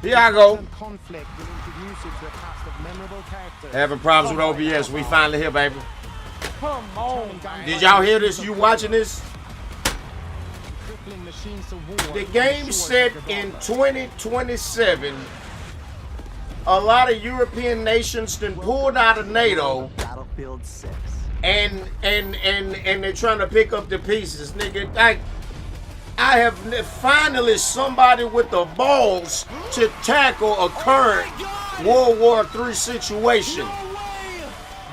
Here I go. Having problems with OBS. We finally here, baby. Come on. Did y'all hear this? You watching this? The game set in 2027. A lot of European nations then pulled out of NATO. Battlefield 6. And they're trying to pick up the pieces, nigga. I have finally somebody with the balls to tackle a current World War III situation.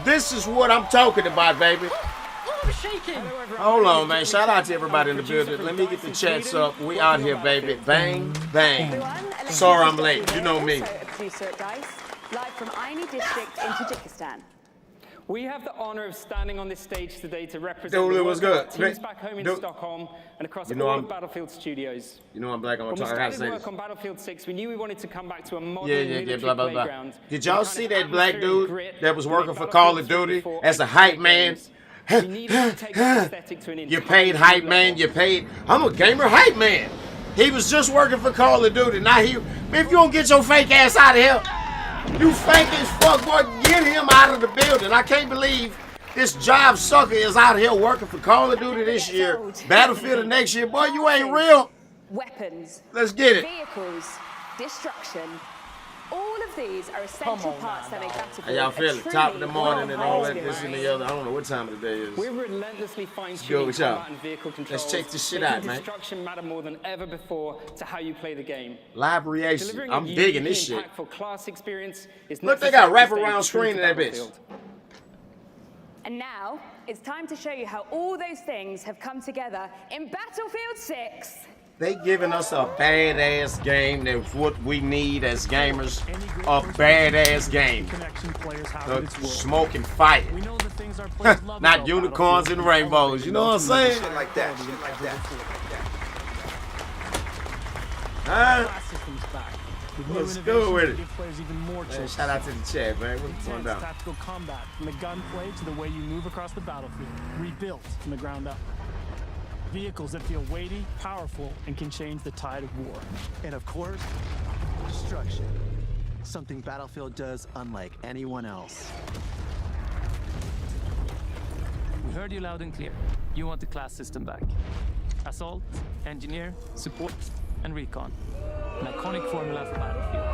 This is what I'm talking about, baby. Hold on, man. Shout out to everybody in the building. Let me get the chats up. We out here, baby. Bang, bang. Sorry I'm late. You know me. Live from Aini district in Tajikistan. We have the honor of standing on this stage today to represent teams back home in Stockholm and across all of Battlefield studios. You know I'm black. I'm talking. I gotta say work on Battlefield 6. We knew we wanted to come back to a modern military blah, blah, blah. playground. Did y'all see that black dude that was working for Call of Duty as a hype man? You paid hype man. You paid. I'm a gamer hype man. He was just working for Call of Duty. Now if you don't get your fake ass out of here. You fake as fuck, boy. Get him out of the building. I can't believe this job sucker is out here working for Call of Duty this year, Battlefield the next year. Boy, you ain't real. Weapons. Let's get it. Vehicles. Destruction. All of these are essential parts that make Battlefield. How y'all feeling? Top of the morning and all that, this and the other. I don't know what time of the day is. We're relentlessly fine-tuning combat and vehicle controls. Let's check this shit out, man. Destruction matter more than ever before to how you play the game. Live reaction. I'm digging this shit. Class experience is look, they got wraparound screen in that bitch. And now it's time to show you how all those things have come together in Battlefield 6. They giving us a badass game. That's what we need as gamers. A badass game. Smoke and fire. Not unicorns and rainbows. You know what I'm saying? Shit like that. Shit like that. Let's go with it. Man, shout out to the chat, man. What's going down? Tactical combat, from the gunplay to the way you move across the battlefield. Rebuilt from the ground up. Vehicles that feel weighty, powerful, and can change the tide of war. And of course, destruction. Something Battlefield does unlike anyone else. We heard you loud and clear. You want the class system back. Assault, Engineer, Support, and Recon. An iconic formula for Battlefield.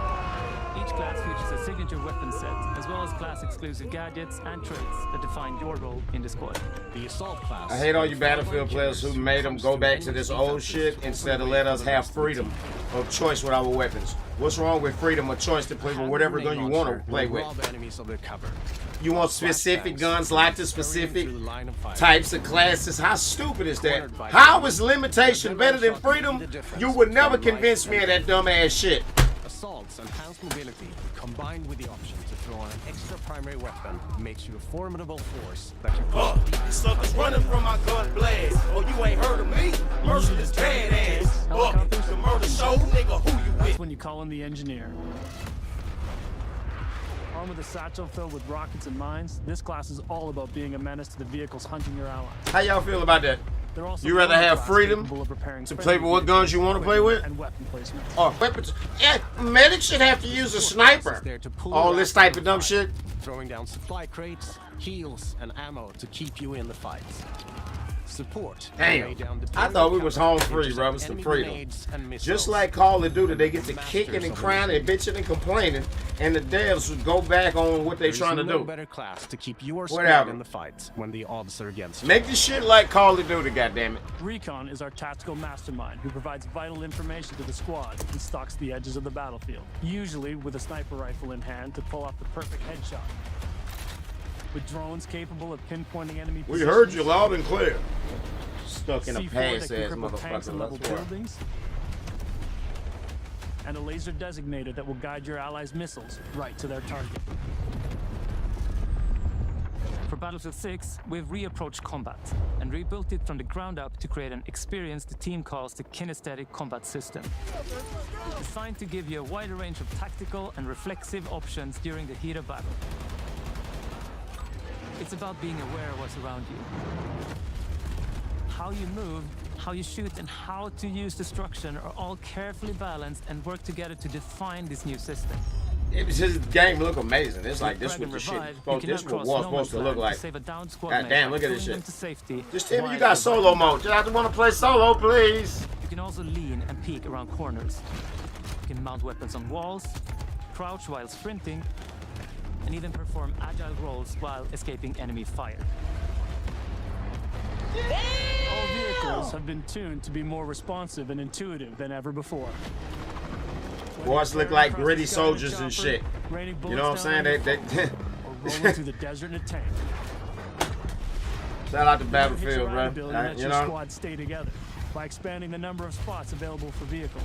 Each class features a signature weapon set, as well as class-exclusive gadgets and traits that define your role in the squad. The Assault class. I hate all you Battlefield players who made them go back to this old shit instead of let us have freedom of choice with our weapons. What's wrong with freedom of choice to play with whatever gun you want to play with? You want specific guns locked to specific types of classes? How stupid is that? How is limitation better than freedom? You would never convince me of that dumbass shit. Assault's enhanced mobility, combined with the option to throw on an extra primary weapon, makes you a formidable force that you these suckers running from my gun blast. Oh, you ain't heard of me? Merciless badass. The Murdashow, nigga, who you with? That's when you call in the Engineer. Armed with a satchel filled with rockets and mines, this class is all about being a menace to the vehicles hunting your allies. How y'all feel about that? You rather have freedom to play with what guns you want to play with? And weapon placement. Or weapons. Yeah, medics should have to use a sniper. All this type of dumb shit. Throwing down supply crates, heals, and ammo to keep you in the fight. Support. Damn. I thought we was home free, bro. It's the freedom. Just like Call of Duty, they get to kicking and crying and bitching and complaining, and the devs would go back on what they trying to do. Better class to keep your squad in the fight when the odds are against you. Make this shit like Call of Duty, goddammit. Recon is our tactical mastermind who provides vital information to the squad and stalks the edges of the battlefield, usually with a sniper rifle in hand to pull off the perfect headshot. With drones capable of pinpointing enemy positions. We heard you loud and clear. Stuck in a pass ass motherfucker. Buildings, and a laser designator that will guide your allies' missiles right to their target. For Battlefield 6, we've reapproached combat and rebuilt it from the ground up to create an experience the team calls the Kinesthetic combat system. Designed to give you a wider range of tactical and reflexive options during the heat of battle. It's about being aware of what's around you. how you move, how you shoot, and how to use destruction are all carefully balanced and work together to define this new system. This game look amazing. It's like this what the shit supposed. This what war's supposed to look like. God damn, look at this shit. Just tell me you got solo mode. Just I just want to play solo, please. You can also lean and peek around corners. You can mount weapons on walls, crouch while sprinting, and even perform agile rolls while escaping enemy fire. All vehicles have been tuned to be more responsive and intuitive than ever before. Boys look like gritty soldiers and shit. You know what I'm saying? They or rolling through the desert in a tank. Shout out to Battlefield, bro. Let You your know? squad stay together by expanding the number of spots available for vehicles.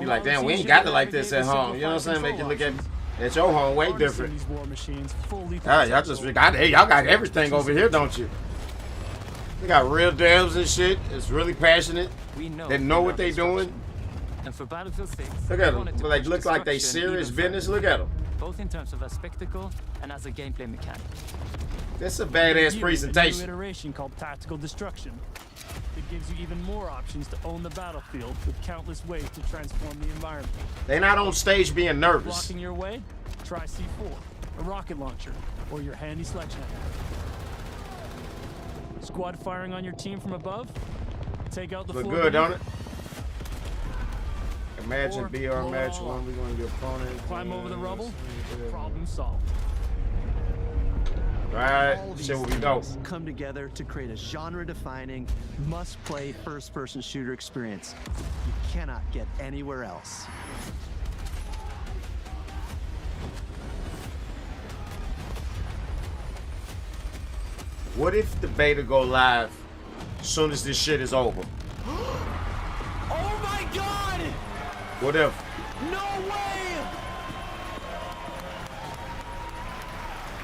You like, damn, we ain't got it like this at home. You know what I'm saying? Make you look at your home way different. These war machines fully Y'all just hey, y'all got everything over here, don't you? They got real devs and shit. It's really passionate. They know what they doing. And for Battlefield 6, Look at them. Like look like they serious business. Look at them. Both in terms of a spectacle and as a gameplay mechanic. That's a badass A new presentation. iteration called Tactical Destruction. It gives you even more options to own the battlefield with countless ways to transform the environment. They not on stage being nervous. Blocking your way? Try C4, a rocket launcher, or your handy sledgehammer. Squad firing on your team from above? Take out the Look floor good, beneath. don't it? Imagine Or BR blow it match all one. up. We're gonna get opponent. Climb over the rubble? Problem solved. Right. All these Shit, what we go. things come together to create a genre-defining, must-play first-person shooter experience you cannot get anywhere else. What if the beta go live as soon as this shit is over? Oh my god! What if? No way!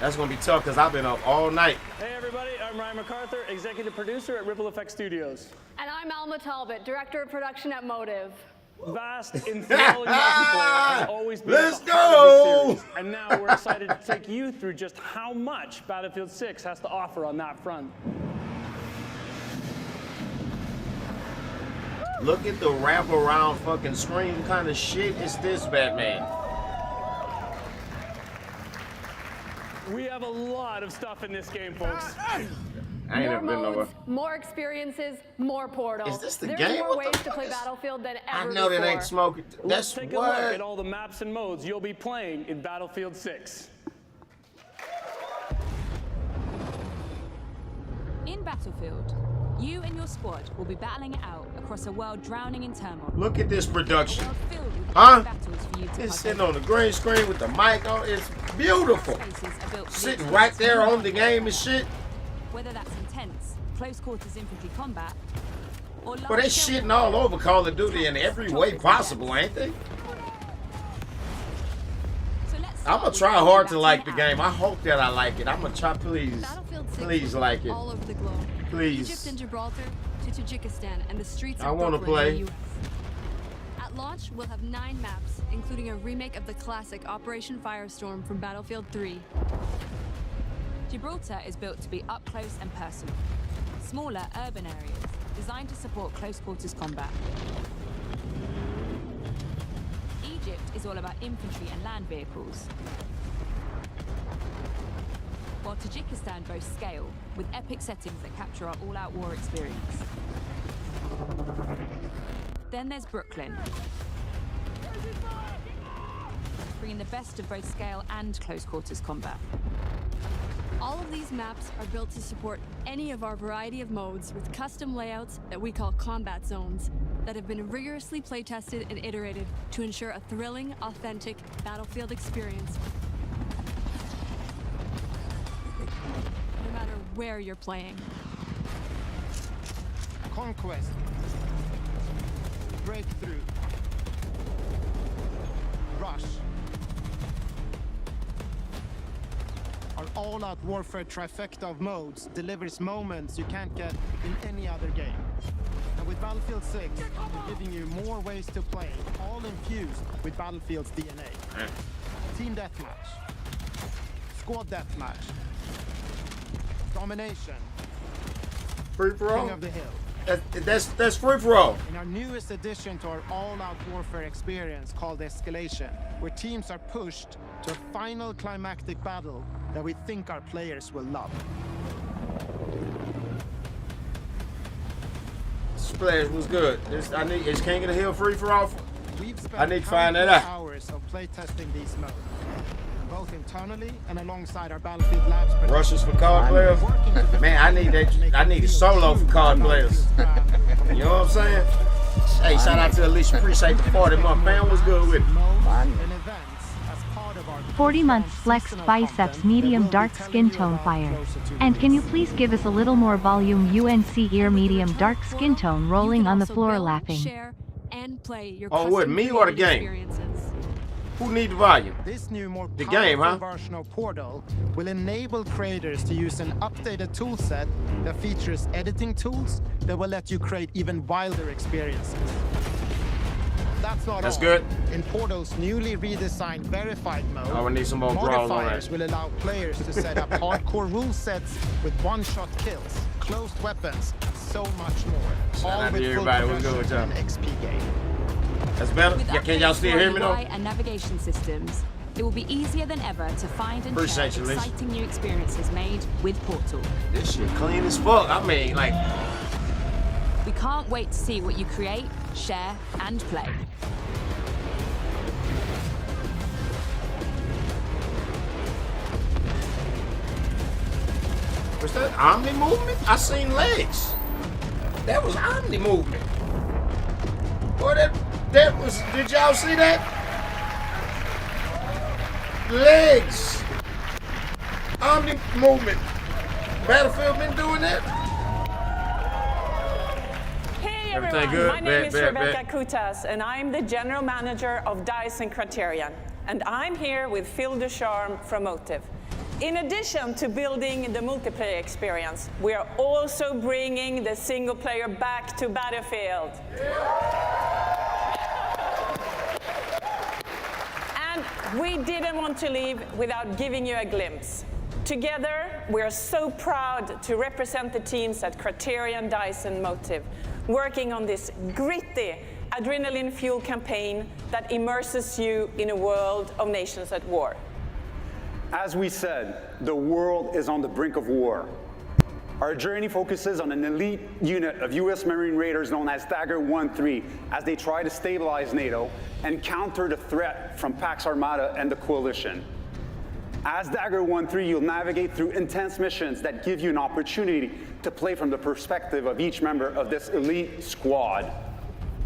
That's gonna be tough because I've been up all night. Hey everybody, I'm Ryan MacArthur, executive producer at Ripple Effect Studios. And I'm Alma Talbot, director of production at Motive. Vast, enthralling multiplayer has always been Let's at the heart of go! this series. And now we're excited to take you through just how much Battlefield 6 has to offer on that front. Look at the wraparound fucking screen. What kind of shit is this, Batman? We have a lot of stuff in this game, folks. I ain't More never been nowhere. modes, more experiences, more Portal. Is this the There's game? more What the ways to fuck play is- Battlefield than I ever know before. that ain't smoking. Let's That's take a look at what. all the maps and modes you'll be playing in Battlefield 6. In Battlefield, you and your squad will be battling it out across a world drowning in turmoil. Look at this A production. world filled with Huh? battles for you to It's sitting partake on the green screen with the mic on. It's beautiful. in. Spaces are built for Sitting the right there experience. on the game and shit. Whether that's intense, close quarters infantry combat, or But they shitting all over Call of Duty in every way possible, ain't they? So let's I'm start gonna with try how hard we to like the battle it game. I hope that I like it. I'm gonna try, please. Battlefield 6 Please like it. all over the globe. Please. Egypt and Gibraltar to Tajikistan and the streets I of wanna Brooklyn in play. the US. At launch, we'll have 9 maps, including a remake of the classic Operation Firestorm from Battlefield 3. Gibraltar is built to be up close and personal. Smaller urban areas designed to support close quarters combat. Egypt is all about infantry and land vehicles. While Tajikistan boasts scale, with epic settings that capture our all-out war experience. Then there's Brooklyn, bringing the best of both scale and close quarters combat. All of these maps are built to support any of our variety of modes with custom layouts that we call combat zones that have been rigorously play-tested and iterated to ensure a thrilling, authentic Battlefield experience. No matter where you're playing. Conquest. Breakthrough. Rush. Our all-out warfare trifecta of modes delivers moments you can't get in any other game. And with Battlefield 6, we're giving you more ways to play, all infused with Battlefield's DNA. Team deathmatch. Squad deathmatch. Domination. Free for all? King of the Hill. That's free for all. In our newest addition to our all-out warfare experience called Escalation, where teams are pushed to a final climactic battle that we think our players will love. Splash was good. Is King of the Hill free for all? We've spent I need to find that out. hours of playtesting these modes, both internally and alongside our Battlefield Labs. Rushes for card players? Man, I need a solo for card players. You know what I'm saying? Hey, shout out to Alicia. Appreciate the 40-month fan. What's good with me? 40 months flexed biceps medium dark skin tone fire. And can you please give us a little more volume UNC ear medium dark skin tone rolling on the floor laughing. Share, and play your Oh, what, me or the game? Who need the volume? This new, more the game, huh? version of Portal will enable creators to use an updated toolset that features editing tools that will let you create even wilder experiences. That's not That's all. good. In Portal's newly redesigned verified mode, Oh, we need some more brawls on modifiers that. will allow players to set up hardcore rule sets with one-shot kills, closed weapons, and so much more. Shout All out to with full everybody. What's good with progression y'all? and XP gain. That's better? With Yeah, can y'all still hear me though? UI and navigation systems, it will be easier than ever to find and share Appreciate you, Liz. exciting new experiences made with Portal. This shit clean as fuck. I mean, like, We can't wait to see what you create, share, and play. was that Omni movement? I seen legs. That was Omni movement. Boy, that was, did y'all see that? Legs. Omni movement. Battlefield been doing that? Hey Everything everyone, good? my name is Bad. Rebecca Kutas and I'm the General Manager of DICE and Criterion. And I'm here with Phil Ducharme from Motive. In addition to building the multiplayer experience, we are also bringing the single player back to Battlefield. And we didn't want to leave without giving you a glimpse. Together, we are so proud to represent the teams at Criterion, DICE, and Motive, working on this gritty, adrenaline-fueled campaign that immerses you in a world of nations at war. As we said, the world is on the brink of war. Our journey focuses on an elite unit of US Marine Raiders known as Dagger 1-3 as they try to stabilize NATO and counter the threat from Pax Armada and the Coalition. As Dagger 1-3, you'll navigate through intense missions that give you an opportunity to play from the perspective of each member of this elite squad.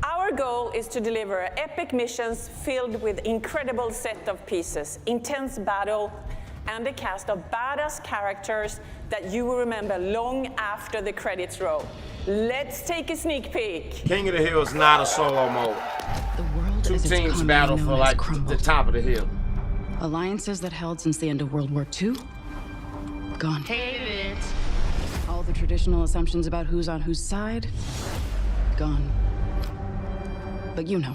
Our goal is to deliver epic missions filled with incredible set of pieces, intense battle, and a cast of badass characters that you will remember long after the credits roll. Let's take a sneak peek. King of the Hill is not a solo mode. The world Two as its teams economy battle for known like has crumbled. the top of the hill. Alliances that held since the end of World War II? Gone. All the traditional assumptions about who's on whose side? Gone. But you know,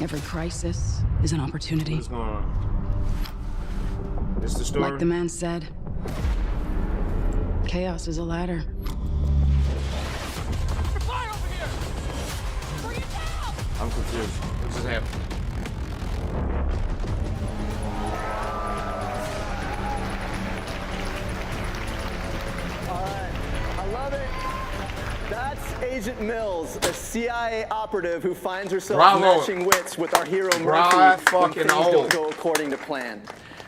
every crisis is an opportunity. What's going on? This the story? Like the man said, chaos is a ladder. I'm confused. What just happened? I love it. That's Agent Mills, a CIA operative who finds herself Bravo. matching wits with our hero Murphy Bravo when fucking things don't old. go according to plan.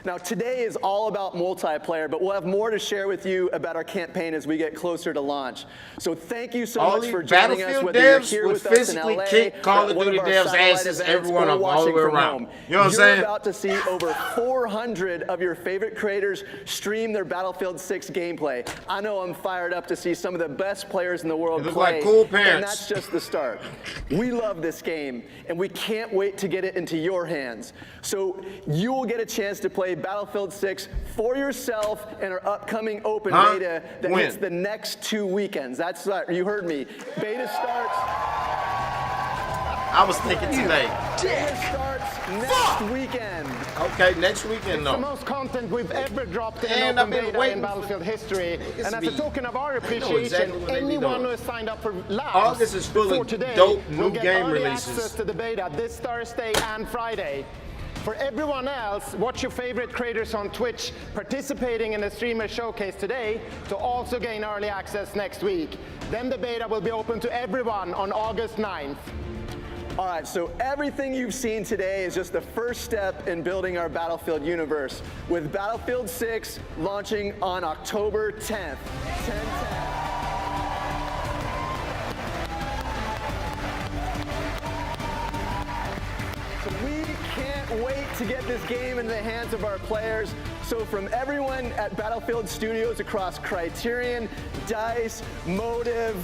Now, today is all about multiplayer, but we'll have more to share with you about our campaign as we get closer to launch. So thank you so All much these for joining us, Battlefield whether you're devs here would with us in physically LA, kick Call or of one Duty our devs' satellite asses, events, every one or of them, all watching the way from around. home. You know what I'm You're saying? about to see over 400 of your favorite creators stream their Battlefield 6 gameplay. I know I'm fired up to see some of the best players in the world They look play, like cool and parents. that's just the start. We love this game, and we can't wait to get it into your hands. So you will get a chance to play Battlefield 6 for yourself in our upcoming open beta that When? hits the next 2 weekends. That's right, you heard me. Beta starts. I was thinking today. Beta starts next weekend. Okay, next weekend, It's though. the most content we've ever dropped in And open I've been beta waiting in Battlefield history. And as be- a token of our I know appreciation, exactly what they be anyone doing. who has signed up for labs August is full before of today dope will new get game early releases. access to the beta this Thursday and Friday. For everyone else, watch your favorite creators on Twitch participating in the streamer showcase today to also gain early access next week. Then the beta will be open to everyone on August 9th. All right, so everything you've seen today is just the first step in building our Battlefield universe, with Battlefield 6 launching on October 10th. 10/10. So we can't wait to get this game into the hands of our players. So from everyone at Battlefield Studios across Criterion, DICE, Motive,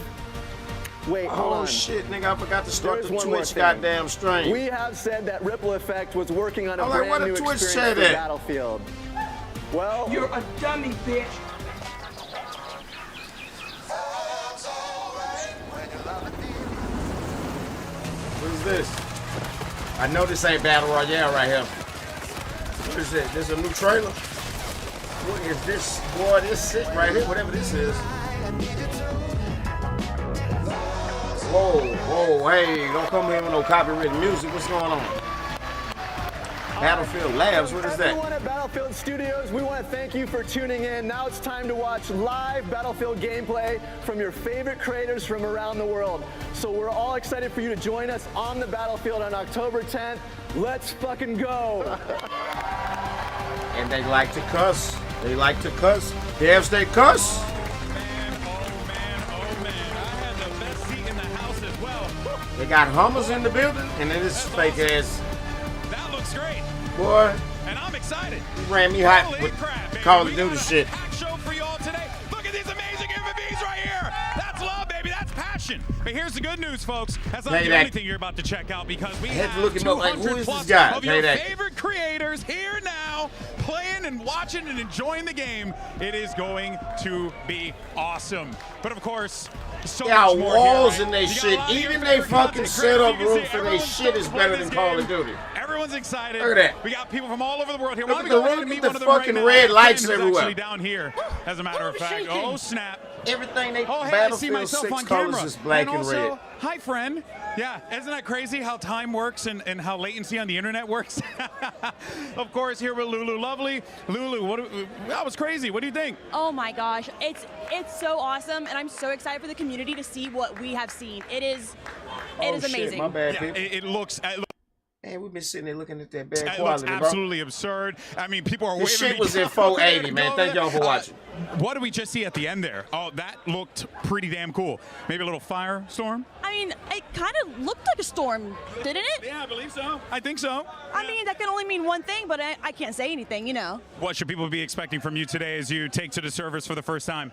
wait, hold on. Oh shit, nigga, I forgot to start There's the one more Twitch thing. goddamn stream. We have said that Ripple Effect was working on a I'm like, what brand new the Twitch experience said for that? Battlefield. Well, You're a dummy, bitch. What is this? I know this ain't Battle Royale right here. What is it? There's a new trailer? What is this? Boy, this shit right here, whatever this is. Whoa, whoa, hey, don't come here with no copyrighted music. What's going on? Battlefield Labs, what is that? everyone at Battlefield Studios, we want to thank you for tuning in. Now it's time to watch live Battlefield gameplay from your favorite creators from around the world. So we're all excited for you to join us on the Battlefield on October 10th. Let's fucking go. And they like to cuss. They like to cuss. Devs, they cuss. They got Hummers in the building, and then this fake ass. That looks great. Boy, And I'm excited. he ran me hot Holy with crap, baby. Call of We Duty got a shit. packed show for you all today. Look at these amazing MVPs right here. That's love, baby. That's passion. But here's the good news, folks. That's not Hey, the that- only thing you're about to check out, because we I had to have look him up, like, who 200 is this plus guy? of your Hey, that- favorite creators here now, playing and watching and enjoying the game. It is going to be awesome. But of course, so Yeah, much more walls here, and right? they You got a shit. lot of your Even they favorite fucking content setup creators. You room can see for their everyone's shit is stoked to better play than this Call of game. Duty. Everyone's excited. Look at that. We got people from all over the world here. Look Why don't at we the go ahead room, and meet the one of them right fucking now? red Our lights friend is everywhere. actually down here, as a matter of fact. Oh, snap. Everything they Oh, hey, I see Battlefield myself 6 on colors camera. is black and also, red. hi, friend. Yeah, isn't that crazy how time works and how latency on the internet works? Of course, here with Lulu Lovely. Lulu, that was crazy. What do you think? Oh my gosh, it's so awesome, and I'm so excited for the community to see what we have seen. It is Shit, amazing. my bad, Yeah, people. it looks. Man, we've been sitting there looking at that bad It looks quality, bro. absolutely absurd. I mean, people are This waving shit was me in down. 480, man. Thank y'all for watching. What did we just see at the end there? Oh, that looked pretty damn cool. Maybe a little firestorm? I mean, it kind of looked like a storm, didn't it? Yeah, I believe so. I think so. I mean, that can only mean one thing, but I can't say anything, you know. What should people be expecting from you today as you take to the servers for the first time?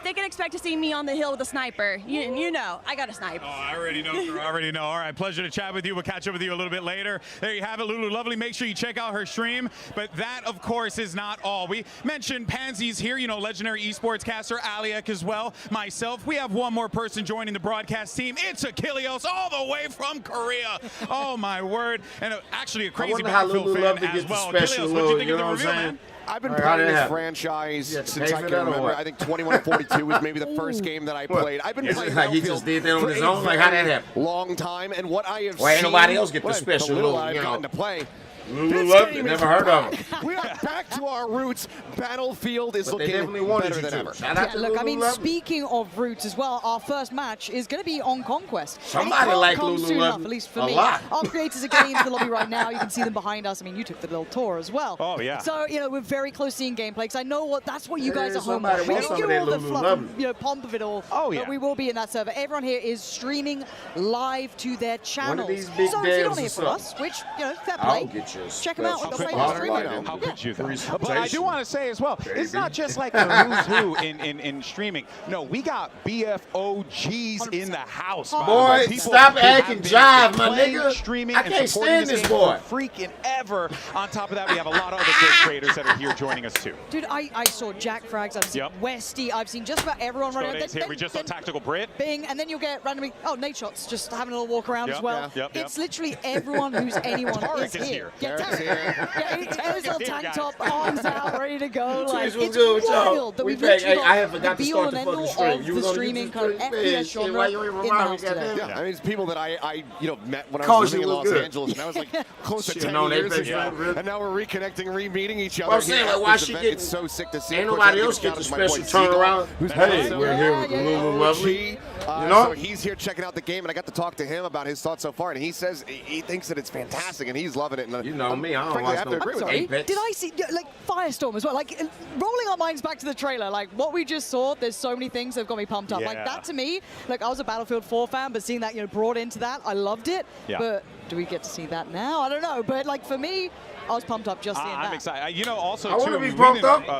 They can expect to see me on the hill with a sniper. You know, I got a snipe. Oh, I already know, girl. I already know. All right, pleasure to chat with you. We'll catch up with you a little bit later. There you have it, Lulu Lovely. Make sure you check out her stream. But that, of course, is not all. We mentioned Pansy's here, you know, legendary esports caster, Aliak as well. Myself, we have one more person joining the broadcast team. It's Achilleos, all the way from Korea. Oh, my word. And actually a crazy wonder how Battlefield Lulu fan Love to as get the well. special Achilleos, little, what'd you think you of the know what I'm reveal, saying? man? I've been All right, how playing did it this happen? franchise Yeah, since I pay for can that or remember. what? I think 2142 was maybe the first game that I played. I've been Is playing it like he Battlefield just did that on for his a own? Like, how that very happen? long time, and what I have Why ain't seen, nobody else get the what special little little, I've you know. gotten to play. Lulu This Lovely, game never is heard of him. back. We are back to our roots. Battlefield is But they definitely looking wanted better you than to. ever. Shout out to Look, I Lulu mean, Lovely. speaking of roots as well, our first match is going to be on Conquest. Somebody And it like can't come Lulu soon Lovely enough, at least for a me. lot. Our creators are getting into the lobby right now. You can see them behind us. I mean, you took the little tour as well. Oh, yeah. So, you know, we're very close to seeing gameplay because I know that's what you Yeah, guys are home somebody on. We wants don't some do of all that the Lulu fluff Lovely. and, you know, pomp of it all. Oh, yeah. But we will be in that server. Everyone here is streaming live to their channels. these big so if you don't devs hear or from us, something. which, you know, fair I'll play, get pictures. Check them out on the streaming. How could you, though? But I do want to say as well, it's not just like the who's who in streaming. No, we got BFOGs in the house. Boy, stop acting jive, my nigga. Streaming I can't stand this boy. Freaking ever. On top of that, we have a lot of other great creators that are here joining us too. Dude, I saw Jack Frags, I've seen Westy, I've seen just about everyone running around. Here, we just saw Tactical Brit. Bing, and then you'll get randomly, Nate Shots, just having a little walk around as well. It's literally everyone who's anyone is here. Yeah, Tarek's little tank top, arms out, ready to go. Like, it's wild that we've literally got the be-all and end-all of the streaming kind of FPS genre in the house today. Yeah, I mean, it's people that I met when I was living in Los Angeles, and that was like close to 10 years ago. And now we're reconnecting, re-meeting each other. I'm saying, like, why she getting? It's so sick to see. Ain't nobody else get the special turnaround. Hey, we're here with Lulu Lovely. You know, so he's here checking out the game, and I got to talk to him about his thoughts so far, and he says he thinks that it's fantastic, and he's loving it. And you know me, I don't watch no I'm sorry, did I see, like, Firestorm as well? Like, rolling our minds back to the trailer, like, what we just saw, there's so many things that have got me pumped up. Like, that to me, like, I was a Battlefield 4 fan, but seeing that, brought into that, I loved it. But do we get to see that now? I don't know, but, like, for me, I was pumped up just seeing that. I'm excited. You know, also, I too,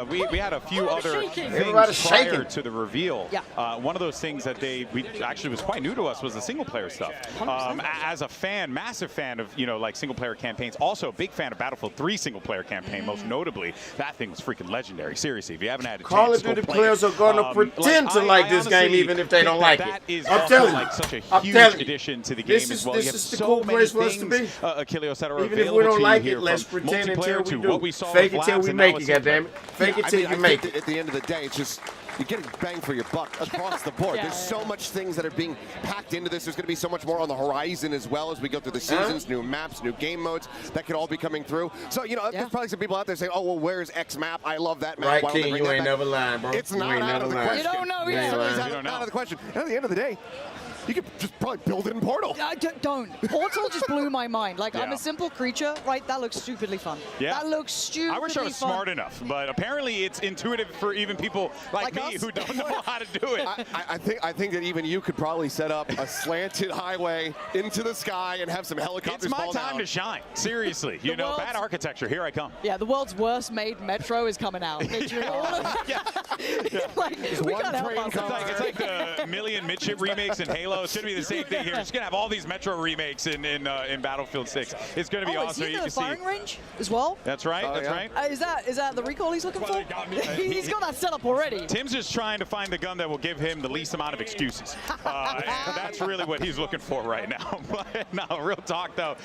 we had a few other things prior to the reveal. One of those things that actually was quite new to us was the single-player stuff. As a fan, massive fan of, like, single-player campaigns, also a big fan of Battlefield 3 single-player campaign, most notably. That thing was freaking legendary. Seriously, if you haven't had a chance, Call of Duty players are going to pretend to like this game even if they don't like it. I'm telling you. Like such a huge addition to the game as well. This is the cool place for us to be. Achilleos, that are even if we don't like it, let's pretend until we do. Fake it till we make it, goddammit. Fake it till you make it. At the end of the day, it's just you're getting bang for your buck across the board. There's so much things that are being packed into this. There's going to be so much more on the horizon as well as we go through the seasons, new maps, new game modes that could all be coming through. So, there's probably some people out there saying, oh, well, where's X map? I love that map. Right, King, you ain't never lying, bro. It's not out of the question. You don't know yet. It's out of the question. And at the end of the day, you could just probably build it in Portal. Don't. Portal just blew my mind. Like, I'm a simple creature, right? That looks stupidly fun. That looks stupidly fun. I wish I was smart enough, but apparently it's intuitive for even people like me who don't know how to do it. I think that even you could probably set up a slanted highway into the sky and have some helicopters fall down. It's my time to shine. Seriously. Bad architecture. Here I come. Yeah, the world's worst made metro is coming out. Like, we can't help ourselves. It's like the million midship remakes in Halo. It's going to be the same thing here. It's going to have all these Metro remakes in Battlefield 6. It's going to be awesome. You can see the firing range as well. That's right. That's right. Is that the recall he's looking for? He's got that set up already. Tim's just trying to find the gun that will give him the least amount of excuses. That's really what he's looking for right now. But no, real talk though.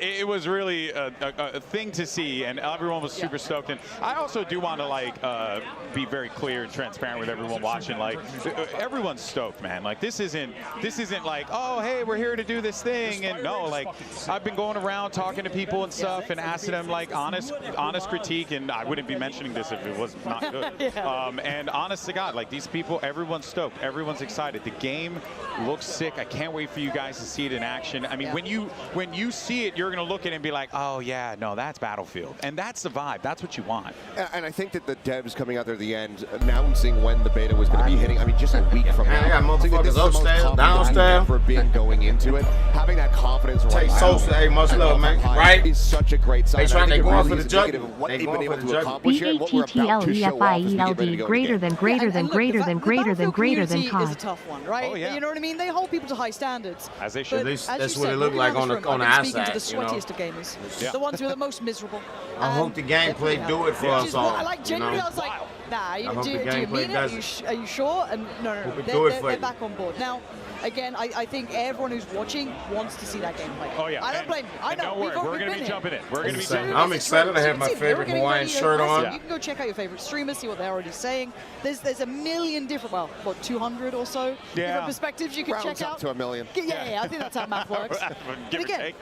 It was really a thing to see, and everyone was super stoked. And I also do want to be very clear and transparent with everyone watching. Like, everyone's stoked, man. Like, this isn't like, oh, hey, we're here to do this thing. And no, like, I've been going around talking to people and stuff and asking them, like, honest critique, and I wouldn't be mentioning this if it was not good. And honest to God, like, these people, everyone's stoked. Everyone's excited. The game looks sick. I can't wait for you guys to see it in action. I mean, when you see it, you're going to look at it and be like, oh, yeah, no, that's Battlefield. And that's the vibe. That's what you want. And I think that the devs coming out there at the end, announcing when the beta was going to be hitting, I mean, just a week from now. I got motherfuckers upstairs, downstairs. For being going into it, having that confidence right now. Hey, much love, man. Right? Is such a great sign. They going for the jugular. What they've been able to accomplish here, and what we're about to show off as we get ready to go greater than COD. Is a tough one, right? You know what I mean? They hold people to high standards. As they should. That's what it looked like on the outside. Speaking to the sweatiest of gamers, the ones who are the most miserable. I hope the gameplay do it for us all. Like, genuinely, I was like, nah, do you mean it? Are you sure? And no, they're back on board. Now, again, I think everyone who's watching wants to see that gameplay. Oh, yeah. I don't blame you. I know. Don't worry, we're going to be jumping in. We're going to be jumping in. I'm excited to have my favorite Hawaiian shirt on. You can go check out your favorite streamers, see what they're already saying. There's a million different, 200 or so different perspectives you can check out. Up to a million. Yeah, I think that's how math works. But again,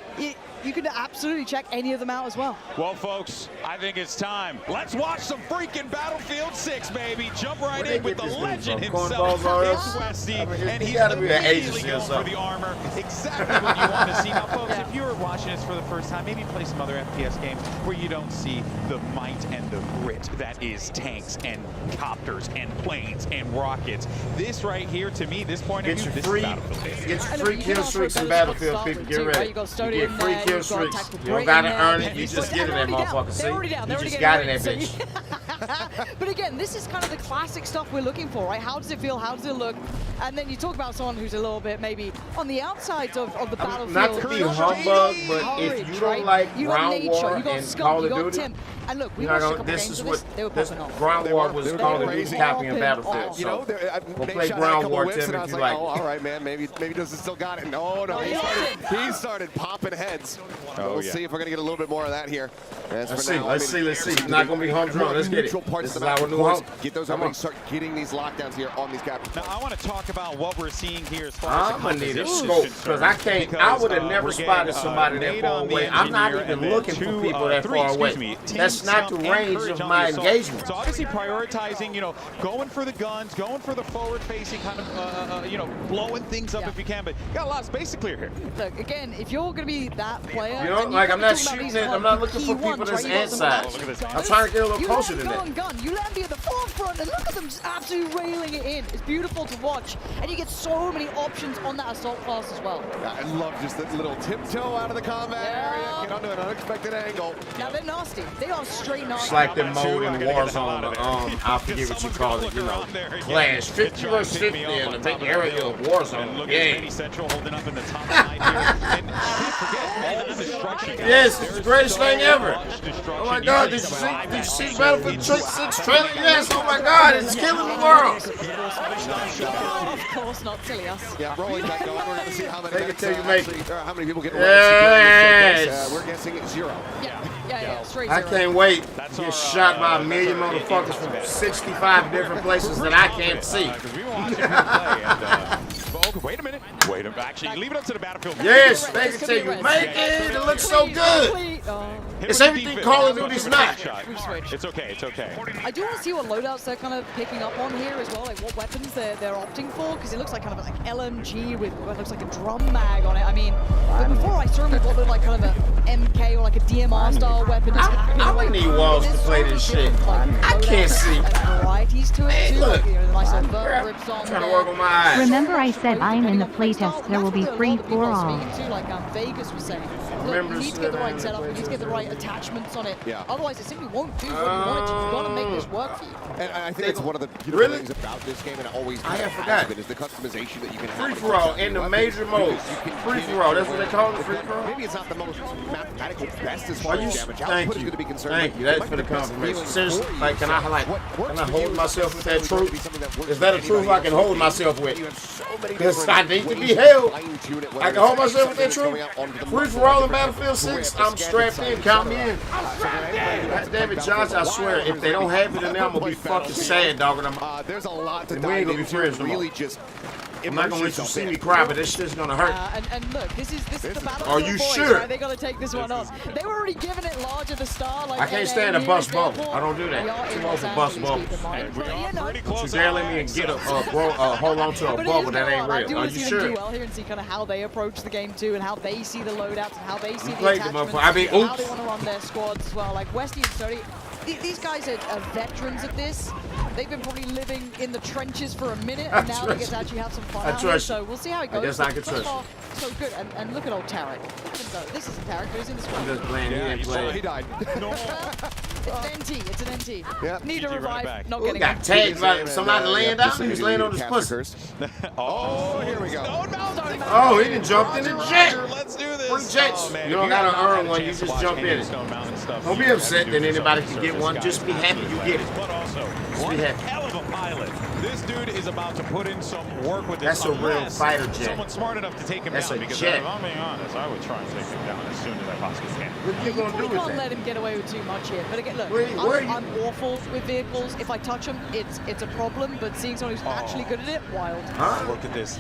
you can absolutely check any of them out as well. Well, folks, I think it's time. Let's watch some freaking Battlefield 6, baby. Jump right in with the legend himself. It's Westy, and he's immediately going for the armor. Exactly what you want to see. Now, folks, if you're watching this for the first time, maybe play some other FPS games where you don't see the might and the grit that is tanks and copters and planes and rockets. This right here, to me, this point of view, this is Battlefield. Get your free kill streaks in Battlefield, people. Get ready. You get free kill kill streaks. You don't gotta earn it. You just get in that motherfucker. See? You just got in that bitch. But again, this is kind of the classic stuff we're looking for, right? How does it feel? How does it look? And then you talk about someone who's a little bit maybe on the outsides of the battlefield. Not to be humbug, but if you don't like Ground War and Call of Duty, and look, we watched a couple games of this. They were popping off. Ground War was Call of Duty copying Battlefield. You know, we'll play Ground War, Tim, if you like. Oh, all right, man. Maybe doesn't still got it. No, he started popping heads. We'll see if we're gonna get a little bit more of that here. Let's see. It's not gonna be humdrum. Let's get it. This is our new home. Get those up and start getting these lockdowns here on these captures. Now I want to talk about what we're seeing here as far as I'm gonna need a scope because I can't. I would have never spotted somebody that far away. I'm not even looking for people that far away. That's not the range of my engagement. So obviously prioritizing, you know, going for the guns, going for the forward-facing kind of, you know, blowing things up if you can. But you got a lot of space to clear here. Look, again, if you're gonna be that player, you know, like I'm not shooting it. I'm not looking for people that's inside. I'm trying to get a little closer to that. You land me at the forefront, and look at them just absolutely railing it in. It's beautiful to watch, and you get so many options on that assault class as well. I love just that little tiptoe out of the combat area, get onto an unexpected angle. Now they're nasty. They are straight nasty. It's like the mode in Warzone. I forget what you call it. You know, Clash 50 versus 50 in the big area of Warzone. Yeah. Central holding up in the top line here. And can't forget all the destruction. Yes, it's the greatest thing ever. Oh my God! Did you see Battlefield 6 trailer? Yes. Oh my God! It's killing the world. Of course not, silly us. Yeah, rolling back going. We're gonna see how many how many people get yes. We're guessing 0. Yeah, straight I can't wait to get shot by a million motherfuckers from 65 different places that I can't see. Wait a minute. Actually, leave it up to the Battlefield. Yes, make it till you make it. It looks so good. It's everything Call of Duty's not. It's okay. It's okay. I do want to see what loadouts they're kind of picking up on here as well, like what weapons they're opting for, because it looks like kind of like LMG with what looks like a drum mag on it. I mean, but before I saw them, what looked like kind of a MK or like a DMR style weapon. I would need walls to play this shit. I can't see. Varieties to it too. Look. Like, you know, the nice little vert rips on Trying to work on my eyes. Remember I said I'm in the playtest, there will be free for all. Like Vegas was saying. Look, you need to get the right setup, you need to get the right attachments on it. Yeah. Otherwise, it simply won't do what you want it to. You've got to make this work for you. And I think it's one of the beautiful things about this game, and it always has been, is the customization that you can have. Free for all in the major modes. Free for all. That's what they call it. Free for all. Maybe it's not the most mathematical best as far Are you? as damage output Thank is you. going to be concerned. Thank you. That's for the confirmation. Seriously, like, can I hold myself with that truth? Is that a truth I can hold myself with? Because I need to be held. I can hold myself with that truth. Free for all in Battlefield 6. I'm strapped in. Count me in. God damn it, Josh. I swear, if they don't have it in there, I'm gonna be fucking sad, dog. There's a lot to we ain't gonna be friends no more. I'm not gonna let you see me cry, but this shit's gonna hurt. And look, this is the Battlefield Are you boys, sure? Right? They gotta take this one on. They were already giving it large at the start. Like I can't stand a bus bubble. I don't do that. Too old for bus bubbles. You dare let me get hold on to a bubble that ain't real. Are you sure? Do well here and see kind of how they approach the game too, and how they see the loadouts, and how they see the attachments, I mean, how they want to run their squads as well. Like Westy and Sody, these guys are veterans at this. They've been probably living in the trenches for a minute, and now they get to actually have some fun out here. So we'll see how it goes. I guess I can trust you. So good, and look at old Tarek. This isn't Tarek, but he's in the squad. I'm just playing. He didn't play. He died. No. It's an NT. It's an NT. Yep. Need a revive. Not getting got tagged by somebody laying down. He was laying on his pussy. Oh, here we go. Oh, he done jumped in the jet. Let's do this. Free jets. You don't gotta earn one. You just jump in it. Don't be upset that anybody can get one. Just be happy you get it. But also, Just be happy. hell of a pilot. This dude is about to put in some work with this. That's a real fighter jet. Someone smart enough to take him That's down. a Because jet. if I'm being honest, I would try and take him down as soon as I possibly can. What you gonna do We with can't that? let him get away with too much here. But again, look, Where you- I'm awful with vehicles. If I touch them, it's a problem. But seeing someone who's actually good at it, wild. Look at this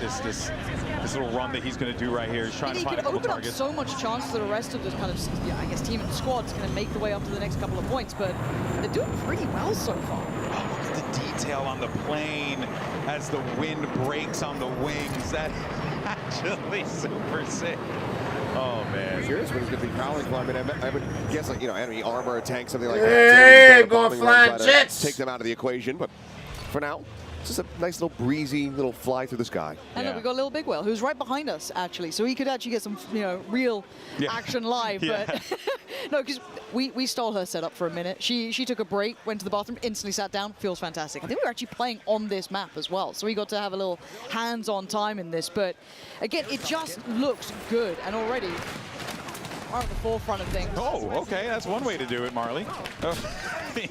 little run that he's going to do right here. He's trying to He find a can couple open up targets. so much chance for the rest of this kind of, I guess, team and squads going to make their way up to the next couple of points. But they're doing pretty well so far. Oh, look at the detail on the plane as the wind breaks on the wings. That actually super sick. Oh man! Curious what he's going to be prowling for. I mean, I would guess like enemy armor, a tank, something like that. Hey, going flying jets. Take them out of the equation, but for now, just a nice little breezy little fly through the sky. And look, we've got Little Big Whale, who's right behind us, actually. So he could actually get some, you know, real action live. But no, because we stole her setup for a minute. She took a break, went to the bathroom, instantly sat down. Feels fantastic. I think we were actually playing on this map as well. So we got to have a little hands-on time in this. But again, it just looks good. And already, right at the forefront of things. Oh, okay, that's one way to do it, Marley.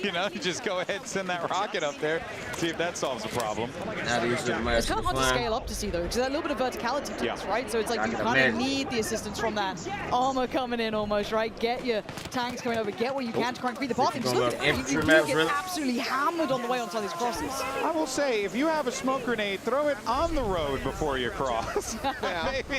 You know, you just go ahead and send that rocket up there, see if that solves a problem. It's kind of hard to scale up to see, though, because there's a little bit of verticality to this, right? So it's like you kind of need the assistance from that armor coming in almost, right? Get your tanks coming over, get what you can to try and beat the path. You get absolutely hammered on the way onto these crosses. I will say, if you have a smoke grenade, throw it on the road before you cross.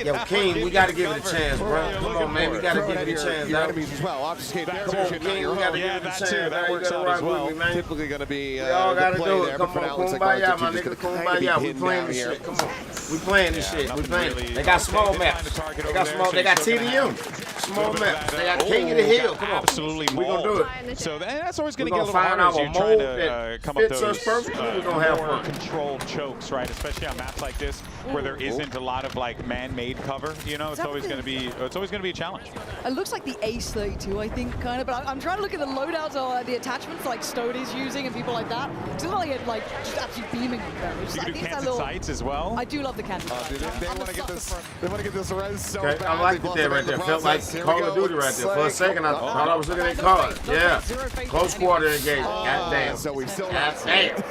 Yo, King, we got to give it a chance, bro. Come on, man, we got to give it a chance. Your enemies as well. Obfuscate Come on, King, we got to give it a chance. That works out as well. Typically going to be we all got to do it. there, Come on, kumbaya, my nigga, kumbaya. We playing this shit. Come on. We playing this shit. We playing. They got small maps. They got small. They got TDM. Small maps. They got King of the Hill. Come on. Absolutely, we gonna do it. So that's always going to We get a gonna little find harder as our you're trying mold to that come up fits those us perfectly. We gonna have fun. controlled chokes, right? Especially on maps like this, where there isn't a lot of like man-made cover. You know, it's always going to be a challenge. It looks like the Ace 32, I think, kind of. But I'm trying to look at the loadouts or the attachments like Stode is using and people like that. It's not like it like just absolutely beaming with them. You can do canted sights as well. I do love the canted sights. They want to get this. They want to get this res so bad. I like it there right there. Felt like Call of Duty right there. For a second, I thought I was looking at card. Yeah. Close quarter engagement. Goddamn. So we've still Goddamn.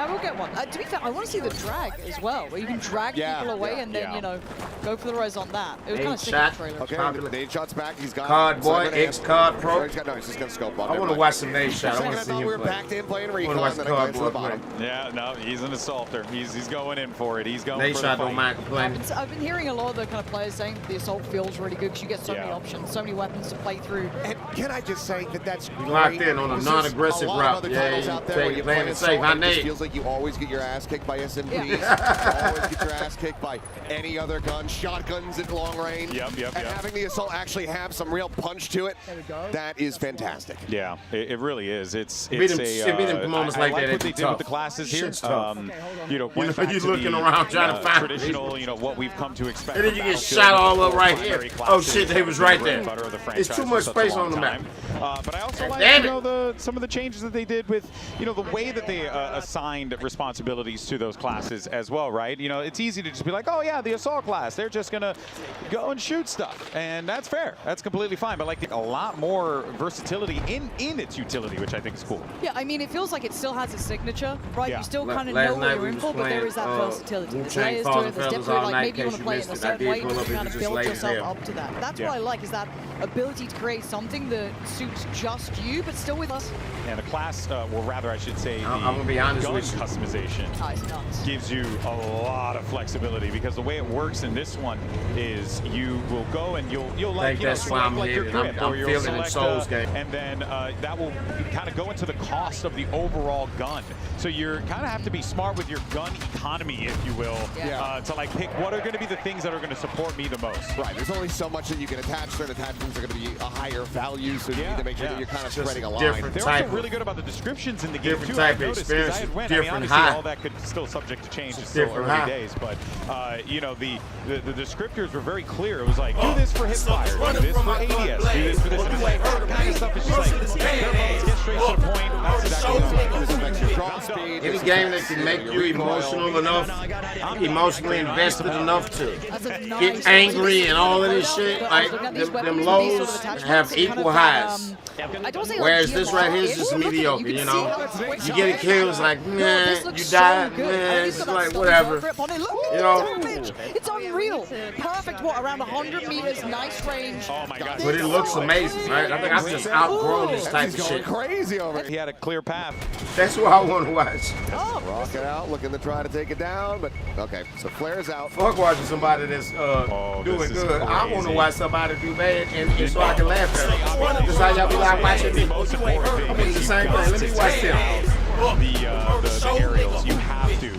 I will get one. To be fair, I want to see the drag as well, where you can drag people away and then, you know, go for the res on that. It was kind of sick in the trailer. Okay, nade shots back. He's got Card boy, X-Card Pro. No, he's just going to scope on. I want to watch some nade shot. I want to see him We're play. back in playing I want recon. to watch the card boy play. Yeah, no, he's an assaulter. He's going in for it. He's going Nade for shot the don't mind complaining. I've been hearing a lot of the kind of players saying the assault feels really good because you get so many options, so many weapons to play through. And can I just say that that's locked in on a non-aggressive route. Yeah, you playing it safe. I nade. It feels like you always get your ass kicked by SMGs. You always get your ass kicked by any other gun, shotguns at long range. Yep. And having the assault actually have some real punch to it, that is fantastic. Yeah, it really is. It's beat moments I like like that. what they did with the classes here. You know, went back you're to looking the, around trying to find traditional, you know, what we've come to expect. And then you from get Battlefield. shot all up right here. Primary Oh shit, classes, they was right there. bread and butter of the It's too franchise much for such a space long on the map. time. But I also like, Damn you know, some of the changes that they did with, you know, the way that they assigned responsibilities to those classes as well, right? You know, it's easy to just be like, oh yeah, the assault class, they're just gonna go and shoot stuff, and that's fair. That's completely fine. But like a lot more versatility in its utility, which I think is cool. Yeah, I mean, it feels like it still has a signature, right? Yeah. You still kind of know what you're in for, but there is that versatility. There's layers to it, there's depth to it. Like maybe you want to play it in a certain way, but you kind of build yourself up to that. That's what I like, is that ability to create something that suits just you, but still with us. And the class, or rather I should say, I'm gonna be honest gun with you. customization gives you a lot of flexibility, because the way it works in this one is you will go and you'll like, you know, that's why select I'm like your here. grip, I'm or you'll feeling in select Souls game. and then that will kind of go into the cost of the overall gun. So you're kind of have to be smart with your gun economy, if you will, to like pick what are going to be the things that are going to support me the most. Right, there's only so much that you can attach. Certain attachments are going to be a higher value, so you need to make sure that you're kind of spreading a line. They're also really good about the descriptions in the game too. Type I of noticed, 'cause I experience, had went, different I mean, obviously high. all that could still subject to change. It's Just still different early high. days, but you know, the descriptors were very clear. It was like, do this for hip fire, do this for ADS, do this for this. And it's like, that kind of stuff is just like, get straight to the point. That's exactly what it affects your draw speed. Any game that can make you emotional enough, emotionally invested enough to get angry and all of this shit, like them lows have equal highs. Whereas this right here is just mediocre, you know? You get a kill, it's like, nah, you died, man, it's like, whatever. You know? It's unreal. Perfect, what, around 100 meters, nice range. Oh my God. But it looks amazing, right? I think I've just outgrown this type of shit. Crazy over He had a clear path. That's what I want to watch. Rocket out, looking to try to take it down, but okay, so flares out. Fuck watching somebody that's doing good. I want to watch somebody do bad and so I can laugh at them. That's how y'all be like watching me. I'm doing the same thing. Let me watch them. The aerials, you have to.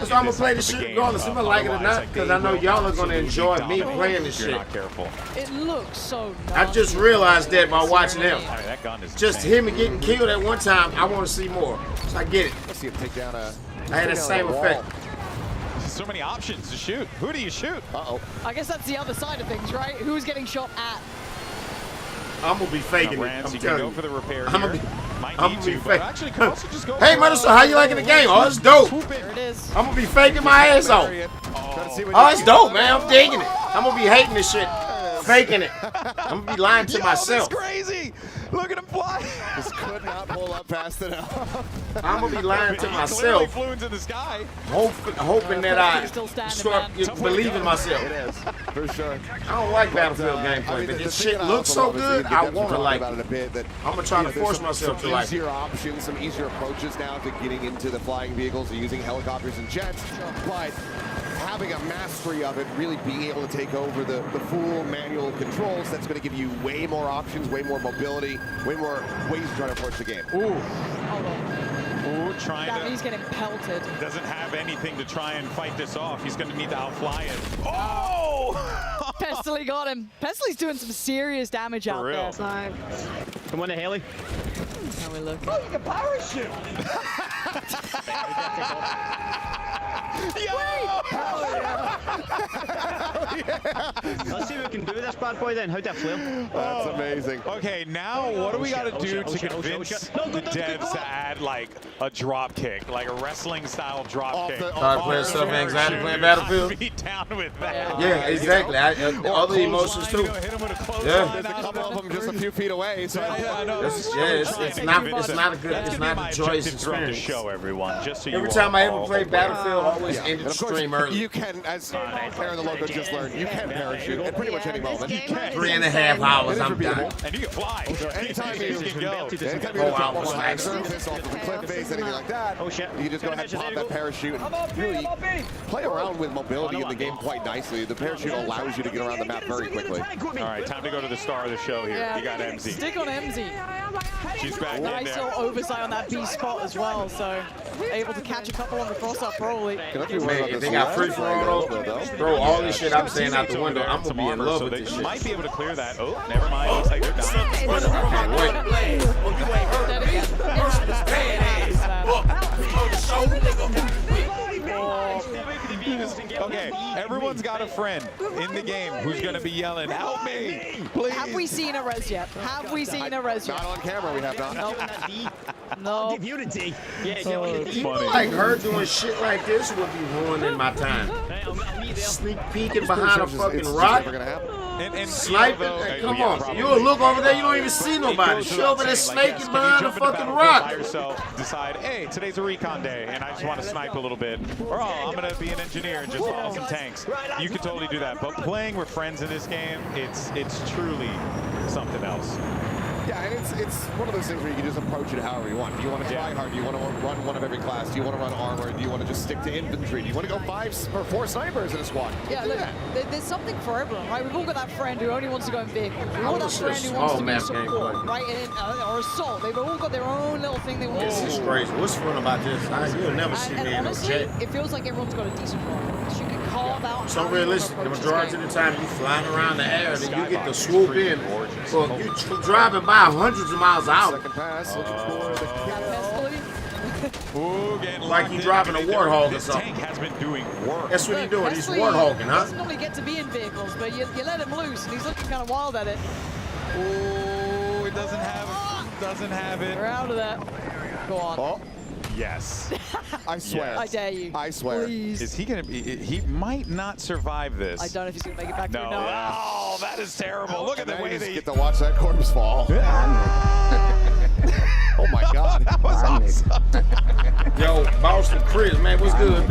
So I'm gonna play this shit regardless if I like it or not, because I know y'all are gonna enjoy me playing this shit. Not careful. It looks so I just realized that by watching him. I mean, that gun is Just insane. him getting killed at one time, I want to see more. So I get it. Let's see him take down a I had the same effect. So many options to shoot. Who do you shoot? Uh-oh. I guess that's the other side of things, right? Who's getting shot at? I'm gonna be faking it. Rams, I'm you can telling go you. for the repair I'm here. gonna be, Might I'm need gonna to, be but faking. actually can also just go Hey, for, Murdashow, how you liking the game? Oh, it's dope. There it is. I'm gonna be faking my ass off. Oh, it's dope, man. I'm digging it. I'm gonna be hating this shit, faking it. I'm gonna be lying to myself. That's crazy. Look at him fly. Just could not pull up fast enough. I'm gonna be lying to He myself, clearly flew into the sky. hoping that I Still standing, start man. believe in myself. It is, for sure. I don't like Battlefield gameplay, but this shit looks so good, I wanna like about it a bit. That I'm gonna try to there's force myself to some like it. easier options, some easier approaches now to getting into the flying vehicles and using helicopters and jets, but having a mastery of it, really being able to take over the full manual controls, that's going to give you way more options, way more mobility, way more ways to try to approach the game. Ooh. Hold on. Ooh, trying to. He's getting pelted. Doesn't have anything to try and fight this off. He's going to need to outfly it. Oh! Pestily got him. Pestily doing some serious damage out real. there. Come on, Haley. How we look? Oh, you can parachute! Let's see if we can do this bad boy then. How'd that feel? That's amazing. Okay, now what do we got to do to convince the devs to add like a drop kick, like a wrestling style drop kick? Start playing stuff, anxiety playing Battlefield. Be down with that. Yeah, exactly. Other emotions too. Yeah. There's a couple of them just a few feet away. So It's not a joyous experience. Show everyone, just so Every time I ever play Battlefield, I always end the stream early. You can, as Aaron the Loco just learned, you can parachute at pretty much any moment. 3.5 hours, I'm done. And you can fly. Anytime you can go. surface off of the cliff face, anything like that, you just go ahead and pop that parachute and really play around with mobility in the game quite nicely. The parachute allows you to get around the map very quickly. All right, time to go to the star of the show here. Yeah. You got MZ. Stick on MZ. She's back in there. Nice little oversight on that B spot as well, so able to catch a couple on the cross-up probably. Man, if they got free for all those, throw all this shit I'm saying out the window, I'm gonna be in love with this shit. Might be able to clear that. Oh, never mind. Looks like they're done. Okay, everyone's got a friend in the game who's going to be yelling, "Help me, please!" Have we seen a res yet? Have we seen a res yet? Not on camera, we have not. No. Give Unity. Yeah, People like her doing shit like this would be ruining my time. Sneak peeking behind a fucking rock. And sniping. Hey, come on. You'll look over there, you don't even see nobody. She over there snaking behind a fucking rock. Decide, hey, today's a recon day, and I just want to snipe a little bit. Or, oh, I'm going to be an engineer and just follow some tanks. You can totally do that. But playing with friends in this game, it's truly something else. Yeah, and it's one of those things where you can just approach it however you want. Do you want to try hard? Do you want to run one of every class? Do you want to run armor? Do you want to just stick to infantry? Do you want to go 5 or 4 snipers in a squad? Yeah, look, there's something for everyone, right? We've all got that friend who only wants to go in vehicle. We've all got that friend who wants to be support, right? And, or assault. They've all got their own little thing they want to do. This is crazy. What's fun about this? You'll never see me in no jet. It feels like everyone's got a decent run. You can carve out. So realistic, the majority of the time you flying around the air, then you get to swoop in. Well, you driving by hundreds of miles out. Second pass, looking for the Ooh, like you driving a warthog or something. Tank has been doing work. That's what he's doing. He's warthogging, huh? Doesn't normally get to be in vehicles, but you let him loose, and he's looking kind of wild at it. Ooh, it doesn't have it. We're out of that. Go on. Oh. Yes. I swear. Yes. I dare you. I swear. Please. Is he going to be, he might not survive this. I don't know if he's going to make it back no. through. No. Oh, that is terrible. Look at the way they get to watch that corpse fall. Oh my God. That was awesome. Yo, Boston Chris, man, what's good?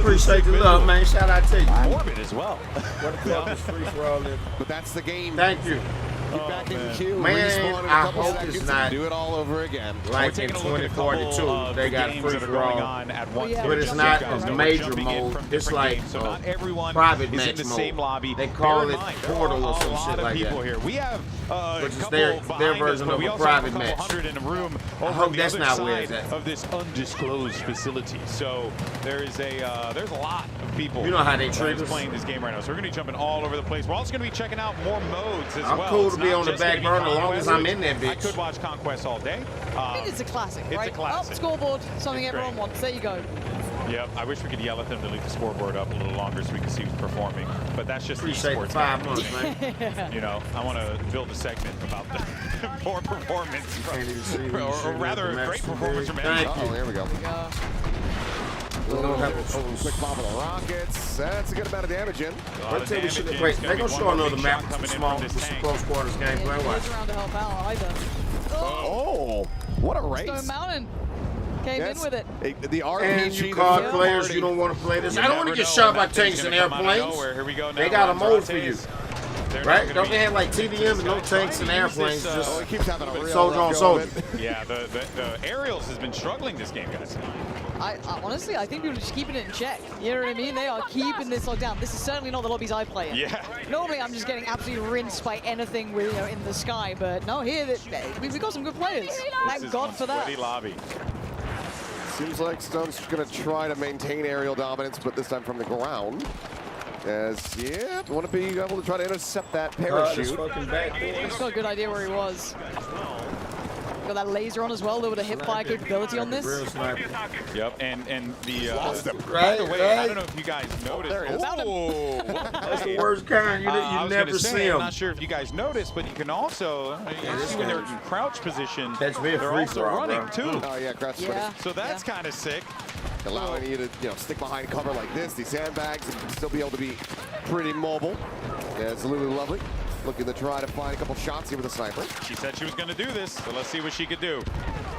Appreciate the love, man. Shout out to you. Morbid as well. What the fuck is free for all this? But that's the game. Thank you. Get back in the queue. Man, respawn in a I couple hope seconds it's not do it all over again. Like in 2042, they got free for all. But it's not a major mode. It's like private match mode. They call it Portal or some shit like that. Here. We have which is their version of a private match. In a room I hope that's not where it's at. Of this undisclosed facility. So there's a lot of people. You know how they treat us playing this game right now. So we're going to be jumping all over the place. We're also going to be checking out more modes as well. I'm cool to be on the back burner as long as I'm in that bitch. I could watch Conquest all day. I mean, it's a classic, right? It's a classic. Up, scoreboard, something everyone wants. There you go. Yep, I wish we could yell at them to leave the scoreboard up a little longer so we can see who's performing. But that's just Appreciate esports. 5 months, man. You know, I want to build a segment about the poor performance, or rather a great performance from any. Oh, here we go. We're gonna have a quick bomb of the rockets. That's a good amount of damage in. Wait, they're gonna show another map with some close quarters gameplay. Watch. Around to help out either. Oh, what a race! Stone Mountain came in with it. The RPG. And you card players, you don't want to play this. I don't want to get shot by tanks and airplanes. They got a mode for you. Right? Don't they have like TDM and no tanks and airplanes? Just he keeps having a real soldier on soldier. Yeah, the aerials has been struggling this game, guys. I honestly, I think people are just keeping it in check. You know what I mean? They are keeping this locked down. This is certainly not the lobbies I play in. Yeah. Normally, I'm just getting absolutely rinsed by anything with, in the sky, but no, here we've got some good players. Thank God for that. Lobby. Seems like Stone's going to try to maintain aerial dominance, but this time from the ground. As, yeah, want to be able to try to intercept that parachute. He's got a good idea where he was. Got that laser on as well, a little bit of hip fire capability on this. Yep, and the by the way, I don't know if you guys noticed. That's the worst kind. You never see them. I'm not sure if you guys noticed, but you can also see when they're in crouch position, they're also running too. Oh yeah, crouch. Yeah. So that's kind of sick. Allowing you to stick behind cover like this, these sandbags, and still be able to be pretty mobile. Yeah, it's Lulu Lovely. Looking to try to find a couple shots here with a sniper. She said she was going to do this, so let's see what she could do.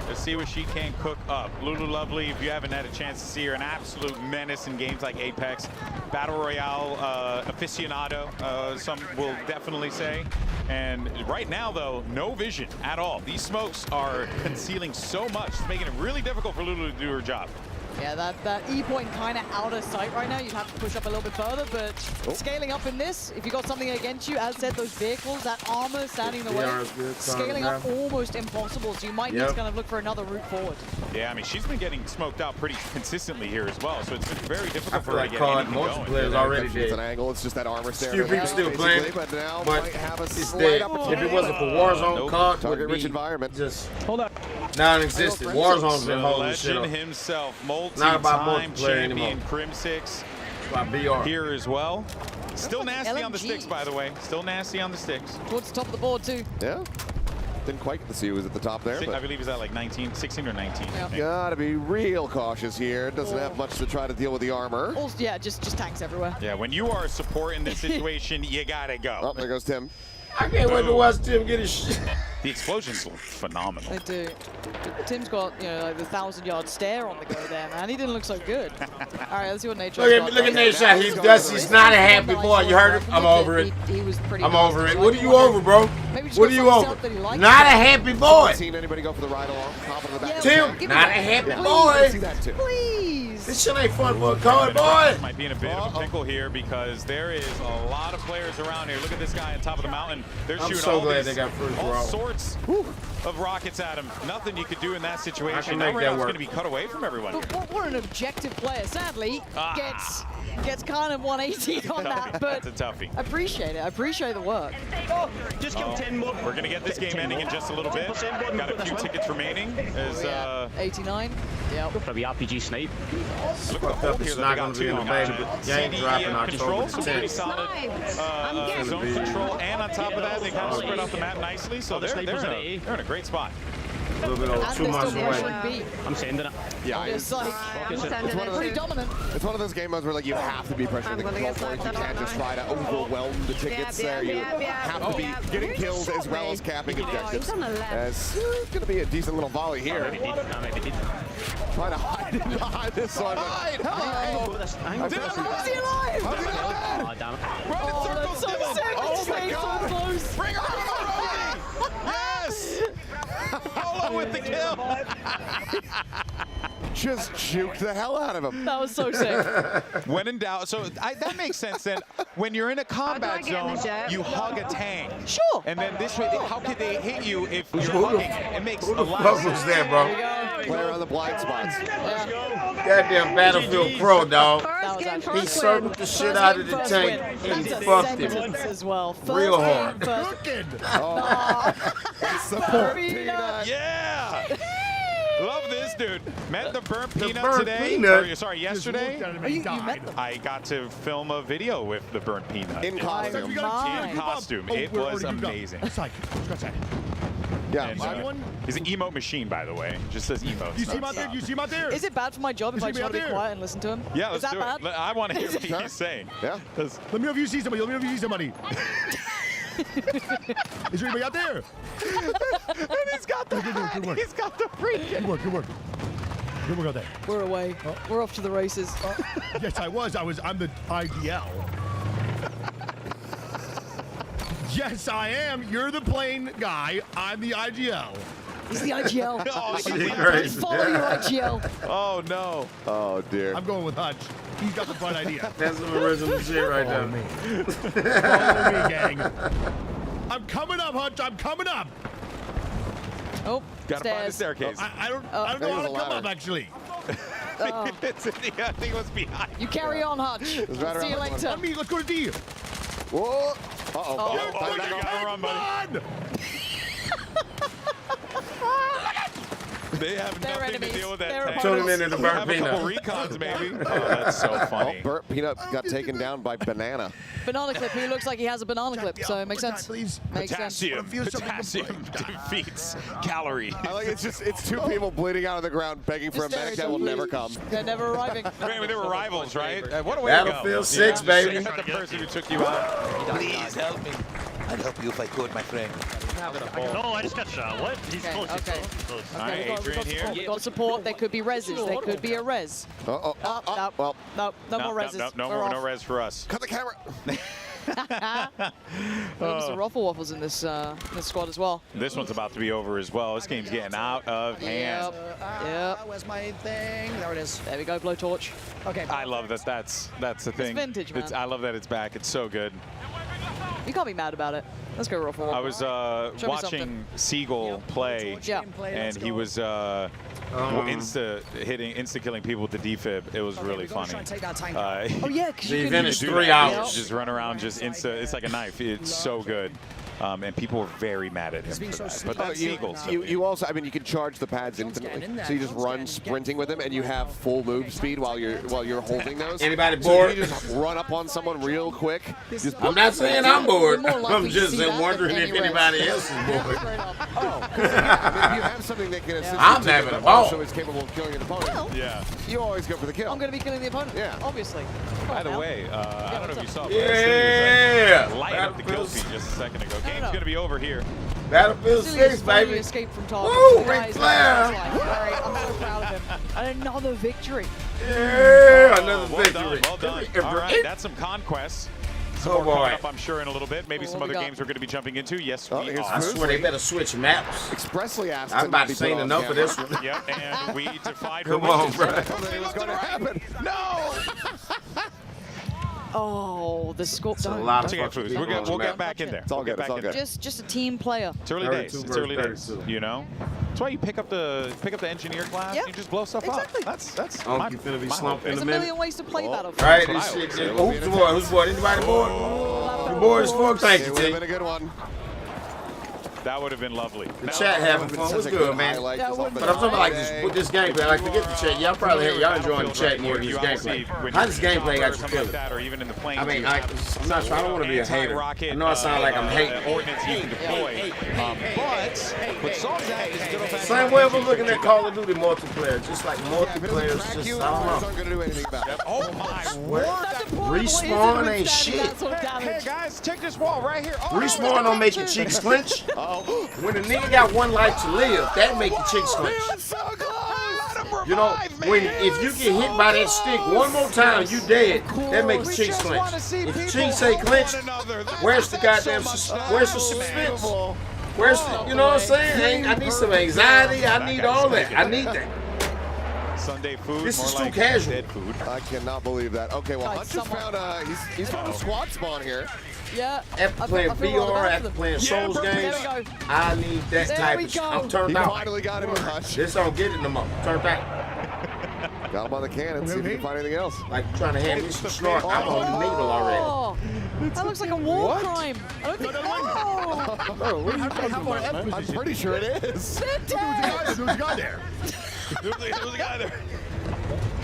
Let's see what she can cook up. Lulu Lovely, if you haven't had a chance to see her, an absolute menace in games like Apex. Battle Royale aficionado, some will definitely say. And right now, though, no vision at all. These smokes are concealing so much, it's making it really difficult for Lulu to do her job. Yeah, that E point kind of out of sight right now. You'd have to push up a little bit further, but scaling up in this, if you got something against you, as said, those vehicles, that armor standing in the way, scaling up almost impossible. So you might need to kind of look for another route forward. Yeah, I mean, she's been getting smoked out pretty consistently here as well, so it's been very difficult for her to get COD anything going. multiplayer already dead. It's an angle, it's just that armor staring. Few people still playing, but now but might have a it's slight dead. opportunity. If it wasn't for Warzone, COD Target would rich be environment. just hold up. non-existent. Warzone's been The holding shit up. legend himself, Not about multi-time multiplayer champion anymore. Crim6 By BR. here as well. Still like nasty on the LMGs. sticks, by the way. Still nasty on the sticks. Towards the top of the board, too. Yeah. Didn't quite get to see who was at the top there. I But believe he's at like 16 or 19. I think. gotta be real cautious here. Doesn't have much to try to deal with the armor. Also, yeah, just tanks everywhere. Yeah, when you are a support in this situation, you gotta go. Oh, there goes Tim. I can't wait to watch Tim get his shit. The explosions look phenomenal. They do. Tim's got, like the 1,000-yard stare on the go there, man. He didn't look so good. All right, let's see what Nate shot. Look at Nate shot. He's not a happy boy. You heard him? I'm over it. He was pretty I'm over it. What are you over, bro? What are you over? Not a happy boy. Haven't seen anybody go for the ride along. Top of the back. Tim, not a happy See boy. that too. Please. This shit ain't fun for a COD boy. Might be in a bit of a pickle here because there is a lot of players around here. Look at this guy on top of the mountain. They're I'm shooting so all glad these, they got first all row. sorts of rockets at him. Nothing you could do in that situation. make Now that Reynolds work. going to be cut away from everyone. But what an objective player. Sadly, gets kind of 180 on that, but That's a toughie. I appreciate it. I appreciate the work. Just give 10 more. We're going to get this game ending in just a little bit. Got a few tickets remaining. As, 89. Yep. Probably RPG snipe. Look at the hold here It's that not they got gonna be too. in the bag, but game dropping CDEM October control, some pretty 10th. solid zone control, and on top of that, they kind of spread out the map nicely, so they're in a great spot. A little bit over 2 months away. I'm sending it. Yeah, It's like pretty dominant. It's one of those game modes where like you have to be pressuring the control points. You can't just try to overwhelm the tickets there. You have to be getting kills as well as capping objectives. As it's going to be a decent little volley here. Trying to hide behind this one. Hello! Is he alive? Oh, damn it. Oh, that's so sick. Oh my So God. close. Bring her on, Yes! Polo with the kill! Just juked the hell out of him. That was so sick. When in doubt, so that makes sense then. When you're in a combat zone, you hug a tank. Sure. And then this way, how could they hit you if you're Who hugging it? It makes a the lot fuck of was sense. that, bro? Player on the blind spots. Goddamn Battlefield Pro, dog. That that was actually. He circled the shit out of the tank and That's a fucked him. sentence as well. Real hard. Support peanut. Yeah. Love this, dude. Met the burnt peanut burnt today. peanut. Or, sorry, yesterday. You met them. I got to film a video with the burnt peanut. In costume. In costume. It was amazing. Yeah. And, he's an emote machine, by the way. Just says emotes. You see him out there? You see him out there? Is it bad for my job if I just want to be quiet and listen to him? Yeah, Is let's that do bad? it. I want to hear what he's saying. Yeah. Let me know if you see somebody. Let me know if you see somebody. Is there anybody out there? And he's got the good work. He's got the freak. Good work. Good work. Good work out there. We're away. We're off to the races. Yes, I'm the IDL. Yes, I am. You're the plane guy. I'm the IGL. He's the IGL. Oh, Please follow your IGL. Oh, no. Oh, dear. I'm going with Hutch. He's got the bright idea. That's some original shit right there. Follow me, gang. I'm coming up, Hutch. I'm coming up. Oh, Gotta find the staircase. I don't know how to come up, actually. Oh. I think it was behind. You carry on, Hutch. See you later. On me. Let's go to D. Whoa. Uh-oh. Oh, you gotta run, buddy. They have They're nothing enemies. to deal with that. They're tank. Tune him into the burnt Have a couple peanut. recons, maybe. Oh, that's so funny. Burnt peanut got taken down by banana. Banana clip. He looks like he has a banana clip, so it makes sense. Please. Makes sense. Potassium defeats calorie. I like it's two people bleeding out of the ground begging for a medic that will never come. They're never arriving. Wait, they were rivals, right? What a way to go. Battlefield 6, baby. The person who took you out. Please help me. I'd help you if I could, my friend. No, I just got shot. What? He's close. He's Okay. close. All right, Adrian here. We've got support. There could be reses. There could be a res. Well, No more reses. No We're more, off. no res for us. cut the camera. There's a Ruffle Waffles in this squad as well. This one's about to be over as well. This game's getting out of hand. Yep. That was my thing. There it is. There we go, blowtorch. Okay. I love that. That's the thing. vintage, man. I love that it's back. It's so good. You can't be mad about it. Let's go Ruffle Waffle. I was Show me watching something. Seagull play, Yeah. and he was insta killing people with the defib. It was really funny. Oh yeah, because So you you can finished do 3 that. hours. Just run around, just insta. It's like a knife. It's so good. And people were very mad at him for that. But that's Seagull stuff. You also, I mean, you can charge the pads infinitely, so you just run sprinting with them, and you have full move speed while you're holding those. Anybody So bored? you just run up on someone real quick. Just I'm not saying I'm bored. You're more likely I'm to just see that wondering than if anywhere anybody else is bored. I mean, if you have something that can assist I'm you, having but a ball. also is capable of killing an opponent. Well, Yeah. You always go for the kill. I'm going to be killing the opponent. Yeah. Obviously. By the way, I don't know if you saw, but Yeah. light up the kill feed just a second ago. Game's going to be over here. Battlefield Silly 6, is finally baby. escaped from target. Woo, The guy Ric is Flair. like, all right, I'm so proud of him. And another victory. Yeah, another Well victory. done. All right, that's some conquests. Some Oh, more coming boy. up, I'm sure, in a little bit. Maybe some what we other got? games we're going to be jumping into. Yes, we here's are. I swear they better switch maps. Expressly asked. I've him to about be seen put on enough of camera. this one. Yep, and we defied her Come on, wishes. bro. It was going to happen. No! Oh, the score. It's a lot of It's okay, fucking Foods. people We'll on the get map. back in there. It's all We'll get good, it's back all in good. there. Just a team player. It's early 32 days. It's early versus days. 32. You know, that's why you pick up the engineer class. Yeah, You just blow stuff exactly. up. That's Oh, my, you finna be my slumped in There's a a minute. million ways to play Battlefield. Right, That's this what I shit. would say. Who's bored? Who's bored? Anybody bored? You bored as fuck? Thank It you, would have T. been a good one. That would have been lovely. The chat having fun. What's good, man? But I'm talking about like this gameplay. Like, forget the chat. Y'all probably y'all enjoying the chat more than this gameplay. How this gameplay got you feeling? Or even in the plane. I mean, I'm not sure. I don't want to be a hater. I know I sound like I'm hating. Ordnance you can deploy. But what solves that is good old-fashioned Same way I'm looking at Call of Duty multiplayer. Just like multiplayer is just, I don't know. Aren't going to do anything about it. Oh my word. Respawn ain't shit. Hey guys, take this wall right here. Oh, Respawn don't make your cheeks clench. When a nigga got one life to live, that make your cheeks clench. You know, if you get hit by that stick one more time, you dead. That make your cheeks clench. If your cheeks say clench, where's the goddamn, where's the suspense? Where's the, you know what I'm saying? I need some anxiety. I need all that. I need that. Sunday food. This more is too like casual. Dead food. I cannot believe that. Okay, well, Hunt just found he's found a squad spawn here. Yeah. After playing VR, after playing Souls games, I need that type of shit. I'm turned He out. finally got him in Hutch. This don't get it no more. Turned out. Got him on the cannon. See if you can find anything else. Like trying to hand me some snark. I'm on needle already. Oh, that looks like a war crime. I don't think. I'm pretty sure it is. There was a guy there. There was a guy there.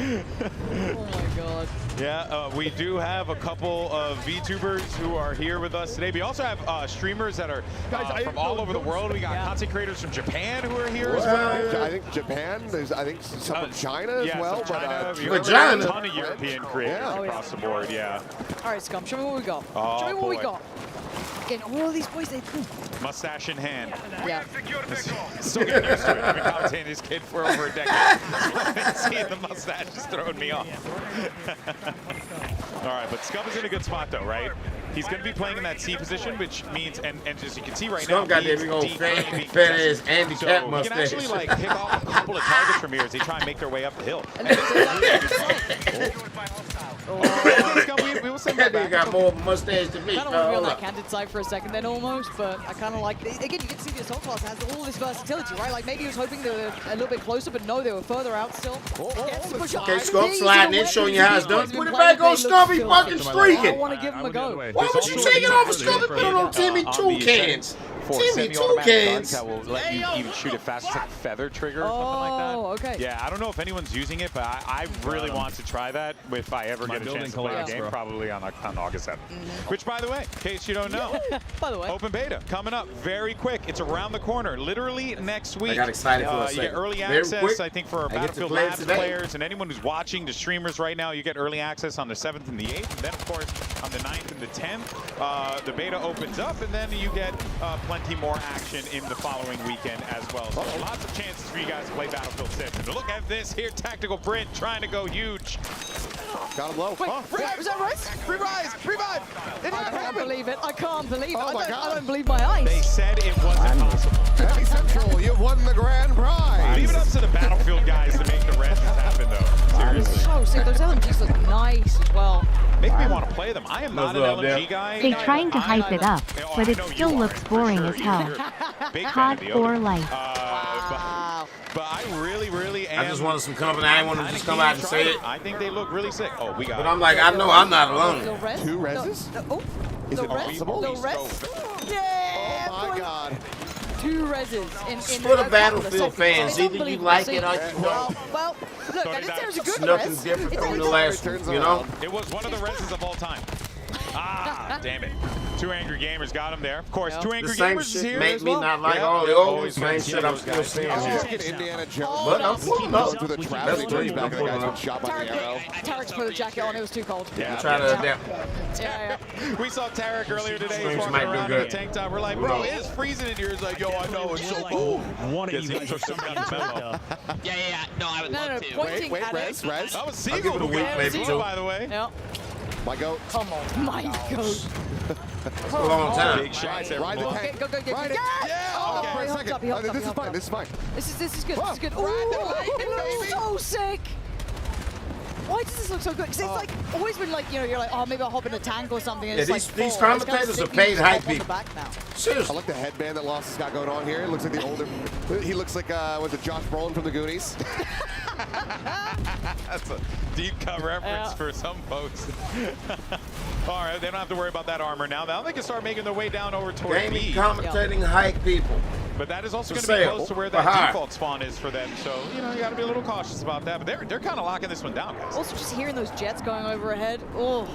Oh my god. Yeah, we do have a couple of VTubers who are here with us today. We also have streamers that are from all over the world. We got content creators from Japan who are here as well. I think Japan. There's I think some from China as well. Some China. But We have a ton of European creators across the board. Yeah. All right, Scum. Show me what we got. Oh, show me what we boy. got. Again, all of these boys, they cool. Mustache in hand. Yeah. Still getting used to it. I've been commentating this kid for over a decade. Seeing the mustache is throwing me off. All right, but Scum is in a good spot though, right? He's going to be playing in that C position, which means, and as you can see right now, Scum got that big old fat ass handicap mustache. You can actually like pick off a couple of targets from here as they try and make their way up the hill. We will send that back. Got more mustache than me. I kind of want to be on that candid side for a second then almost, but I kind of like, again, you can see the assault class has all this versatility, right? Like maybe he was hoping they were a little bit closer, but no, they were further out still. Okay, Scum sliding in, showing you how it's done. Put it back on Scum, he fucking streaking. I want to give him a go. Why would you take it off of Scum and put it on Timmy Toucans? Timmy Toucans. That will let you even shoot it fast. It's like a feather trigger or something like that. Oh, okay. Yeah, I don't know if anyone's using it, but I really want to try that if I ever get a chance to play the game, probably on August 7th. Which, by the way, in case you don't know, by the way, open beta coming up very quick. It's around the corner, literally next week. I got excited for a second. You get early access, I think, for our Battlefield Labs players and anyone who's watching, the streamers right now, you get early access on the 7th and the 8th. And then, of course, on the 9th and the 10th, the beta opens up, and then you get plenty more action in the following weekend as well. So lots of chances for you guys to play Battlefield 6. And look at this here, Tactical Brent trying to go huge. Got him low. Wait, was that right? Revive! I can't believe it. I can't believe it. I don't believe my eyes. They said it wasn't possible. Heavy Central, you've won the grand prize. Leave it up to the Battlefield guys to make the reses happen, though. Seriously. So sick. Those LMGs look nice as well. Make me want to play them. I am not an LMG guy. They're trying to hype it up, but it still looks boring as hell. COD 4 Lite. But I really am. I just wanted some company. I didn't want to just come out and say it. I think they look really sick. Oh, we got But I'm like, I know I'm not alone. Two reses? Is it possible? The res? Yeah! Oh my god. 2 reses. For the Battlefield fans, either you like it or you don't. Well, look, there's a good It's nothing different from the last one, you know? It was one of the reses of all time. Damn it. 2 Angry Gamers got him there. Of course, 2 Angry Gamers is here make as me well. not like all the old same shit I'm still seeing here. Indiana Jones. But I'm pulling up. With a trap, he turns back and the guy's been shot by the arrow. Tarek's put a jacket on, it was too cold. Yeah. Try to adapt. Yeah. We saw Tarek earlier today. He's Streams walking might do around in a good. tank top. We're like, bro, it's freezing in here. He's like, yo, I know, it's so cold. One of you guys took some kind of memo. Yeah. No, I would love to. Pointing Wait, at res. That was I'll give Siegel it a who week, got maybe, Siegel, too. by the way. Yeah. My goat. Come on, my goat. It's a long time. Big shots there. Ride the from tank. Go. Ride it. Yeah! Oh, Oh, for a he second. hopped up. This is fine. This is fine. This is good. This is good. Ride the lightning, baby. So sick. Why does this look so good? Because it's like always been like, you're like, oh, maybe I'll hop in a tank or something. And Yeah, it's these full. It's commentators kinda are sick paid you just hype hop on the people. back now. I Seriously. like the headband that Lost has got going on here. It looks like the older. He looks like was it Josh Brolin from the Goonies? That's a deep cut reference for some folks. All right, they don't have to worry about that armor now. Now they can start making their way down over toward Gaming B. commentating hype people. But that is also For going to be sale. close to where For that hire. default spawn is for them. So, you know, you got to be a little cautious about that. But they're kind of locking this one down, guys. Also, just hearing those jets going overhead. Oh.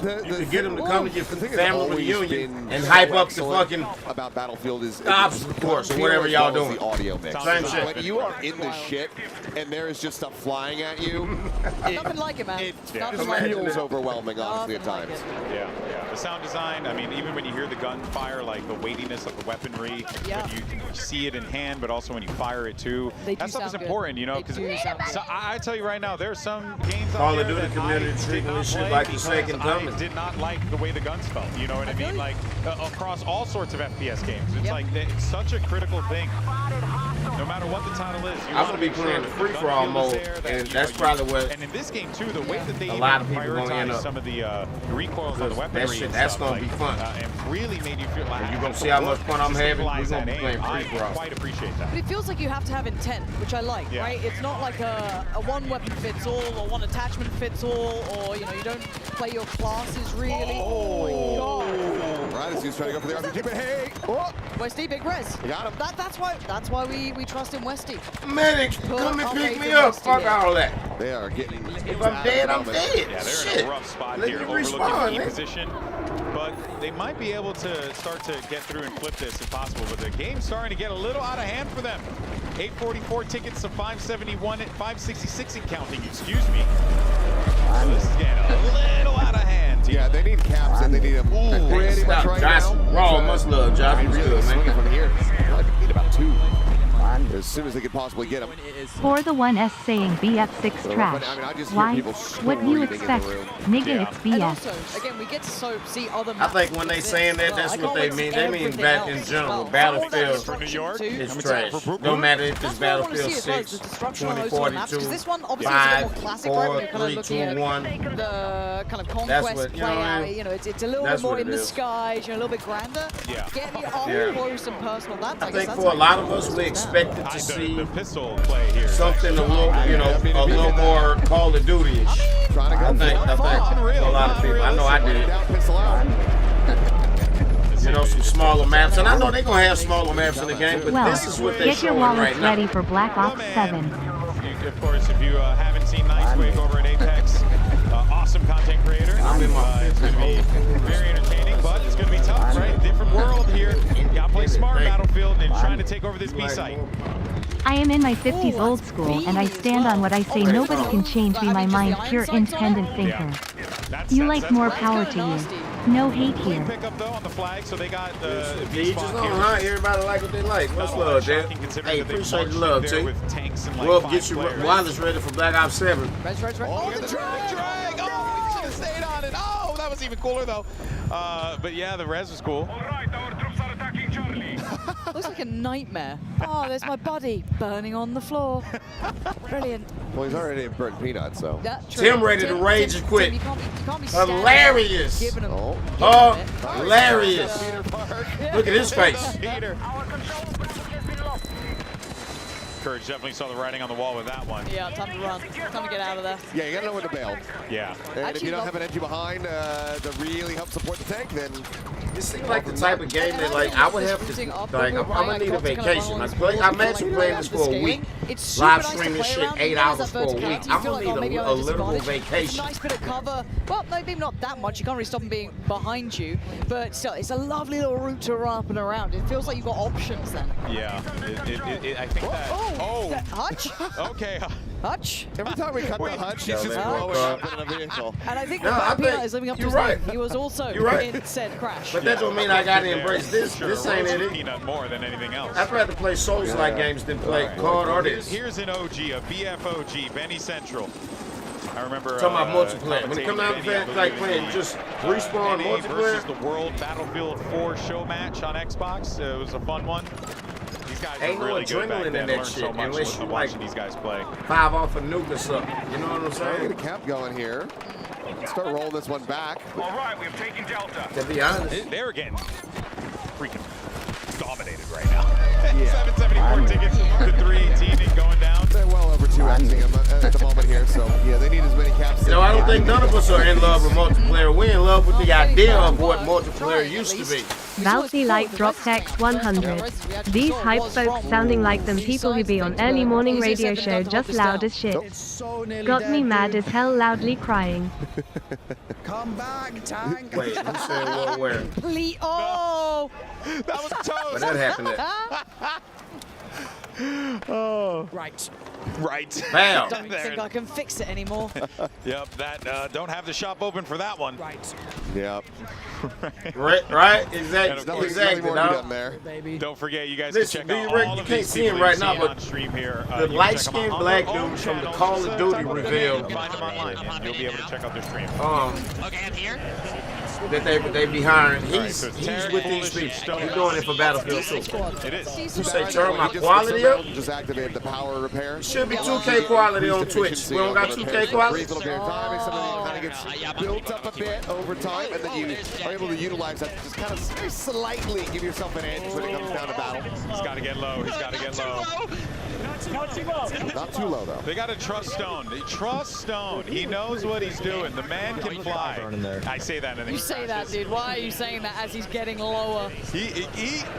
You could get them to come to your The thing that's family always reunion been and so hype up the excellent fucking about Battlefield is obstacle course or whatever y'all doing. The audio mix. Same shit. When you are in the shit and there is just stuff flying at you, Nothing like it, man. it Nothing like it. feels overwhelming, honestly, at Nothing times. like it. Yeah. The sound design, I mean, even when you hear the gunfire, like the weightiness of the weaponry, when you see it in hand, but also when you fire it too. They do that stuff is sound good. important, you know, They because do sound good. I tell you right now, there's some games Call out of there Duty that community I did treating not this shit play like the because second coming. I did not like the way the guns felt. You know what I mean? Like across all sorts of FPS games, it's like it's such a critical thing. no matter what the title is, I'm gonna be playing the free-for-all mode, and that's probably what. And in this game too, the way that they a lot of people prioritize gonna end up. some of the recoils on the weaponry, That's gonna be fun. and really made you feel like you're gonna see how much fun I'm having. We're gonna be playing I free-for-all. quite appreciate that. But it feels like you have to have intent, which I like, Yeah. right? It's not like a one weapon fits all or one attachment fits all, or you don't play your classes really. Oh my god! Right as he's trying to go for the RPG, but hey! Oh. Westy, big res. You got him. That's why we trust in Westy. Medic, come and pick me up. Fuck all that. They are getting. If I'm dead, I'm dead. Yeah, they're Shit. in a rough spot Let here, me overlooking respawn, the man. position. But they might be able to start to get through and flip this if possible. But the game's starting to get a little out of hand for them. 844 tickets to 571 at 566 and counting. Excuse me. So this is getting a little out of hand. Team. Yeah, they need caps and they need them pretty much right now. Raw, much love, Josh. I really swinging from here. I need about 2. As soon as they could possibly get them. For the 1S saying BF6 trash. I mean, I just hear Why? people What do you screaming in the expect? room. Nigga, Yeah. it's And BF. also, again, we get to see other I maps think when they like saying this that, that's as what well. they I mean. can't They wait mean for back everything in else general. as well. Battlefield For New York, is I'm trash. excited for No matter if it's That's what I want to Battlefield see as well, is 6, the destruction on those sort of maps, 2042, because this one obviously is a 5, bit more classic, right? When 4, you're kind of 3, looking 2, at 1. the kind of That's conquest what, you know play what I out. mean? It's a little That's bit more what in it the is. skies, a little bit grander. Yeah. Getting you up Yeah. close and personal. That's, I guess think that's for a how lot you of us, we understand. expected to see the pistol play here. something a little, a little more Call of Duty-ish. Trying to go I think for a lot of people. I know I did. Down, pistol out. Some smaller maps, and I know they're gonna have smaller maps in the game, but Well, this is what they're get your showing wallets right now. ready for Black Ops 7. Of course, if you haven't seen Nightwing over at Apex, awesome content creator. I'm in my It's going to be very entertaining, but it's going to be tough, right? Different world here. You got to play smart Battlefield and trying to take over this B site. I am in my 50s old school, and I stand on what I say. Nobody can change me. My mind, pure independent thinker. You like more power to you. No hate here. Pick up though on the flag, so they got the You just don't, huh? Everybody like what they like. Much love, Dan. Hey, appreciate the love, T. Rob, get your wireless ready for Black Ops 7. Oh, look at the drag! Oh, we should have stayed on it. Oh, that was even cooler though. But yeah, the res was cool. Looks like a nightmare. Oh, there's my body burning on the floor. Brilliant. Well, he's already in burnt peanuts, so. Tim ready to rage and quit. You can't be Hilarious. giving him Hilarious. Look at his face. Courage definitely saw the writing on the wall with that one. Yeah, time to run. Time to get out of there. Yeah, you gotta know when to bail. Yeah. And if you don't have an engine behind to really help support the tank, then This seems like the type of game that, like, I would have to, like, I'm gonna need a vacation. I imagine playing this for a week. Live stream this shit 8 hours for a week. I'm gonna need a literal vacation. Nice bit of cover. Well, maybe not that much. You can't really stop them being behind you, but still, it's a lovely little route to run up and around. It feels like you've got options then. Yeah. I think that. Oh. Hutch? Okay. Hutch? every time we cut the hutch, he's just blowing up in a vehicle. And I think No, that I Peanut think is living up to you're his right. name. He was also You're right. in said crash. But that don't mean I gotta embrace this. Sure, This ain't it. Peanut more than anything else. I'd rather play Souls-like games than play COD or this. Here's an OG, a BF OG, Benny Central. I remember. Talking about multiplayer. When it comes out to like playing just respawn versus multiplayer. the World Battlefield 4 show match on Xbox. It was a fun one. These guys Ain't are no really good back adrenaline in then. that Learned shit so much unless you watching like these guys play. 5 off a nuke or something. You know what I'm Get saying? a cap going here. Start rolling this one back. All right, we've taken Delta. To be honest. They're getting freaking dominated right now. 774 tickets to 318 and going down. They're well over 2xing him at the moment here, so yeah, they need as many caps. You know, I don't think none of us are in love with multiplayer. We're in love with the idea of what multiplayer used to be. Valsy Light drop text 100. These hype folks sounding like them people who be on early morning radio show just loud as shit. Got me mad as hell loudly crying. Come back, tank. Wait, who said what where? Please. Oh! That was toast. But that happened Oh. Right. Right. Bam. Don't think I can fix it anymore. Yep, that don't have the shop open for that one. Right. Yep. Right? Exactly. Nothing more to be done there. Don't forget, you guys Listen, can check out all you of can't these see people him right you're now, seeing but on stream here. the You can light-skinned check them out black on their own dude from the channels. Call of Duty Type of reveal. Find them online, and you'll be able to check out their stream. Okay, I'm here. that they be hiring. He's so he's Tarek, with these Foolish, people. Stone. He's doing it for Battlefield 2. It is. You say turn my quality up? Just activate the power repair. Should be 2K quality on Twitch. We don't got 2K quality. Some of it kind of gets built up a bit over time, and then you are able to utilize that to just kind of very slightly give yourself an edge when it comes down to battle. He's got to get low. He's got to get low. Not too low, though. They got to trust Stone. They trust Stone. He knows what he's doing. The man can fly. I say that in the You say that, dude. Why are you saying that as he's getting lower?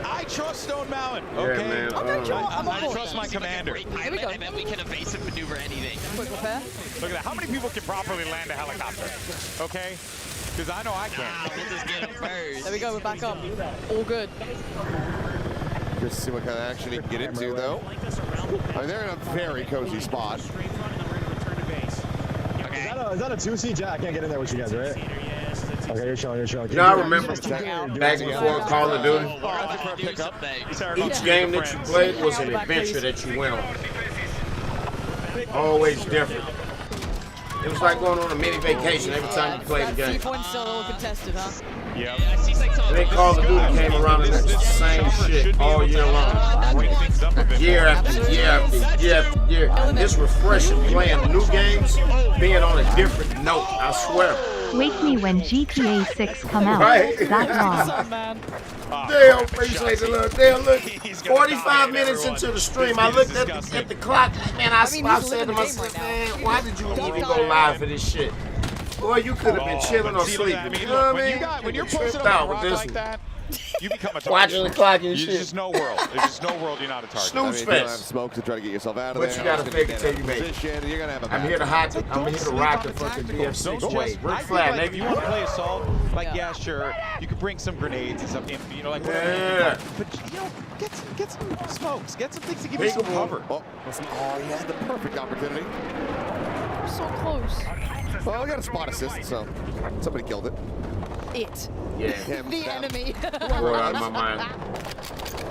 I trust Stone Mountain. Yeah, Okay. man. I trust my commander. Here we go. I bet we can evasive maneuver anything. Quick repair. Look at that. How many people can properly land a helicopter? Okay. Because I know I can. We'll just get him first. There we go. We're back up. All good. Just see what kind of action he can get into, though. I mean, they're in a very cozy spot. Is that a 2C? Jack, I can't get in there with you guys, right? Okay, you're showing. You know, I remember back before Call of Duty, each game that you played was an adventure that you went on. Always different. It was like going on a mini vacation every time you played the game. 3 points still all contested, huh? Yep. Then Call of Duty came around and it's the same shit all year long. Year after year after year after year. It's refreshing playing new games, being on a different note, I swear. Wake me when GTA 6 come out. Right. That long. Damn, appreciate the look. Damn, look. 45 minutes into the stream, I looked at the clock. Man, I said to myself, man, why did you even go live for this shit? Boy, you could have been chilling or sleeping. I mean, You know what I mean? when you're posted tripped on a rock this like that, you become a target. Watching the clock and There's shit. just no world. There's just no world you're not a target. Snooze You don't have fest. smoke to try to get yourself out of But there. you gotta fake it till you make it. You're gonna have a I'm here to hide. I'm here to rock the fucking BF6 wave. Rick Flag, If nigga. you want to play assault, like yeah, sure, you could bring some grenades and stuff. You know, like Yeah. But you know, get some smokes, get some things to give you some cover. Oh, this is the perfect opportunity. So close. Well, I got a spot assist, so somebody killed it. It. Yeah. Him. The enemy. Word out of my mind.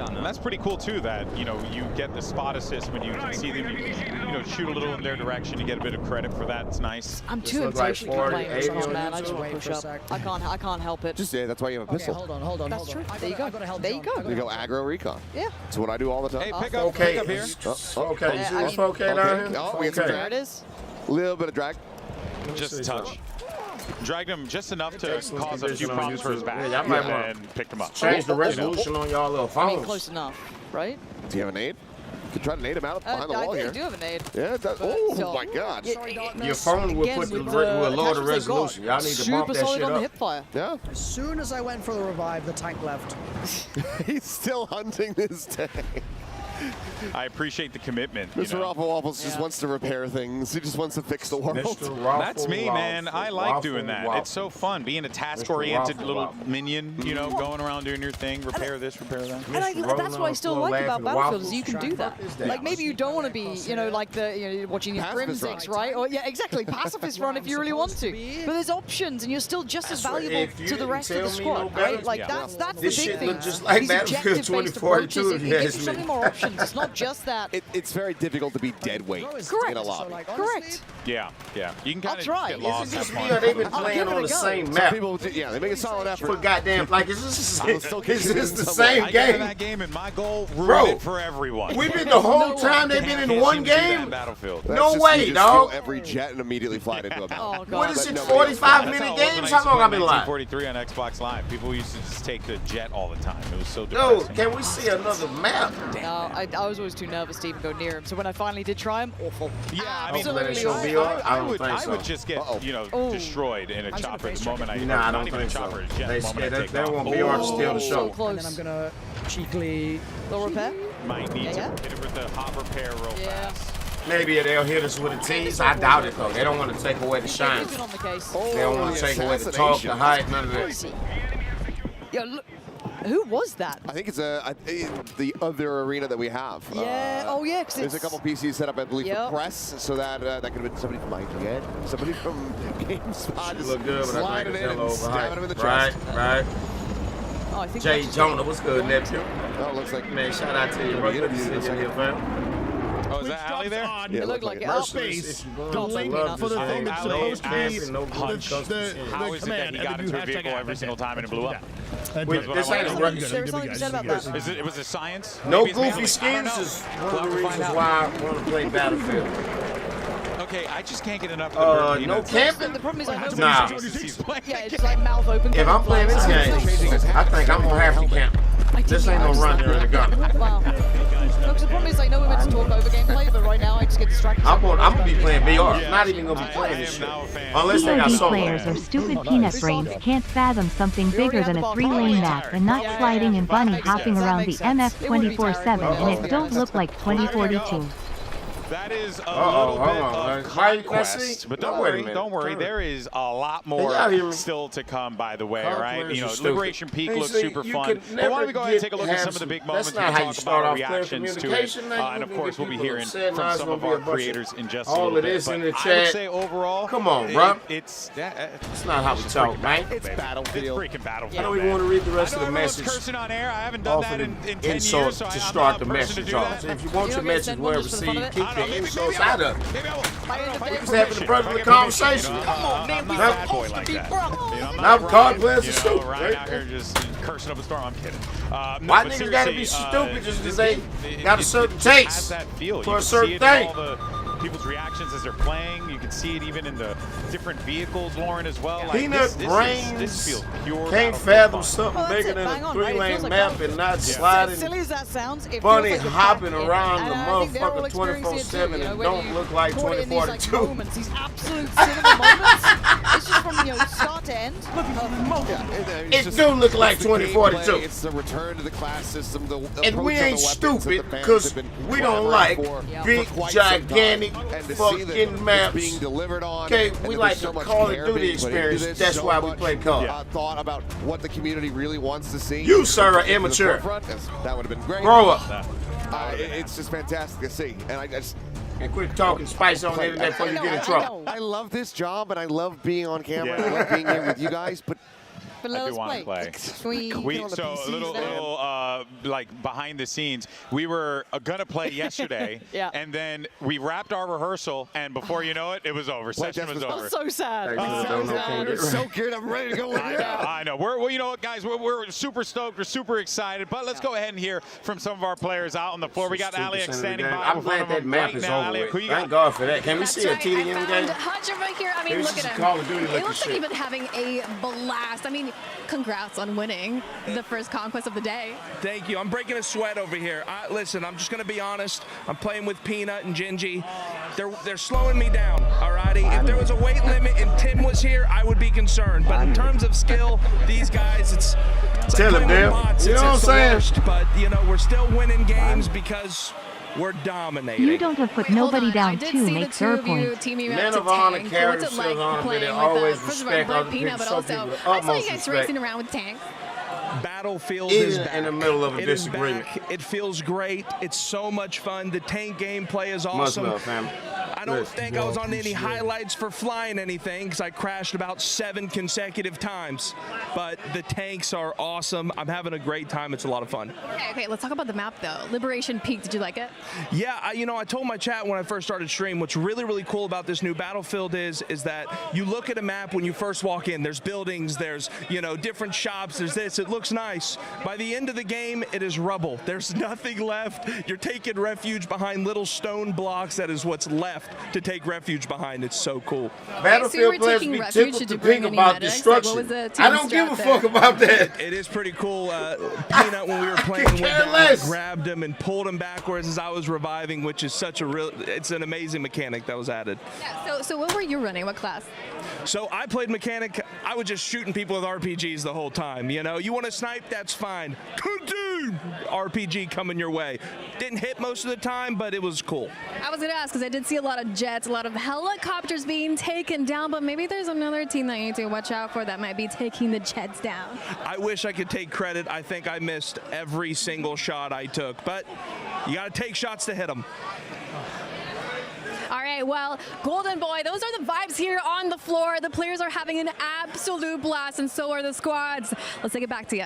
And that's pretty cool too. That you get the spot assist when you see them. You shoot a little in their direction. You get a bit of credit for that. It's nice. I'm too impatient to play this, man. I just wait push up. I can't help it. Just that's why you have a pistol. hold on. That's true. There you go. There you go. You go aggro recon. Yeah. That's what I do all the time. Hey, pick up here. Okay, you see this 4K down here? Oh, we get some There drag. it is. Little bit of drag. Just a touch. Dragged him just enough to cause a few problems for his back. Yeah, y'all might want and picked him up. Change the resolution on y'all little I phones. mean, close enough, right? Do you have a nade? You can try to nade him out behind the wall I here. do have a nade. Yeah, it does. Oh my God. Your phone will put will lower the resolution. Y'all need to bump Super that solid shit on the up. hip fire. Yeah. As soon as I went for the revive, the tank left. He's still hunting this tank. I appreciate the commitment. Mr. Raffle Waffles just wants to repair things. He just wants to fix the world. That's me, man. I like doing that. It's so fun being a task-oriented little minion, going around doing your thing, repair this, repair that. And that's what I still like about Battlefield is you can do that. Like maybe you don't want to be, like watching your Crimsix, right? Or yeah, exactly, pacifist run if you really want to. But there's options, and you're still just as valuable to the rest of the squad, right? Like that's the big thing. Just like These Battlefield objective-based approaches, 2042. it gives you so many more options. It's not just that. It's very difficult to be dead weight in a lobby. Correct. Yeah. You can kind of try. get lost. Just they've been playing on the same map. Some people, they make a solid effort. For goddamn, like is this the I same get game? in that game, and my goal ruined Bro, it for everyone. We've been the whole time they've been in one game. Battlefield. No way, dog. Every jet and immediately fly into a battle. Oh, God. What is it? 45-minute games? How long I've been live? 1943 on Xbox Live. People used to just take the jet all the time. It was so No, depressing. can we see another map? No, I was always too nervous to even go near him. So when I finally did try him, awful. Yeah, I mean, Absolutely I awful. would just get, destroyed in a chopper the moment I. Nah, I don't not even a think so. chopper, a jet the moment I take They off. won't be able to steal the So show. close. And then I'm gonna cheekily. Little repair. Might need to hit it with the hot repair real fast. Maybe they'll hit us with a tease. I doubt it, though. They don't want to take away the shine. He's been on the case. They don't want to take away the talk, the height, none of that. Yeah, look. Who was that? I think it's the other arena that we have. Yeah. Oh, yeah. Cause there's a couple PCs set up, I believe, Yep. for press, so that could have been somebody from IGN, somebody from GameSpot. She look good, but I sliding think in it's and a stabbing him in the Right, chest. right. Oh, I think Jay Jonah, what's good, nephew? Oh, looks like man. Shout out to you, bro. Good to see you here, fam. Oh, is that alley there? It looked like it. Space. The link for the thing that's supposed to be how is it that he got into a vehicle every single time and it blew up? This ain't a record. There was something to be said about that. It was a science? No Maybe it's goofy mainly- skins is one of the reasons why I want to play Battlefield. Okay, I just can't get enough of the no camping? The problem is I know Nah. yeah, it's like mouth open. If I'm playing this game, I think I'm gonna have to camp. This ain't no run there in the gun. Wow. No, because the problem is I know we're meant to talk over gameplay, but right now I just get distracted. I'm gonna be playing VR. Not even gonna be playing this shit. Unless they got POD solo. players or stupid peanut brains can't fathom something bigger than a 3-lane map and not sliding and bunny hopping around the MF 24/7 and it don't look like 2042. That is a little bit of conquest, see? but No, don't wait a worry, minute. don't worry. Turn. There is a lot Hey, y'all more hear me? still to come, by the way, Car right? players You know, are stupid. Liberation Peak Hey, looks see, super you fun. can But why don't we go ahead and take a look at have some of the big moments that's and not how you talk start about our off clear reactions to it. communication. And of course, we'll be hearing Said, from nah, it's some gonna of be a our bunch of creators in just a all little of bit. this But in the I would chat. say overall, Come on, bro. It's not how we talk, man. It's Battlefield. It's freaking Battlefield. I don't even want to read the rest of the message. Cursing on air. I haven't done Off that of in the 10 insult years, so to I'm start not the a person to message do off. that. So if you want your message well received, keep the insults I out don't of know, it. maybe I will. Just having a brotherly conversation. Come on, man. I'm not a bad boy like that. Now card players are stupid, Ryan right? out here just cursing up a storm. I'm kidding. Why but niggas gotta be seriously, stupid just because they it got a certain just has taste that feel. for You a can certain see it thing? in all the people's reactions as they're playing. You can see it even in the different vehicles, Lauren, as well. Like, Peanut brains this feels pure. can't Battlefield fathom fun. something Well, that's bigger it, than bang a on, right? It feels 3-lane like map Battlefield. and not As sliding. silly as that sounds, it Bunny feels like hopping back in. around And the I think they're all motherfucker experiencing it too, 24/7 you know, and when don't you look like caught it in these, like, 2042. moments, these absolute cinema moments. It's just from start to end. It do look like It's the 2042. gameplay, It's the return to the class system. The And we approach ain't of the weapons that stupid the fans because have been we don't clamoring like for big, quite some time. gigantic, And to see that fucking it's maps. being delivered on, Okay, and we that like there's so the much Call of care Duty being put into experience. this, That's so why we much, play COD. thought about what the community really wants to see. You, sir, are To the immature. forefront. That would have been great. Grow up. It's just fantastic to see, and I just. And quit talking spice on the internet before you get in trouble. I love this job, and I love being on camera. I love being here with you guys, but But I let do us want to play. play. Can we So a little like behind the scenes, we were gonna play yesterday, Yeah. and then we wrapped our rehearsal, and before you know it, it was over. Session was over. So sad. it's so good. I'm ready to go. I know. Well, you know what, guys? We're super stoked. We're super excited. But let's go ahead and hear from some of our players out on the floor. We got Alex standing by. I'm glad that map is over with. Thank God for that. Can we see a TDM game? Hunter right here. I mean, Maybe look this at is him. Call of Duty It looking looks like shit. he's been having a blast. I mean, congrats on winning the first conquest of the day. Thank you. I'm breaking a sweat over here. Listen, I'm just going to be honest. I'm playing with Peanut and Gingy. They're slowing me down, alrighty? If there was a weight limit and Tim was here, I would be concerned. But in terms of skill, these guys, it's Tell like him, playing with Dale. bots. You know It's what I'm the saying? worst. But, you know, we're still winning games because we're dominating. You don't have put nobody down did to see make the two their of you point. teaming Men up to of honor tank. carry What's it like themselves on, but playing they with always first of all, respect Brett other Peanut, people. but Some also people I saw you utmost guys respect. racing around with tanks. Battlefield Even is back. in the middle of a It is disagreement. back. It feels great. It's so much fun. The tank gameplay is Much awesome. love, fam. I don't Listen, think I was on any highlights for flying anything because I crashed about 7 consecutive times. But the tanks are awesome. I'm having a great time. It's a lot of fun. Okay, let's talk about the map though. Liberation Peak, did you like it? Yeah, I told my chat when I first started stream, what's really, really cool about this new Battlefield is that you look at a map when you first walk in, there's buildings, there's, different shops, there's this, it looks nice. By the end of the game, it is rubble. There's nothing left. You're taking refuge behind little stone blocks. That is what's left to take refuge behind. It's so cool. Battlefield players be tickled to think about destruction. I don't give a fuck about that. It is pretty cool. Peanut, when we were playing with them, grabbed him and pulled him backwards as I was reviving, which is it's an amazing mechanic that was added. Yeah, so what were you running? What class? So I played mechanic. I was just shooting people with RPGs the whole time. You want to snipe? That's fine. Dude, RPG coming your way. Didn't hit most of the time, but it was cool. I was going to ask because I did see a lot of jets, a lot of helicopters being taken down, but maybe there's another team that you need to watch out for that might be taking the jets down. I wish I could take credit. I think I missed every single shot I took, but you got to take shots to hit them. All right, well, Golden Boy, those are the vibes here on the floor. The players are having an absolute blast, and so are the squads. Let's take it back to you.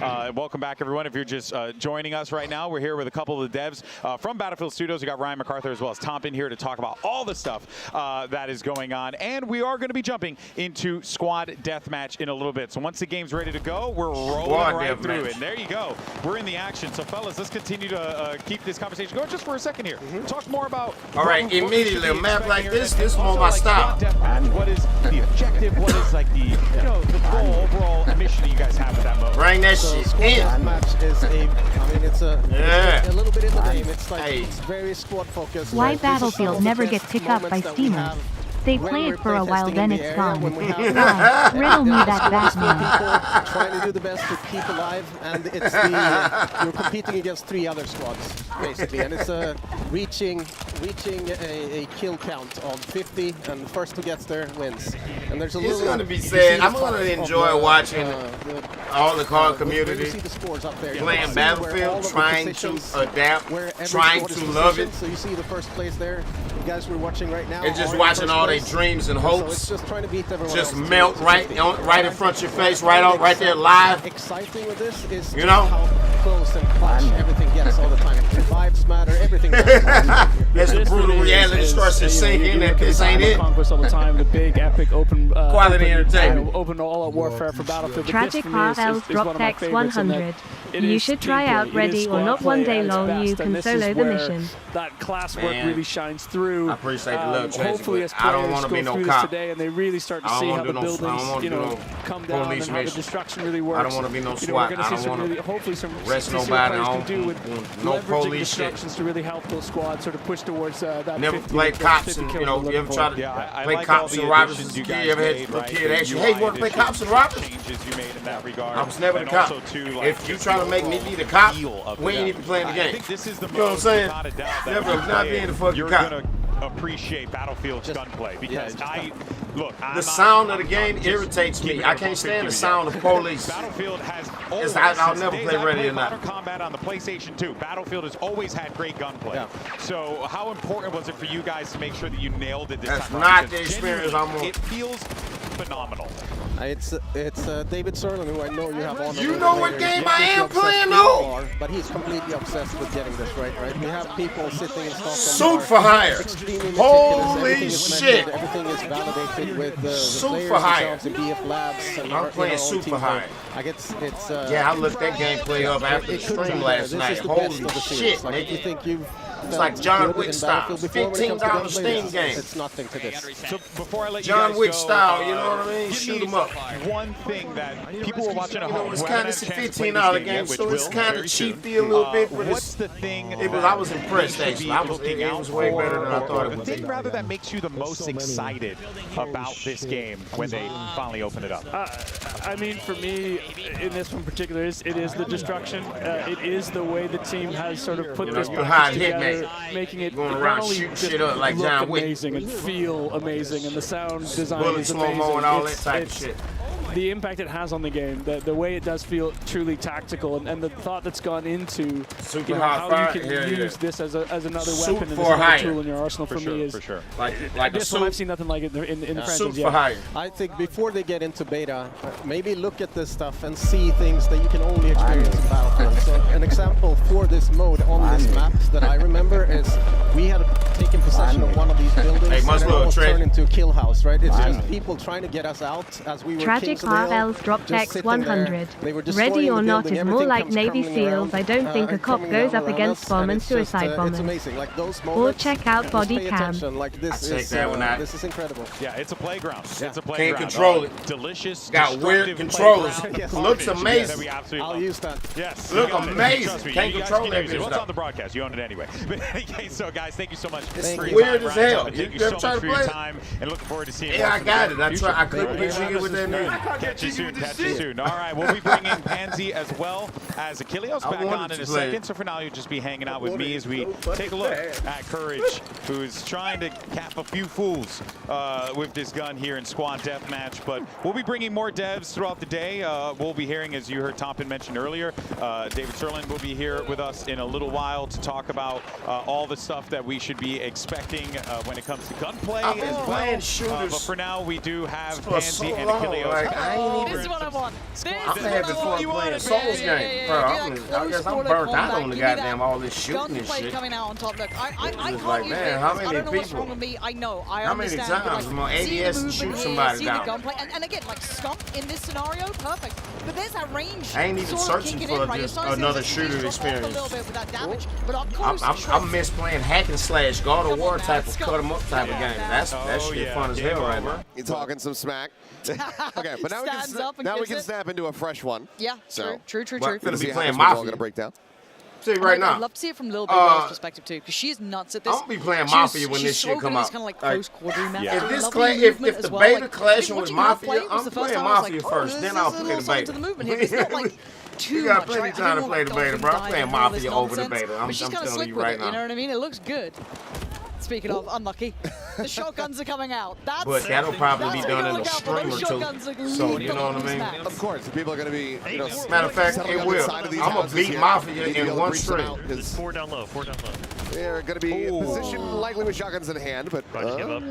welcome back, everyone. If you're just joining us right now, we're here with a couple of the devs from Battlefield Studios. We got Ryan MacArthur as well as Tom in here to talk about all the stuff that is going on. And we are going to be jumping into squad deathmatch in a little bit. So once the game's ready to go, we're rolling right through it. And there you go. We're in the action. So, fellas, let's continue to keep this conversation going just for a second here. Talk more about... All right, immediately, a map like this is more my style. What is the objective? What is like the, the goal, overall mission that you guys have with that mode? Bring that shit in. Match is it's a little bit in the name. It's like Hey. it's very squad focused. Why Battlefield never get picked up by Steamers? they when play we're it for a while, playtesting then in the it's area, gone. when we have Why? Riddle me that, Batman. people trying to do the best to keep alive, and it's you're competing against 3 other squads basically, and it's reaching a kill count of 50, and the first who gets there wins. And there's a It's little. going to be sad. I'm going to enjoy watching all the card community playing Battlefield, trying to adapt, trying to love it. So you see the first place there, you guys we're watching right now. And just watching all their dreams and hopes So it's just trying to beat everyone just else. melt right in front of your face, right there live. Exciting with this is you know how close and clutch everything gets all the time. Vibes matter, everything matters. As the brutal reality starts to sink in, that this ain't it. Conquest all the time, the big epic open quality entertainment, open all-out warfare for Battlefield. Tragic RL's drop text 100. You should try out Ready or Not one day long. You can solo the mission. That class work really shines through. I appreciate the love, hopefully, as I don't players want to go be no through this cop. today, and they really start to see how the buildings, come down and how the destruction really works. I don't want to be no We're SWAT. going to I see don't some want really, hopefully, some rest CCO nobody players on can do with no leveraging police shit. destructions to really help those squads sort of push towards that. Never 50 played cops, and kills you know, we're you ever looking try for. to play cops and robbers as a kid? You ever had a kid ask you, hey, you want to play cops and robbers? I was never the cop. If you try to make me be the cop, we ain't even playing the game. You know what I'm saying? Never not being the fucking cop. Appreciate Battlefield's gunplay because the sound of the game irritates me. I can't stand the sound of police. Battlefield has I'll never play Ready or Not. Modern Combat on the PlayStation 2. Battlefield has always had great gunplay. So how important was it for you guys to make sure that you nailed it this That's time? not the experience I'm on. It feels phenomenal. It's David Serlin, who I know you have on. You know what game I am playing though? But he's completely obsessed with getting this right. We have people sitting in Stockholm. Suit for hire. Holy shit. Everything is validated with the Suit for hire. and BF Labs. And I'm playing Suit for hire. Yeah, I looked that gameplay up after the stream last night. Holy shit, nigga. You think you've it's like John Wick style. $15 Steam game. It's nothing to this. So before I let you John guys Wick go, style, you know what I mean? Shoot 'em up. One thing that people were watching at home. It's kind of a $15 game, so it's kind of cheapy a little bit. But what's the thing? I was impressed actually. It was way better than I thought it would be. The thing rather that makes you the most excited about this game when they finally open it up. I mean, for me, in this one in particular, it is the destruction. It is the way the team has sort of put this together, making it going around not only shooting just shit up like look John Wick. amazing and feel amazing, and the sound design Bullet is slow-mo amazing. and all that type of shit. The impact it has on the game, the way it does feel truly tactical, and the thought that's gone into how you can use this as another weapon and another tool in your arsenal for me is for sure. Like this one I've seen nothing like it in the franchise yet. I think before they get into beta, maybe look at this stuff and see things that you can only experience in Battlefield. So an example for this mode on this map that I remember is we had taken possession of one of these buildings and it almost turned into a kill house, right? It's just people trying to get us out as we were Tragic RL's drop text 100. Ready or Not is more like Navy SEALs. I don't think a cop goes up against bomb and suicide bombers. Or check out Body Cam. This is incredible. Yeah, it's a playground. It's a playground. Can't control it. Delicious. Got weird controllers. Looks amazing. I'll use that. Yes. Look amazing. Can't control that Well, bitch it's on the broadcast. You own it anyway. But anyway, so guys, thank you so much. It's weird as hell. Thank you You so ever try much to for your play it? time, and looking forward to seeing. Yeah, I got it. I couldn't picture you with that name. Catch you soon. Catch you soon. All right, we'll be bringing Pansy as well as Achilleos back on in a second. So for now, you'll just be hanging out with me as we take a look at Courage, who's trying to cap a few fools with this gun here in Squad Deathmatch. But we'll be bringing more devs throughout the day. We'll be hearing, as you heard Tompin mention earlier, David Serlin will be here with us in a little while to talk about all the stuff that we should be expecting when it comes to gunplay as well. But for now, we do have Pansy and Achilleos. This is what I want. I'm having fun playing a Souls game, bro. I guess I'm burnt out on the goddamn all this shooting and shit. Coming out on top. Look, I It's can't like, use man, this. how I many don't know what's people? wrong with me. I know. I How many understand. but, times am on see the ADS and movement shoot here, somebody see down? the gunplay, and again, like Scump in this scenario, perfect. But there's that range. I ain't even sort of searching kicking for in, right? just You're starting to another see the shooter speed drop off experience. a little bit with that damage, but up close, I miss playing hack and slash, God of War type of cut 'em up type of game. That shit fun as hell right now. You're talking some smack. Okay, but now we can snap into a fresh one. Yeah, so true. Gonna be see how playing this one's all Mafia. gonna break down. tell you right now. I'd love to see it from Lil Big Whale's perspective too, because she's nuts at this. I'm gonna be playing Mafia when this shit come out. Kind of like close quartering match. If the beta clashing with Mafia, I'm playing Mafia first. Then I'll play the beta. It's not like too you got much, plenty right? time to play the beta, bro. I'm playing Mafia over the beta. I'm she's kind of telling slick you with right it, now. you know what I mean? It looks good. Speaking of unlucky, the shotguns are coming out. But that'll probably be done in a stream or two. So you know what I mean? Of course, people are going to be, you know, matter of fact, it will. I'm gonna beat Mafia in one stream. Four down low. They're going to be positioned likely with shotguns in hand, but give up.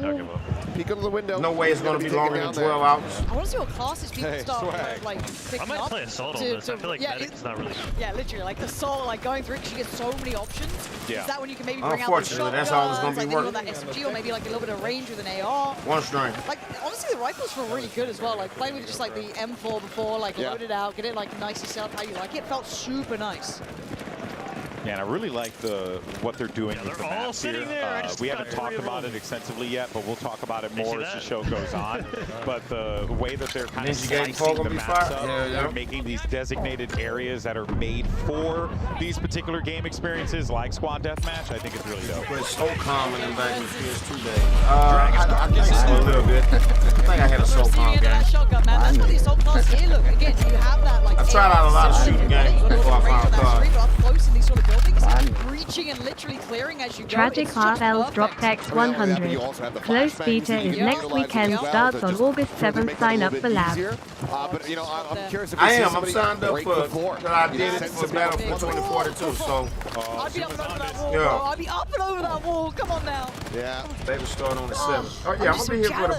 peek under the window. No way it's going to be longer than 12 hours. I want to see what classes people start like picking I might up. play Assault on this. I feel like Medic's not really. Yeah, literally, like Assault, like going through it, because you get so many options. Yeah. Is that when you can maybe bring out the Unfortunately, that's all it's going to be like worth. that SMG, or maybe like a little bit of range with an AR. One string. Like honestly, the rifles feel really good as well. Like playing with just like the M4 before, like load it out, get it like nicely set up how you like it. Felt super nice. Yeah, and I really like what they're doing with the maps here. We haven't talked about it extensively yet, but we'll talk about it more as the show goes on. But the way that they're kind of slicing the maps up, they're making these designated areas that are made for these particular game experiences, like Squad Deathmatch, I think it's really dope. It's so common in back in PS2 days. I think so a little bit. I think I had a so calm game. Shotgun, man. That's what the assault class here. Look, again, you have that like. I've tried out a lot of shooting games before I found cards. Up close in these sort of buildings, breaching and literally clearing as you go. Tragic RL drop text 100. Close beta is next weekend, starts on August 7th. Sign up for lab. But you know, I'm curious if I'm signed up for. I did it for Battlefield 2042. So. I'd be up and over that wall. Yeah. Bro. I'd be up and over that wall. Come on now. Yeah. Beta start on the 7th. Oh yeah, I'm gonna be here for the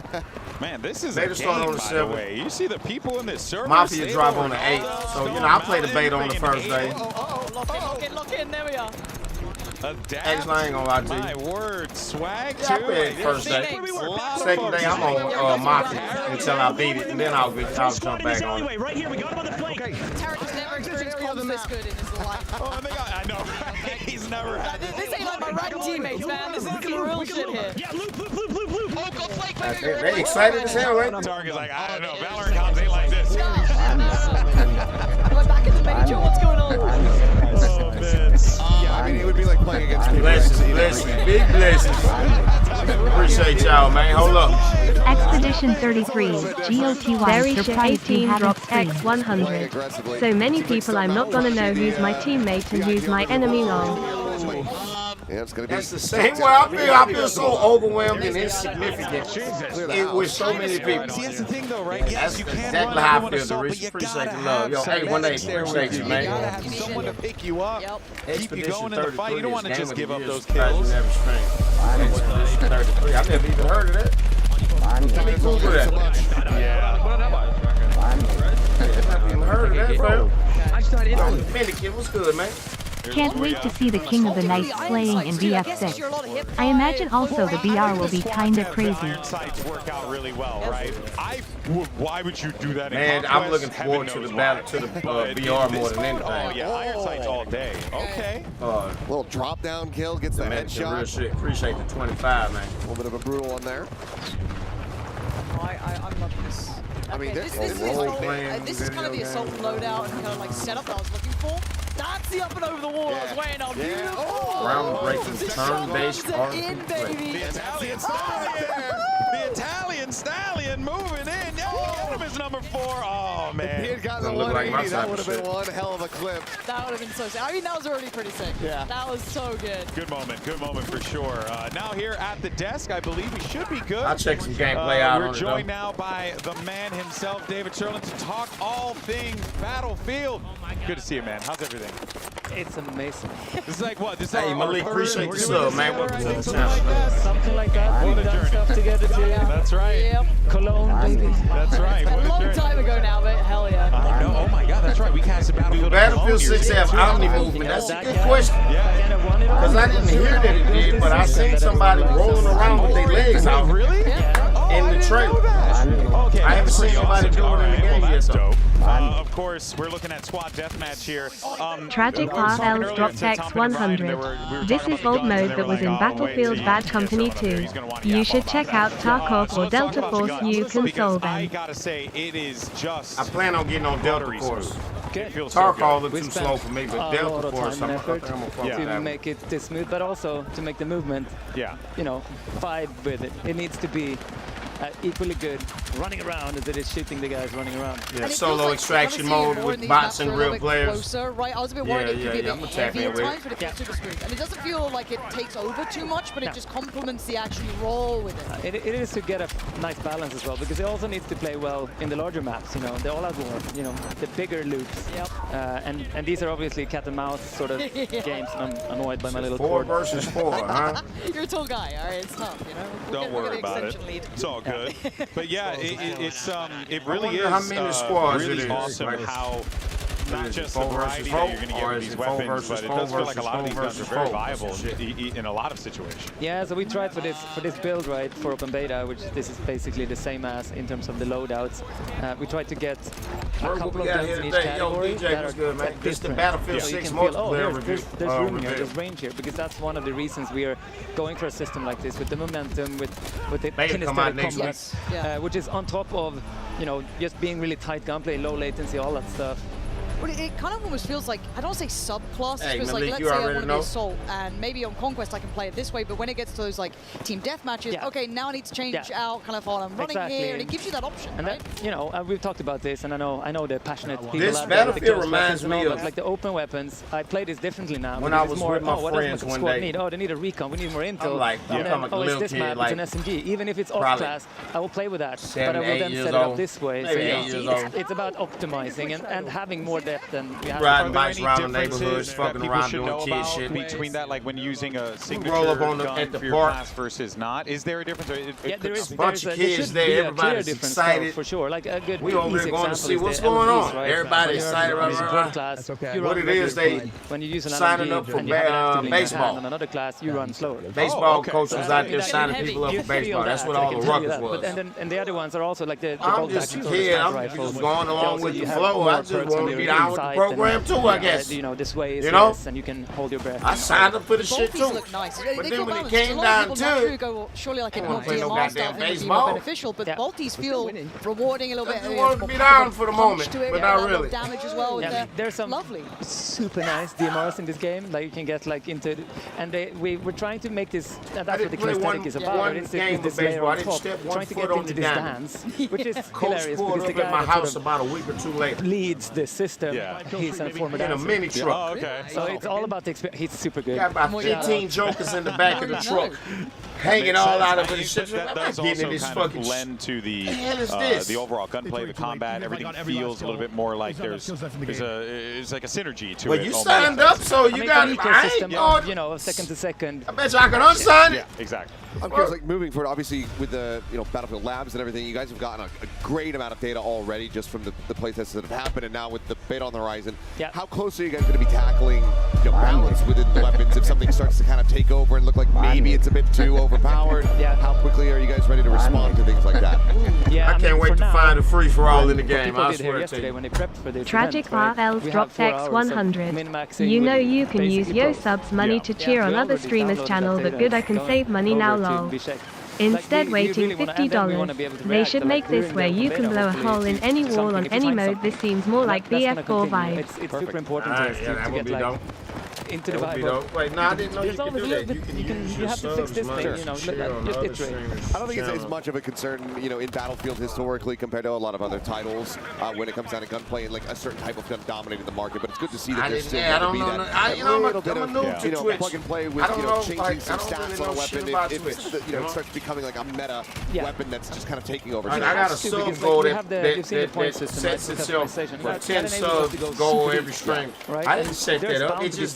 beta. Man, this is beta a start game, on the by the 7th. way. You see the people in this server. Mafia drop on the 8th. So you know, I play the beta on the first day. Lock in, there we are. Actually, I ain't gonna lie to you. My word, swag Yeah, I too. played first day. Second day, I'm on Mafia until I beat it, and then I'll jump back on it. Right here, we got him on the flank. Tarek has never experienced comms this good in his life. I know. He's never had this ain't like my ranked teammates, man. This is some real shit here. Yeah, loop. Oh, go flank, They excited as hell, right? Target's like, I don't know, Valorant comms ain't like this. Am I back in the major? What's going on? Oh, man. Yeah, I mean, it would be like playing against people. Blessings, big blessings. Appreciate y'all, man. Hold up. Expedition 33, GOTY Very surprised you 18 haven't drops streamed. X 100. So many people I'm not gonna know who's my teammate and who's my enemy long. Yeah, it's gonna be. That's the same way I feel. I feel so overwhelmed and insignificant with so many people. See, that's the thing, though, right? Yes, That's you can exactly run how I everyone feel. assault, The but you appreciate gotta the love. Yo, have hey, one day, somebody appreciate you, You man. gotta have someone to pick you up, keep you going in the fight. You don't want to just give up those kills. kills. Expedition 33. I never even heard of that. Let me Google that. Yeah. I never even heard of that, bro. Medikit, what's good, man? Can't wait to see the King of the Night playing in BF6. I imagine also the BR will be kinda crazy. Iron sights work out really well, right? Why would you do that in Man, Conquest? I'm looking forward to the battle, to the BR more than anything. Oh, yeah, iron sights all day. Okay. Little drop down kill, gets the Real headshot. shit. Appreciate the 25, man. A little bit of a brutal one there. I'm loving this. I mean, this is kind of the assault loadout and kind of like setup that I was looking for. That's the up and over the wall I was waiting on. Beautiful. Groundbreaking turn-based in, baby. The Italian stallion moving in. Oh, him is number 4. Oh, man. If he had gotten the 180, that would have been one hell of a clip. That would have been so sick. I mean, that was already pretty sick. Yeah. That was so good. Good moment for sure. Now here at the desk, I believe we should be good. I'll check some gameplay out on We're it, joined though. now by the man himself, David Sherlin, to talk all things Battlefield. Good to see you, man. How's everything? It's amazing. This is like what? This is Hey, our Malik, third- appreciate the sub, man. Welcome to the Something channel. like that. Something like that. What We've a done journey. stuff together too. That's right. Yep. Cologne, baby. That's right. A What a long journey. time ago now, but hell yeah. I know. Oh my God, that's right. We casted Battlefield. Battlefield 6 have Omni movement. That's a good question. Because I didn't hear that it did, but I seen somebody rolling around with their legs out. Really? In the trailer. Okay. I haven't seen somebody do it in the game yet, though. Of course, we're looking at squad deathmatch here. Tragic RL's drop text 100. This is vault mode that was in Battlefield Bad Company 2. You should check out Tarkov or Delta Force, you can solve them. I gotta say, it is just... I plan on getting on Delta Force. It feels Tarkov so looks too slow for me, but Delta Force, I'm gonna fuck with to that. make it this smooth, but also to make the movement, you know, vibe with it. It needs to be equally good running around as it is shooting the guys running around. Yeah, solo extraction mode with bots and real players. Closer, right? I was a bit worried it could be a I'm bit attacking heavier it time for the super smooth. And it doesn't feel like it takes over too much, but it just complements the action you roll with it. It is to get a nice balance as well, because it also needs to play well in the larger maps, you know, the all-out war, you know, the bigger loops. And these are obviously cat and mouse sort of games, and I'm annoyed by my little 4 cord. versus 4, huh? You're a tall guy, all right? It's tough, you know? Don't worry about it. It's all good. But yeah, it really is how many squads really it is. awesome Like, how not just the 4 variety versus that 4, you're going to get or with is these it 4 weapons, but versus it 4 does feel like a lot of these guns are versus very 4 viable versus in a lot of situations. Yeah, so we tried for this build, right, for open beta, which this is basically the same as in terms of the loadouts. We tried to get a couple of guns in each category that are good, man. This the different. Battlefield So you 6 can feel, multiplayer there's room here, there's range here, because that's one of the reasons we are going for a system like this with the momentum, with the kinesthetic combat, which is on top of, you know, just being really tight gunplay, low latency, all that stuff. But it kind of almost feels like, I don't say subclass, it feels like, Malik, let's say I want to be Assault, and maybe on Conquest I can play it this way, but when it gets to those like team deathmatches, okay, now I need to change out kind of how I'm running here, and it gives you that option, and right? That, you know, we've talked about this, and I know the passionate people This out there, Battlefield reminds me of like the open weapons. I play this differently now. When I it's was more, with my what friends does my one squad day. need? Oh, they need a recon. We need more intel. I'm like, and then, a little it's this kid, map. like it's an SMG. Even if it's off probably class, I will play with that. 7, but I will 8 then years set it up old. this way. Maybe 8 So years old. it's about optimizing and having more depth than we have. Riding bikes around the neighborhoods, fucking people around should doing know kid about shit. between that, like when using a signature roll up on gun at the for your park. class versus not? Is there a difference? Yeah, there is. A bunch of kids there there, should be a clear everybody's difference, excited. for sure. Like a good We over easy there going to example see is what's the going LMGs, on. right? Everybody When you're excited in right support around. class, Okay. you What run it is, regular they speed. When you use an signing LMG up for and you have it actively in your baseball. hand on another class, you run slower. Baseball coach was out there signing people up for baseball. That's what all the ruckus was. And the other ones are also like the I'm just a kid. I'm just going along with the flow. I just want to be down with the program too, I guess. You know, this way is You know? this, and you can hold your breath. I signed up for the shit Both too. these look nice. But They then feel when it balanced. came A lot of down people to naturally go, well, surely like a I don't more wanna play no DMR style goddamn thing would be more baseball. beneficial, but both these feel rewarding a little bit. I just want to be down for the moment, but not really. Damage as well. There's some lovely, super nice DMRs in this game. Like you can get like into, and we're trying to make this. And that's what the kinesthetic is about. one It's game this of layer baseball. I on didn't top, step one trying to foot get on into the this diamond. dance, which is Coach hilarious pulled because the up at guy my that house sort about a week or two later. of leads the system. He's a former In a dancer. mini truck. Oh, okay. So it's all about the experience. He's super good. Got about 15 jokers in the back of the truck, hanging all out of it. and shit. That I'm does not getting also in this kind fucking of lend to the hell is this? the overall gunplay, the combat. Everything feels a little bit more like there's it's like a synergy to Well, it. you almost. signed up, so you got. an I ain't ecosystem going. of, you know, second to second. I bet you I can unsign it. Yeah, exactly. I'm curious, like moving forward, obviously with the Battlefield Labs and everything, you guys have gotten a great amount of data already just from the playtests that have happened, and now with the beta on the horizon. Yeah. How close are you guys going to be tackling balance within the weapons if something starts to kind of take over and look like maybe it's a bit too overpowered? How quickly are you guys ready to respond to things like that? Yeah, I can't wait to find a free for all in the game. People I did here swear to yesterday you. when they prepped for this Tragic event, right? RL's We drop have 4 text hours of 100. min-maxing You know with you can use basically Yo pro. subs money to cheer we on other already streamers' downloaded channel, that the data. good I can Going save money now over to lol. Bishek. Instead Like, we waiting really wanna- and then we wanna be able $50. to They react, should like, make this during where the you can beta, blow a hopefully, hole in to any wall something, on if you any find mode. something. This seems more like That's gonna BF4 continue. vibes. It's super important to us Yeah, that to would get be like dope. into the That would be vibe. dope. Wait, no, I didn't know you There's could always do a that. little bit. You have to fix this thing. You know, just iterate. I don't think it's as much of a concern, in Battlefield historically compared to a lot of other titles when it comes down to gunplay and like a certain type of gun dominating the market. But it's good to see that there's still going to be that little bit of plug and play with changing some stats on a weapon if it starts becoming like a meta weapon that's just kind of taking over. I got a sub goal that sets itself for 10 subs goal every stream. I didn't set that up. It just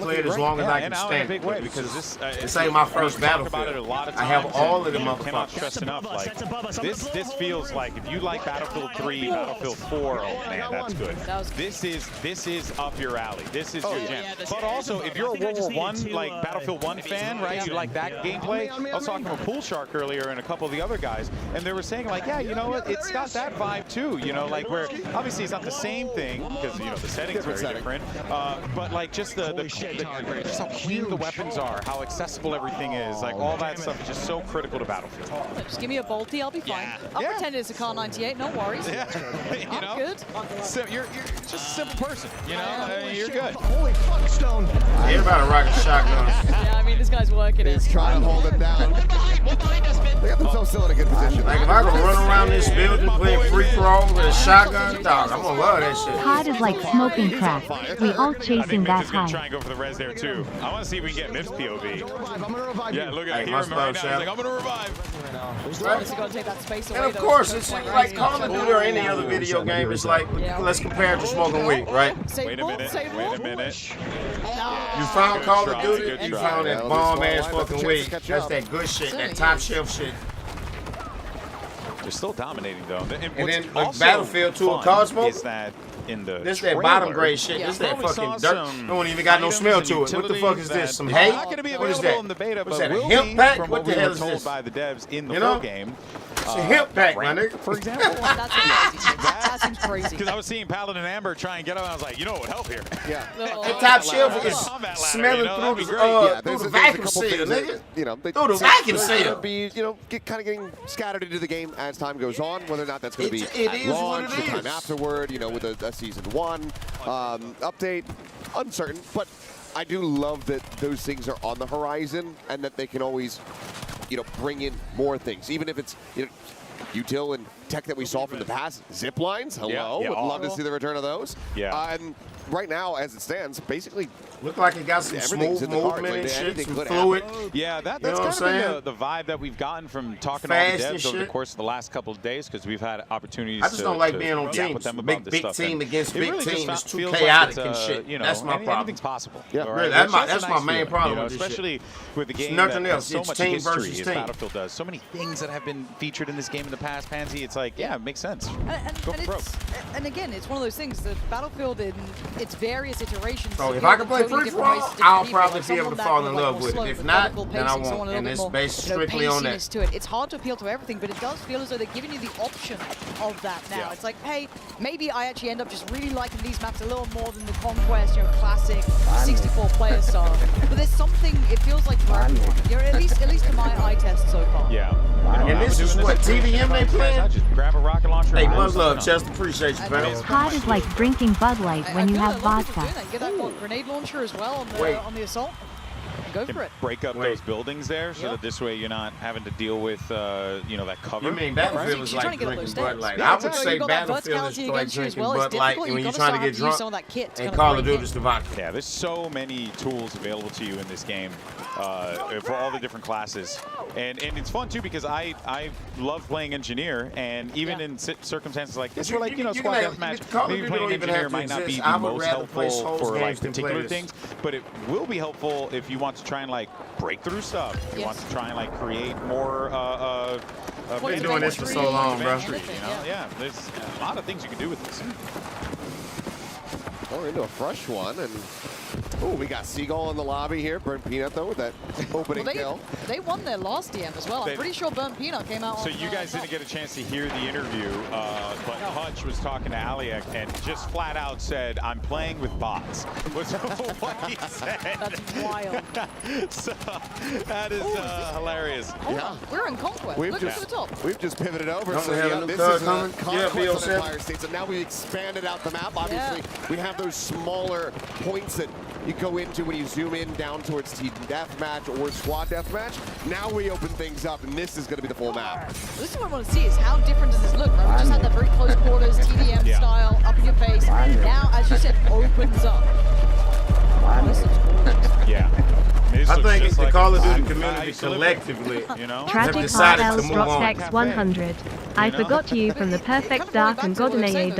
play it as long as I can stand it. Because this ain't my first Battlefield. I have all of them cannot motherfuckers. stress enough. Like this feels like if you like Battlefield 3, Battlefield 4, oh man, that's good. This is up your alley. This is your jam. But also, if you're a World War I, like Battlefield 1 fan, right? You like that gameplay. I was talking with Pool Shark earlier and a couple of the other guys, and they were saying like, yeah, you know what? It's got that vibe too. You know, like where obviously it's not the same thing because you know the settings are very different. But like just just how clean the weapons are, how accessible everything is, like all that stuff is just so critical to Battlefield. Just give me a bolty, I'll be fine. I'll pretend it's a Car 98, no worries. You know? Good. So you're just a simple person, you know? I mean, you're good. Holy fuck, Stone. Everybody rocking shotguns. Yeah, I mean, this guy's working it. He's trying to hold it down. They got themselves still in a good position. Like, if I could run around this building playing free throw with a shotgun, dog, I'm gonna love that shit. COD is like smoking crack. We all chasing that Miff is gonna try high. and go for the res there too. I want to see if we can get Miff's POV. I'm gonna revive Yeah, you. look at Hey, him must right love, now. He's Shaq. like, I'm gonna revive. Obviously got to take that space away. And of though. course, it's like Call of Duty or any other video game. It's like, let's compare it to smoking weed, right? Wait a minute. Wait a minute. You found Call of Duty, you found that bomb-ass fucking weed. That's that good shit, that top shelf shit. They're still dominating though. And what's then like also Battlefield 2 fun or Cosmo, is that in the this that trailer, bottom grade shit. This that we saw fucking dirt. some Don't even got no items smell and to it. What the fuck is utilities this? Some that hay? are not going to be What is available that? in the beta, What's but that, a will hemp be pack? from What what the we hell were is told this? by the devs in the You full know? game. It's a hemp pack, my nigga. For example. That seems crazy. Because I was seeing Paladin Amber try and get up, and I was like, you know what would help here? Yeah. That top shelf is smelling through the there's vacuum a couple seal, things that, nigga. you know, Through the vacuum they're seal. gonna be, you know, kind of getting scattered into the game as time goes on. Whether or not that's going to be It at is what launch, it the time is. afterward, you know, with a season 1 update, uncertain. But I do love that those things are on the horizon and that they can always, you know, bring in more things, even if it's, you know, util and tech that we saw from the past. Zip lines, hello, would love to see the return of those. Yeah. And right now, as it stands, basically, look like it got some everything's smooth in the cards. movement and Like, shit, anything some could fluid. happen. Yeah, that's You know kind what of I'm been the vibe that we've gotten from talking to Fast all and the devs over the shit. course of the last couple of days because we've had opportunities I just don't like being on yap teams. with them Big- about this big stuff. team And against it big really just team is too feels like chaotic it's, and shit. You know, That's my problem. Anything's possible. Yeah, all really, right? that's my main problem You know, with this shit. especially with the It's game nothing that else. has so It's much team history versus as team. Battlefield does. So many things that have been featured in this game in the past, Pansy. It's like, yeah, it makes sense. Go for broke. And again, it's one of those things that Battlefield in its various iterations. So if appeal I to can play totally free different throw, races to different I'll people. probably Like be able someone to that fall can in be, like, love more with it. slow, If methodical not, then I pacing, won't. someone a And little it's bit more, based strictly on that. paciness to it. It's hard to appeal to everything, but it does feel as though they're giving you the option of that now. Yeah. It's like, hey, maybe I actually end up just really liking these maps a little more than the Conquest, you know, classic 64-player style. But there's something, it feels like for everyone. You know, at least to my eye test so far. Yeah. And this is what, TVM they playing? I just grab a rocket launcher. Hey, and much I love, don't Chester. Appreciate you, man. COD is like drinking Bud Light when you have vodka. Get that grenade launcher as well on the assault. Go for it. break up those buildings there so that this way you're not having to deal with, you know, that cover. You mean Battlefield is like drinking Bud Light? I would say Battlefield is like drinking Bud Light when you're trying to get drunk, and Call of Duty is the vodka. Yeah, there's so many tools available to you in this game for all the different classes. And it's fun, too, because I love playing Engineer, and even in circumstances like this, where, like, you know, squad deathmatch, maybe playing Engineer might not be the most helpful for, like, particular things, but it will be helpful if you want to try and, like, break through stuff. If you want to try and, like, create more We've been doing this for so long, bro. You know? Yeah, there's a lot of things you can do with this. We're into a fresh one, and oh, we got Seagull in the lobby here. Burnt Peanut, though, with that opening kill. They won their last DM as well. I'm pretty sure Burnt Peanut came out. So you guys didn't get a chance to hear the interview, but Hutch was talking to Aliak and just flat out said, "I'm playing with bots." Was what he said. That's wild. So that is hilarious. Yeah. We're in Conquest. Look at the top. We've just pivoted over. Don't So we have yeah, a new this card is coming? Conquest Yeah, on BF6. Empire States, and now we've expanded out the map. Obviously, we have those smaller points that you go into when you zoom in down towards team deathmatch or squad deathmatch. Now we open things up, and this is going to be the full map. This is what I want to see is how different does this look, right? We just had that very close quarters, TDM style, up in your face. Now, as you said, opens up. Yeah. I think the Call of Duty community collectively, you know, have Tragic decided to RL's move on. Droptex 100. I forgot you from the Perfect Dark and GoldenEye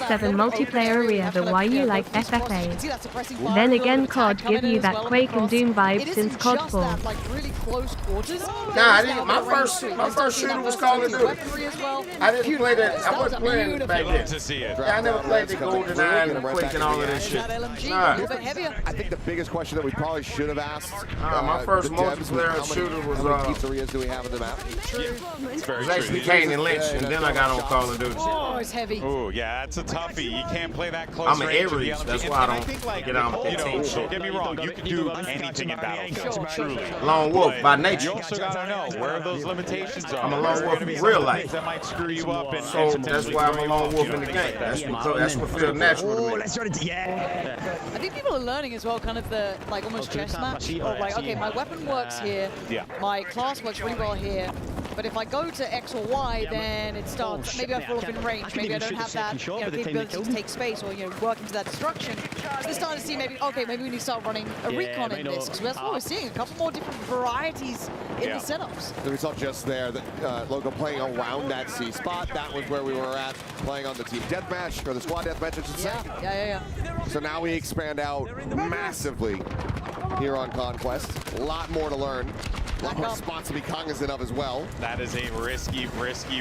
007 multiplayer area, but why you like FFA. Then again, COD give you that Quake and Doom vibe since COD 4. Nah, I didn't. My first shooter was Call of Duty. I didn't play that. I wasn't playing back then. To see it. Yeah, I never played the GoldenEye and the Quake and all of that shit. Nah. I think the biggest question that we probably should have asked My first the devs with multiplayer shooter was how many pizzerias do we have in the map? it was actually Kane and Lynch, and then I got on Call of Duty. Oh, it's heavy. Oh, yeah, that's a toughie. You can't play that close I'm an range with the Aries, LMG. that's And why I I don't think, like, get on with you that know, team shit. don't get me wrong, you can do anything in Battlefield, truly. Lone wolf by nature. You also gotta know where those limitations are. I'm a lone Where are wolf gonna be in real some life. things that might screw you up and So and that's potentially why I'm throw a you lone off, wolf you know, in the things like game. that. That's what feels natural to me. Let's run it. Yeah. I think people are learning as well, kind of the like almost chess match of like, okay, my weapon works here, my class works really well here, but if I go to X or Y, then it starts. Maybe I fall off in range. Maybe I don't have that capability to take space or work into that destruction. So they're starting to see maybe we need to start running a recon in this because that's what we're seeing. A couple more different varieties in the setups. The result just there, that Logo playing around that C spot. That was where we were at, playing on the team deathmatch, or the squad deathmatch, I should say. Yeah. So now we expand out massively here on Conquest. A lot more to learn. A lot more spots to be cognizant of as well. That is a risky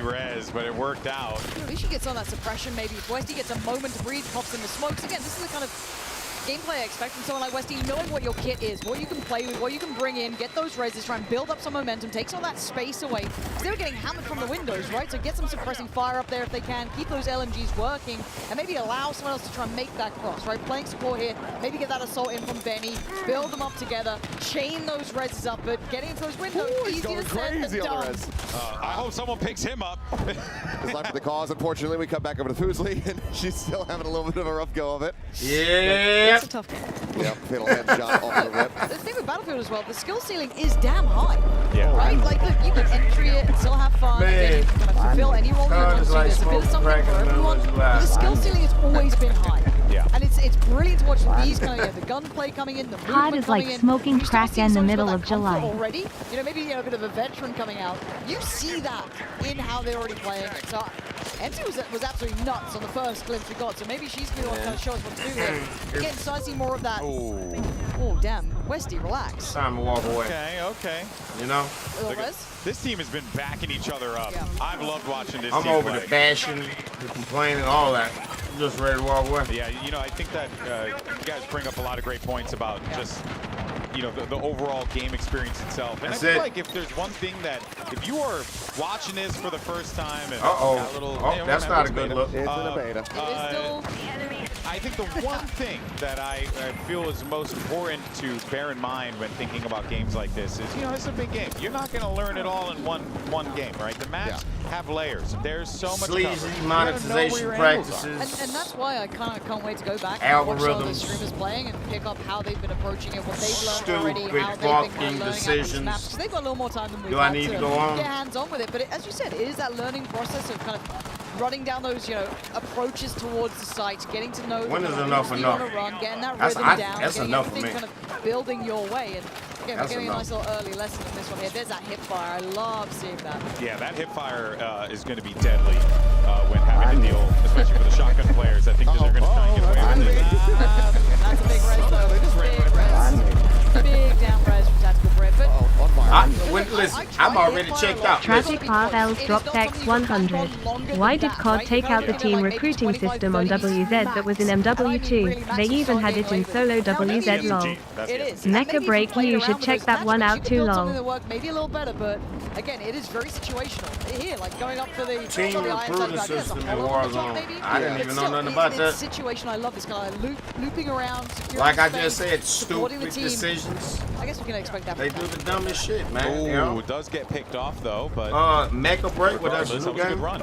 res, but it worked out. At least she gets on that suppression. Maybe if Westy gets a moment to breathe, pops in the smokes. Again, this is the kind of gameplay I expect from someone like Westy, knowing what your kit is, what you can play with, what you can bring in, get those reses, try and build up some momentum, take some of that space away. Because they were getting hammered from the windows, right? So get some suppressing fire up there if they can, keep those LMGs working, and maybe allow someone else to try and make that cross, right? Playing support here, maybe get that assault in from Benny, build them up together, chain those reses up, but getting into those windows, easier said than done. I hope someone picks him up. It's left for the cause. Unfortunately, we come back over to Foosley, and she's still having a little bit of a rough go of it. Yeah. It's a tough game. Yep, fatal headshot off the rip. The thing with Battlefield as well, the skill ceiling is damn high. Yeah. Right? Like, look, you can entry it and still have fun. Again, you can kind of fulfill any role you want to do. There's a bit of something for everyone. But the skill ceiling has always been high. Yeah. And it's brilliant to watch these kind of, the gunplay coming in, the movement Hard is like coming in. smoking You start crack seeing in the someone middle who's of got that comfort July. already. Maybe a bit of a veteran coming out. You see that in how they're already playing it. So Empty was absolutely nuts on the first glimpse we got. So maybe she's going to kind of show us what to do here. Again, so I see more of that. Oh, damn. Westy, relax. Time to walk away. Okay. You know? This team has been backing each other up. Yeah. I've loved watching this I'm team over play. the bashing, the complaining, all that. I'm just ready to walk away. Yeah, I think that you guys bring up a lot of great points about just, the overall game experience itself. And That's I feel it. like if there's one thing that, if you are watching this for the first time and got a little, that's not a good look. It's in a beta. I think the one thing that I feel is most important to bear in mind when thinking about games like this is, it's a big game. You're not going to learn it all in one game, right? The maps have layers. There's so much sleazy cover. monetization practices. And that's why I kind of can't wait to go back Algorithms. and watch some of the streamers playing and pick up how they've been approaching it, what they've learned already, Stupid how they've been kind fucking of learning out these decisions. maps. Because they've got a little more time than we've Do I had need to to go on? get hands-on with it. But as you said, it is that learning process of kind of running down those, approaches towards the site, getting to know When the is routes enough that you enough? want to run, getting that That's- rhythm I- down, that's getting enough for everything me. kind of building your way. And again, we're That's getting a enough. nice little early lesson in this one here. There's that hip fire. I love seeing that. Yeah, that hip fire is going to be deadly when having to deal, especially for the shotgun players. I think that they're going to try and get away with it. That's a big res though. Big res. Big down res from Tactical Bread. But Listen, I'm already checked out. Tragic RL's dropped X 100. Why did COD take out the team recruiting system on WZ that was in MW2? They even had it in solo WZ lol. It is. Mecha break, you should check that one out too Something that long. worked maybe a little better, but again, it is very situational. Here, like going up for the Team recruiting system in Warzone. I didn't even know nothing about that. It's situational. I love this kind of looping around. Like I just said, supporting the stupid team. decisions. I guess we can expect that. They do the dumbest shit, man. Ooh, it does get picked off though, but Make or break with that regardless, new that was a good game. run.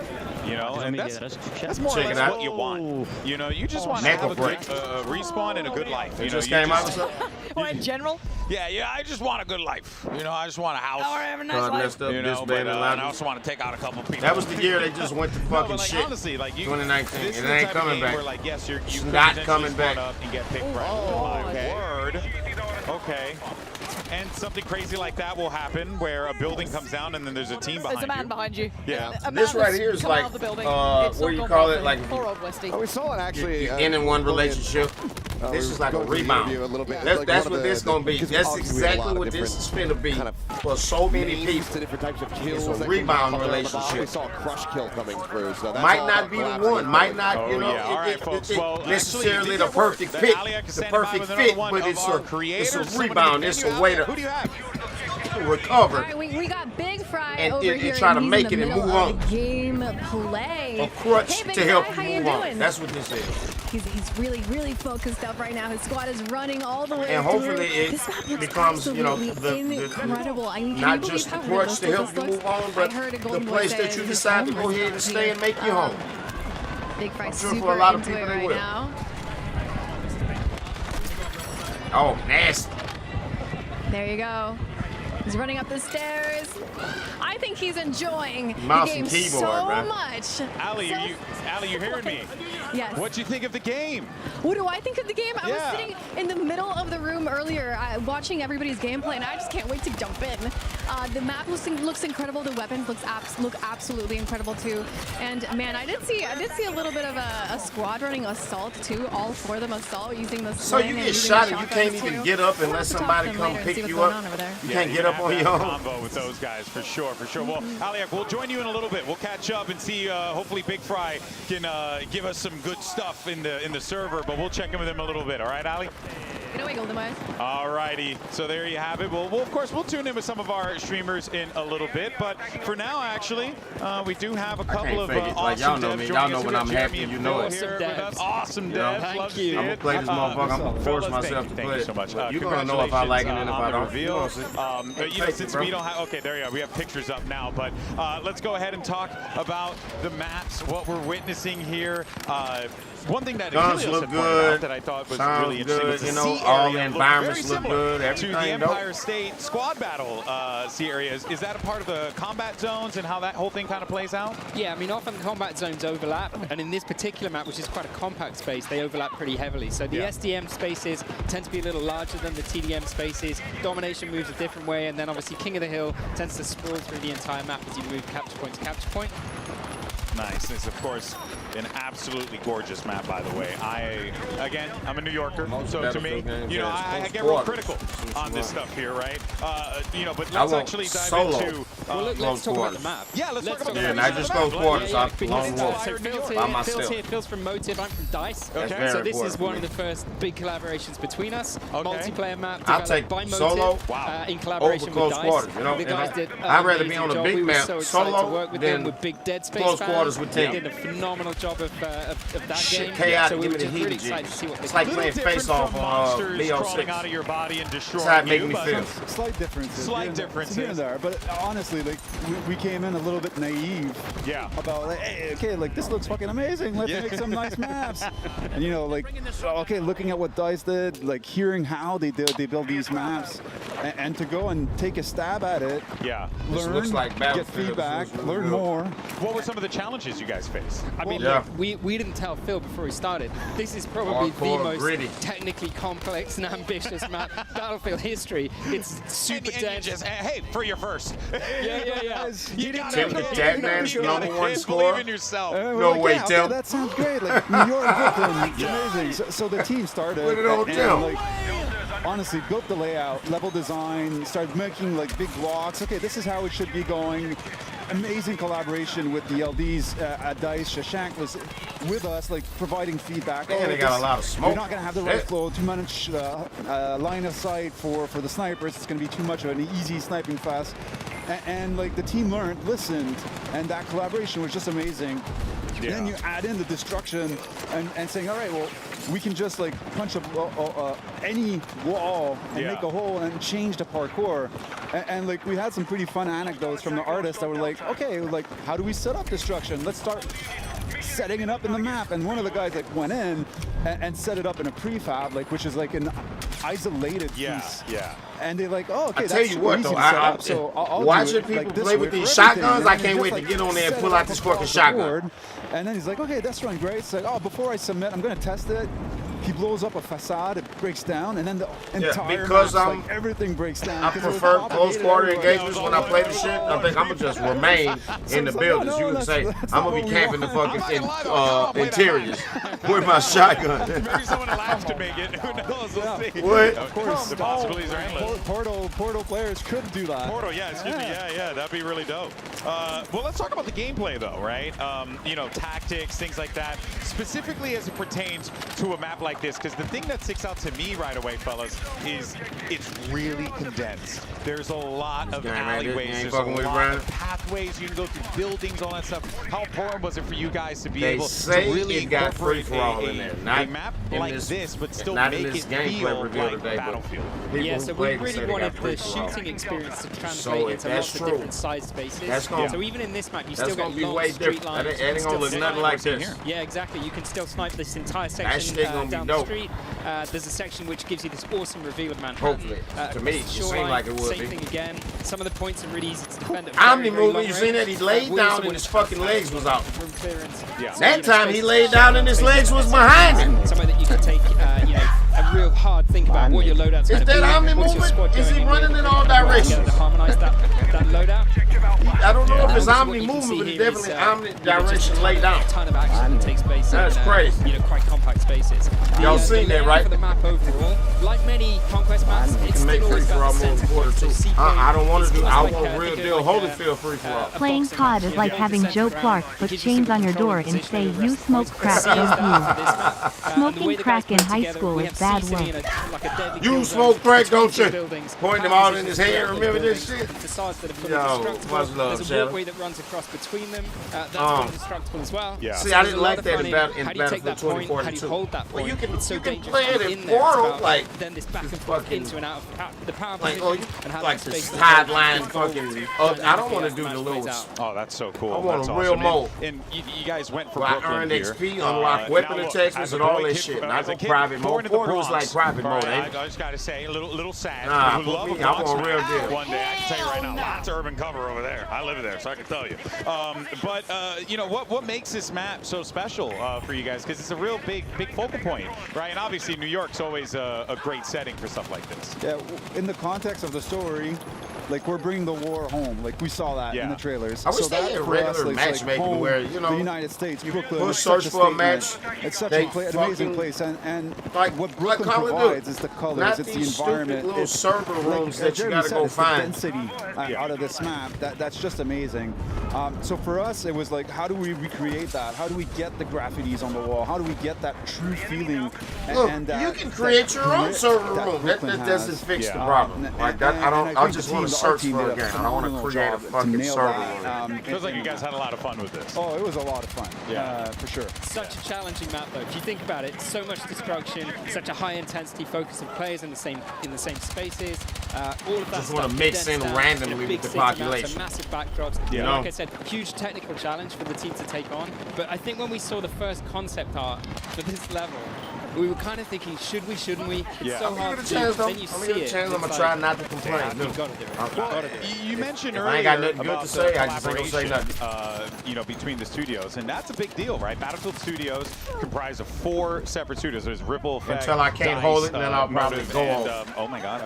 And that's more or Check less it out. what you want. You just want to Make have or a break. good respawn and a good life. It just came out with something. Or in general. Yeah, I just want a good life. I just want a house. Oh, have a nice God life. messed up this but bad and I loud. also want to take out a couple people. That was the year they just went to fucking shit. Honestly, like 2019. this It is the ain't type of coming game back. Where, like, yes, you It's could not potentially coming spawn back. up and get picked right. Oh my word. Okay. And something crazy like that will happen where a building comes down and then there's a team behind There's a man behind you. Yeah. A man This right that's here is come like, out of the building. what It's do not you gone call well it? for Like, him. Poor old Westy. We saw it actually. in one relationship. This is like a rebound. That's what this gonna be. That's exactly what this is finna be for so many people. To different types of It's kills. a rebound relationship. We saw a crush kill coming through, so that's Might all not be the one. Might not, you know, necessarily the perfect fit. The perfect fit, but it's a rebound. It's a way to recover. All right, we got Big Fry and over here. try to He's make in it the and move middle on. of the game play. A crutch Hey, to Big help Fry, you how move you on. doing? That's what this is. He's really focused up right now. His squad is running all the way And hopefully through. it This map looks becomes, you know, absolutely incredible. I mean, can not you believe just the how crutch to realistic help you this move looks? on, but I heard a the Golden Boy place say that you his decide to home go was ahead and right stay here. and make your home. Big Fry I'm sure super for a lot of into people it they right will. now. Oh, nasty. There you go. He's running up the stairs. I think he's enjoying Mouse the game and keyboard, so man. much. Ali, you hearing me? Yes. What do you think of the game? What do I think of the game? I was Yeah. sitting in the middle of the room earlier watching everybody's gameplay, and I just can't wait to jump in. The map looks incredible. The weapons look absolutely incredible too. And man, I did see a little bit of a squad running assault too. All four of them assault using the So you get shot and you can't even get up unless somebody come pick you up. You can't get up on your own. Combo with those guys for sure. Well, Aliak, we'll join you in a little bit. We'll catch up and see. Hopefully, Big Fry can give us some good stuff in the server. But we'll check in with him a little bit. All right, Ali? Get away, Golden Boy. All righty. So there you have it. Well, of course, we'll tune in with some of our streamers in a little bit. But for now, actually, we do have a couple of awesome like, y'all know devs me. joining Y'all know us. when We got I'm Jeremy happy, and you know Phil it. here with us. Awesome You know, devs. Love to see I'm it. gonna play this motherfucker. I'm gonna force Fellas, myself to thank play you it. so much. You're gonna know if I like it and if I on the don't. reveal. Hey, You know, since we don't have, okay, there you go. We have pictures up now, but let's go ahead and talk about the maps, what we're witnessing here. One thing that Guns Achilles look had pointed good. out that I thought was Sounds really interesting good. was the You know, sea all area the looked environments very look similar good. to the Everything dope. Empire State squad battle sea areas. Is that a part of the combat zones and how that whole thing kind of plays out? Yeah, I mean, often combat zones overlap, and in this particular map, which is quite a compact space, they overlap pretty heavily. So the SDM spaces tend to be a little larger than the TDM spaces. Domination moves a different way, and then obviously King of the Hill tends to sprawl through the entire map as you move capture point to capture point. Nice. This is, of course, an absolutely gorgeous map, by the way. I'm a New Yorker, so to me, you know, I get real critical on this stuff here, right? You know, but let's actually dive into. Let's talk about the map. Yeah, let's talk about the map. map. Yeah, not just close quarters. I'm lone wolf by myself. Phil's here. Phil's from Motive. I'm from Dice. Okay. So this is one of the first big collaborations between us. Multiplayer map I'll developed take by Motive solo in collaboration over close with Dice. quarters. You know, The guys did I'd rather be amazing on a job. big We were map so excited solo to work with than them with big Dead Space close fans. quarters with They Tim. did a phenomenal job of that Shit, game. chaotic, So we give were me the just really heebie-jeebies. excited to see what they It's like could do. playing face off on monsters crawling BF6. out of your body and destroying That's how it make you, me but feel. Slight differences. Slight differences. Here and there, but honestly, like we came in a little bit naive. Yeah. About like, hey, okay, like this looks fucking amazing. Let's make some nice maps. And you know, like, okay, looking at what DICE did, like hearing how they build these maps, and to go and take a stab at it. Yeah. Learn, looks like get feedback, learn more. What were some of the challenges you guys faced? I mean, look, we didn't tell Phil before he started. This is probably the most technically complex and ambitious map Battlefield history. It's super dense. Just, hey, for your first. Yeah. You got Tim the Deathmatch, #1 score. Believe in yourself. No like, way, yeah, Tim. okay, that sounds great. Like New York, Brooklyn, it's amazing. So the team started. Put it on Tim. Like, honestly, built the layout, level design, started making like big blocks. Okay, this is how it should be going. Amazing collaboration with the LDs at DICE. Shashank was with us, like providing feedback. Man, they got a lot of smoke. You're not going to have the right flow, too much line of sight for the snipers. It's going to be too much of an easy sniping fest. And like the team learned, listened, and that collaboration was just amazing. Yeah. Then you add in the destruction and saying, all right, well, we can just like punch any wall and make a hole and change the parkour. And like we had some pretty fun anecdotes from the artists that were like, okay, like how do we set up destruction? Let's start setting it up in the map. And one of the guys like went in and set it up in a prefab, like which is like an isolated piece. Yeah. And they're like, oh, okay, I tell that's you what, easy though, to set up, so I'll watching do it, people like, this play way with for these everything. shotguns, And I then can't just, wait to like, get on there and set pull it out up this fucking across the shotgun. board. And then he's like, okay, that's running great. It's like, oh, before I submit, I'm going to test it. he blows up a facade, it breaks down, and then the entire because match, like, everything breaks down. I prefer close quarter engagements when I play the shit. I think I'm gonna just remain in the buildings. You can say I'm gonna be camping the fucking interiors with my shotgun. Maybe someone else could make it. Who knows? We'll see. What? Of course, the possibilities are endless. Portal players could do that. Portal, yeah, excuse me, yeah, that'd be really dope. Well, let's talk about the gameplay though, right? You know, tactics, things like that, specifically as it pertains to a map like this, because the thing that sticks out to me right away, fellas, is it's really condensed. There's a lot of alleyways, there's a lot of pathways, you can go through buildings, all that stuff. How important was it for you guys to be able to really incorporate a map like this, but still make it feel like Battlefield? Yeah, so we really wanted the shooting experience to translate into lots of different size spaces. So even in this map, you still got long straight lines. It ain't gonna look nothing like this. Yeah, exactly. You can still snipe this entire section down the street. There's a section which gives you this awesome reveal of Manhattan. Hopefully. To me, it seemed like it would be. Same thing again. Some of the points are really easy to defend. Omni movement, you seen that? He laid down and his fucking legs was out. That time he laid down and his legs was behind him. Somewhere that you can take, you know, a real hard think about what your loadout's going to be. Is that Omni movement? Is he running in all directions? To harmonize that loadout. I don't know if it's Omni movement, but it's definitely Omni direction laid down. A ton of action that takes place That's crazy. You know, quite compact spaces. Y'all seen that, right? For the map overall, like many Conquest maps, it's make still free always for all about the quarter center. too. I don't want to do. I want real deal Holyfield free for all. Playing COD is like having Joe Clark put chains on your door and say, you smoke crack, don't you? Smoking crack in high school is bad work. You smoke crack, don't you? Point them all in his hand. Remember this shit? Yo, much love, there's a walkway that runs across between them. That's indestructible as well. Yeah. See, I didn't like that in Battlefield 2042. How do you hold that point? Well, you can dangerous play it in Portal, like then this back and forth into and out of the power like, position and how like that the space sideline fucking. I don't want to do the little. Oh, that's so cool. I want that's a real awesome. mode. And you guys went for I Brooklyn earned here. XP, unlock weapon attachments, and all that shit. And I go private mode. Portal was like private mode. I just gotta say, a little sad. Nah, I love me, I want a real deal. One day, I can tell you right now, lots of urban cover over there. I live there, so I can tell you. But you know what makes this map so special for you guys? Because it's a real big focal point, right? And obviously, New York's always a great setting for stuff like this. Yeah, in the context of the story, like we're bringing the war home. Like we saw that in the trailers. I wish they had regular matchmaking where, you know, the United States, Brooklyn, we'll search for a match. It's such an amazing place, and like what Brooklyn provides is the colors, it's the environment, little it's server rooms that you gotta go it's find. the density out of this map. That's just amazing. So for us, it was like, how do we recreate that? How do we get the graffitis on the wall? How do we get that true feeling? Look, you can create your own server room. That doesn't fix the problem. Like that, I just want to search for a game. I don't want to create a fucking server room. Feels like you guys had a lot of fun with this. Oh, it was a lot of fun. Yeah, for sure. Such a challenging map, though. If you think about it, so much destruction, such a high intensity focus of players in the same spaces. All of that just want to mix in randomly with the population. Massive backdrops. Yeah. Like I said, huge technical challenge for the team to take on. But I think when we saw the first concept art for this level, we were kind of thinking, should we, shouldn't we? It's so hard to do. Then you see it. I'm going to try not to complain. You've got to do it. You mentioned I ain't got earlier nothing good about to say, the I just ain't gonna say collaboration, you know, between the studios, and that's a big deal, right? Battlefield Studios comprised of 4 separate studios. There's Ripple Effect, until I can't Dice, hold it, and then I'll probably Motive, go and, on. oh my God,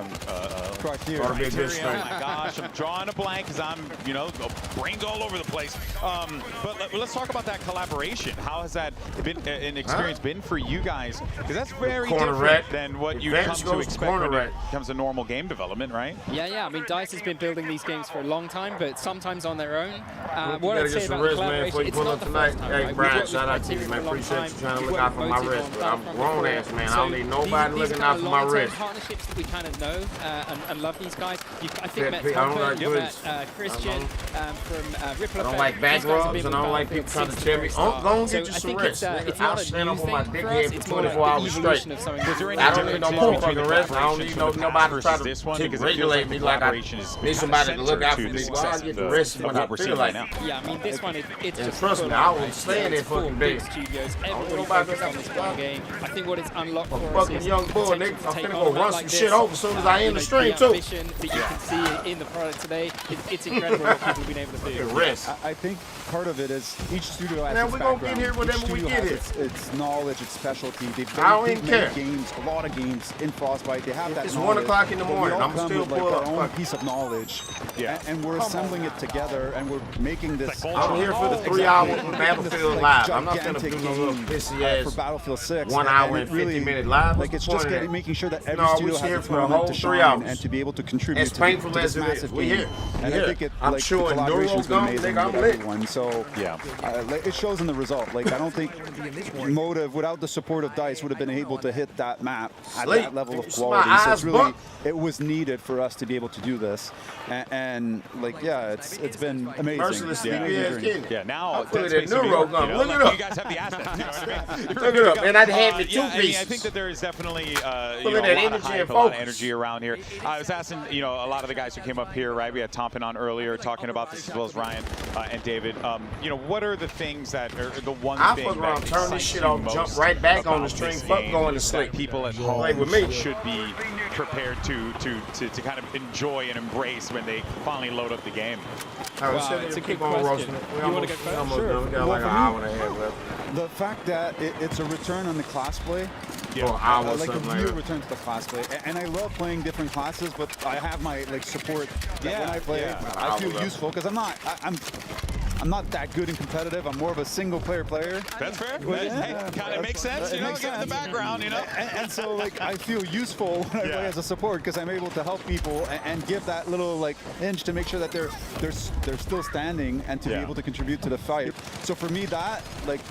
Criterion. Oh my gosh, I'm drawing a blank because I'm, you know, brains all over the place. But let's talk about that collaboration. How has that been an experience been for you guys? Because that's very different than what you come to expect when it comes to normal game development, right? Yeah. I mean, DICE has been building these games for a long time, but sometimes on their own. What I'd say about the collaboration, it's not the first time, right? Hey, Brian, shout out to you, man. Appreciate you trying to look out for my wrist, but I'm a grown ass, man. I don't need nobody looking out for my wrist. Partnerships that we kind of know and love these guys. I think met Tomko, you met Christian from Ripple Effect. I don't like back rubs, and I don't like people trying to tell me, oh, go and get you some rest. I'll stand up on my dick head for 24 hours straight. I don't need no motherfucking rest. I don't need nobody to try to regulate me like I need somebody to look out for me. Well, I get the rest when I feel like. Yeah, I mean, this one, it's just trust me, I will stay in that fucking bed. Studios. Everybody focused on this one game. I think what it's unlocked for us fucking is young boy, nigga. I'm finna go run some shit over as soon as I end the stream, too. too. The ambition that you can see in the product today, it's incredible what people have been able to do. I think part of it is each studio has man, its we're gonna background. get here whenever we get it. It's knowledge, it's specialty. They've I don't even care. Games, a lot of games in Frostbite. They have that It's knowledge, 1 o'clock in the but we morning. all I'm come still with, like, pull our up. own piece of knowledge. Yeah. And we're assembling it together, and we're making this. I'm here for the 3 hours of Battlefield Live. I'm not gonna do no little pissy ass for Battlefield 6. 1 hour and 50-minute live. Like, it's just making sure that every No, studio we're has here its for the moment whole to 3 shine hours. and to be able to contribute As to painful this as it is, massive we game. here. And I think it, I'm like, sure the collaboration's been Enduro's amazing gone, with nigga, I'm lit. everyone. So like, it shows in the result. Like, I don't think Motive, without the support of DICE, would have been able to hit that map at that level of quality. So it's really, it was needed for us to be able to do this. And like, yeah, it's been amazing. Mercilessly, yeah. Now, Look at Dead that Space will be, neuro gun. you know, Look like, it up. you guys have the assets. You know what I mean? Look it up, and I'd have it 2 yeah, I mean, pieces. I think that there is definitely you Look know, at a that lot of energy hype, and a lot of focus. energy around here. I was asking, you know, a lot of the guys who came up here, right? We had Tompin on earlier talking about this, as well as Ryan and David. You know, what are the things that are the one I thing fuck around, that turn this excites shit you off, most jump right back on the about stream, this fuck game going to that sleep. people at Play home with me. should be prepared to kind of enjoy and embrace when they finally load up the game? Wow, it's a good question. You want to go first? Sure. We got like an hour and a half left. The fact that it's a return on the class play. Yeah. Or hour like a something real like return to the class play. And I love playing different classes, but I have my like support that when I play, I feel useful because I'm not that good and competitive. I'm more of a single player. That's fair. That kind of makes sense, you know, given the background, you know. And so like I feel useful when I play as a support because I'm able to help people and give that little like inch to make sure that they're still standing and to be able to contribute to the fight. So for me, that like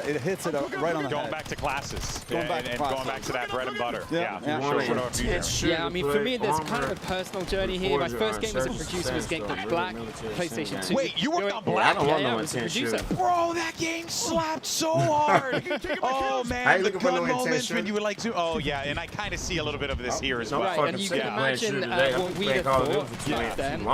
it hits it right on the Going head. back to classes. Going back to that bread and butter. Yeah. Yeah, I mean, for me, there's kind of a personal journey here. My first game as a producer was getting called Black, PlayStation 2. Wait, you worked on Black? Yeah, I was a producer. Bro, that game slapped so hard. Oh, man, the gun moments when you were like, oh, yeah, and I kind of see a little bit of this here as well. Right, and you can imagine what we'd have thought back then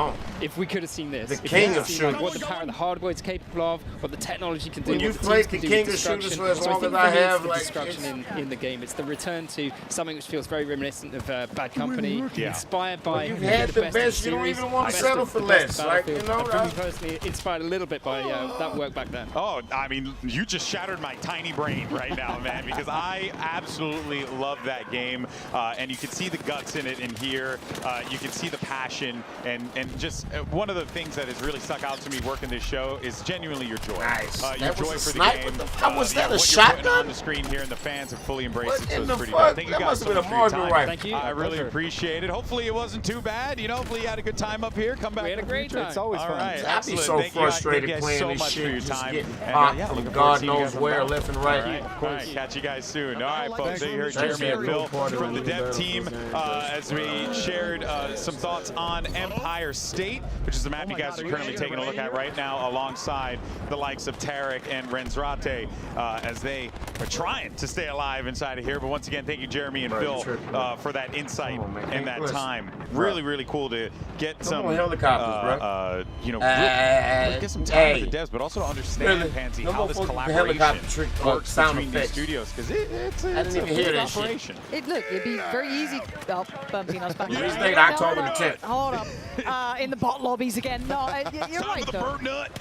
if we could have seen this. The king of shooters. What the power of the hardware is capable of, what the technology can do, When you what the play teams the can do king with of shooters destruction. for as So long I think as I for me, have, it's the like, destruction in the game. It's the return to something which feels very reminiscent of Bad Company, inspired by You've had the best. You don't even want to settle for less. Like, you know, for me personally, inspired a little bit by that work back then. Oh, I mean, you just shattered my tiny brain right now, man, because I absolutely love that game, and you can see the guts in it in here. You can see the passion, and just one of the things that has really stuck out to me working this show is genuinely your joy. Nice. Your That joy was a for sniper? the game. How was that, a what you're putting shotgun? on the screen here, and the fans have fully embraced What it, so in it's the pretty fuck? good. Thank you That guys must so have much been for a your Margaret time. rifle. Thank you. I really Pleasure. appreciate it. Hopefully it wasn't too bad. You know, hopefully you had a good time up here. Come back. We had a great time. It's always All fun. right, I'd be excellent. so Thank you frustrated guys playing so this much shit, for your just time. getting And, popped yeah, from looking forward God to seeing you knows guys on where, Friday. left and right. All right, catch you guys soon. All right, folks, there you heard Jeremy and Phil from the dev team as we shared some thoughts on Empire State, which is the map you guys are currently taking a look at right now, alongside the likes of Tarek and Renzrate as they are trying to stay alive inside of here. But once again, thank you, Jeremy and Phil, for that insight and that time. Really, really cool to get some helicopters, you know, get some time with the devs, but also to understand, Pansy, how this collaboration works between these studios, because it's a big operation. Look, it'd be very easy. Oh, bumping us back. Release date October the 10th. Hold up. In the bot lobbies again. No, you're right, though. Bird nut.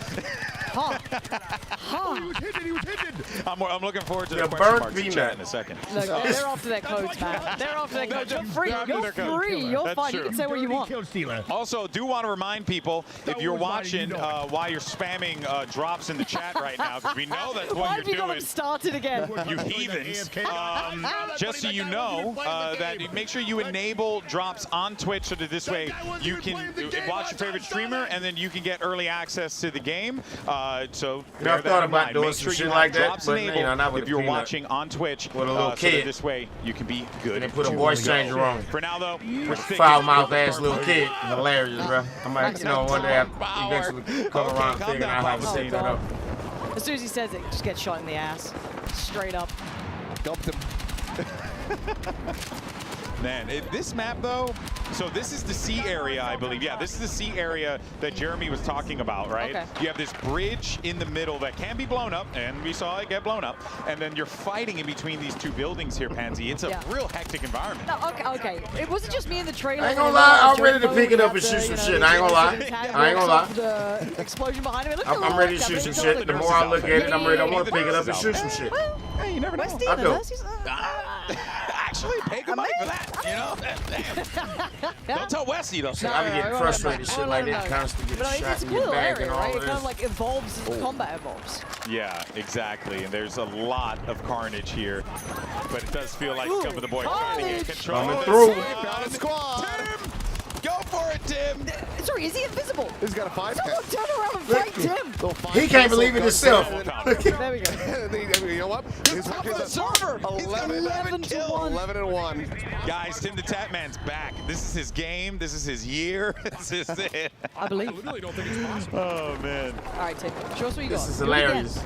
Huh. I'm looking forward to the Yeah, question bird marks in peanut. chat in a second. Look, they're after their codes, man. They're after their codes. You're free. You're free. You're That's fine. true. You can say what you want. Also, do want to remind people, if you're watching while you're spamming drops in the chat right now, because we know that's Why what have you're you got doing. them started again? You heathens. Just so you know, that make sure you enable drops on Twitch so that this way you can watch your favorite streamer and then you can get early access to the game. So Yeah, I've thought about doing some shit like that, but you know, not with if you're peanut. watching on Twitch, With a little so kid. that this way you can be good. And they put a to voice go. changer on. For now, though, we're sticking Foul with mouth the ass part little one. kid. Hilarious, bro. I'm like, you know, one day I eventually come around figuring out how to set that up. As soon as he says it, just get shot in the ass. Straight up. Dumped him. Man, this map though, so this is the C area, I believe. Yeah, this is the C area that Jeremy was talking about, right? Okay. You have this bridge in the middle that can be blown up, and we saw it get blown up. And then you're fighting in between these two buildings here, Pansy. It's a real hectic environment. No, okay. It wasn't just me in the trailer. I ain't gonna lie, I'm ready to pick it up and shoot some shit. I ain't gonna lie. I ain't gonna lie. The explosion behind him. I'm ready to shoot some shit. The more I look at it, I'm ready. I want to pick it up and shoot some shit. Hey, you never know. Westy I and do. Mercy's. Actually, pay good money for that, you know? Don't tell Westy, though. I be getting frustrated shit like that, constantly But getting shot it's a in your cool back area, and all right? of It kind of this. like evolves as the combat evolves. Yeah, exactly. And there's a lot of carnage here. But it does feel like some of the boys trying to get control Coming of through. Found a squad. Tim! Go for it, Tim! Sorry, is he invisible? He's got a 5. Someone turn around and fight Tim. He can't believe it himself. There we go. You know what? His record's a server. 11 to 1. 11 and 1. Guys, Tim the Tap Man's back. This is his game. This is his year. This is it. I believe. I really don't think it's possible. Oh, man. All right, Tim. Show us what you got. This is Do it again. hilarious.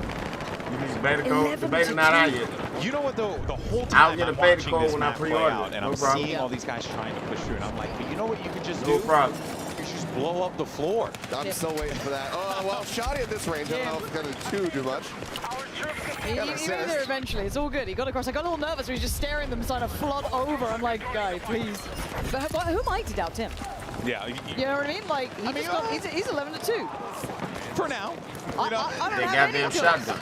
These beta code, the beta not out yet. You know what, though? The whole I'll time get a I'm beta watching code this when I map play pre-order out, it. and No I'm problem. seeing all these guys trying to push through, and I'm like, but you know what you could just No do? problem. You just blow up the floor. I'm still waiting for that. Oh, well, Shoddy at this range. I don't know if it's going to do much. He made there eventually. It's all good. He got across. I got a little nervous when he was just staring them trying to flood over. I'm like, guy, please. But who am I to doubt Tim? Yeah. You know what I mean? Like, he's 11 to 2. For now. I don't They have any goddamn kills. shotgun.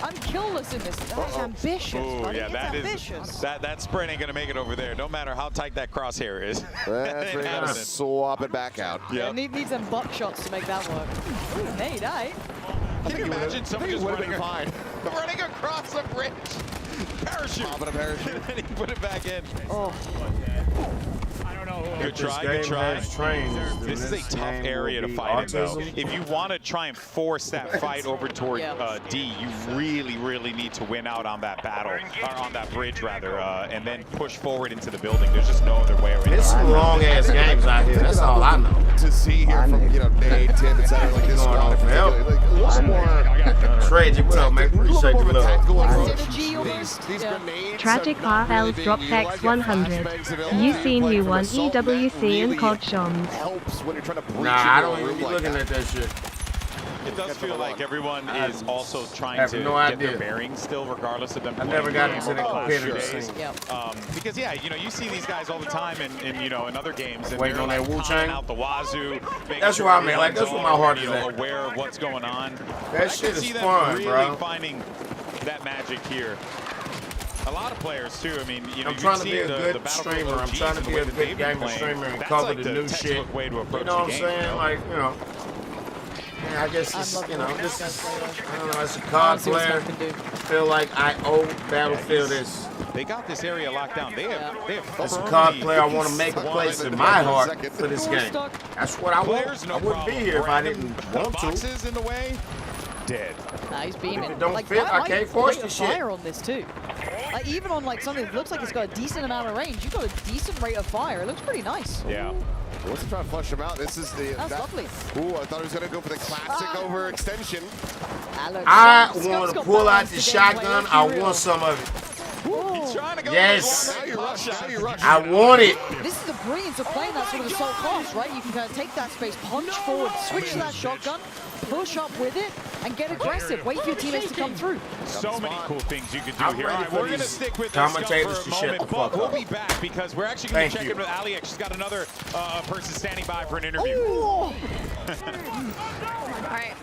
I'm killless in this. That's ambitious, Oh, buddy. yeah, It's that ambitious. is that sprint ain't gonna make it over there. No matter how tight that crosshair is. That's where you got to swap it back out. Yeah, need some butt shots to make that work. Ooh, nade, eh? Can you imagine somebody just running fine. running across a bridge? Parachute. Popping a parachute. And then he put it back in. Oh. Good try, This good try. game has trains, then This is a this tough game area will to be fight in, though. autism. If you want to try and force that fight over toward D, you really, really need to win out on that battle, or on that bridge, rather, and then push forward into the building. There's just no other way around it. There's some long-ass games out here. That's all I know. To see here from, you know, Nate, Tim, etc. Like this Going squad on in particular. Like, a little more Tragic, what up, man? Appreciate the love. tactical approach. Synergy almost. These grenades Tragic are not really RL's being drop utilized. text You have 100. flashbangs available. You seen Play you from won assault. That EWC and really COD Shoms. helps when you're trying to breach Nah, I into a don't even room be like looking that. at that shit. It does feel like everyone is also trying have to no get idea. their bearings still, regardless of them. I never got into the playing competitive days. scene. Because yeah, you know, you see these guys all the time in you know, in other games, and Waiting they're on that like Wu-Tang? calling out the wazoo. making That's sure what I mean, like, everyone's that's what my all, heart you is know, at. aware of what's going on. That I shit can is see them fun, really bro. finding that magic here. A lot of players too. I mean, you know, I'm you trying to see be a the good Battlefield streamer. I'm OGs trying to and the be way a that good they've been gamer playing. streamer and That's cover like the the new shit. textbook way to approach You know what I'm the game, saying? you know? Like, you know. Yeah, I guess it's, you know, this is, I don't know, as a I COD see what player, Snap can do. feel like I owe Battlefield this. They got this area locked down. They have As a firmly COD player, I want to make a place in my heart for this Door game. stuck. That's what I Players, want. no I wouldn't be problem. here if I Random didn't want to. boxes in the way. Dead. Nah, he's beaming. If it don't like, fit, I can't force the the shit. fire on this too. Like even on like something that looks like it's got a decent amount of range, you've got a decent rate of fire. It looks pretty nice. Yeah. What's he trying to flush him out? This is the. That's lovely. Ooh, I thought he was going to go for the classic overextension. I want to pull out the shotgun. I want some of it. He's trying to go Yes. Now you rush. Now you rush. I want it. This is the brilliance of playing that sort of assault class, right? You can kind of take that space, punch forward, switch to that shotgun, push up with it, and get aggressive. Wait for your teammates to come through. So many cool things you can do I'm here. ready All right, for we're going to these stick with this commentators for to a shut moment, the but fuck we'll up. be back because we're actually going Thank to check you. in with Alex. She's got another person standing by for an interview. All right.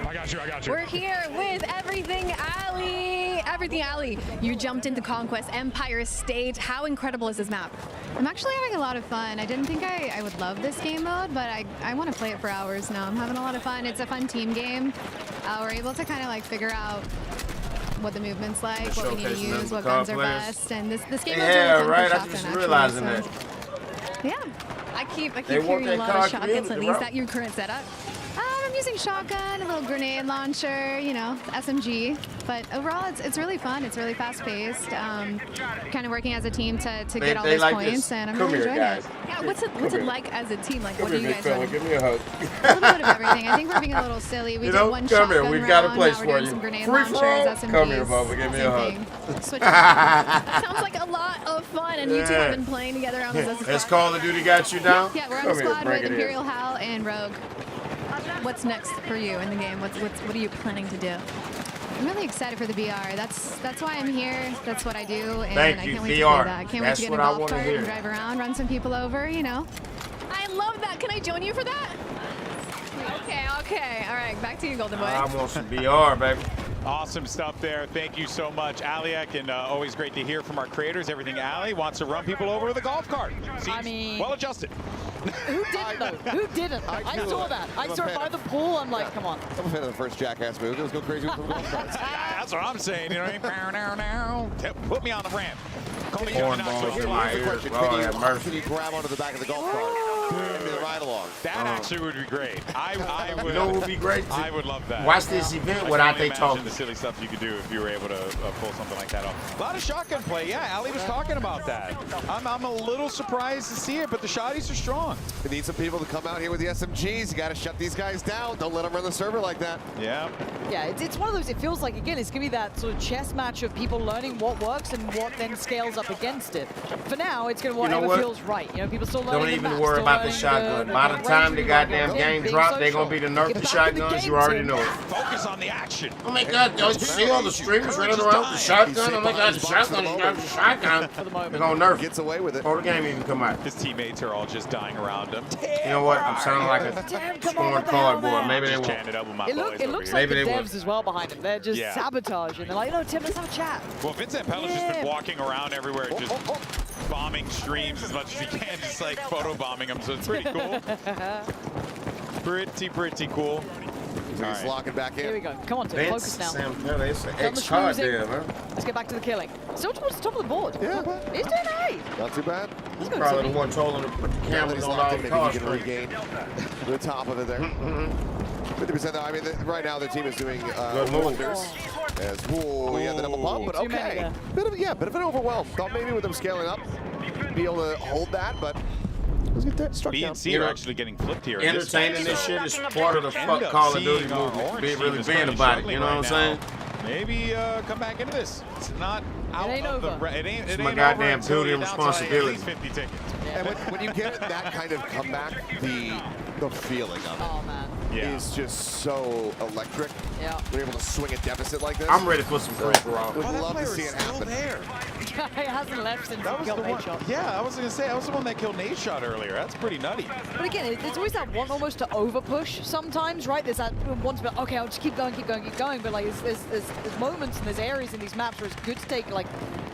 I got you, I got you. We're here with Everything Alley. Everything Alley. You jumped into Conquest Empire State. How incredible is this map? I'm actually having a lot of fun. I didn't think I would love this game mode, but I want to play it for hours now. I'm having a lot of fun. It's a fun team game. We're able to kind of like figure out what the movement's like, what we need to Showcasing use, the what COD guns are players. best, and this game mode's Yeah, really fun right. for I shotgun, just actually, realizing so. that. Yeah, I keep They hearing want a that lot of COD shotguns community, lately. bro. Is that your current setup? I'm using shotgun, a little grenade launcher, you know, SMG. But overall, it's really fun. It's really fast-paced. Kind of working as a team to get all those like points, this. and I'm Come really here, enjoying guys. it. Yeah, what's it like as a team? Like, what Come do here, you big guys fella. run? Give me a hug. A little bit of everything. I think we're being a little silly. We You did know, one come here. shotgun We've got a round, place now for we're doing you. some grenade Free for all? launchers, SMGs. Come here, Bubba. Give me a hug. Same thing. Switch it. Sounds like a lot of fun, and you two have been playing together on this as a Has squad. Call of Duty got you down? Yeah, we're on Come the here, squad bring with it in. Imperial Hal and Rogue. What's next for you in the game? What are you planning to do? I'm really excited for the BR. That's why I'm here. That's what I do, and Thank I you, can't wait to BR. play that. I can't wait That's to get in what a I golf wanna cart hear. and drive around, run some people over, you know. I love that. Can I join you for that? Okay. All right. Back to you, Golden Boy. I want some BR, baby. Awesome stuff there. Thank you so much, Aliak, and always great to hear from our creators. Everything Ali wants to run people over with a golf cart. Seems well adjusted. Who didn't though? Who didn't? I saw that. I saw it by the pool. I'm like, come on. I'm a fan of the first Jackass move. Let's go crazy with the golf carts. That's what I'm saying. You know what I mean? Put me on the ramp. Call me Corn Johnny balls Knoxville. in my ears. Can you grab onto the back of the golf cart and do the ride along? That actually would be great. I would. You know what would be great? I would love that. Watch this event without they talking. The silly stuff you could do if you were able to pull something like that off. A lot of shotgun play. Yeah, Ali was talking about that. I'm a little surprised to see it, but the shotties are strong. We need some people to come out here with the SMGs. You got to shut these guys down. Don't let them run the server like that. Yeah. Yeah, it's one of those, it feels like, again, it's going to be that sort of chess match of people learning what works and what then scales up against it. For now, it's going to whatever feels right. You know, people still learning. Don't even worry about the shotgun. By the time the goddamn game drop, they're going to be the nerf the shotguns. You already know it. Focus on the action. Oh my God, don't you see all the streamers running around with the shotgun? Oh my God, the shotgun is the shotgun. They're going to nerf. Gets away with it. Before the game even come out. His teammates are all just dying around him. You know what? I'm sounding like a scorned cardboard. Maybe they will. It looks like the devs as well behind him. They're just sabotaging. They're like, no, Tim, let's have a chat. Well, Vincent Pella's just been walking around everywhere, just bombing streams as much as he can, just like photo bombing them. So it's pretty cool. Pretty cool. He's locking back in. Here we go. Come on, Tim. Focus now. It's an X card there, man. Let's get back to the killing. Still towards the top of the board. Yeah. He's doing great. Not too bad. He's probably the one told him to put the cameras on all the cars. Maybe he can regain the top of it there. 50% though. I mean, right now the team is doing wonders. As yeah, the double pump, but okay. Bit of an overwhelm. Thought maybe with them scaling up, be able to hold that, but let's get that struck down. BNC are actually getting flipped here. Entertaining this shit is part of the fuck Call of Duty movement. Be really being about it. You know what I'm saying? Maybe come back into this. It's not out of the. It ain't. It's my goddamn duty and responsibility. 50 tickets. And when you get that kind of comeback, the feeling of it is just so electric. Yeah. When you're able to swing a deficit like this. I'm ready for some free-for-all. Would love to see it happen. He hasn't left since he killed Nate Shot. Yeah, I was going to say, I was the one that killed Nate Shot earlier. That's pretty nutty. But again, it's always that one almost to over-push sometimes, right? There's that one to be, okay, I'll just keep going. But like, there's moments and there's areas in these maps where it's good to take like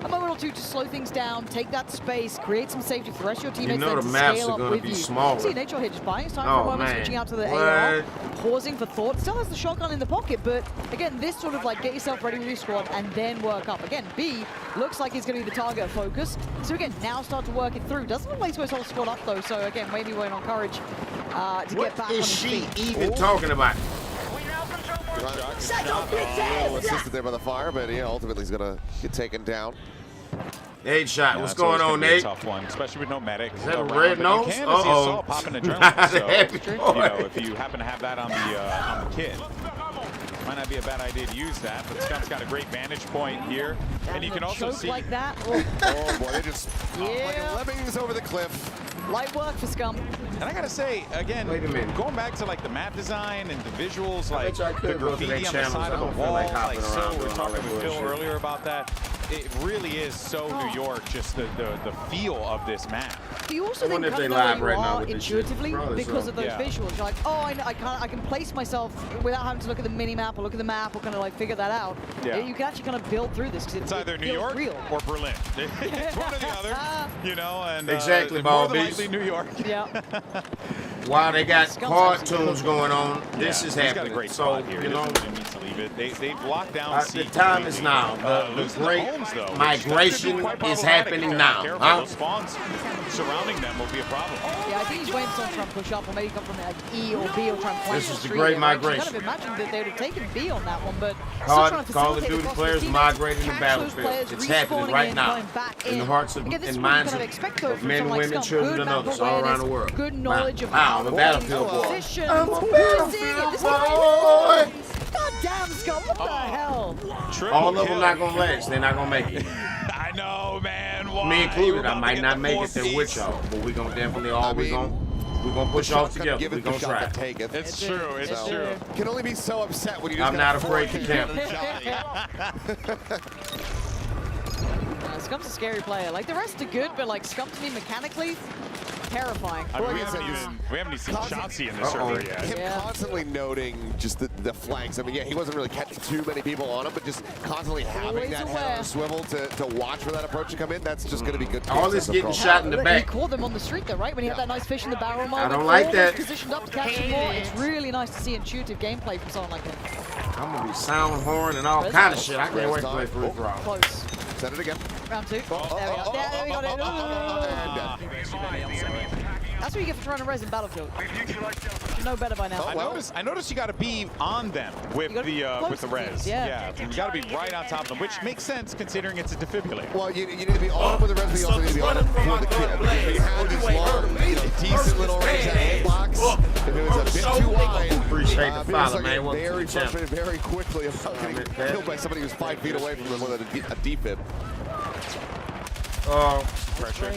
a moment or two to slow things down, take that space, create some safety for the rest of your teammates. You know the maps are going to be smaller. See Nate Shot here just buying his time for a moment, switching out to the AR, pausing for thought. Still has the shotgun in the pocket, but again, this sort of like get yourself ready with your squad and then work up. Again, B looks like he's going to be the target focus. So again, now start to work it through. Doesn't look like he's supposed to hold squad up though, so again, maybe we're on courage to get back on his feet. What is she even talking about? Assisted there by the fire, but yeah, ultimately he's going to get taken down. Nate Shot, what's going on, Nate? Tough one, especially with no medic. Is that a red nose? You can see Assault popping adrenaline. So, you know, if you happen to have that on the kit, might not be a bad idea to use that. But Scump's got a great vantage point here, and you can also see like that. Oh boy, they just like lemmings over the cliff. Light work for Scum. And I gotta say, again, going back to like the map design and the visuals, like the graffiti on the side of the wall, like so we were talking with Phil earlier about that. It really is so New York, just the feel of this map. You also then kind of know where you are intuitively because of those visuals. You're like, oh, I can place myself without having to look at the mini map or look at the map or kind of like figure that out. Yeah. You can actually kind of build through this because it's either New York or Berlin. It's one or the other, you know. And exactly, more than likely New York. Yeah. While they got cartoons going on, this is happening. Got a great so spot here. you know, needs to leave it. They've locked down. The time is now. The great migration is happening now. Those spawns surrounding them will be a problem. Yeah, I think he's waiting for trying to push up, or maybe come from like E or B or try and plant. This is the great migration. I kind of imagined that they would have taken B on that one, but Call of Duty players migrating to Battlefield. It's happening right now in the hearts and minds of men, women, children, and others all around the world. Good knowledge of I'm a Battlefield boy. I'm a Battlefield boy. God damn, Scott, what the hell? All of them not gonna last. They're not gonna make it. I know, man. Why? Me included. I might not make it there with y'all, but we gonna definitely we're gonna push off together. We're gonna try. It's true. It's true. Can only be so upset when you just I'm not afraid to camp. Scump's a scary player. Like, the rest are good, but like Scump to me mechanically, terrifying. I mean, we haven't even seen Chauncey in this server yet. Him constantly noting just the flanks. I mean, yeah, he wasn't really catching too many people on him, but just constantly having that head on the swivel to watch for that approach to come in, that's just going to be good. All this getting shot in the back. He caught them on the street though, right? When he had that nice fish in the barrel moment. I don't like that. Positioned up to catch some more. It's really nice to see intuitive gameplay from someone like him. I'm going to be sound horn and all kind of shit. I can't wait to play free throw. Close. Set it again. Round 2. There we go. There we got it. That's what you get for trying to res in Battlefield. You know better by now. I noticed you got to be on them with the res. Yeah. You got to be right on top of them, which makes sense considering it's a defibrillator. Well, you need to be on with the res, but you also need to be on for the kill. You have these long, decent little range at hitbox. If it was a bit too wide, appreciate the follow, man. Very frustrated very quickly about getting killed by somebody who's 5 feet away from them with a defib. Pressure.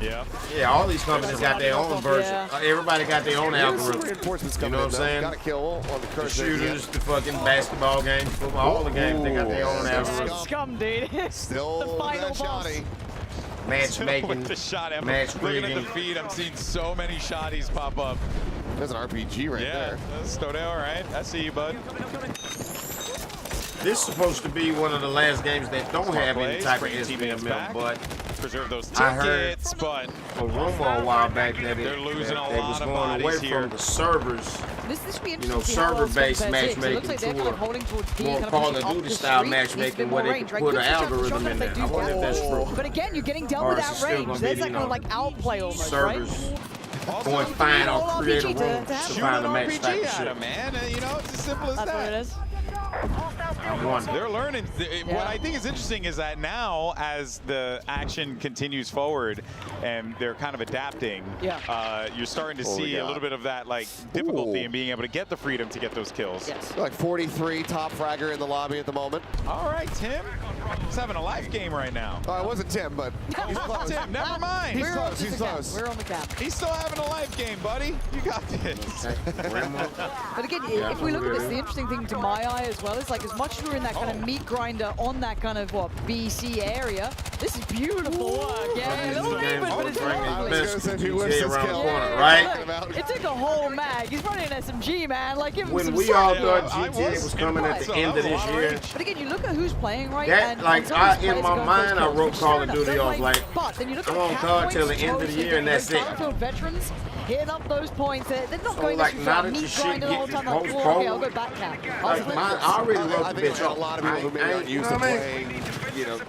Yeah. Yeah, all these companies got their own version. Everybody got their own algorithm. Reinforcements You know what I'm saying? Got to kill on the The shooters, the fucking basketball games, football, all the games, they got their own algorithm. Scum, dude. Still the final boss. Matchmaking, With the shot, match looking at the creating. feed, I'm seeing so many shotties pop up. There's an RPG right there. Yeah, Stodell, all right. I see you, bud. This is supposed to be one of the last games that don't have any type of teammates SVML, back. but Preserve those I heard tickets, but a rumor a while back that they're losing a they lot was of going away bodies here. from the servers. This should be You interesting know, to see how well server-based Scum compares here, 'cause it looks matchmaking like they're to kind of a holding towards B, more kind of Call pushing of up Duty the style street, needs a bit matchmaking more where they range, can right? put Good an shot for algorithm shotgun in if they there. do I wonder if that's true. But again, you're getting dealt Or with is it that still range. gonna There's be, that you kind of know, like outplay almost, servers right? going fine all on creative RPG to room to have Shoot find an a match RPG type of at shit. him, man. You know, it's as simple as That's that. what it is. They're learning. What I think is interesting is that now, as the action continues forward and they're kind of adapting, you're starting to see a little bit of that like difficulty in being able to get the freedom to get those kills. Yes. Like 43 top fragger in the lobby at the moment. All right, Tim. He's having a life game right now. Oh, it wasn't Tim, but he's close. Tim, never mind. He's close. He's close. We're on the cap. He's still having a life game, buddy. You got this. But again, if we look at this, the interesting thing to my eye as well is like as much as we're in that kind of meat grinder on that kind of BC area, this is beautiful work. Yeah, a little laboured, but it's lovely. It took a whole mag. He's running an SMG, man. Like give him When some we all slack. thought GTA was coming at the end of this year, But again, you look at who's playing right that like in my mind I wrote Call of Duty. I was like, I'm on card till the end of the year and that's it. Battlefield veterans hitting up those points. They're not going like, to now that meet the shit grinding all the getting time. Like, post-pro, okay, I'll go back now. Like, I already wrote the bitch a off. lot of people who may not use you know to what I play, you know,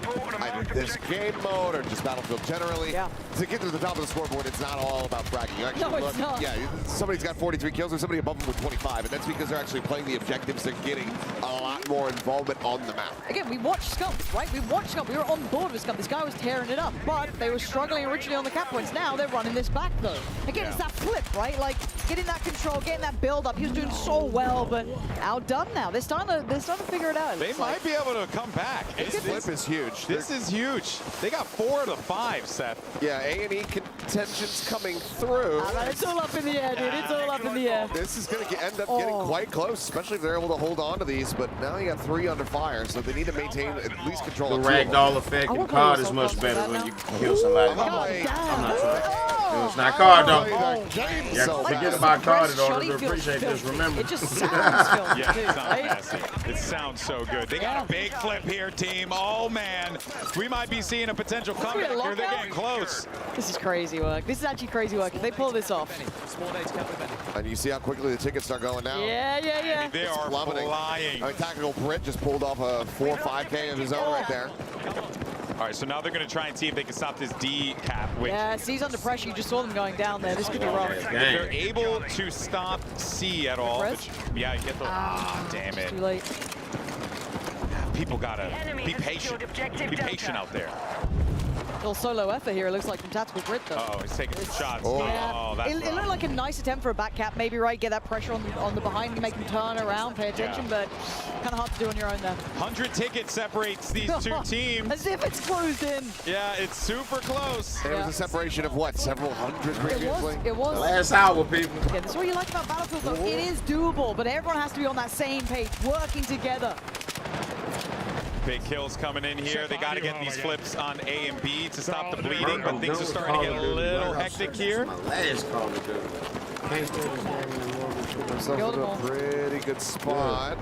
either this game mode or just Battlefield generally. To get to the top of the scoreboard, it's not all about bragging. You actually No, it's not. Yeah, somebody's got 43 kills, there's somebody above them with 25, and that's because they're actually playing the objectives. They're getting a lot more involvement on the map. Again, we watched Scum, right? We watched Scum. We were on board with Scum. This guy was tearing it up, but they were struggling originally on the cap points. Now they're running this back, though. Again, it's that flip, right? Like, getting that control, getting that build-up. He was doing so well, but outdone now. They're starting to figure it out. They might be able to come back. This flip is huge. This is huge. They got 4 to 5, Seth. Yeah, A&E contention's coming through. It's all up in the air, dude. It's all up in the air. This is going to end up getting quite close, especially if they're able to hold on to these. But now you got 3 under fire, so they need to maintain at least control. The ragdoll effect in COD is much better when you kill somebody. I'm not sure. It's not COD though. Yeah, forget about COD in order to appreciate this. Remember. It just sounds filthy. Yeah, it sounds nasty. It sounds so good. They got a big flip here, team. Oh man, we might be seeing a potential comeback here. They're getting close. This is crazy work. This is actually crazy work. If they pull this off. And you see how quickly the tickets start going down. Yeah. They are plummeting. flying. I mean, Tactical Brit just pulled off a 4 or 5K of his own right there. All right, so now they're going to try and see if they can stop this D cap. Which Yeah, C's under pressure. You just saw them going down there. This could be rough. if they're able to stop C at all. Which, yeah, you get the. Damn it. Too late. People gotta be patient. Be patient out there. Little solo effort here, it looks like from Tactical Brit, though. Oh, he's taking some shots. Yeah. Oh, that's It looked like a nice attempt for a back cap, maybe, right? Get that pressure on the behind, make them turn around, pay attention, but kind of hard to do on your own there. 100 tickets separates these two teams. As if it's closed in. Yeah, it's super close. There was a separation of what, several hundred previously? It was. Last hour, people. Yeah, that's what you like about Battlefield, though. It is doable, but everyone has to be on that same page, working together. Big kills coming in here. They got to get these flips on A and B to stop the bleeding, but things are starting to get a little hectic here. My last call to do. Himself in a pretty good spot.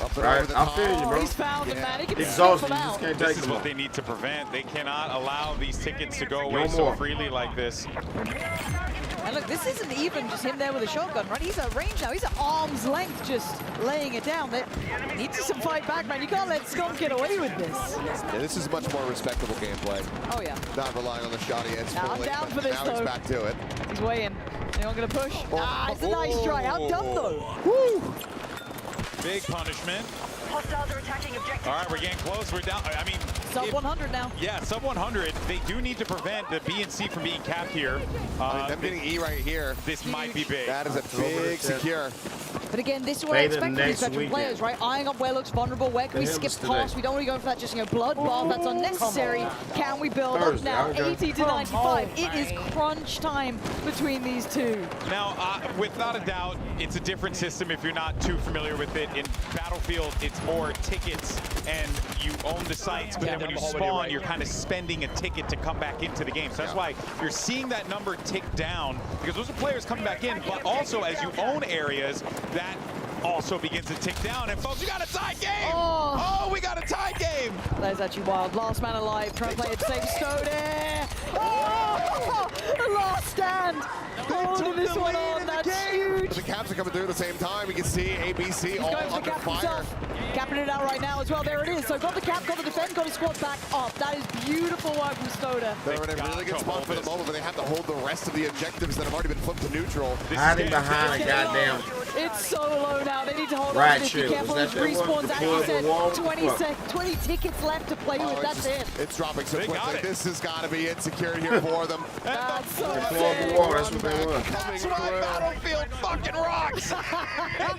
Up and Right, over the I top. feel you, bro. He's found him, man. He can Exhausted, sniff you him just out. can't This take is them what out. they need to prevent. They cannot allow these tickets to go away No so more. freely like this. And look, this isn't even just him there with a shotgun, right? He's at range now. He's at arm's length just laying it down. There needs some fight back, man. You can't let Skunk get away with this. Yeah, this is much more respectable gameplay. Oh, yeah. Not relying on the shot he hits Now, I'm fully, down but for this, now he's though. back to it. He's weighing. Anyone going to push? Oh. Ah, it's a nice try. Outdone, though. Woo! Big punishment. Hostiles are attacking objective. All right, we're getting close. We're down. I mean, Sub 100 now. Yeah, sub 100. They do need to prevent the B and C from being capped here. Them getting E right here. This might be big. That is a big secure. But again, this is what I Beta expect from these next veteran weekend. players, right? Eyeing up where looks vulnerable, where can we The skip Helmets past? today. We don't want to go for that just, bloodbath that's unnecessary. Can we build Thursday, up now? okay. 80 to 95. It is crunch time between these two. Now, without a doubt, it's a different system if you're not too familiar with it. In Battlefield, it's more tickets, and you own the sites, but then when you spawn, you're kind of spending a ticket to come back into the game. So that's why you're seeing that number tick down, because those are players coming back in, but also as you own areas, that also begins to tick down. And folks, you got a tie game! Oh, we got a tie game! That is actually wild. Last man alive, trying to play it safe. Stone. Oh, the last stand. Holding this one on. That's huge. But the caps are coming through at the same time. We can see ABC He's all going for the under cap fire. himself. Capping it out right now as well. There it is. So got the cap, got the defend, got his squad back up. That is beautiful work from Stoda. They're in a really good spot for the moment, but they have to hold the rest of the objectives that have already been flipped to neutral. Hiding behind a goddamn. It's so low now. They need to hold Right on to this. Be shield. careful Was with that that one? respawns. As Deploy you the wall? said, 20 tickets left to play with. That's it. It's dropping so They got quickly. it. This has got to be it secured here for them. That's so Deploy the wall. That's what they want. That's why Battlefield fucking rocks!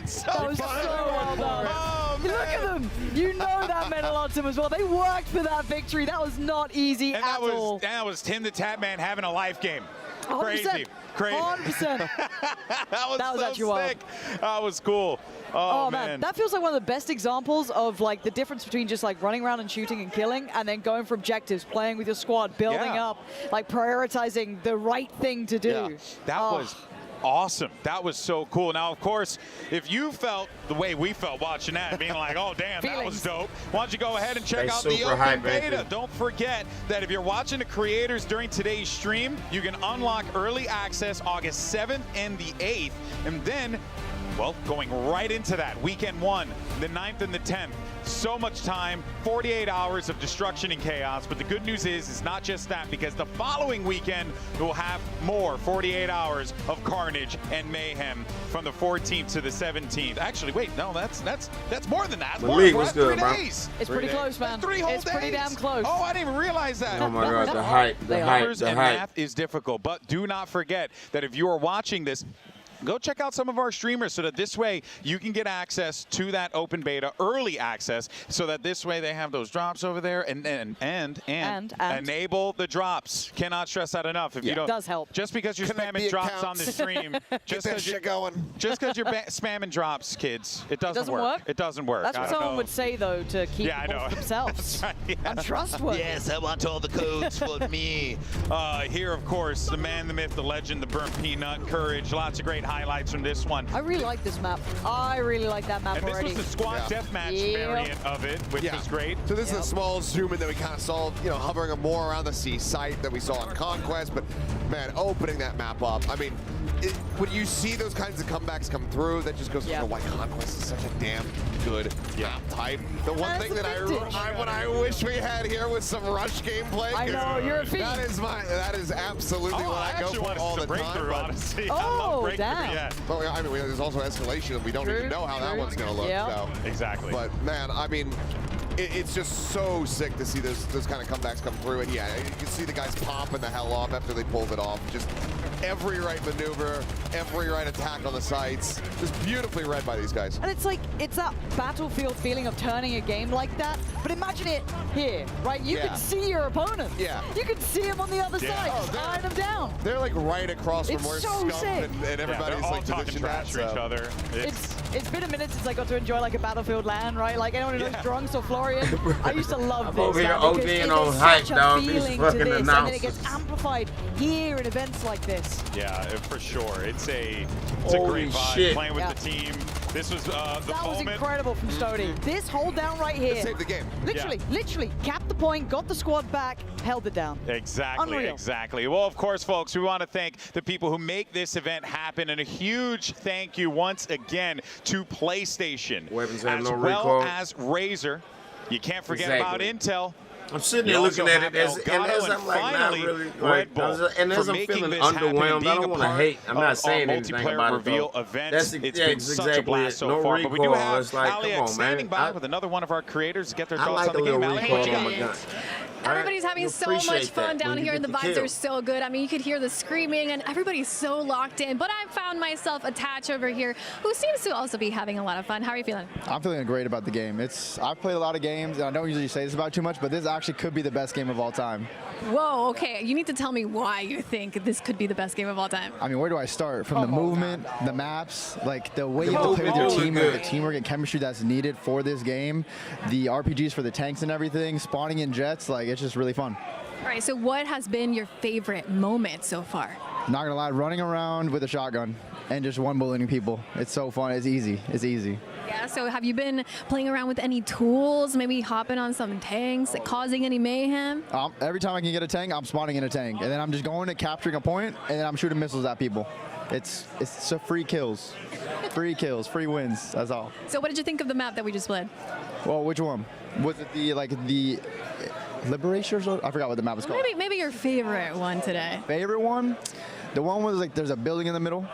It's so That was so fun. well done. Oh, Look at them. You know that meant a lot to them as well. They worked for that victory. That was not easy And at all. that was Tim the Tap Man having a life game. 100%. Crazy. Crazy. 100%. that was That was so actually wild. sick. That was cool. Oh man, that feels like one of the best examples of like the difference between just like running around and shooting and killing, and then going for objectives, playing with your squad, building up, like prioritizing the right thing to do. Yeah, that was awesome. That was so cool. Now, of course, if you felt the way we felt watching that, being like, oh, damn, that was dope, why don't you go ahead and check They out the super open hype, beta. baby. Don't forget that if you're watching the creators during today's stream, you can unlock early access August 7th and the 8th. And then, well, going right into that, weekend 1, the 9th and the 10th. So much time, 48 hours of destruction and chaos. But the good news is, it's not just that, because the following weekend we'll have more 48 hours of carnage and mayhem from the 14th to the 17th. Actually, wait, no, that's more than that. Malik, We're what's at good, 3 bro? days. It's pretty close, man. That's 3 whole It's pretty days. damn close. Oh, I didn't even realize that. Oh my God, the hype, the hype, Numbers the and hype. math is difficult, but do not forget that if you are watching this, go check out some of our streamers so that this way you can get access to that open beta, early access, so that this way they have those drops over there and enable the drops. Cannot stress that enough. If you don't, it does help. Just because you're Connect spamming the drops on accounts. the stream, just that shit going. Just because you're spamming drops, kids, it doesn't work. It doesn't work. That's I what don't someone know. would say though to keep Yeah, I people know. to themselves. That's right, yeah. Untrustworthy. Yes, I want all the codes for me. Here, of course, the man, the myth, the legend, the burnt peanut, courage. Lots of great highlights from this one. I really like this map. I really like that map And this already. was the squad deathmatch variant of it, which was great. So this is the small zoom in that we kind of saw, hovering more around the C site that we saw on Conquest, but man, opening that map up. I mean, when you see those kinds of comebacks come through, that just goes to show why Conquest is such a damn good map type. The one thing that I wish we had here was some rush gameplay. I know, you're a fiend. That is absolutely what I go for all the time. Honestly. Oh, damn. Yeah. But I mean, there's also escalation. We don't even know how that one's going to look. Yeah. So. Exactly. But man, I mean, it's just so sick to see those kind of comebacks come through. And yeah, you can see the guys popping the hell off after they pulled it off. Just every right maneuver, every right attack on the sites. Just beautifully read by these guys. And it's like, it's that Battlefield feeling of turning a game like that, but imagine it here, right? You can see your opponent. Yeah. You can see him on the other side, iron them down. They're like right across from It's where so Scum sick. and everybody's all like talking positioned trash at. to each other. It's been a minute since I got to enjoy like a Battlefield LAN, right? Like anyone who knows Drunks or Florian, I used to love I'm this. over here man, because ODing it on is hype, such a dog. These feeling to fucking this, and then it gets announcers. amplified here in events like this. Yeah, for sure. It's a Holy great vibe shit. playing with the team. This was the That was moment. incredible from Stody. This hold down right here. It saved the game. Literally capped the point, got the squad back, held it down. Exactly, Unreal. exactly. Well, of course, folks, we want to thank the people who make this event happen, and a huge thank you once again to PlayStation, Weapons have as no well recall. as Razer. You can't forget Exactly. about Intel. I'm sitting there You looking also at it have as, and Elgato as I'm like, not finally really, Red like, Bull and as for I'm making feeling this happen and underwhelmed, I being don't a want to part hate. I'm of not saying our anything multiplayer about it, reveal though. events. That's It's yeah, been such a exactly blast it. so No far. But we do recoil. have It's like, come Aliak on, standing man. by with another one of our creators to get their I thoughts like on a the game. little Aliak, what you recoil on got? my gun. Everybody's having You so much appreciate fun that down when you here, and get the the vibes kill. are so good. I mean, you could hear the screaming, and everybody's so locked in. But I found myself attached over here, who seems to also be having a lot of fun. How are you feeling? I'm feeling great about the game. I've played a lot of games, and I don't usually say this about too much, but this actually could be the best game of all time. Whoa, okay. You need to tell me why you think this could be the best game of all time. I mean, where do I start? From the movement, the maps, like the way The you have to play with your movement team, really the good. teamwork and chemistry that's needed for this game, the RPGs for the tanks and everything, spawning in jets, like it's just really fun. All right, so what has been your favorite moment so far? Not gonna lie, running around with a shotgun and just one bulleting people. It's so fun. It's easy. It's easy. Yeah, so have you been playing around with any tools, maybe hopping on some tanks, causing any mayhem? Every time I can get a tank, I'm spawning in a tank, and then I'm just going and capturing a point, and then I'm shooting missiles at people. It's so free kills, free wins. That's all. So what did you think of the map that we just played? Well, which one? Was it the Liberation? I forgot what the map was called. Maybe your favorite one today. Favorite one? The one was like there's a building in the middle.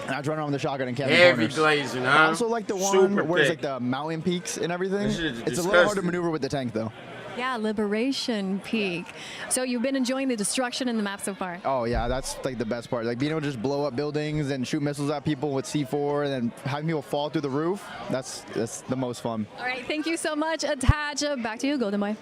And I run around with the shotgun and camp Heavy corners. glazing, huh? I also like the one Super where it's thick. like the mountain peaks and everything. This shit is It's a little hard to disgusting. maneuver with the tank though. Yeah, Liberation Peak. So you've been enjoying the destruction in the map so far? Oh yeah, that's like the best part. Like being able to just blow up buildings and shoot missiles at people with C4 and then having people fall through the roof. That's the most fun. All right, thank you so much, Attach. Back to you, Golden Boy.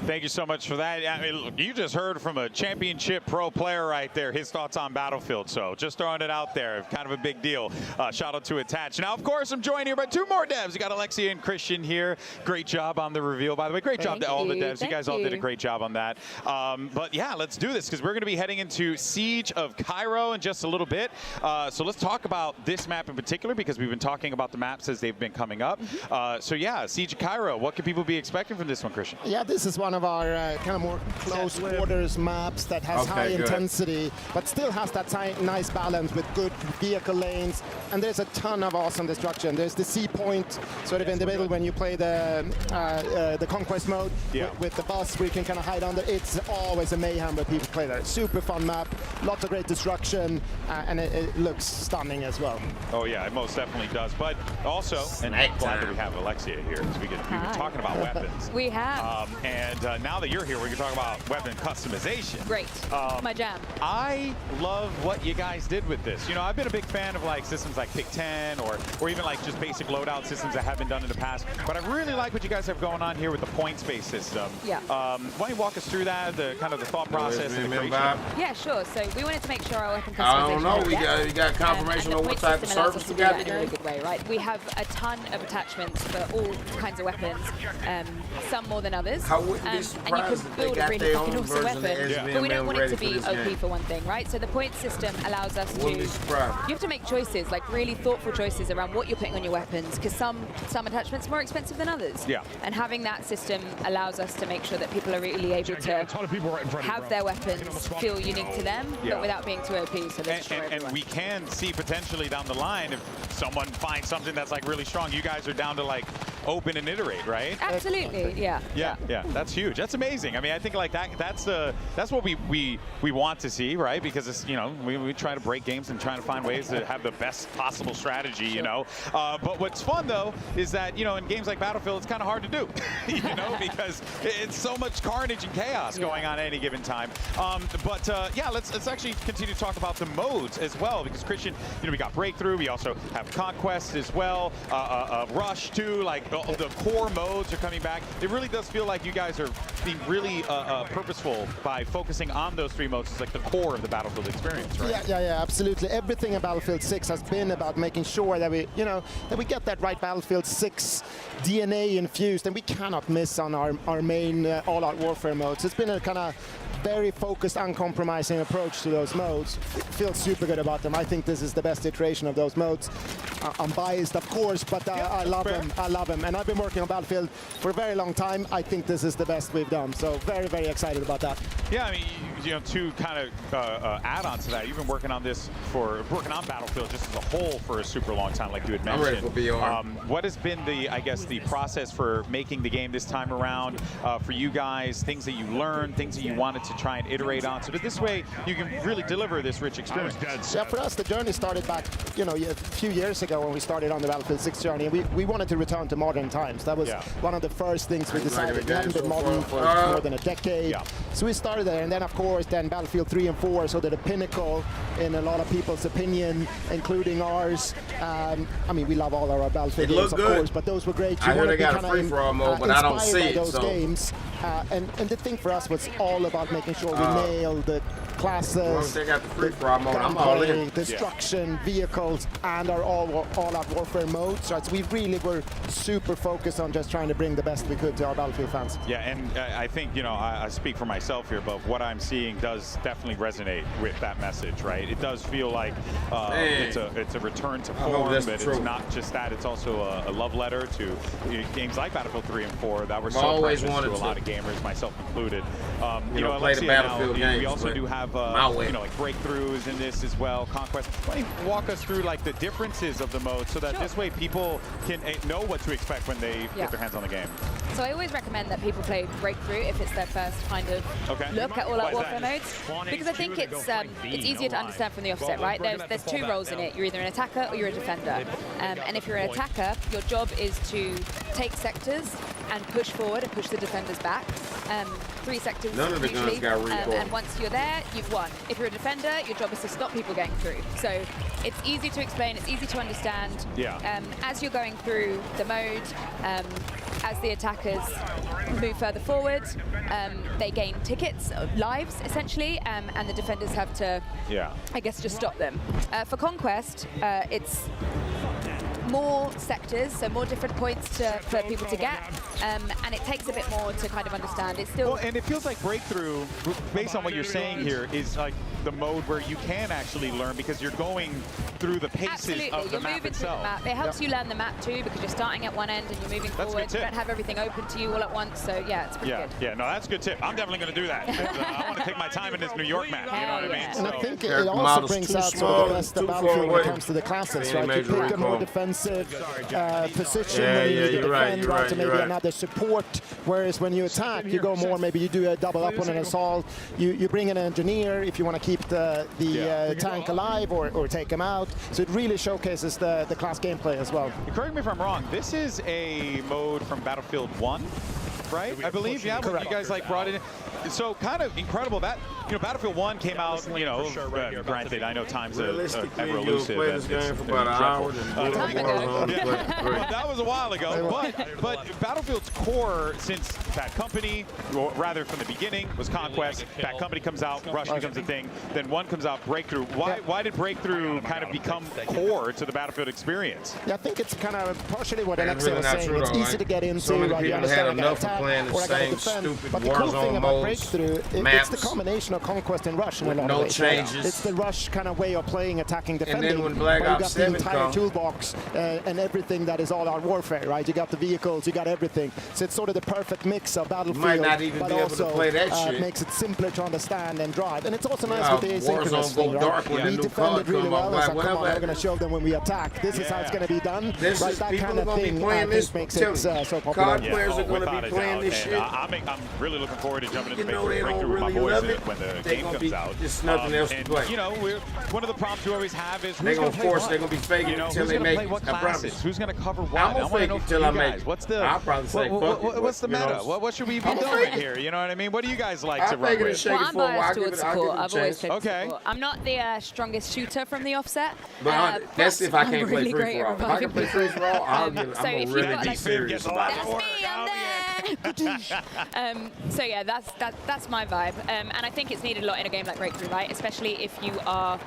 Thank you so much for that. I mean, look, you just heard from a championship pro player right there, his thoughts on Battlefield. So just throwing it out there, kind of a big deal. Shout out to Attach. Now, of course, I'm joined here by two more devs. We got Alexia and Christian here. Great job on the reveal, by the way. Great job to all the devs. You guys all did a great job on that. But yeah, let's do this because we're going to be heading into Siege of Cairo in just a little bit. So let's talk about this map in particular because we've been talking about the maps as they've been coming up. So yeah, Siege of Cairo. What can people be expecting from this one, Christian? Yeah, this is one of our kind of more close quarters maps that has high intensity, but still has that nice balance with good vehicle lanes. And there's a ton of awesome destruction. There's the C point sort of in the middle when you play the conquest mode with the bus where you can kind of hide under. It's always a mayhem when people play that. Super fun map, lots of great destruction, and it looks stunning as well. Oh yeah, it most definitely does. But also, and I'm glad that we have Alexia here because we've been talking about weapons. We have. And now that you're here, we can talk about weapon customization. Great. My jam. I love what you guys did with this. You know, I've been a big fan of like systems like Pick 10 or even like just basic loadout systems that have been done in the past. But I really like what you guys have going on here with the points-based system. Yeah. Why don't you walk us through that, the kind of the thought process and the creation? Yeah, sure. So we wanted to make sure our weapon customization. I don't know. was We got confirmation on what type of service we got in a really good way, right? We have a ton of attachments for all kinds of weapons, some more than others. I wouldn't be and you surprised can if they build a got really their fucking own awesome version of weapon, but we don't want it to be SVM ready OP for one thing, right? So the point system allows us to. Wouldn't be surprised. You have to make choices, like really thoughtful choices around what you're putting on your weapons, because some attachments are more expensive than others. Yeah. And having that system allows us to make sure that people are really able to have their weapons feel unique to them, but without being too OP, so they destroy everyone. And we can see potentially down the line if someone finds something that's like really strong. You guys are down to like open and iterate, right? Absolutely, yeah. Yeah, that's huge. That's amazing. I mean, I think like that's what we want to see, right? Because it's, you know, we try to break games and try to find ways to have the best possible strategy, you know. But what's fun though is that, you know, in games like Battlefield, it's kind of hard to do, you know, because it's so much carnage and chaos going on at any given time. Yeah, let's actually continue to talk about the modes as well, because Christian, you know, we got Breakthrough, we also have Conquest as well, Rush too, like the core modes are coming back. It really does feel like you guys are being really purposeful by focusing on those 3 modes. It's like the core of the Battlefield experience, right? Yeah, absolutely. Everything in Battlefield 6 has been about making sure that we, you know, that we get that right Battlefield 6 DNA infused, and we cannot miss on our main all-out warfare modes. It's been a kind of very focused, uncompromising approach to those modes. Feel super good about them. I think this is the best iteration of those modes. I'm biased, of course, but I love them. I love them. And I've been working on Battlefield for a very long time. I think this is the best we've done. So very, very excited about that. Yeah, I mean, you know, to kind of add on to that, you've been working on Battlefield just as a whole for a super long time, like you had mentioned. I'm ready for BR. What has been I guess, the process for making the game this time around for you guys? Things that you learned, things that you wanted to try and iterate on, so that this way you can really deliver this rich experience. Yeah, for us, the journey started back, you know, a few years ago when we started on the Battlefield 6 journey. We wanted to return to modern times. That was one of the first things we decided. We hadn't been modern for more than a decade. So we started there, and then of course, Battlefield 3 and 4, so that the pinnacle in a lot of people's opinion, including ours. I mean, we love all our Battlefield games, of course, but those were great. I heard they got a free-for-all mode, but I don't see it. Those games, and the thing for us was all about making sure we nailed the classes, they got the free-for-all mode. I'm all in. Destruction, vehicles, and our all-out warfare modes. So we really were super focused on just trying to bring the best we could to our Battlefield fans. Yeah, and I think, you know, I speak for myself here, but what I'm seeing does definitely resonate with that message, right? It does feel like it's a return to form, but it's not just that. It's also a love letter to games like Battlefield 3 and 4 that were so precious to a lot of gamers, myself included. You know, play the Battlefield games. We also do have you know, like breakthroughs in this as well, Conquest. Why don't you walk us through like the differences of the modes, so that this way people can know what to expect when they put their hands on the game? So I always recommend that people play Breakthrough if it's their first kind of look at all-out warfare modes, because I think it's easier to understand from the offset, right? There's 2 roles in it. You're either an attacker or you're a defender. And if you're an attacker, your job is to take sectors and push forward and push the defenders back. 3 sectors None of the usually, guns got recoil. and once you're there, you've won. If you're a defender, your job is to stop people getting through. So it's easy to explain, it's easy to understand. As you're going through the mode, as the attackers move further forward, they gain tickets, lives essentially, and the defenders have to, I guess, just stop them. For Conquest, it's more sectors, so more different points for people to get, and it takes a bit more to kind of understand. It's still... Well, and it feels like Breakthrough, based on what you're saying here, is like the mode where you can actually learn, because you're going through the paces of the map itself. It helps you learn the map too, because you're starting at one end and you're moving forward. You don't have everything open to you all at once, so yeah, it's pretty good. Yeah, no, that's a good tip. I'm definitely going to do that. I want to take my time in this New York map, you know what I mean? And I think it also brings out some of the best of Battlefield when it comes to the classes, right? You pick a more defensive position when you need to defend, right, to maybe another support, whereas when you attack, you go more, maybe you do a double up on an assault, you bring an engineer if you want to keep the tank alive or take him out, so it really showcases the class gameplay as well. Correct me if I'm wrong, this is a mode from Battlefield 1, right? I believe, yeah, when you guys like brought it in. So kind of incredible that, you know, Battlefield 1 came out, you know, granted, I know time's ever elusive. Play this game for about an hour. That was a while ago, but Battlefield's core since Bad Company, or rather from the beginning, was Conquest. Bad Company comes out, Rush becomes a thing, then 1 comes out, Breakthrough. Why did Breakthrough kind of become core to the Battlefield experience? Yeah, I think it's kind of partially what Alexei was saying. It's easy to get into, right? You understand I gotta attack or I gotta defend. But the cool thing about breakthrough, it's the combination of Conquest and Rush in a lot of ways. Changes. It's the Rush kind of way of playing, attacking, defending. And then when Black Ops 7 you got the entire toolbox and everything that is all-out warfare, right? You got the vehicles, you got everything. So it's sort of the perfect mix of Battlefield, might not even but be able also to play that shit. makes it simpler to understand and drive. And it's also nice with the asynchronous thing, right? We defended really well. It's like, come on, we're going to show them when we attack. This is how it's going to be done. This right? is That people kind are of going to thing be playing this. makes it so popular. COD players are going to be playing this shit. I'm really looking forward to jumping into You know they breakthrough don't with my really boys love it. when the They game gonna comes be- out. there's nothing else to and, play. You know, one of the problems we always have is They're who's gonna going to force. They're gonna be faking it until who's they going to make play it. what I promise. classes? Who's going to cover what? I'm I gonna want to fake know it from till you I make guys. it. What's the? I'll probably say fuck it, What's the but, you meta? know, What should we be I'm gonna doing fake it. here? You know what I mean? What do you guys like to I'll run fake it and with? shake Well, it I'm for a while. biased I'll give towards it. I'll support. give I've it a always chance. played support. I'm not the strongest shooter from the offset. But that's if I can't I'm play really free great for all. at If I can play free for all, I'm so gonna if really you've got, be like, serious about it. That's me, I'm there. So yeah, that's my vibe, and I think it's needed a lot in a game like Breakthrough, right? Especially if you are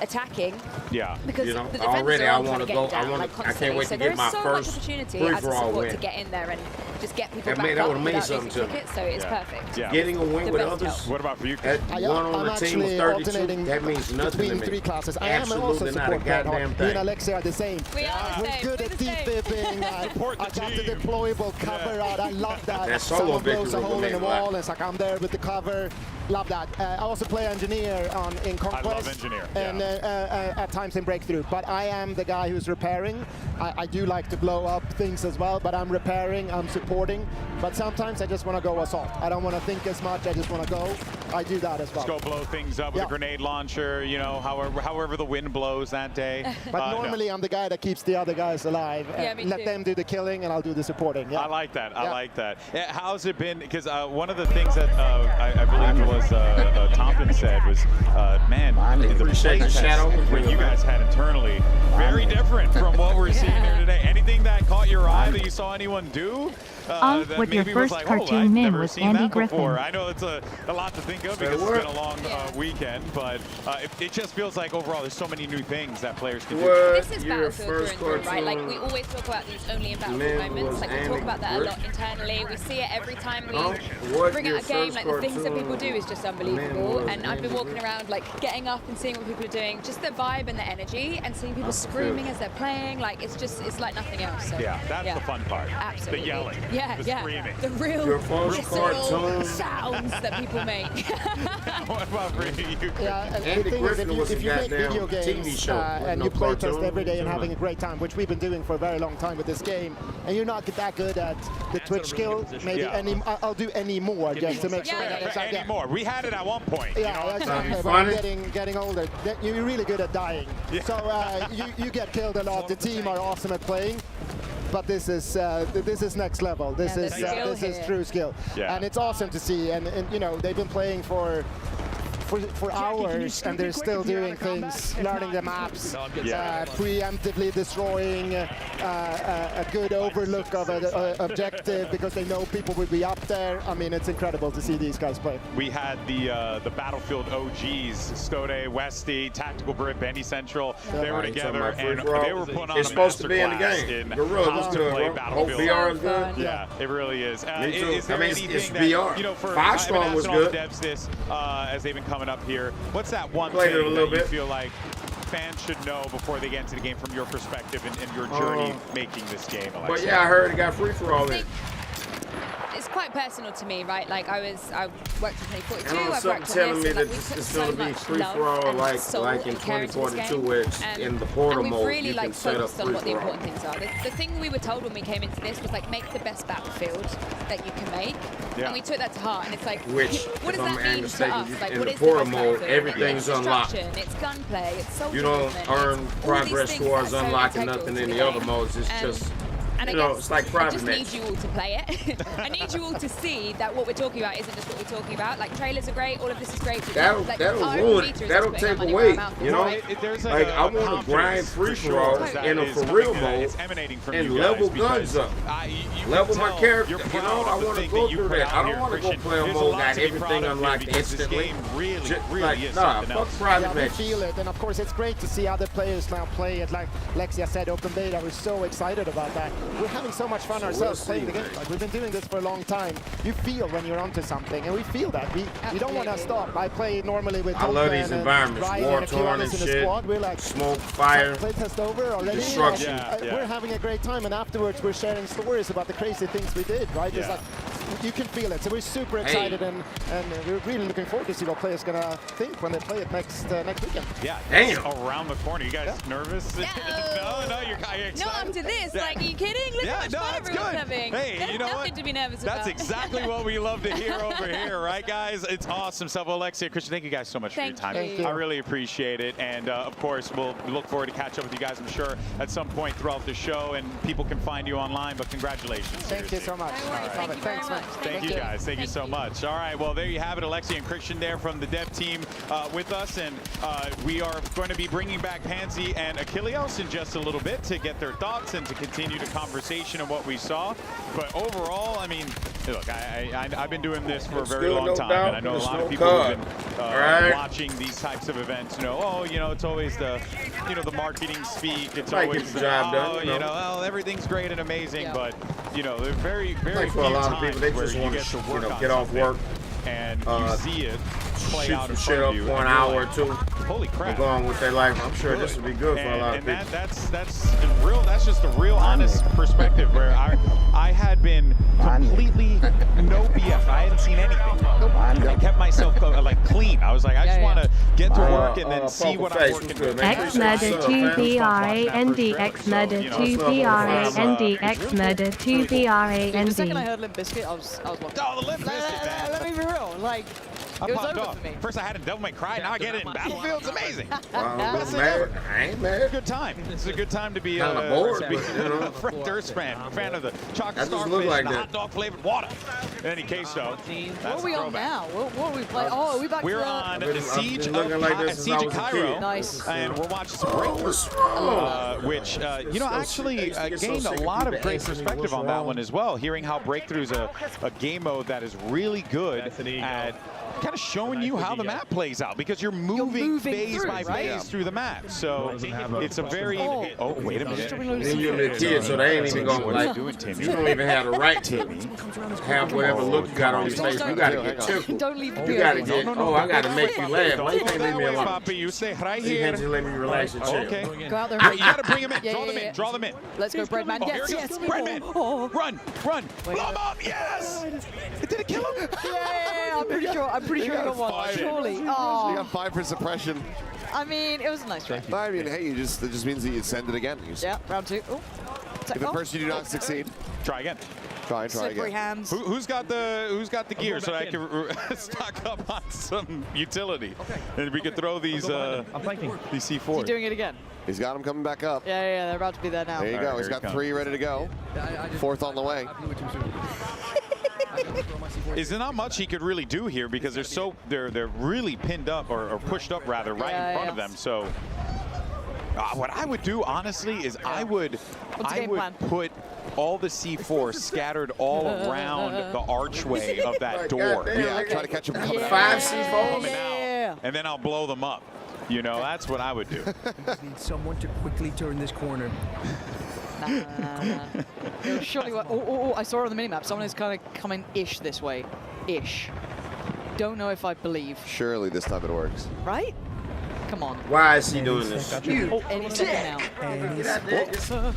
attacking. Yeah. Because You know, the defenders already are I all trying wanna to get go- you down, I wanna- like, I can't constantly. wait so to there get is my so first much opportunity free as for a all support win. to get in there and just get people That back may- that up would've meant without something losing to me. tickets, so it's perfect. Yeah. Getting a win The with best others. help. What about for you? One on the team of 32. alternating That means nothing to between me. three classes. I am also Absolutely not a support player. goddamn Me thing. and Alexia are the same. We are the We're same. good We're at the same. defibbing. I got the deployable cover out. I love that. That solo Someone blows victory a hole will in the make a lot. wall and it's like, I'm there with the cover. Love that. I also play engineer in Conquest. I love engineer. And at times in Breakthrough. But I am the guy who's repairing. I do like to blow up things as well, but I'm repairing, I'm supporting. But sometimes I just want to go assault. I don't want to think as much, I just want to go. I do that as well. Just go blow things up with a grenade launcher, you know, however the wind blows that day. But normally I'm the guy that keeps the other guys alive. Yeah, me Let too. them do the killing and I'll do the supporting. Yeah. I like that. I Yeah. like that. Yeah, how's it been? Because one of the things that I believe it was Tompkins said was, man, the play test what you guys had internally, very different from what we're seeing here today. Anything that caught your eye that you saw anyone do? That with your maybe was first like, cartoon I've meme never was seen Andy that before. Griffin. I know it's a lot to think of because it's been a long weekend, but it just feels like overall there's so many new things that players can do. This is Battlefield through and through, right? Like, we always talk about these only in Battlefield moments. Like, we talk about that a lot internally. We see it every time we bring out a game. Like, the things that people do is just unbelievable. And I've been walking around, like, getting up and seeing what people are doing. Just the vibe and the energy, and seeing people screaming as they're playing. Like, it's like nothing else. So, Yeah, that's the fun part. Absolutely. The yelling. Yeah, the screaming. The real Your first visceral cartoon. sounds that people make. What about for you? Yeah, and Andy the thing is, Griffin was if a you make goddamn video games TV show with and no you play test cartoon, every day and something having a like- great time, which we've been doing for a very long time with this game, and you're not that good at the Twitch skill, maybe I'll do any more just to make sure that it's Any more. We had it at one point. Yeah, you know? exactly. But I'm getting older. You're really good at dying. So you get killed a lot. The team are awesome at playing. But this is next level. This is true skill, and it's awesome to see. And you know, they've been playing for hours, and they're still doing things, learning the maps, preemptively destroying a good overlook of an objective because they know people will be up there. I mean, it's incredible to see these guys play. We had the Battlefield OGs, Stode, Westy, Tactical Brit, Benny Central. They were together and they were putting on It's a supposed to be in the masterclass game. in Gorilla, how this to good, play bro. Battlefield. VR is good. Yeah, it really is. Me too. Is there I mean, it's anything that, VR. you know, for Firestorm was good. devs this as they've been coming up here, what's that one Played it a thing little that you bit. feel like fans should know before they get into the game from your perspective and your journey making this game, Alexia? But yeah, I heard it got free for all in. It's quite personal to me, right? Like, I worked in 2042, And I've something worked on telling this, me and, that like, we put it's so going to be much free love for all, and like soul in and care into this 2042, game. where it's in the portal and mode, we've really you can set up focused on free what the for all. important things are. The thing we were told when we came into this was like, make the best Battlefield that you can make, and we took that to heart. And it's like, Which, what if does I'm that mean to mistaken, us? Like, in what the is portal best mode, Battlefield? everything's It's unlocked. destruction, it's gunplay, it's soldier You don't movement, earn it's all these progress things towards that are so unlocking integral nothing to in the the other game. modes. It's just, and you I know, guess it's like I private just match. need you all to play it. I need you all to see that what we're talking about isn't just what we're talking about. Like, trailers are great, all of this is great. But That'll like, ruin our it. meter is That'll just putting take our money away, where our mouth you is, know? right? There's Like, I want to grind free for all in a for real mode and level guns up. Level my character, you know? I want to go through that. I don't want to go play a mode got everything unlocked instantly. Fuck private Yeah, we match. feel it, and of course it's great to see other players now play it. Like Lexia said, open beta, we're so excited about that. we're having so much fun ourselves playing the game. Like, we've been doing this for a long time. You feel when you're onto something, and we feel that. We don't want to stop. I play normally with I love these environments, war-torn and shit, we're like, smoke, fire, playtest over already. destruction. We're having a great time, and afterwards we're sharing stories about the crazy things we did, right? It's like, you can feel it. So we're super excited, and we're really looking forward to see what players gonna think when they play it next weekend. Yeah, damn. Around the corner. You guys nervous? No, you're excited. No, I'm to this. Like, are you kidding? Look how much fun everyone's having. Hey, There's you know nothing what? to be nervous about. That's exactly what we love to hear over here, right, guys? It's awesome stuff. Well, Alexia, Christian, thank you guys so much for your time. Thank you. I really appreciate it. And, of course, we'll look forward to catch up with you guys, I'm sure, at some point throughout the show. And people can find you online, but congratulations. Thank you so much. Thank you very much. Thank you, guys. Thank you so much. All right, well, there you have it. Alexia and Christian there from the dev team with us. And we are going to be bringing back Pansy and Achilleos in just a little bit to get their thoughts and to continue the conversation of what we saw. But overall, I mean, look, I've been doing this for a very long time, and I know a lot of people who've been watching these types of events know, oh, you know, it's always the, you know, the marketing speak. It's always the, oh, you know, well, everything's great and amazing, but, you know, there are very, very few for a lot of times people, they where just you want get to to, work on get off something work, and you see it play shoot out some in shit front up of you. for an and hour you're or two. Holy crap! And go on with their life. I'm sure this would be good for a lot of people. That's real. That's just a real honest perspective. Where I had been completely no BF. I hadn't seen anything. I kept myself like clean. I was like, I just want to get to work and then see what I'm working with. X murder 2 BRAND, X murder 2 BRAND, X murder 2 BRAND. The second I heard Limp Bizkit, I was like, oh, the Limp Bizkit, man. Let me be real. Like, it was over for me. First I had a Devil May Cry, now I get it in Battlefield. It's amazing. That's it. I ain't mad. It's a good time. It's a good time to be a Fred Durst fan of the chocolate starfish and the hot dog flavored water. In any case, though, what are we on now? What are we playing? Oh, are we back We're to on Siege of Cairo. Nice. And we're watching some breakthroughs, which, you know, actually gained a lot of great perspective on that one as well. Hearing how Breakthrough's a game mode that is really good at kind of showing you how the map plays out, because you're moving phase by phase through the map. So it's a very oh wait a minute. You're the kid, so they ain't even going to like. You don't even have the right to have whatever look you got on your face. You got to get tickled. Don't leave the You got to get. Oh, I got to make you laugh. Why you can't leave me alone? Papi, you stay right You here. can't just let me relax and chill. Okay. Go out there. You got to bring them in. Draw them in. Draw them in. Let's go, Breadman. Yes. Breadman. Run. Blow him up. Yes. Did it kill him? Yeah. I'm pretty sure I got one. Surely. Oh. You got 5 for suppression. I mean, it was a nice try. I mean, hey, it just means that you send it again. Yeah, round 2. Oh. If at first you do not succeed, try again. Try Slippery again. hands. Who's got the gear so I can stock up on some utility, and we can throw these C4s. He's doing it again. He's got them coming back up. Yeah, they're about to be there now. There you go. He's got 3 ready to go. 4th on the way. Is there not much he could really do here, because they're really pinned up or pushed up rather right in front of them. So what I would do honestly is I would put all the C4 scattered all around the archway of that door. Yeah, try to catch him coming out. 5 C4s, and then I'll blow them up. You know, that's what I would do. Just need someone to quickly turn this corner. It'll surely work. Oh, I saw it on the minimap. Someone is kind of coming-ish this way. Ish. Don't know if I believe. Surely this time it works. Right? Come on. Why is he doing this? Oh, any second now.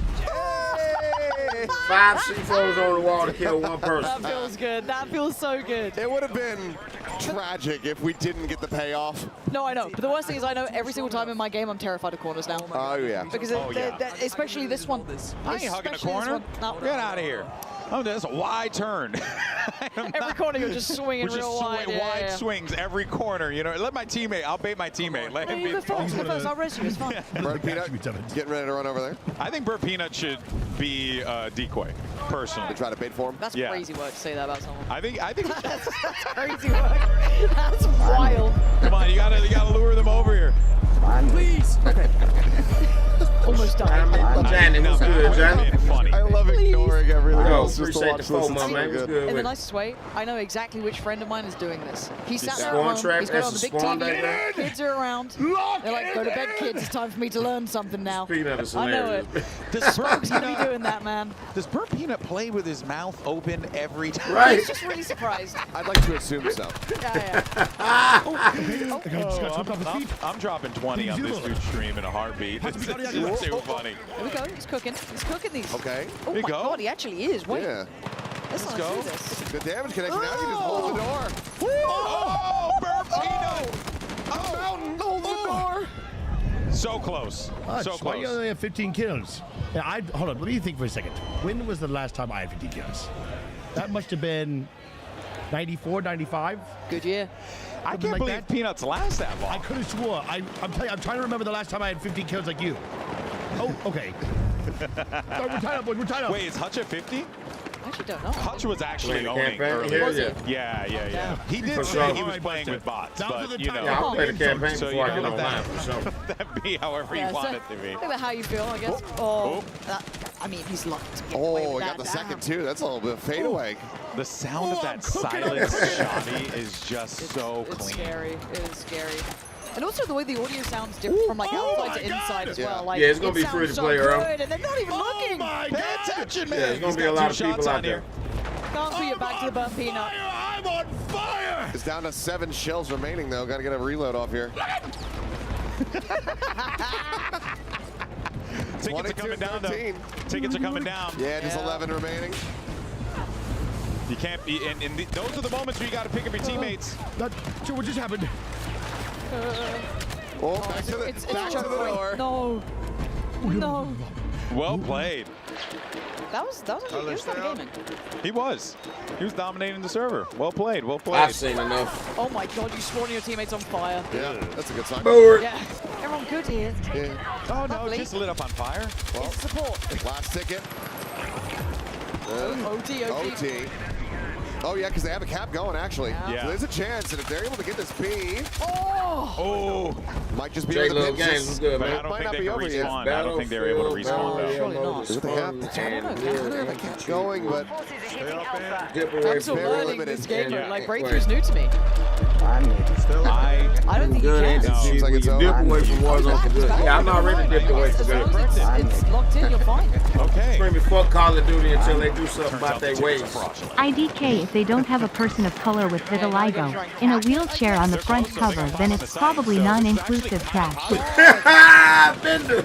5 C4s on the wall to kill one person. That feels good. That feels so good. It would have been tragic if we didn't get the payoff. No, I know. But the worst thing is I know every single time in my game I'm terrified of corners now. Oh, yeah. Because especially this one. I ain't hugging a corner. No. Get out of here. Oh, that's a wide turn. Every corner you're just swinging real wide. Wide swings every corner. You know, let my teammate. I'll bait my teammate. Let him be. First, I'll res you. It's fine. Bird Peanut, getting ready to run over there. I think Bird Peanut should be decoy, personally. To try to bait for him. That's crazy work to say that about someone. I think that's crazy work. That's wild. Come on, you gotta lure them over here. Please. Okay. Almost just died. Johnny, what's good, Johnny? Funny. I love ignoring everything Yo, else. Just to appreciate watch the this. phone, It's my so man. What's good. good In the with it? nicest way, I know exactly which friend of mine is doing this. He sat there at Spawn home, trap, he's got it on the that's big a spawn TV, back there. kids are around. They're like, go to bed, kids, it's time for me to learn something now. Peanut is I know it. hilarious. Does Burp's gonna be doing that, man. Does Burp Peanut play with his mouth open every time? Right. He's just really surprised. I'd like to assume so. I'm dropping 20 on this dude's stream in a heartbeat. This is too funny. Here we go, he's cooking. He's cooking these. Okay. Oh Here you my go. god, he actually is. Wait. Yeah. Let's not go. do this. Good damage connection. Now you just hold the door. Oh, Burp Peanut! Oh, mountain, hold the door. So close. So Why you close. only have 15 kills? Yeah, hold on, let me think for a second. When was the last time I had 15 kills? That must have been 94, 95? Good year. I can't believe Peanuts last that long. I could have swore. I'm trying to remember the last time I had 15 kills like you. Oh, okay. No, we're tied up, boys. We're tied up. Wait, is Hutch at 50? I actually don't know. Hutch was actually Playing the owning campaign? earlier. Was he? Yeah. He did For say sure. he was playing with bots, Down to but the you know. title. Yeah, I'll play the campaign So, before you I get know, online for sure. That'd be however you want it to be. Think about how you feel, I guess. Oh, that, I mean, he's lucky to get away Oh, with I got that. the second too. That's a little bit of fadeaway. The sound of that silence shotty is just so It's clean. scary. It is scary. And also the way the audio sounds different from like outside to inside as well. Like, Yeah, it's gonna be it free to sounds play, so Earl. good, and they're not even looking. Pay attention, man. Yeah, there's gonna He's be a got lot two of people shots out on there. Can't see it back to the burnt peanut. I'm on fire! It's down to 7 shells remaining though. Got to get a reload off here. Tickets are coming down, though. Tickets are coming down. Yeah, just 11 remaining. You can't be, and those are the moments where you got to pick up your teammates. So what just happened? Oh, back to the door. No. No. Well played. That was he was gaming. He was dominating the server. Well played. Well played. I've seen enough. Oh my god, you sworn your teammates on fire. Yeah, that's a good sign. Board. Yeah. Everyone good here. Yeah. Oh no, Lovely. just lit up on fire. Well, Support. last ticket. OT. OT. Oh yeah, because they have a cap going actually. Yeah. So there's a chance, and if they're able to get this B, Oh. might just be J able to Love pinch Games this. was good, But man. I don't Might think not they be can over yet. respawn. I don't think they're able to respawn though. Surely not. With the cap, they have a cap going, but Dip away I'm still very learning limited. this game. Yeah. Like breakthrough's new to me. I don't think you Good, can. ain't it? Seems like When it's you dip over. away from Warzone for good. Yeah, I'm already dipped away for As good. long as it's locked in, you're fine. Okay. Screaming fuck Call of Duty until they do something about their ways. IDK, if they don't have a person of color with vitiligo in a wheelchair on the front cover, then it's probably non-inclusive trash. Bender.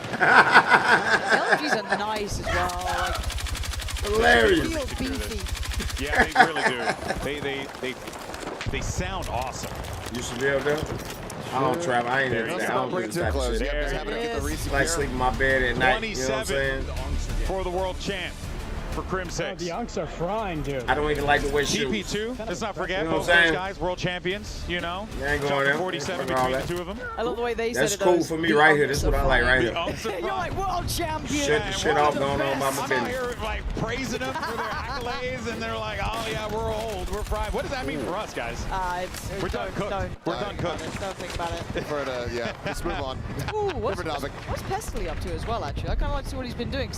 LGs are nice as well. Like, Hilarious. feel beefy. Yeah, they really do. They sound awesome. You should be able to. I don't travel. I ain't into that. I don't do bring it this too type of close. shit. Yeah, just having to get the It's like resecure. sleep in my bed at night. You know what I'm 27 saying? for the world champ for Crim 6. The Unks are frying, dude. I don't even like the way shoes. TP2, let's not forget, You know what both I'm those saying? guys, world champions, you know. You ain't going Jumping there. 47 Fuck all between that. the two of them. I love the way they That's said it. cool though, for me the right here. Unks This is are what I like right here. frying. You're like world champion. Shit, the shit off going on by my I'm out business. here like praising them for their accolades, and they're like, oh yeah, we're old, we're fried. What does that mean for us, guys? We're done cooked. We're done cooked. Don't think about it. For it, yeah, let's move on. Ooh, what's Different topic. Pestily up to as well, actually? I kind of like to see what he's been doing.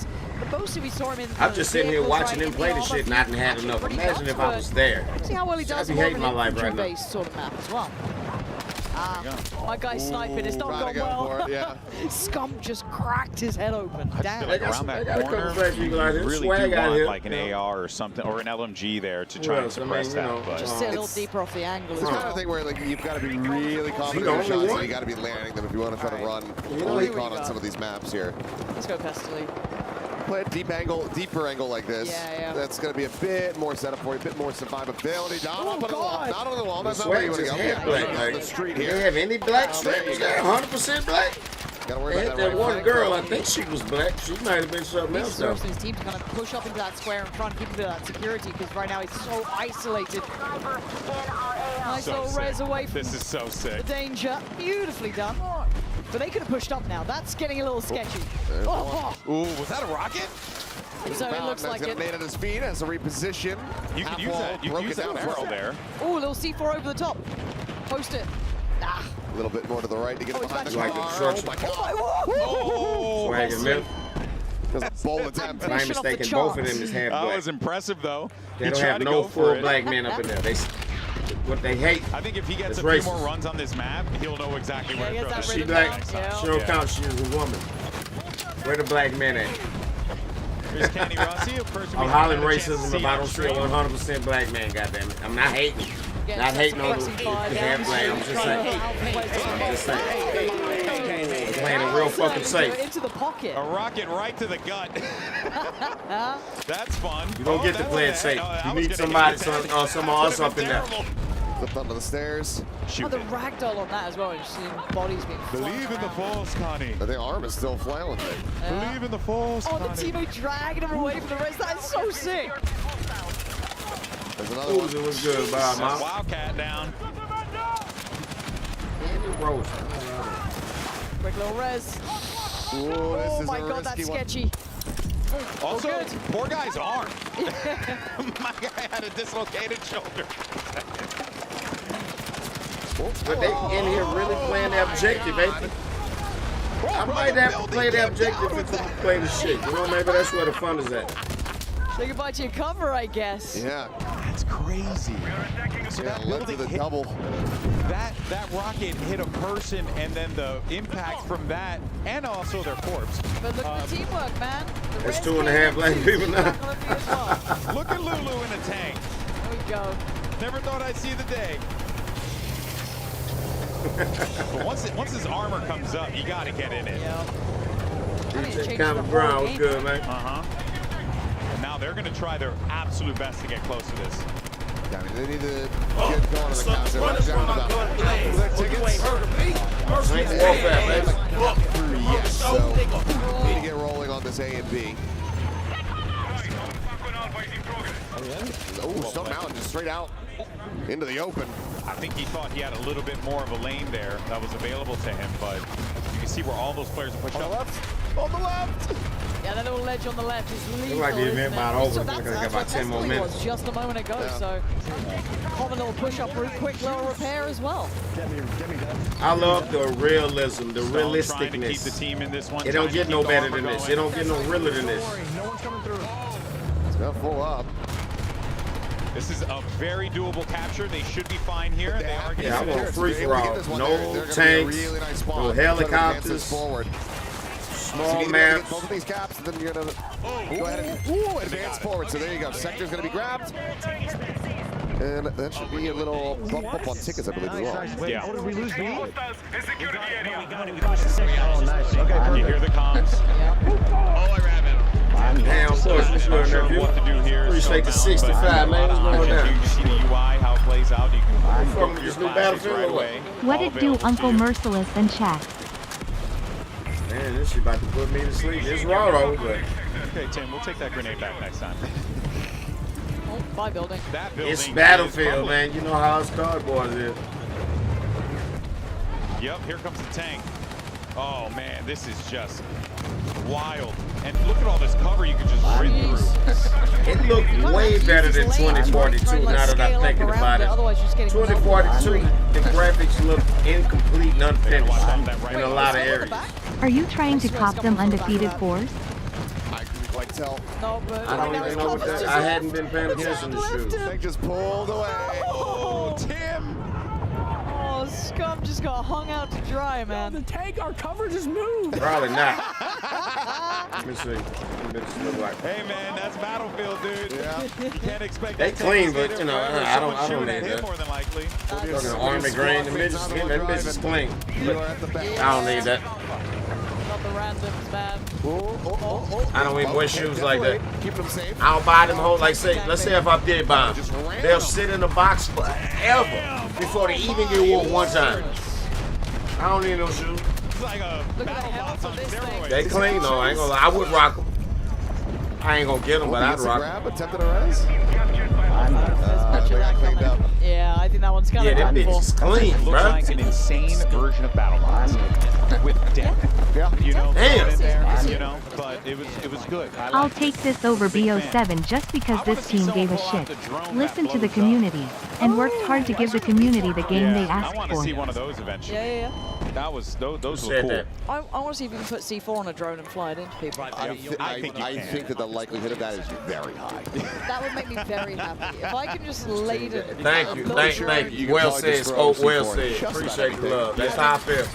The mostly we saw him in I'm just sitting here vehicles, watching right, him in play the this armor, shit and I hadn't had actually enough. pretty Imagine nuts, if I was there. but See how well he does I'd be more of hating an my life right now. infantry-based sort of map as well. My guy's sniping. It's not Trying gone to go well. for it, yeah. Scump just cracked his head open. Damn. Like around They that got a couple corner, fresh people out you here. really Swag do out want here. like an AR or something, or an LMG there to try Well, and I mean, suppress you that. know, But Just sit a little deeper off the angle as It's kind of well. a thing where like you've got to be really confident the in your only shots, one. and you got to be landing them if you want to try to run You know, fully here caught on some of these maps here. Let's go Pestily. Play a deeper angle like this. Yeah. That's going to be a bit more setup for you, a bit more survivability. Not on the wall. Not on the wall. The That's not where you swag want to just go. head Yeah, black. on Like, the street do here. they have any black strips there? 100% black? Gotta worry They about hit that that right one flank. girl. I think she was black. She might have been something He else though. deserves his team to kind of push up into that square in front, keep a bit of that security, because right now he's so isolated. Nice so little sick. res away from This is so the sick. danger. Beautifully done. But they could have pushed up now. That's getting a little sketchy. Ooh, was that a rocket? So it looks like He's it. gonna land at his feet as a reposition. You can Half use wall, that. You broke can use it that down barrel first. there. Oh, a little C4 over the top. Post it. Ah. A little bit more to the right to get it Oh, behind he's the back. car. Like Oh the my construction. God. Oh, Swag and milk. Because a bold attempt. If I'm mistaken, both of them is half black. That was impressive, though. They don't have no full black men up in there. What they hate. I think if he gets a racist. few more runs on this map, he'll know exactly where to throw. She black. She don't count. She's a woman. Where the black men at? Here's Kenny Rossi, a person I'm hollering racism if I don't see a 100% black man. Goddamn it! I'm not hating. Not hating on the half black. I'm just saying. I'm just saying. Playing it real fucking safe. Into the pocket. A rocket right to the gut. That's fun. You don't get to play it safe. You need somebody, some us up in there. Flipped onto the stairs. Oh, the ragdoll on that as well. You've seen bodies being Believe in the force, Connie. But the arm is still flailing. Believe in the force, Oh, the teammate dragging him away from the rest. That is so sick. There's another one. It was good, Bob. Wildcat down. Quick little res. Ooh, Oh my god, that's sketchy. Also, poor guy's arm. My guy had a dislocated shoulder. But they in here really playing the objective, ain't they? I might have to play the objective if I play the shit. You know, maybe that's where the fun is at. Say goodbye to your cover, I guess. Yeah. That's crazy. So that led to the double. That rocket hit a person, and then the impact from that, and also their corpse. But look at the teamwork, man. That's 2.5 black people now. Look at Lulu in a tank. There we go. Never thought I'd see the day. But once his armor comes up, you got to get in it. That common ground was good, man. And now they're going to try their absolute best to get close to this. Yeah, I mean, they need to get going on the counter. Watch out about tickets. Yes, so need to get rolling on this A and B. Oh, Stone Mountain just straight out into the open. I think he thought he had a little bit more of a lane there that was available to him, but you can see where all those players are pushed up. On the left! Yeah, that little ledge on the left is lethal. Look like the event about over. So Look like I got about 10 more minutes. was just a moment ago, so common little push-up route, quick little repair as well. I love the realism, the realisticness. Trying to keep the team in this one. It don't get no better than this. It don't get no realer than this. It's gonna full up. This is a very doable capture. They should be fine here. They are getting I want free for all. No tanks, no helicopters, small maps. Both of these caps, and then you're gonna go ahead and advance forward. So there you go. Sector's gonna be grabbed. And that should be a little bump up on tickets, I believe, as well. Yeah. What did we lose, B? You hear the comms? Oh, I ran it. Damn, push. What's going on, what to do here. Appreciate the 65, man. What's going on? You can see the UI, how it plays out. You can From this new Battlefield right or what? away. What it do, Uncle Merciless and chat? Man, this shit about to put me to sleep. It's raw though, but Okay, Tim, we'll take that grenade back next time. Oh, by building. That building it's is Battlefield, public. man. You know how us cardboard is. Yep, here comes the tank. Oh man, this is just wild. And look at all this cover you can just rip through. It looked way better than 2042 now that I'm thinking about it. 2042, the graphics look incomplete and unfinished in a lot of areas. Are you trying to cop them undefeated force? I couldn't quite tell. No, but I don't even know what that. I hadn't been paying attention to shoot. Tank just pulled away. Oh, Tim! Oh, Scum just got hung out to dry, man. The tank, our cover just moved. Probably not. Let me see. Bitches look like. Hey man, that's Battlefield, dude. Yeah. You can't expect They that clean, tank to but stay you know, there forever. I don't Someone's need shooting at him that. more than likely. Fucking army grain, the midgets, that bitch clean. I don't need that. Not the randoms, man. I don't even wear shoes like that. Keep them safe. I'll buy them hoes, like say, let's say if I did buy them, they'll sit in the box forever before they even get worn one time. I don't need no shoes. It's like a battle box on steroids. They clean though, I ain't gonna lie. I would rock them. I ain't gonna get them, but I'd rock them. Grab, attempted a res. They got cleaned up. Yeah, I think that one's kind of Yeah, that bitch is clean, Looks bro. like an insane version of battle box. with death. Yeah. You know, damn. in there, you know, but it was good. I'll take this over BO7 just because this team gave a shit. Listened to the community and worked hard to give the community the game they asked I want to for. see one of those eventually. Yeah. That was those were said cool. that? I want to see if you can put C4 on a drone and fly it into people. I think that the likelihood of that is very high. That would make me very happy. If I can just lay it. Thank you, thank you. Well said, Scope, well said. Appreciate the love. That's how I feel.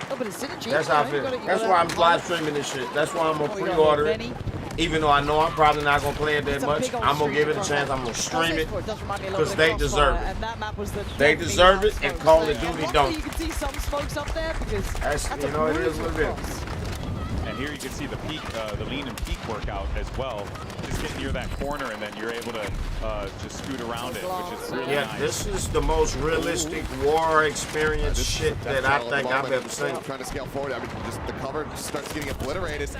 Oh, but it's synergy. That's how I feel. That's why I'm live streaming this shit. That's why I'm gonna pre-order it. Even though I know I'm probably not gonna play it that much, I'm gonna give it a chance. I'm gonna stream it because they deserve it. They deserve it, and Call of Duty don't. You can see some smokes up there because that's you know it is what it is. And here you can see the peak, the lean and peak workout as well. Just get near that corner, and then you're able to just scoot around it, which is really nice. This is the most realistic war experience shit that I think I've ever seen. Trying to scale forward, I mean, just the cover starts getting obliterated,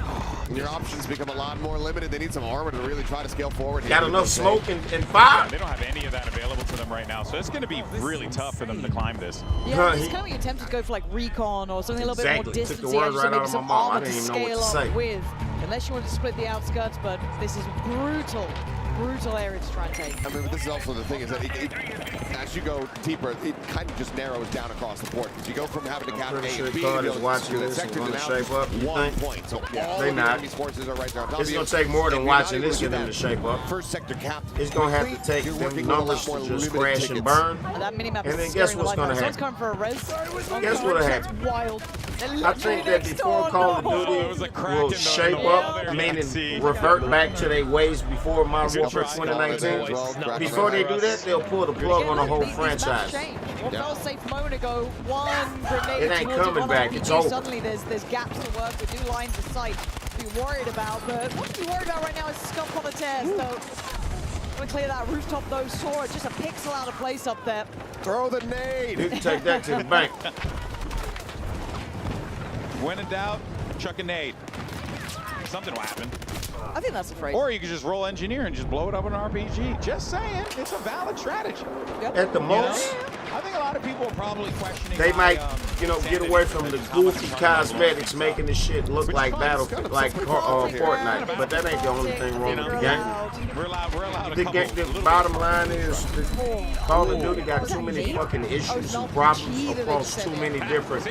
and your options become a lot more limited. They need some armor to really try to scale forward. Got enough smoke and fire. Yeah, they don't have any of that available to them right now, so it's going to be really tough for them to climb this. Yeah, it's kind of your attempt to go for like recon or something a little bit more distant. Took the words right out of my mouth. I didn't even know what to say. With, unless you want to split the outskirts, but this is brutal area to try and take. I mean, this is also the thing is that as you go deeper, it kind of just narrows down across the board because you go from having to capture A and B to watching this and want to shape up. You think? Point. So all they of the not. enemy's forces are right there on top It's of you. gonna take more than watching this for them to shape up. First sector capped. It's gonna have to take them numbers to just crash and burn. And then guess what's gonna happen? Coming for a res. Guess what'll happen? Wild. I think that before Call of Duty will shape up, meaning revert back to their ways before Modern Warfare 2019. Before they do that, they'll pull the plug on the whole franchise. It ain't coming back. It's over. Suddenly there's gaps to work with, new lines of sight to be worried about. But what to be worried about right now is scump on the tear. So I'm gonna clear that rooftop though. Sword just a pixel out of place up there. Throw the nade. You can take that to the bank. When in doubt, chuck a nade. Something will happen. I think that's a phrase. Or you can just roll engineer and just blow it up with an RPG. Just saying, it's a valid strategy. At the most, I think a lot of people are probably questioning. they might, get away from the goofy cosmetics, making the shit look like Battlefield, like Fortnite. But that ain't the only thing wrong with the game. We're allowed The bottom line is that Call of Duty got too many fucking issues and problems across too many different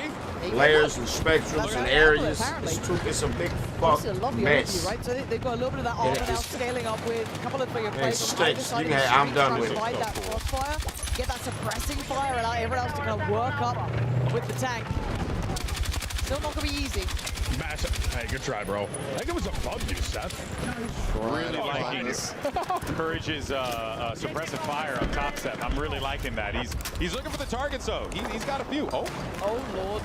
layers and spectrums and areas. It's a big fuck mess. Right? So they've got a little bit of that armor now scaling up with a couple of for your players. I'm done with it. That crossfire, get that suppressing fire, and allow everyone else to kind of work up with the tank. Still not going to be easy. Hey, good try, bro. I think it was a bug you, Seth. Really liking Courage's suppressive fire up top, Seth. I'm really liking that. He's looking for the targets, though. He's got a few. Oh, Lord.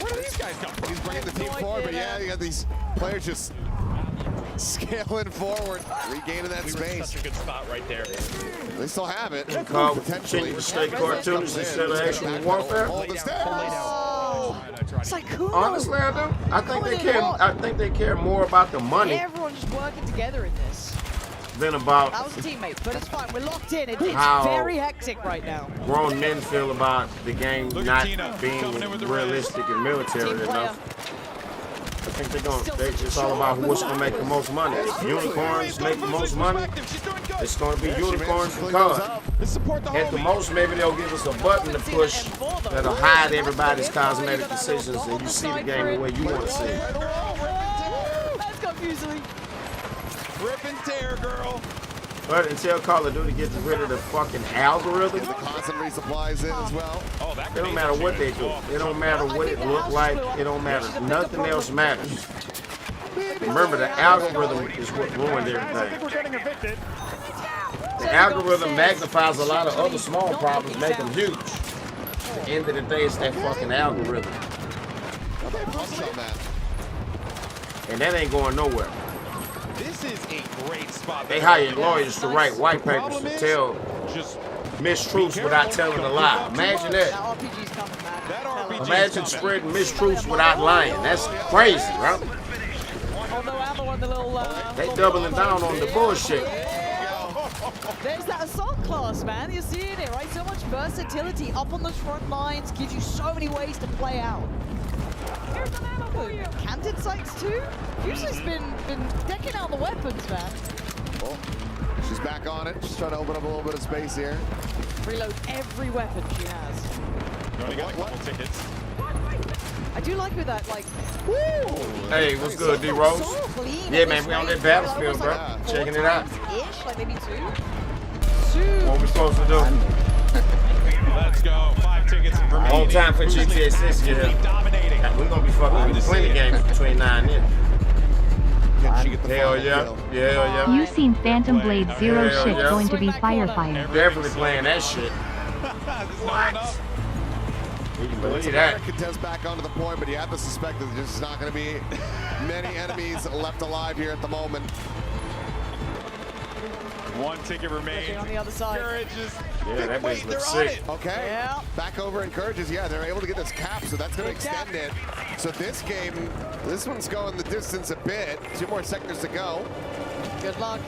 Where do these guys come from? He's bringing the team forward, but yeah, you got these players just scaling forward, regaining that space. Such a good spot right there. They still have it. Potentially the state cartoons instead of actual warfare. It's like cool. Honestly, I do. I think they care more about the money Everyone's just working together in this. than about That was a teammate, but it's fine. We're locked in. It's how very hectic right now. grown men feel about the game not being realistic and military enough. I think it's all about what's going to make the most money. Unicorns make the most money. It's going to be unicorns and cars. At the most, maybe they'll give us a button to push that'll hide everybody's cosmetic decisions and you see the game the way you want to see it. Let's go, Fusily. Rip and tear, girl. But until Call of Duty gets rid of the fucking algorithm, the constant resupplies in as well. It don't matter what they do. It don't matter what it look like. It don't matter. Nothing else matters. Remember, the algorithm is what ruined everything. The algorithm magnifies a lot of other small problems, make them huge. At the end of the day, it's that fucking algorithm. And that ain't going nowhere. This is a great spot. They hired lawyers to write white papers to tell mistruths without telling a lie. Imagine that. Imagine spreading mistruths without lying. That's crazy, right? Although ammo on the little They doubling down on the bullshit. There's that assault class, man. You're seeing it, right? So much versatility up on those front lines gives you so many ways to play out. Here's an ammo for you. Canted sights too. Fuse's been decking out the weapons, man. Oh, she's back on it. She's trying to open up a little bit of space here. Reload every weapon she has. You only got a couple tickets. I do like with that, like, woo! Hey, what's good, D-Rose? So clean Yeah, man, we on that battlefield, bro. Like Checking it out. Ish, like maybe two. What we supposed to do? Let's go. 5 tickets remaining. On time for GTA 6 here. We're going to be fucking with plenty games between 9 and 10. Hell yeah. Yeah. You seen Phantom Blade Zero Hell shit yeah. going to be fire. Definitely playing that shit. What? You can believe that. Contest back onto the point, but you have to suspect that there's just not going to be many enemies left alive here at the moment. 1 ticket remains. On the other side. Yeah, that bitch looks sick. Okay. Yeah. Back over encourages. Yeah, they're able to get this cap, so that's going to extend it. So this game, this one's going the distance a bit. 2 more seconds to go. Good luck.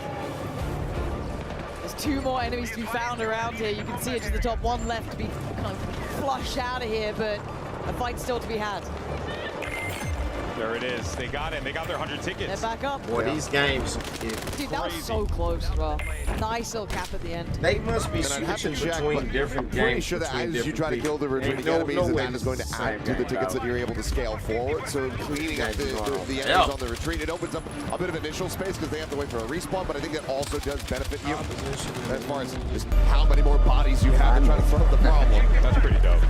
There's 2 more enemies to be found around here. You can see it to the top. 1 left to be kind of flushed out of here, but a fight's still to be had. There it is. They got him. They got their 100 tickets. They're back up. Boy, these games. Dude, that was so close as well. Nice little cap at the end. They must be switching between different games. Pretty sure that as you try to kill the retreating enemies, that is going to add to the tickets that you're able to scale forward. So cleaning up the enemies on the retreat, it opens up a bit of initial space because they have to wait for a respawn, but I think that also does benefit you as far as just how many more bodies you have to try to solve the problem. That's pretty dope.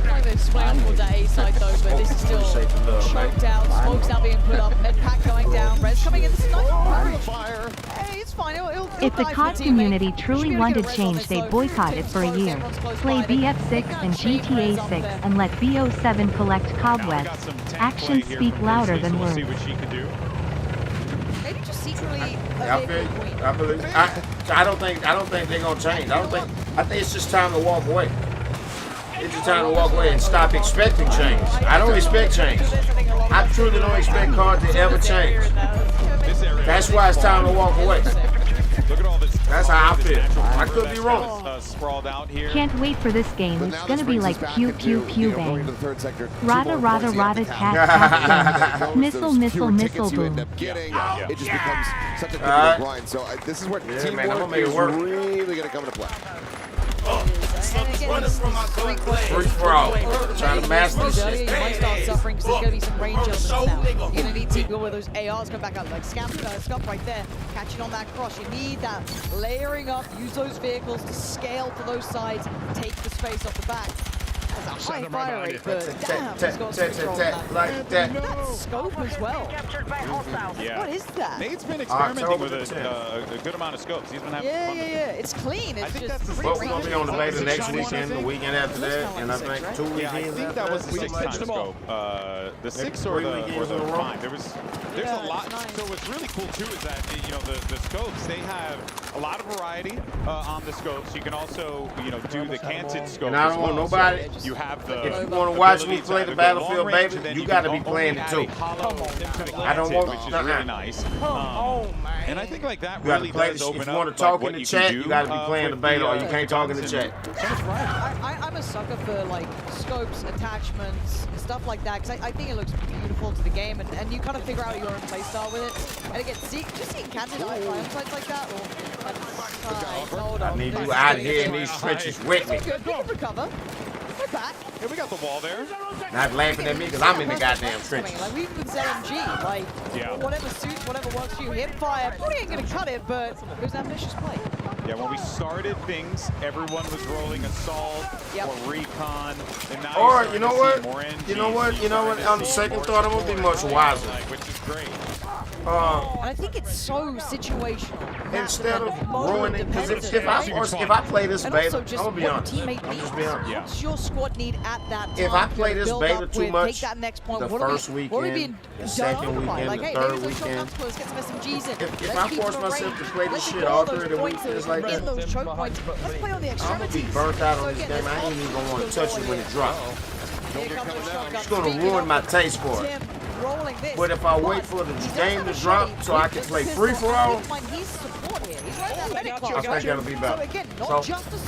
Not even swaying towards that A side though, but this is still choked out. Smoke's now being put up. Med pack going down. Res coming in. This is not fire. Hey, it's fine. It'll If the COD community truly wanted change, they'd boycott it for a year. Play BF6 and GTA 6 and let BO7 collect cobwebs. Actions speak louder than words. Maybe just secretly. I don't think they're gonna change. I think it's just time to walk away. It's just time to walk away and stop expecting change. I don't expect change. I truly don't expect COD to ever change. That's why it's time to walk away. Look at all this. That's how I feel. I could be wrong. Sprawled out here. Can't wait for this game. It's gonna be like pew pew pew bang. Rada rada rada tat tat. Missile missile missile boom. It just becomes such a difficult grind. So this is where teamwork is really going to come into play. Free for all. Trying to master this shit. You might start suffering because there's going to be some range elements now. You're going to need to go where those ARs come back up, like Scump right there, catching on that cross. You need that layering up, use those vehicles to scale to those sides, take the space off the back. That's a high fire rate, but damn, he's got some control on that. Like that. That scope as well. Yeah. What is that? Nate's been experimenting with a good amount of scopes. He's been having fun. Yeah. It's clean. It's just Well, we're going to be on the beta next weekend, the weekend after that, and I think 2 weekends I think that was the 6th time scope. The 6 or the 5. There's a lot. So what's really cool too is that the scopes, they have a lot of variety on the scopes. You can also do the canted scope. And I don't want nobody. You have the. If you want to watch me play the Battlefield, baby, you got to be playing it too. I don't want which is really nice. And I think like that you really play does the, open if you up. want to talk like, in the chat, you got to be playing the beta, or you can't talk in the chat. I'm a sucker for like scopes, attachments, stuff like that, because I think it looks beautiful to the game, and you kind of figure out your own playstyle with it. And again, just seeing canted sights like that, I need you out here in these trenches with me. Good, we can recover. We're back. Yeah, we got the wall there. Not laughing at me because I'm in the goddamn trenches. Like we've been LMG, like whatever suits, whatever works for you. Hip fire, probably ain't gonna cut it, but it was ambitious play. Yeah, when we started things, everyone was rolling assault or recon, and now or you know what? On the second thought, I'm gonna be much wiser. Which is great. And I think it's so situational. Instead of ruining, because if I play this beta, I'm gonna be honest. What's your squad need at that time? If I play this beta too much, take that next point. the first weekend, the second weekend, the third weekend, let's get some SMGs in. if I force myself to play this shit all 3 of the weekends like that, those choke points. Let's play on the I'm gonna extremities. be burnt out on this game. I ain't even gonna want to touch it when it drops. It's gonna ruin my taste for it. rolling this. But if I wait for the game to drop so I can play free-for-all, I think that'll be better. So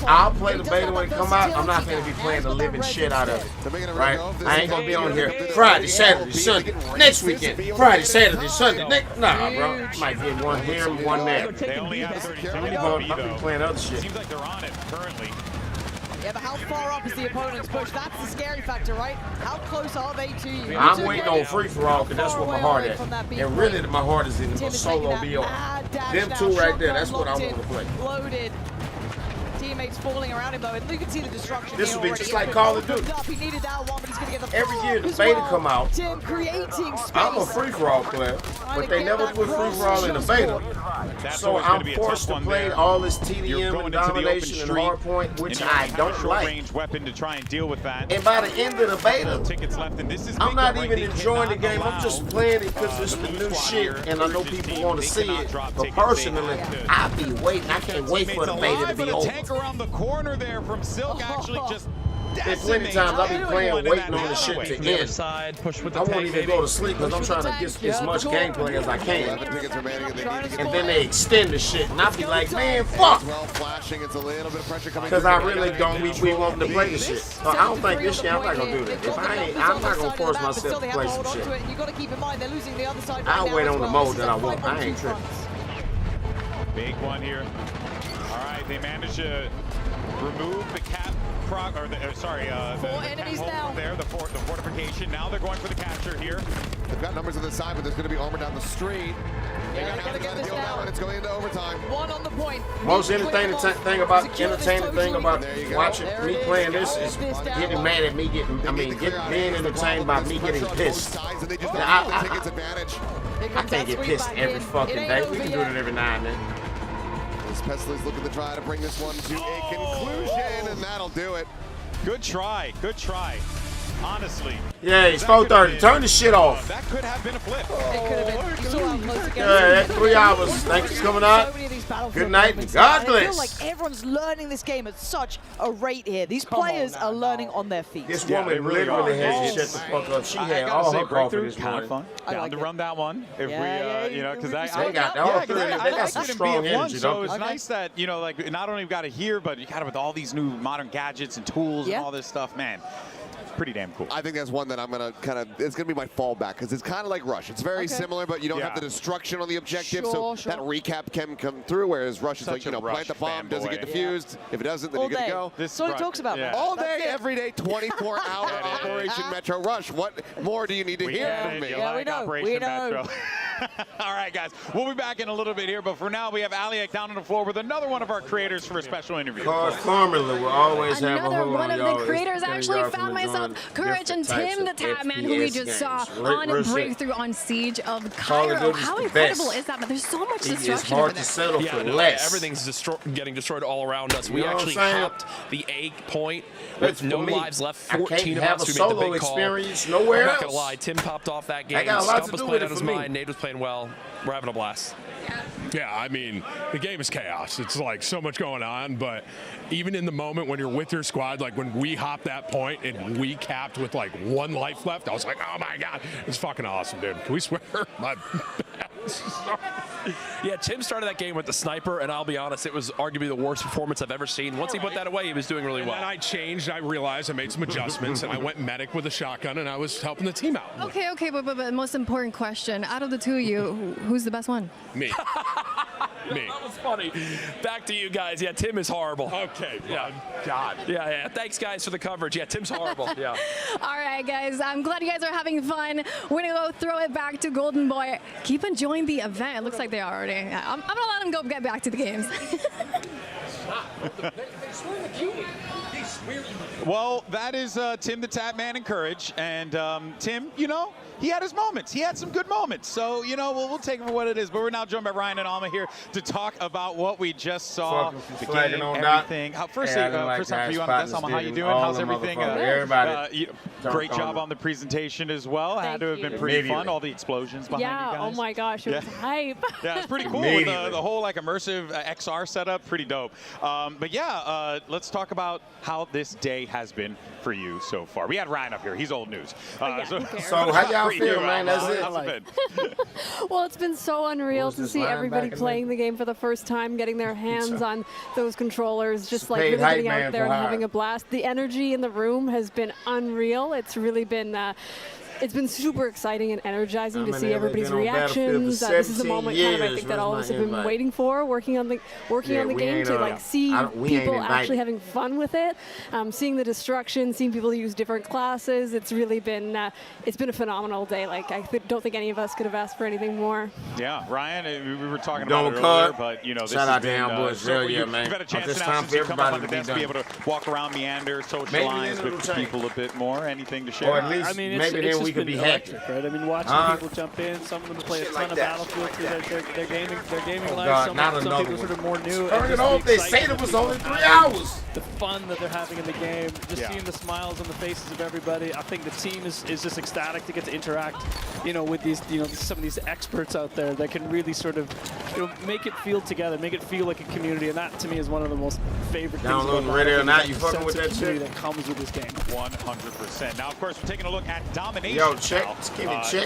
I'll play the beta when it come out. I'm not going to be playing the living shit out of it, right? I ain't going to be on here Friday, Saturday, Sunday, next weekend. Friday, Saturday, Sunday. Nah, bro. Might get one here and one there. They only have 32 I'll be playing other shit. Seems like they're on it currently. Yeah, but how far up is the opponent's push? That's the scary factor, right? How close are they to you? I'm waiting on free-for-all because that's where my heart is. And really, my heart is in the solo BO. Them two right there, that's what I want to play. Loaded. Teammates falling around him though, and you can see the destruction. This will be just like Call of Duty. He needed that one, but he's gonna get the every year the beta come out. Tim creating space. I'm a free-for-all player, but they never put free-for-all in the beta. So I'm forced to play all this TDM and domination and hardpoint, which I don't like. Range weapon to try and deal with that. And by the end of the beta, tickets left, and this is I'm not even enjoying the game. I'm just playing it because it's the new shit, and I know people want to see it. But personally, I be waiting. I can't wait for the beta to be over. Around the corner there from Silk actually just there's plenty of times I'll be playing waiting on the shit to end. Side, push with the I won't even go to sleep because I'm trying to get as much gameplay as I can. And then they extend the shit and I'll be like, man, fuck! Because I really don't be wanting to play the shit. So I don't think this year I'm not going to do that. If I ain't, I'm not going to force myself to play some shit. I'll wait on the mode that I want. I ain't tripping. Big one here. All right, they managed to remove the cap, or the, sorry, the enemies now. There, the fortification. Now they're going for the capture here. They've got numbers on the side, but there's going to be armor down the street. Yeah, they're going to get this down. It's going into overtime. One on the point. Most entertaining thing about watching me playing this is getting mad at me being entertained by me getting pissed. I can't get pissed every fucking day. We can do it every now and then. Pesley's looking to try to bring this one to a conclusion, and that'll do it. Good try. Good try. Honestly. Yeah, it's 4:30. Turn the shit off. That could have been a flip. It could have been. You saw how close it Yeah, that's 3 hours. Thanks for coming out. Good night and God bless. I feel like everyone's learning this game at such a rate here. These players are learning on their feet. This woman literally has to shut the fuck up. She had all her coffee this morning. Down to run that one. If we, you know, because they got some strong energy. So it's nice that, you know, like not only got it here, but you got it with all these new modern gadgets and tools and all this stuff, man. Pretty damn cool. I think that's one that I'm going to it's going to be my fallback because it's kind of like Rush. It's very similar, but you don't have the destruction on the objective, so that recap can come through, whereas Rush is like, you know, plant the bomb, doesn't get defused. If it doesn't, then you're good to go. That's what he talks about. All day, every day, 24-hour Operation Metro Rush. What more do you need to hear from me? Yeah, we know. Operation Metro. All right, guys. We'll be back in a little bit here, but for now, we have Aliak down on the floor with another one of our creators for a special interview. Formula will always have a Another hold one on of the creators actually found myself Courage and Tim the Tap Man, who we just saw on Breakthrough on Siege of Cairo. How incredible is that? But there's so much destruction. It's hard to settle for less. Everything's getting destroyed all around us. We actually hopped the A point with no lives left. 14 of us who made the big call. Nowhere I'm not else. gonna lie. Tim popped off that game. Got a lot Stump to was do playing with on it his for me. mind. Nate was playing well. We're having a blast. Yeah, I mean, the game is chaos. It's like so much going on, but even in the moment when you're with your squad, like when we hopped that point and we capped with like 1 life left, I was like, oh my God, it's fucking awesome, dude. Can we swear? My Yeah, Tim started that game with the sniper, and I'll be honest, it was arguably the worst performance I've ever seen. Once he put that away, he was doing really well. And then I changed. I realized I made some adjustments, and I went medic with a shotgun, and I was helping the team out. Okay, but the most important question, out of the two of you, who's the best one? Me. Me. That was funny. Back to you guys. Yeah, Tim is horrible. Okay. Yeah. God. Yeah. Thanks, guys, for the coverage. Yeah, Tim's horrible. Yeah. All right, guys. I'm glad you guys are having fun. We're going to go throw it back to Golden Boy. Keep enjoying the event. It looks like they are already. I'm going to let them go get back to the games. Well, that is Tim the Tap Man and Courage. And Tim, you know, he had his moments. He had some good moments. So, you know, we'll take it for what it is. But we're now joined by Ryan and Alma here to talk about what we just saw. The game, everything. First time for you, Alma, how you doing? How's everything? Everybody. Great job on the presentation as well. Had to have been pretty fun. All the explosions behind you guys. Oh my gosh, it was hype. Yeah, it's pretty cool with the whole like immersive XR setup. Pretty dope. But yeah, let's talk about how this day has been for you so far. We had Ryan up here. He's old news. So how y'all feel, man. That's it. Well, it's been so unreal to see everybody playing the game for the first time, getting their hands on those controllers, just like really getting out there and having a blast. The energy in the room has been unreal. It's really been it's been super exciting and energizing to see everybody's reactions. This is a moment kind of I think that all of us have been waiting for, working on the game to like see people actually having fun with it, seeing the destruction, seeing people use different classes. It's really been it's been a phenomenal day. Like I don't think any of us could have asked for anything more. Yeah, Ryan, we were talking about it earlier, but you know, this has been man. You've had a chance now since you come up on the desk to be able to walk around, meander, socialize with people a bit more. Anything to share? Or at least maybe then we could be electric, right? I mean, watching people jump in, some of them play a ton of Battlefield through their gaming life. Some people sort of more new. Turn it off. They say it was only 3 hours. The fun that they're having in the game, just seeing the smiles on the faces of everybody. I think the team is just ecstatic to get to interact, you know, with these, you know, some of these experts out there that can really sort of, you know, make it feel together, make it feel like a community, and that to me is one of the most favorite things. Downloading ready or not, you fucking with that shit that comes with this game. 100%. Now, of course, we're taking a look at domination. Yo, check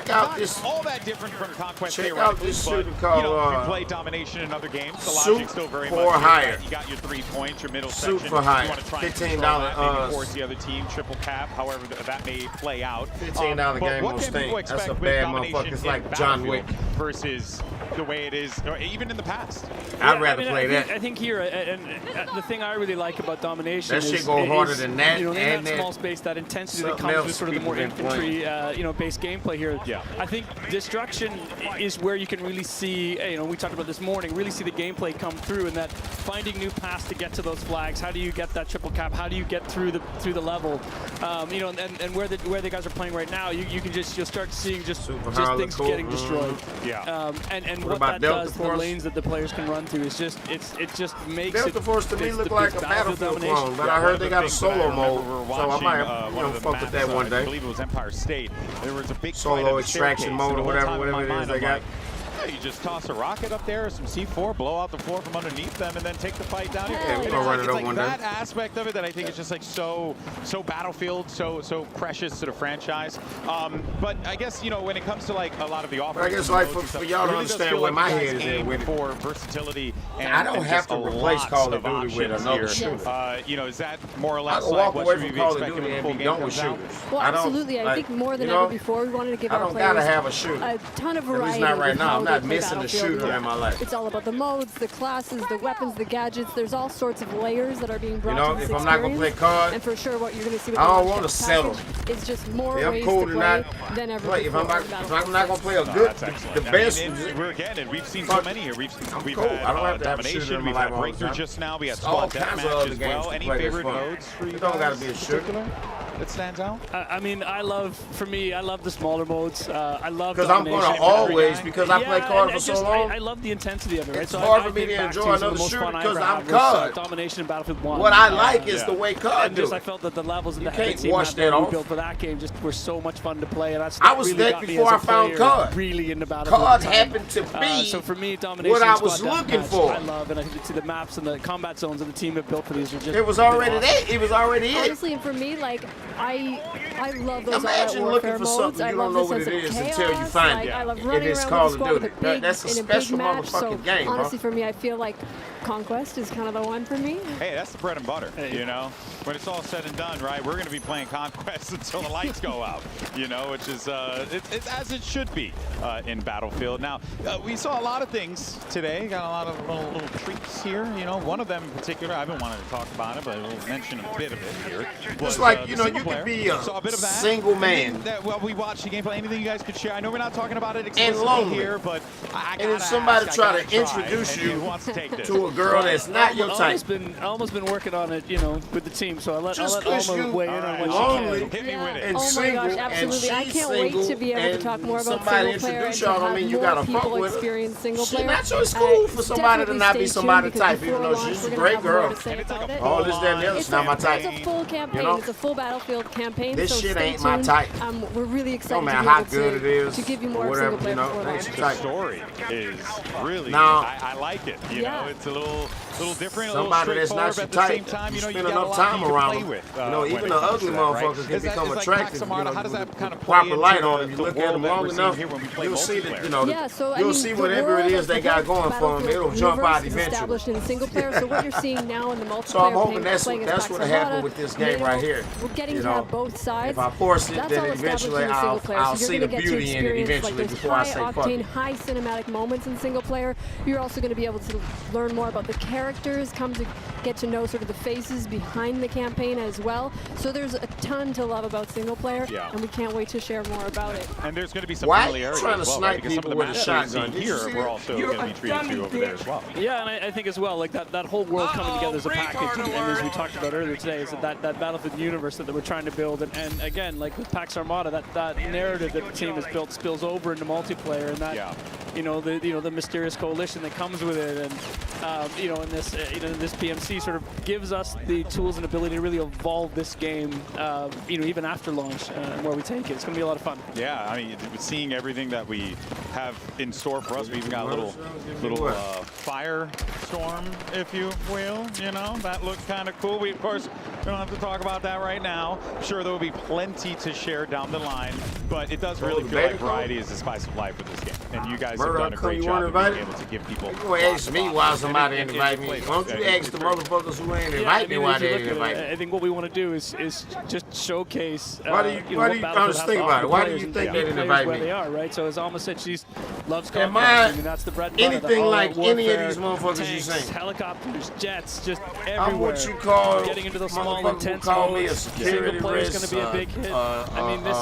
out this. All that different from Conquest. Check out this shooter called. You know, you play domination in other games. The logic's still very much higher. You got your 3 points, your middle Suit section. for higher. You want to try $15. maybe force the other team triple cap. However, that may play out. $15 game on Steam. That's a bad motherfucker. It's like John Wick versus the way it is, or even in the past. I'd rather play that. I think here, and the thing I really like about domination that shit go harder than that. You know, in that small space, that intensity that comes with sort of the more infantry, you know, based gameplay here. Yeah. I think destruction is where you can really see, you know, we talked about this morning, really see the gameplay come through, and that finding new paths to get to those flags. How do you get that triple cap? How do you get through the level? You know, and where the guys are playing right now, you'll start seeing just things getting destroyed. Yeah. And what that does to the lanes that the players can run to is just it just makes Delta Force to me look like a Battlefield clone, but I heard they got a solo mode, so I might fuck with that one day. I believe it was Empire State. There was a big solo extraction mode or whatever it is they got. You just toss a rocket up there, some C4, blow out the floor from underneath them, and then take the fight down here. Yeah, we're gonna run it over one day. That aspect of it that I think is just like so Battlefield, so precious to the franchise. But I guess, you know, when it comes to like a lot of the offers, I guess like for y'all to understand where my head is at with it. For versatility, and I don't have to replace Call of Duty with another shooter. You know, is that more or less I can walk away from Call of Duty and be done with shooters. Well, absolutely. I think more than ever before, we wanted to give our players a ton of variety. At least not right now. I'm not missing a shooter in my life. It's all about the modes, the classes, the weapons, the gadgets. There's all sorts of layers that are being brought to this if I'm not gonna play COD, and for sure, what you're going to see with I don't want to settle. It's just more ways to play than ever before. If I'm not gonna play a good, the best. We're again, and we've seen so many here. We've had domination. We've had breakthrough just now. We had squad deathmatch as well. Any favorite modes for you? It don't gotta be a shooter that stands out? I mean, I love the smaller modes. I love because I'm gonna always because I play COD for so long. I love the intensity of it. Right? It's hard for me to enjoy another shooter because I'm COD. Domination in Battlefield 1. What I like is the way COD do. I felt that the levels in the heavy team map that we built for that game just were so much fun to play. And I was dead before I found COD. Really into Battlefield. COD happened to be so for me, domination what I was looking for. I love, and I think the maps and the combat zones that the team have built for these are just. It was already there. It was already it. Honestly, and for me, like I love those Imagine looking for something you don't know what it is until you find it. I love running around Call with the squad with a big, that's a special match. motherfucking game, honestly, for me, I feel like Conquest is kind of the one for me. Hey, that's the bread and butter, you know? When it's all said and done, right, we're going to be playing Conquest until the lights go out, you know, which is it's as it should be in Battlefield. Now, we saw a lot of things today. Got a lot of little treats here, you know. One of them in particular, I've been wanting to talk about it, but we'll mention a bit of it here. Just like, you know, you could be a single man. Well, we watched the gameplay. Anything you guys could share? I know we're not talking about it and lonely here, but and if somebody try to introduce you to a girl that's not your type. I almost been working on it, you know, with the team, so I'll let Alma weigh in on what lonely she can. Hit me with it. And oh my gosh, absolutely. I can't wait to be able to talk more about single player and to have more people experience single player. Not your school for somebody to not be somebody's type, even though she's a great girl. All this, that, and the other, it's not my type. It's a full campaign. You know? It's a full Battlefield campaign. This shit stay ain't my tuned. type. We're really excited No, man, to be how able good it is, to give you or more whatever, single player you know, before that's launch. your type. The story is really, Now- I like it. You know, it's a little different, Somebody a little that's not straightforward, your but at the same type, time, you you know, spend you got a enough lot time you can around play them. with. You know, when even it the comes ugly to that, right? motherfucker can Is that- become is like attractive. You Paxamara, know, how does that kind of play proper into light on the them. You look at world them that long we're seeing enough, here when we play you'll see that, multiplayer? you know, Yeah, so, I you'll mean, see the whatever world it is of they the got going for them. Battlefield It'll jump universe out is eventually. established in single player. So what you're seeing now in the multiplayer, So I'm hoping playing that's against what Paxamara, happened with this game right here. We're getting You to know, have both sides. if I force it, That's then all established eventually in the single player. I'll So see you're the going to get to beauty in it experience eventually like those before I high say fuck octane, it. high cinematic moments in single player. You're also going to be able to learn more about the characters, come to get to know sort of the faces behind the campaign as well. So there's a ton to love about single player, and we can't wait to share more about it. And there's going to be some Why familiarity trying to as well, snipe right? Because some of people the with a maps that we shotgun? see Did you here, see we're that? also You're going to be a treated to dummy over there bitch. as well. Yeah, and I think as well, like that whole world coming together as a package, and as we talked about earlier today, is that Battlefield universe that we're trying to build, and again, like with Pax Armada, that narrative that the team has built spills over into multiplayer, and that the mysterious coalition that comes with it, and in this PMC sort of gives us the tools and ability to really evolve this game, even after launch, and where we take it. It's going to be a lot of fun. Yeah, I mean, seeing everything that we have in store for us, we even got a little firestorm, if you will. You know, that looked kind of cool. We, of course, we don't have to talk about that right now. Sure, there will be plenty to share down the line, but it does really feel like variety is the spice of life with this game. And you guys have done a great job of being able to give people. You gonna ask me why somebody invite me? Why don't you ask the motherfuckers who ain't invite me why they didn't invite me? I think what we want to do is just showcase. Why do you just think about it? Why do you think they didn't invite where me? they are, right? So as Alma said, she loves Am conflict. I I mean, that's the bread and butter, anything the like all-out any of warfare, these motherfuckers you tanks, sing? helicopters, jets, just everywhere. I'm what you call getting into those small motherfuckers who intense call me a modes. security Single player is risk. going to be a big hit. I mean, this,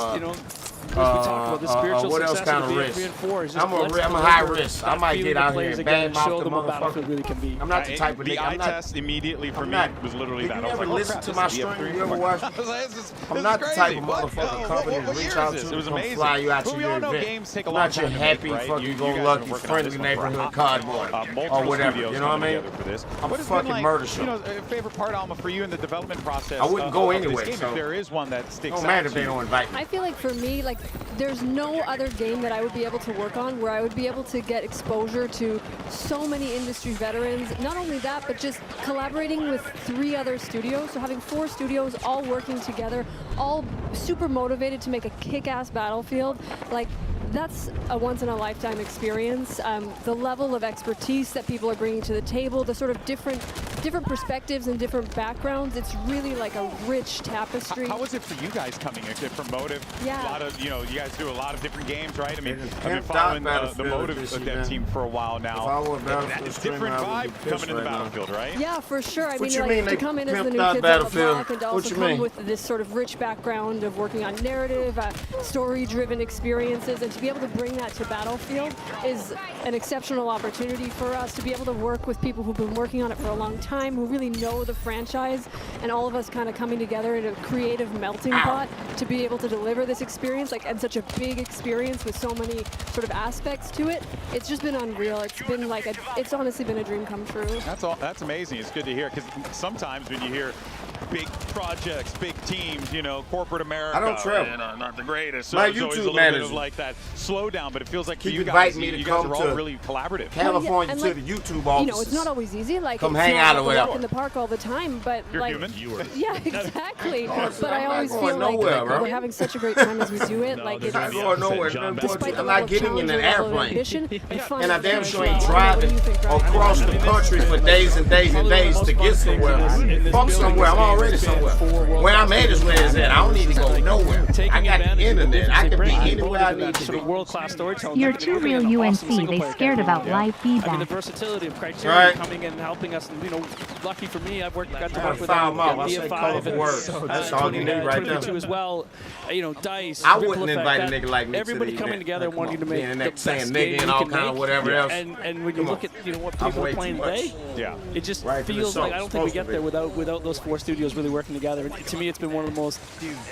as we talked about, the spiritual what else success kind of of BF3 risk? and 4 is just I'm a high risk. I might get out here and bang show off the them what Battlefield motherfucker. really can be. I'm not the type of The nigga. eye test immediately for me was literally that. Did I you was ever like, listen oh, to crap, my this is stream? BF3. You ever watch? I'm not the type of motherfucker company to reach out to It was come amazing. fly you out But to we your all know event. games take a I'm long not your time to make, happy, right? fucking You go guys have lucky, been working on friendly this one for a neighborhood hot cardboard multiple or whatever. studios You know what I coming mean? together for this. I'm What a has been fucking like, Murdashow. You know, a favorite part, Alma, for you in the development process? I wouldn't go of this anyway, game, so if there is one that sticks don't out matter to if they you. don't invite me. I feel like for me, like there's no other game that I would be able to work on where I would be able to get exposure to so many industry veterans. Not only that, but just collaborating with 3 other studios. So having 4 studios all working together, all super motivated to make a kick-ass Battlefield. Like, that's a once-in-a-lifetime experience. The level of expertise that people are bringing to the table, the sort of different perspectives and different backgrounds, it's really like a rich tapestry. How was it for you guys coming in from Motive? Yeah. A lot of, you guys do a lot of different games, right? I mean, I've been Camped following out the Motive dev team for a while now. If I were That Battlefield is streamer, different I would vibe be coming into right now. Battlefield, right? Yeah, for sure. I What mean, you like, mean to they come in as the pimped new out kids on the Battlefield? block and to What also you come mean? with this sort of rich background of working on narrative, story-driven experiences, and to be able to bring that to Battlefield is an exceptional opportunity for us to be able to work with people who've been working on it for a long time, who really know the franchise, and all of us kind of coming together in a creative melting pot to be able to deliver this experience, like, and such a big experience with so many sort of aspects to it. It's just been unreal. It's been like it's honestly been a dream come true. That's amazing. It's good to hear, because sometimes when you hear big projects, big teams, corporate America, I don't travel. Not the greatest. So My there's always a YouTube little manager bit of like that slowdown, but it feels like for keep you guys, inviting me to you guys come are all to really collaborative. California and to like, the YouTube offices. It's not always easy. Like, Come it's hang not out or a whatever. walk in the park all the time, but You're like, human. yeah, exactly. I'm But I not always going feel like nowhere, bro. we're having such a great time as we do it. No, like, there's it's not going nowhere. despite the I'm level not of getting in challenge an and level of airplane. ambition, and fun And I out damn there sure as ain't well. What do driving you think, Ryan? across the country for days and days and days to get somewhere. Fuck somewhere. I'm already somewhere. Where I'm at is where it's at. I don't need to go nowhere. I got the internet. I can be anywhere I need to be. World-class storytelling. You're too real UNC. They scared about live I mean, the feedback. versatility of Criterion Right. coming in and helping us. And, lucky for me, I've got to Gotta work with foul 'em off. I BF5 say colorful words. That's all you need right there. 22 as well. Dice. I Ripple wouldn't Effect, invite a that nigga like me to everybody the coming event. together Like, wanting to come make on, being the that saying best nigga game and we all can kind of make. whatever else. And when you Come look on. at what I'm people way are too playing much. today, Yeah. it just Right, 'cause it's feels so like I don't think we supposed get to there be. without those 4 studios developers really working together. To me, it's been one of the most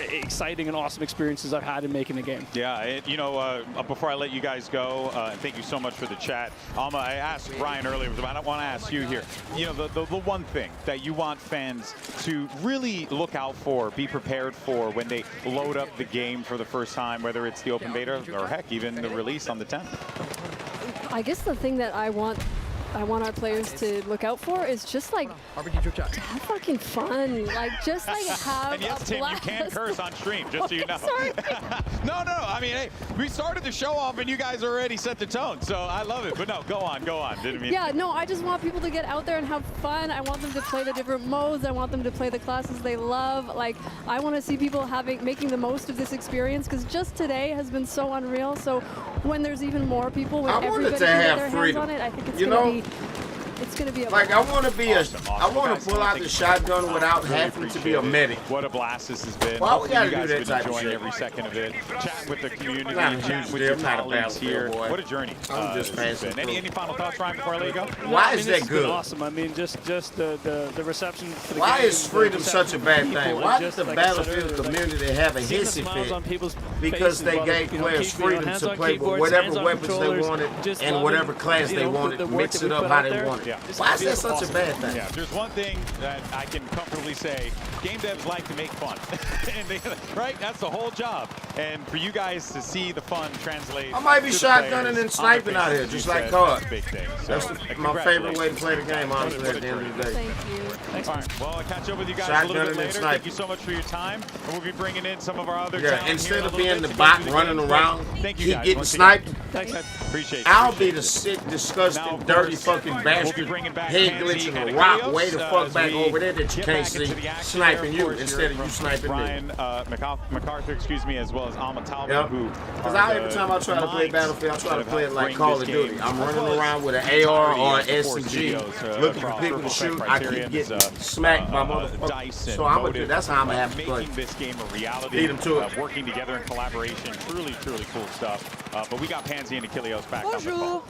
exciting and awesome experiences I've had in making a game. Yeah, you know, before I let you guys go, and thank you so much for the chat. I asked Ryan earlier, but I want to ask you here. You know, the one thing that you want fans to really look out for, be prepared for when they load up the game for the first time, whether it's the open beta or heck, even the release on the 10th. I guess the thing that I want our players to look out for is just like to have fucking fun, like just like have and yes, a Tim, blast. you can curse on stream, just so you know. Sorry. No. I mean, hey, we started the show off and you guys already set the tone, so I love it. But no, go on. Didn't mean. Yeah, no, I just want people to get out there and have fun. I want them to play the different modes. I want them to play the classes they love. Like, I want to see people making the most of this experience, because just today has been so unreal. So when there's even more people, when everybody can get their hands on it, I think it's gonna be a like, I want to be I want to pull out the shotgun without having to be a medic. What a blast this has been. Why we gotta you guys do have that been type of enjoying shit? every second of it. Chatting with the community, Not chatting with your colleagues here. boy. What a journey. I'm just this has been. Any final thoughts, Ryan, before I let you go? Why is that good? Awesome. I mean, just the reception for the Why game, is freedom such a bad people, thing? and Why just, does the like I said Battlefield earlier, community have a seeing the hissy smiles on fit? people's Because faces they while gave they, players keep, freedom hands to on play with keyboards, whatever hands on weapons they controllers, wanted just and loving, whatever class they wanted, the work mix that it we up put how out they there. wanted. Yeah. Why is that Feels such a awesome. bad thing? Yeah, there's one thing that I can comfortably say: game devs like to make fun, and right? That's the whole job. And for you guys to see the fun translate, I might be to the shotgunning players and sniping on out the here, basis just you like said, COD. that's a big thing. That's So, my favorite way to play the game, honestly, at the end of the day. Thank you. Thanks. All right. Well, I'll catch up with you guys a little bit Shotgunning and later. sniping. Thank you so much for your time. And we'll be bringing in some of our other Yeah, talent instead here of in a being little the bit to bot go through running games. around, Thank you keep guys getting once sniped, again. Thanks, man. Appreciate it. I'll be the sick, disgusting, dirty fucking bastard, head glitching a rock way the fuck back over there that you can't see, sniping you instead of you sniping me. Ryan MacArthur, excuse me, as well as Alma Talbot, Yep. who Because every time I try to play Battlefield, I try to play it like Call of Duty. I'm running around with an AR or an SMG, looking for people to shoot. I keep getting smacked by motherfuckers. So I'm gonna do. That's how I'm gonna have to play. Making this game a reality. Lead them to it. Working together in collaboration, truly cool stuff. But we got Pansy and Achilleos back on the phone.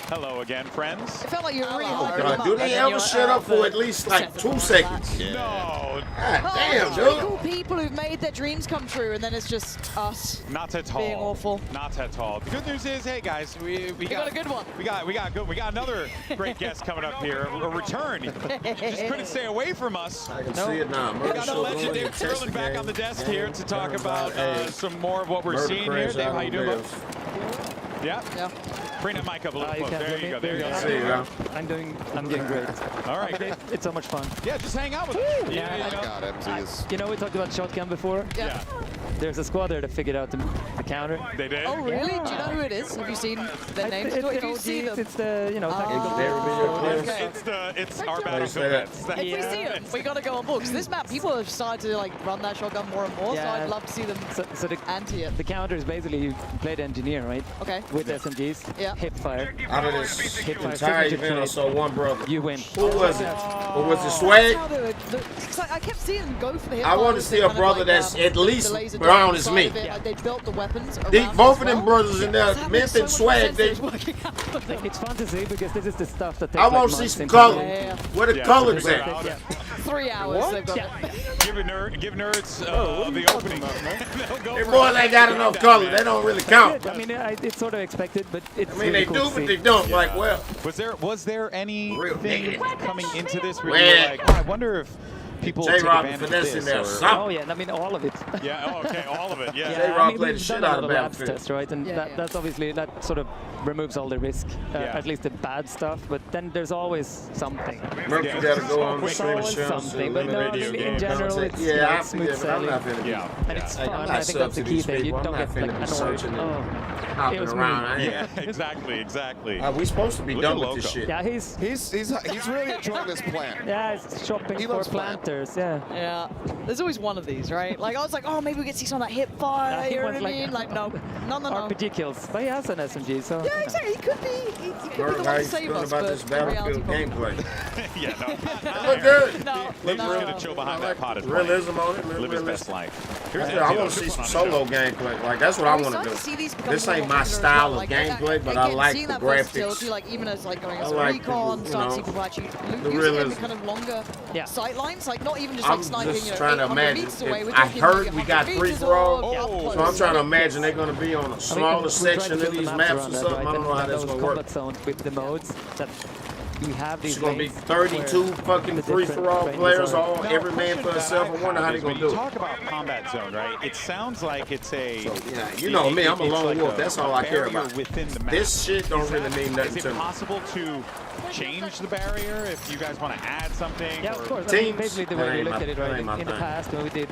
Hello again, friends. It felt like you were really Oh hard. God, do they ever shut up for at least like 2 seconds? No. God damn, Really dude. cool people who've made their dreams come true, and then it's just us. Not at all. Being awful. Not at all. The good news is, hey guys, we got a good one. We got another great guest coming up here. A return. Just couldn't stay away from us. I can see it now. We got the legendary Sterling back on the desk here to talk about some more of what we're seeing here. Dave, how you doing, bud? Yeah? Yeah. Bring that mic up a little closer. There you go. There you go. There you go. I'm doing great. All right. Okay. It's so much fun. Yeah, just hang out with us. Yeah, God, MZ you know, we talked about shotgun before. Yeah. There's a squad there that figured out the counter. They did? Oh, really? Do you know who it is? Have you seen their names? Have you seen them? It's the, you know, it's our battlefield. If we see them, we got to go on books. This map, people have started to like run that shotgun more and more, so I'd love to see them anti it. The counter is basically you play the engineer, right? Okay. With SMGs. Yeah. Hip fire. Out of this Hip fire, entire signature event, I trade. saw one brother. You win. Who was it? Or was it Swag? I kept seeing them go for the hip I want to fires, see they a kind of brother like, that's at the least laser brown dot as side me. of it, like they built the weapons They, around both as of them well. brothers in there, That Mint makes so and much Swag, sense they, it's working out. It's fun to see because this is the stuff that takes I want like to see some months color. Yeah. Where the colors at? 3 hours they've got it. Give nerds the opening. They boys ain't got enough color. They don't really count. I mean, it's sort of expected, but it's I mean, really they cool do, to but see. they don't. Like, well. Was there anything coming into this where Well. you were like, oh, I wonder if people take J-Rob advantage of finesse in this? there, Or, something. Oh yeah, I mean all of it. yeah, oh, okay, all of it, yeah. J-Rob I mean, played the we've shit done out a of lot labs Battlefield. test, right? And that's obviously, that sort of removes all the risk, at least the bad stuff, but then there's always something. Murphy gotta go on the There's stream always shows. something, but no, I mean, in general, it's yeah, it's smooth but I'm sailing. not finna be. And it's Hey, fun. I'm I not think that's the sub to key these thing. You people. I'm don't not get like finna be annoyed. searching and hopping It was around. me. Yeah, exactly. We supposed to be Look done at with this Loco. shit. Yeah, he's really enjoying this plan. Yeah, he's shopping He for loves plan. planters. Yeah. Yeah. There's always one of these, right? Like I was like, oh, maybe we get to see some of that hip fire. he You know wants what I mean? Like no. RPG kills, but he has an SMG, so. Yeah, exactly. He could be. He could Murph, be the how one you to save feeling us, about but this the reality Battlefield probably- gameplay? Yeah, no. Look good. No, They're just no. gonna chill behind that potted Realism on it. Live his best life. Here's I want Angelo, to see put some on the solo show. gameplay. Like, that's what I We're want starting to to see do. these become This more ain't ain't my style of gameplay, but I like the graphics. Like even as like going as a like recon, starting to see people actually using it in the kind of longer sight lines, like not even just like sniping, just trying to imagine. I heard we got free for all, so I'm trying to imagine they're going to be on a smaller section of these maps or something. I don't know how that's going to work. With the modes that we have these. It's going to be 32 fucking free-for-all players, all every man for himself. I wonder how they're going to do it. Talk about combat zone, right? It sounds like it's a. So, yeah, you know me, I'm a lone wolf. That's all I care about. Within the map. This shit don't really mean nothing to me. Is it possible to change the barrier if you guys want to add something? Yeah, of course. Teams? Basically, the way we looked at it, right? In the past, when we did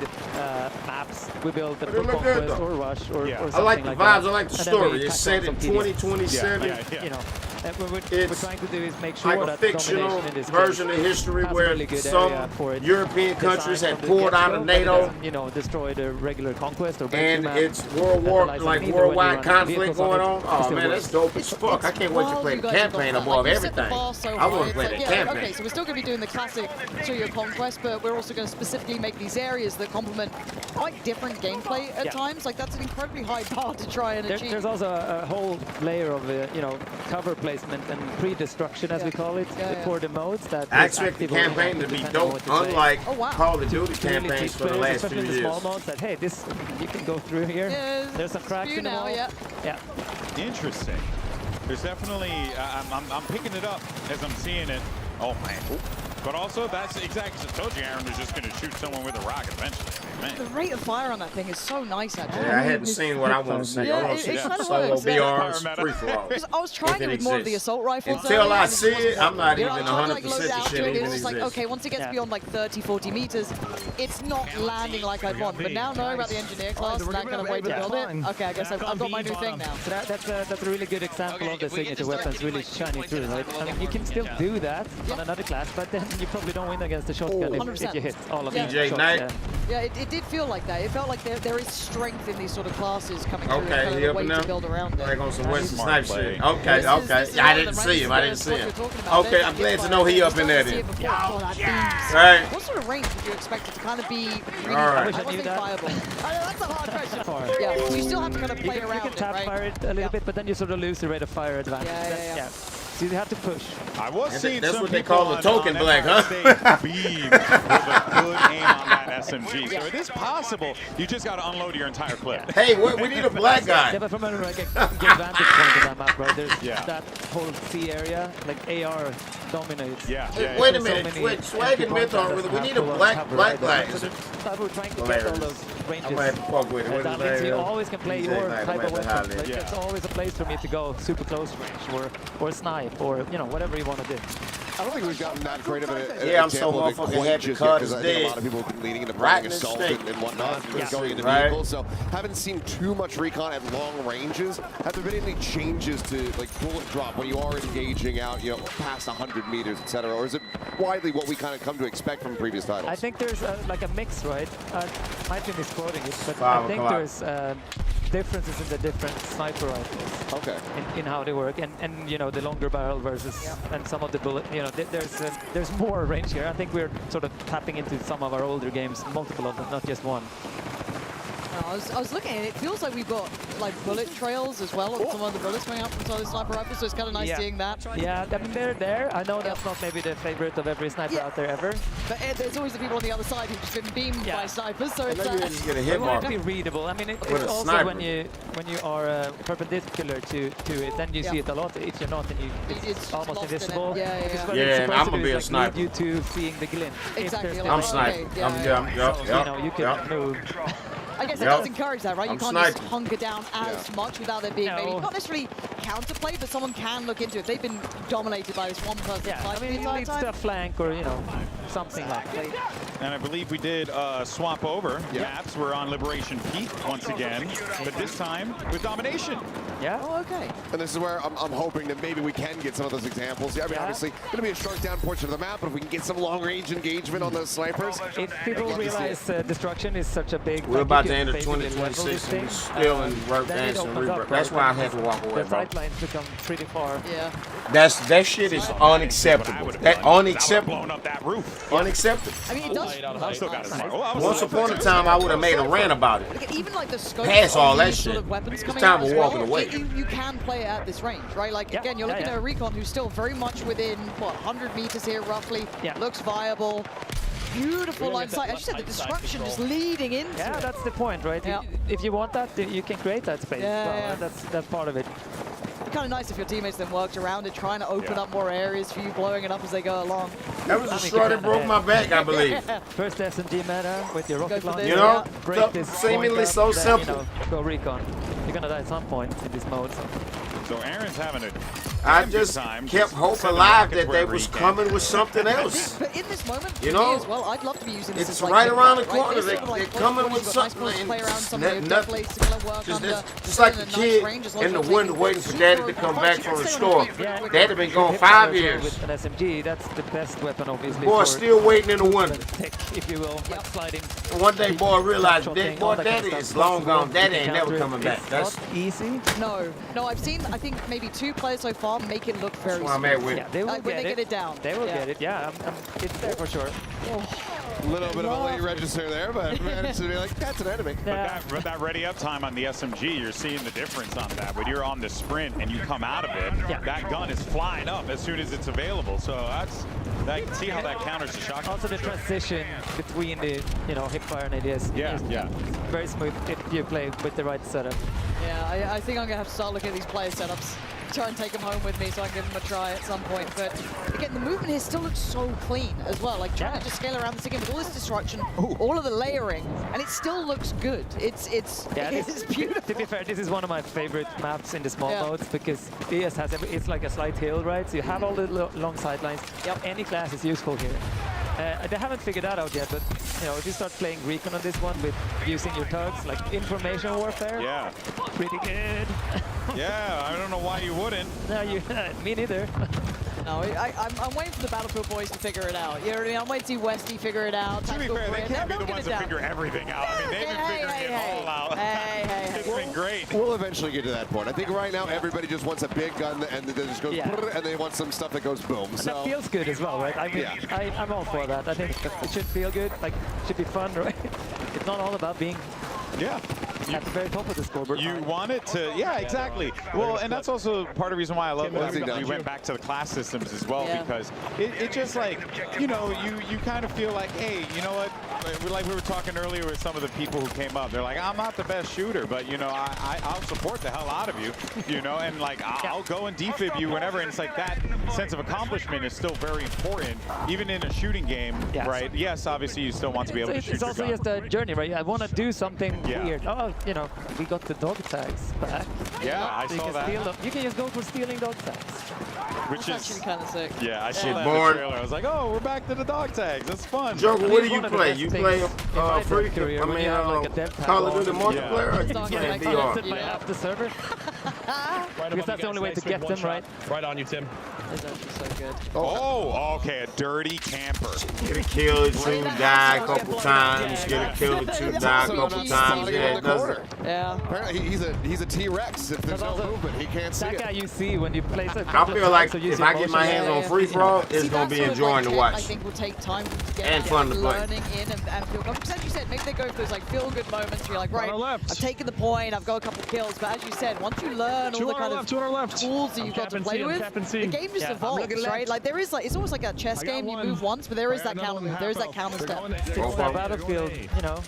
maps, we built the Conquest or Rush or something. I like the vibes. I like the story. It's set in 2027. You know, what we're trying to do is make sure like a that fictional version of history where some European countries had pulled out of NATO, you know, destroy the regular conquest or and it's worldwide conflict going on. Oh man, that's dope as fuck! I can't wait to play the campaign above everything. I want to play the campaign. Okay, so we're still going to be doing the classic 3-year conquest, but we're also going to specifically make these areas that complement quite different gameplay at times. Like that's an incredibly high bar to try and achieve. There's also a whole layer of you know, cover placement and pre-destruction, as we call it, for the modes. That I expect the campaign to be dope, unlike Call of Duty campaigns for the last few years. Small modes that, hey, this you can go through here. There's some cracks in the wall. Yeah. Interesting. There's definitely, I'm picking it up as I'm seeing it. Oh man. But also, that's exactly, I told you Aaron was just going to shoot someone with a rocket eventually. Man. The rate of fire on that thing is so nice, actually. Yeah, I hadn't seen what I want to see. I want to see solo BRs, free-for-all. I was trying it with more of the assault rifles. Until I see it, I'm not even 100% the shit even exists. Like, okay, once it gets beyond like 30, 40 meters, it's not landing like I'd want. But now knowing about the engineer class and that kind of way to build it, okay, I guess I've got my new thing now. So that's a really good example of the signature weapons really shining through, right? I mean, you can still do that on another class, but then you probably don't win against the shotgun if you hit all of these shots. Yeah, it did feel like that. It felt like there is strength in these sort of classes coming through. Okay, kind of the way to build around it. Like on some Western snipe shit. Okay. I didn't see him. Okay, I'm glad to know he up in there then. Right. What sort of range would you expect it to kind of be really viable? That's a hard question. Yeah, so you still have to kind of play around it, right? You can tap fire it a little bit, but then you sort of lose the rate of fire advantage. Yeah. So you have to push. I was seeing that's some what they call the token black, huh? Beam with a good aim on that SMG. So it is possible. You just got to unload your entire clip. Hey, we need a black guy. Yeah, but from a good vantage point of that map, right? There's that whole C area, like AR dominates. Wait a minute. Swag and Myth on with it. We need a black guy. We're trying to get all those ranges. I'm going to have to fuck with it. That means you always can play your type of weapon. Like, it's always a place for me to go super close range or snipe or, you know, whatever you want to do. I don't think we've gotten that great of an I'm so motherfucking happy because I think a lot of people have been leaning into buying assault and whatnot, going into vehicles. So haven't seen too much recon at long ranges. Have there been any changes to like bullet drop when you are engaging out, you know, past 100 meters, etc., or is it widely what we kind of come to expect from previous titles? I think there's like a mix, right? Might be misquoting it, but I think there's differences in the different sniper rifles. Okay. In how they work, and you know, the longer barrel versus and some of the bullet. You know, there's more range here. I think we're sort of tapping into some of our older games, multiple of them, not just one. I was looking at it. It feels like we've got like bullet trails as well on some of the bullets coming out from some of the sniper rifles, so it's kind of nice seeing that. Yeah, I mean, they're there. I know that's not maybe the favorite of every sniper out there ever. But there's always the people on the other side who've just been beamed by snipers, so it's it won't be readable. I mean, it's also when you are perpendicular to it, then you see it a lot. If you're not, then it's almost invisible. Yeah, I'm gonna be a sniper. Lead you to seeing the glint. Exactly. I'm sniping. You know, you can move. I guess it does encourage that, right? You can't just hunker down as much without there being maybe not necessarily counterplay, but someone can look into it. They've been dominated by this one person. I mean, it leads to a flank or, you know, something like that. And I believe we did swap over. Maps were on Liberation Peak once again, but this time with domination. Yeah. Oh, okay. And this is where I'm hoping that maybe we can get some of those examples. I mean, obviously, going to be a shrunk down portion of the map, but if we can get some long-range engagement on those snipers. If people realize destruction is such a big... We're about to enter 2026 and still in work, dance, and rework. That's why I had to walk away, bro. sight lines become pretty far. Yeah. That shit is unacceptable. That unacceptable. Blown up that roof. Unacceptable. I mean, it does. I still got it. Once upon a time, I would have made a rant about it. Like, even like the scope Pass all of that these shit. sort of weapons It's coming time out for as walking well, away. You can play it at this range, right? Like, again, you're looking at a Recon who's still very much within, what, 100 meters here, roughly. Yeah. Looks viable. Beautiful line of sight. As you said, the destruction is leading into Yeah, it. that's the point, right? Yeah. If you want that, you can create that space. Yeah, well, yeah. That's part of it. Kind of nice if your teammates then worked around it, trying to open up more areas for you, blowing it up as they go along. That was a straw that broke my back, I believe. First SMG meta with your rocket launcher. You know, break this seemingly point so up, then, simple. You know, go recon. You're gonna die at some point in this mode. So Aaron's having it. I just kept hope alive that they was coming with something else. But in this moment, You for know, me as well, I'd love to be using this it's as like right around the right? corner. It's sort of They're like coming you've with got something. nice to play around some Nothing. of the places to work under. Just like the Nice kid range, as long in as the you're window taking waiting for super daddy to come back approach, from the stay on store. your feet very That'd have been If gone you 5 hit years. with an SMG, that's the best weapon, obviously. Boy, for still waiting in the window. tech, if you will, like sliding. One day, boy, realized Shot-shotting, boy, all that kind daddy of is stuff. long gone. You Daddy can ain't never counter it. coming back. It's That's not easy. No, I've seen, I think, maybe 2 players so far make it look very where I'm at smooth. with Yeah, they will Like, when get they it. get it down. They will Yeah. get it. Yeah, it's there for sure. A little bit of a late register there, but managed to be like, that's an enemy. But that ready up time on the SMG, you're seeing the difference on that. When you're on the sprint and you come out of it, that gun is flying up as soon as it's available. So I can see how that counters the shock. Also the transition between the hipfire and ADS. Yeah, yeah. Very smooth if you play with the right setup. Yeah, I think I'm going to have to start looking at these player setups. Try and take them home with me so I can give them a try at some point. But again, the movement here still looks so clean as well. Like trying to just scale around this again with all this destruction, all of the layering, and it still looks good. It's beautiful. To be fair, this is one of my favorite maps in the small modes because DS has it's like a slight hill, right? So you have all the long sidelines. Any class is useful here. They haven't figured that out yet, but if you start playing Recon on this one with using your tugs, like information warfare, pretty good. Yeah, I don't know why you wouldn't. No, me neither. No, I'm waiting for the Battlefield boys to figure it out. You know what I mean? I'm waiting to see Westy figure it out. To be fair, they can't be the ones that figure everything out. I mean, they've been figuring it all out. It's been great. We'll eventually get to that point. I think right now everybody just wants a big gun and then just goes and they want some stuff that goes boom. And So that feels good as well, right? I mean, I'm all for that. I think it should feel good, like it should be fun, right? It's not all about being at the very top of the scoreboard. You want it to, exactly. Well, and that's also part of the reason why I love that we went back to the class systems as well, because it just like, you kind of feel like, hey, you know what? Like we were talking earlier with some of the people who came up, they're like, I'm not the best shooter, but I'll support the hell out of you, and like I'll go and defib you whenever. And it's like that sense of accomplishment is still very important, even in a shooting game, right? Yes, obviously you still want to be able to shoot. It's also just a journey, right? I want to do something weird. Oh, we got the dog tags back. Yeah, I so saw that. You can just go for stealing dog tags. Which That's actually kind of sick. Yeah, I saw that in the trailer. I was like, oh, we're back to the dog tags. That's fun. Joker, what do you play? You play free? Call of Duty multiplayer, or you play VR? By app the server. Because that's the only way to get them right. Right on you, Tim. It's actually so good. Oh, okay, a dirty camper. Get a kill, 2 die a couple times. Get a kill, 2 die a couple times. Yeah, it does it. Yeah. Apparently he's a T-Rex. If there's no movement, he can't see that it. guy you see when you play. I feel like if I get my hands on free for all, it's gonna be enjoying to I watch think will take time to get and fun to play. learning in and feel good. Because as you said, maybe they go for those like feel good moments where you're like, right, I've taken the point, I've got a couple kills. But as you said, once you learn all the kind of tools that you've got to play with, the game just evolves, right? Like there is it's almost like a chess game. You move once, but there is that counter move. There is that counter step. It's that Battlefield,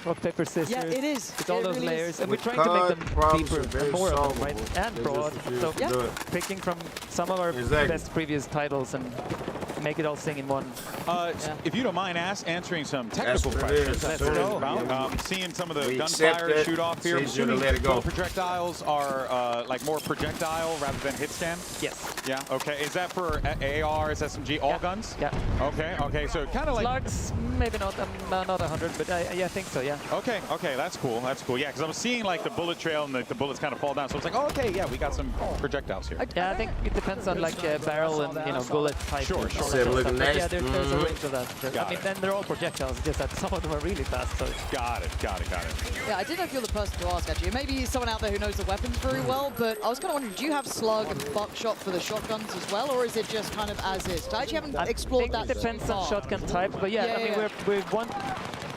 rock, paper, scissors. Yeah, it is. It's all those really layers. is. And we're trying to make them deeper and more of them, right? And broad. So picking from some of our best previous titles and make it all sing in one. If you don't mind answering some technical questions, Let's go. about seeing some of the gunfire shoot off here. I'm assuming the projectiles are like more projectile rather than hit stand. Yes. Yeah, okay. Is that for ARs, SMG, all guns? Yeah. Okay, okay. So kind of like... Slugs, maybe not 100, but yeah, I think so, yeah. Okay, okay, that's cool, that's cool. Yeah, because I was seeing like the bullet trail and the bullets kind of fall down, so I was like, oh, okay, yeah, we got some projectiles here. Yeah, I think it depends on like barrel and bullet type. Sure, sure. Yeah, there's a range of that. I mean, then they're all projectiles, just that some of them are really fast. So. Got it. Yeah, I didn't know if you're the person to ask, actually. Maybe someone out there who knows the weapons very well, but I was kind of wondering, do you have slug and buckshot for the shotguns as well, or is it just kind of as is? I actually haven't explored that. It depends on shotgun type, but yeah, I mean, we want.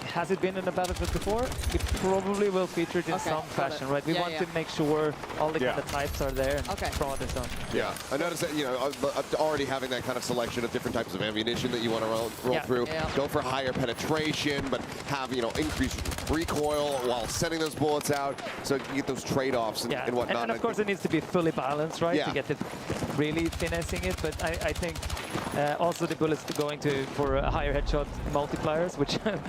Has it been in the Battlefield before? It probably will feature it in some fashion, right? We want to make sure all the kind of types are there and fraud is on. Yeah, I noticed that, you know, already having that kind of selection of different types of ammunition that you want to roll through. Go for higher penetration, but have, you know, increased recoil while sending those bullets out, so you can get those trade-offs and whatnot. And of course, it needs to be fully balanced, right? To get it really finessing it. But I think also the bullets going for higher headshot multipliers, which in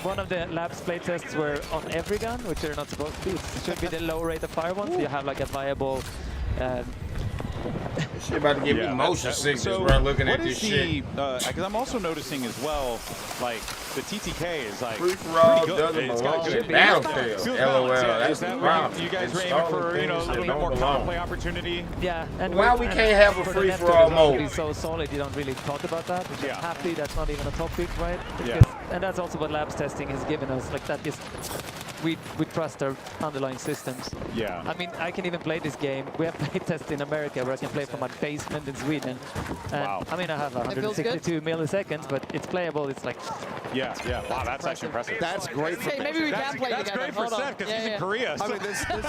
one of the labs playtests were on every gun, which they're not supposed to be. It should be the low rate of fire ones. You have like a viable. She about to give me motion sickness when looking at this shit. Because I'm also noticing as well, like the TTK is like pretty good. It's got good Battlefield. LOL. That's the problem. You guys are aiming for a little bit more counter play opportunity. Yeah, and why we can't have a free for all mode? So solid, you don't really talk about that. Which I'm happy that's not even a topic, right? And that's also what labs testing has given us. Like that is. We trust our underlying systems. Yeah. I mean, I can even play this game. We have playtests in America where I can play from my basement in Sweden. And I mean, I have 162 milliseconds, but it's playable. It's like... Yeah. Wow, that's actually impressive. That's great for... Maybe we can play That's great for Seth, because he's in Korea. I mean, there's going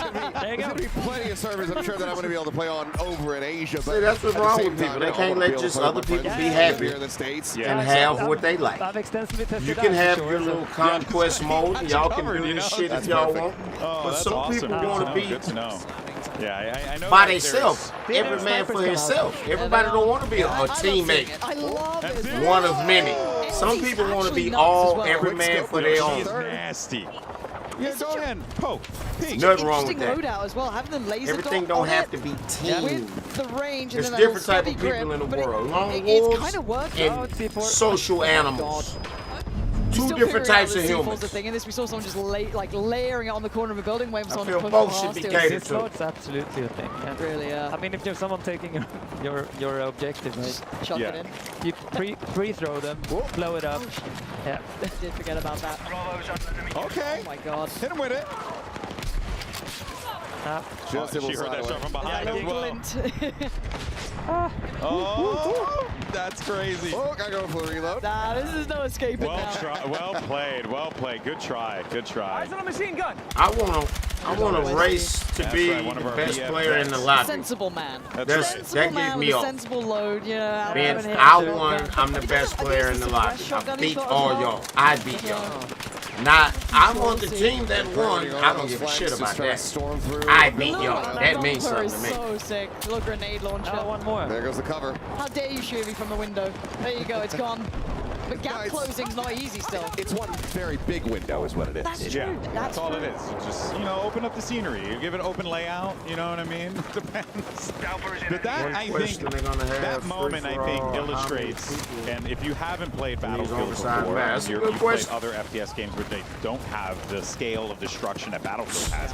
to be plenty of servers, I'm sure, that I'm going to be able to play on over in Asia. But see, that's what's wrong with people. They can't let just other people be happy in the States and have what they like. I've extensively tested you can have your little conquest mode. Y'all can do this shit if y'all want. But some people want to be I know by themselves. Every man for himself. Everybody don't want to be a teammate. I love it. One of many. Some people want to be every man for their own. Nasty. Yeah, go ahead. Poke. Nothing wrong with that. Loadout as well. Having the laser everything don't have to be team. With the range There's and different type of people in the world. Lone wolves and social animals. Two different types of humans. Thing. In this, we saw someone just layering it on the corner of a building when someone pushed both should be catered to. It's absolutely a thing. Yeah. Really, yeah. I mean, if there's someone taking your objective, right? Chuck it in. You pre-throw them, blow it up. Yeah. Did forget about that. Okay. Oh my God. Hit him with it. She heard that shot from behind as well. Oh, that's crazy. Oh, gotta go for a reload. Nah, this is no escaping now. Well played. Good try. Eyes on a machine gun. I want to race to be the best player in the lobby. Sensible man. That gives me off. Sensible load, yeah. I won. I'm the best player in the lobby. I beat all y'all. I beat y'all. Not, I want the team that won. I don't give a shit about that. I beat y'all. That means something to me. So sick. Little grenade launcher. One more. There goes the cover. How dare you shoot me from the window? There you go. It's gone. But gap closing's not easy still. It's one very big window is what it is. That's true. Yeah, that's all it is. Just, open up the scenery. You give it an open layout, you know what I mean? Depends. But that, I think, that moment, I think, illustrates, and if you haven't played Battlefield before, and you've played other FPS games where they don't have the scale of destruction that Battlefield has,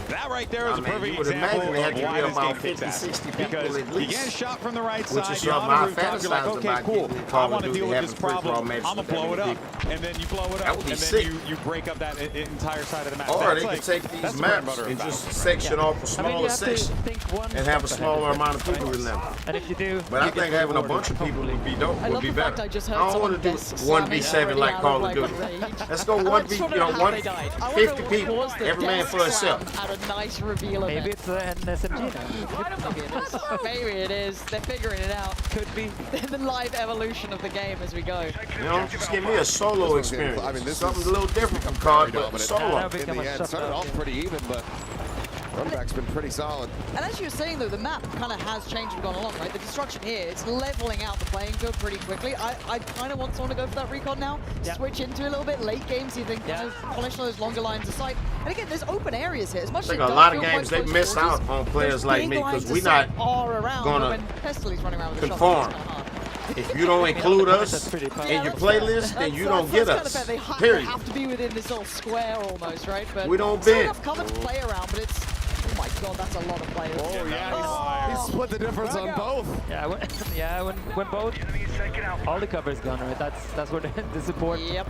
that right there is a perfect example of why this game kicks ass. Because you get shot from the right side, you're on the rooftop, you're like, okay, cool, I want to deal with this problem, I'm going to blow it up. And then you blow it up, and then you break up that entire side of the map. Or they can take these maps and just section off a smaller section and have a smaller amount of people in them. And if you do, but I think having a bunch of people would be dope, would be better. I don't want to do 1v7 like Call of Duty. Let's go 50 people, every man for himself. A nice reveal of Maybe it's an SMG. Maybe it is. They're figuring it out. Could be. The live evolution of the game as we go. Just give me a solo experience. I mean, this something a little different from COD, but solo. In the end, started off pretty even, but Runback's been pretty solid. And as you were saying, though, the map kind of has changed and gone along, right? The destruction here, it's leveling out the playing field pretty quickly. I kind of want someone to go for that recon now, switch into a little bit late games, you think, polish those longer lines of sight. And again, there's open areas here. As much I think a lot of games they miss out on players like me because we're not going to conform. If you don't include us in your playlist, then you don't get us. They Period. have to be within this little square almost, right? But We don't still bid. enough cover to play around, but it's... Oh my god, that's a lot of players. Oh yeah, he split the difference on both. Yeah, when both, all the cover is gone, right? That's where the support. Yep.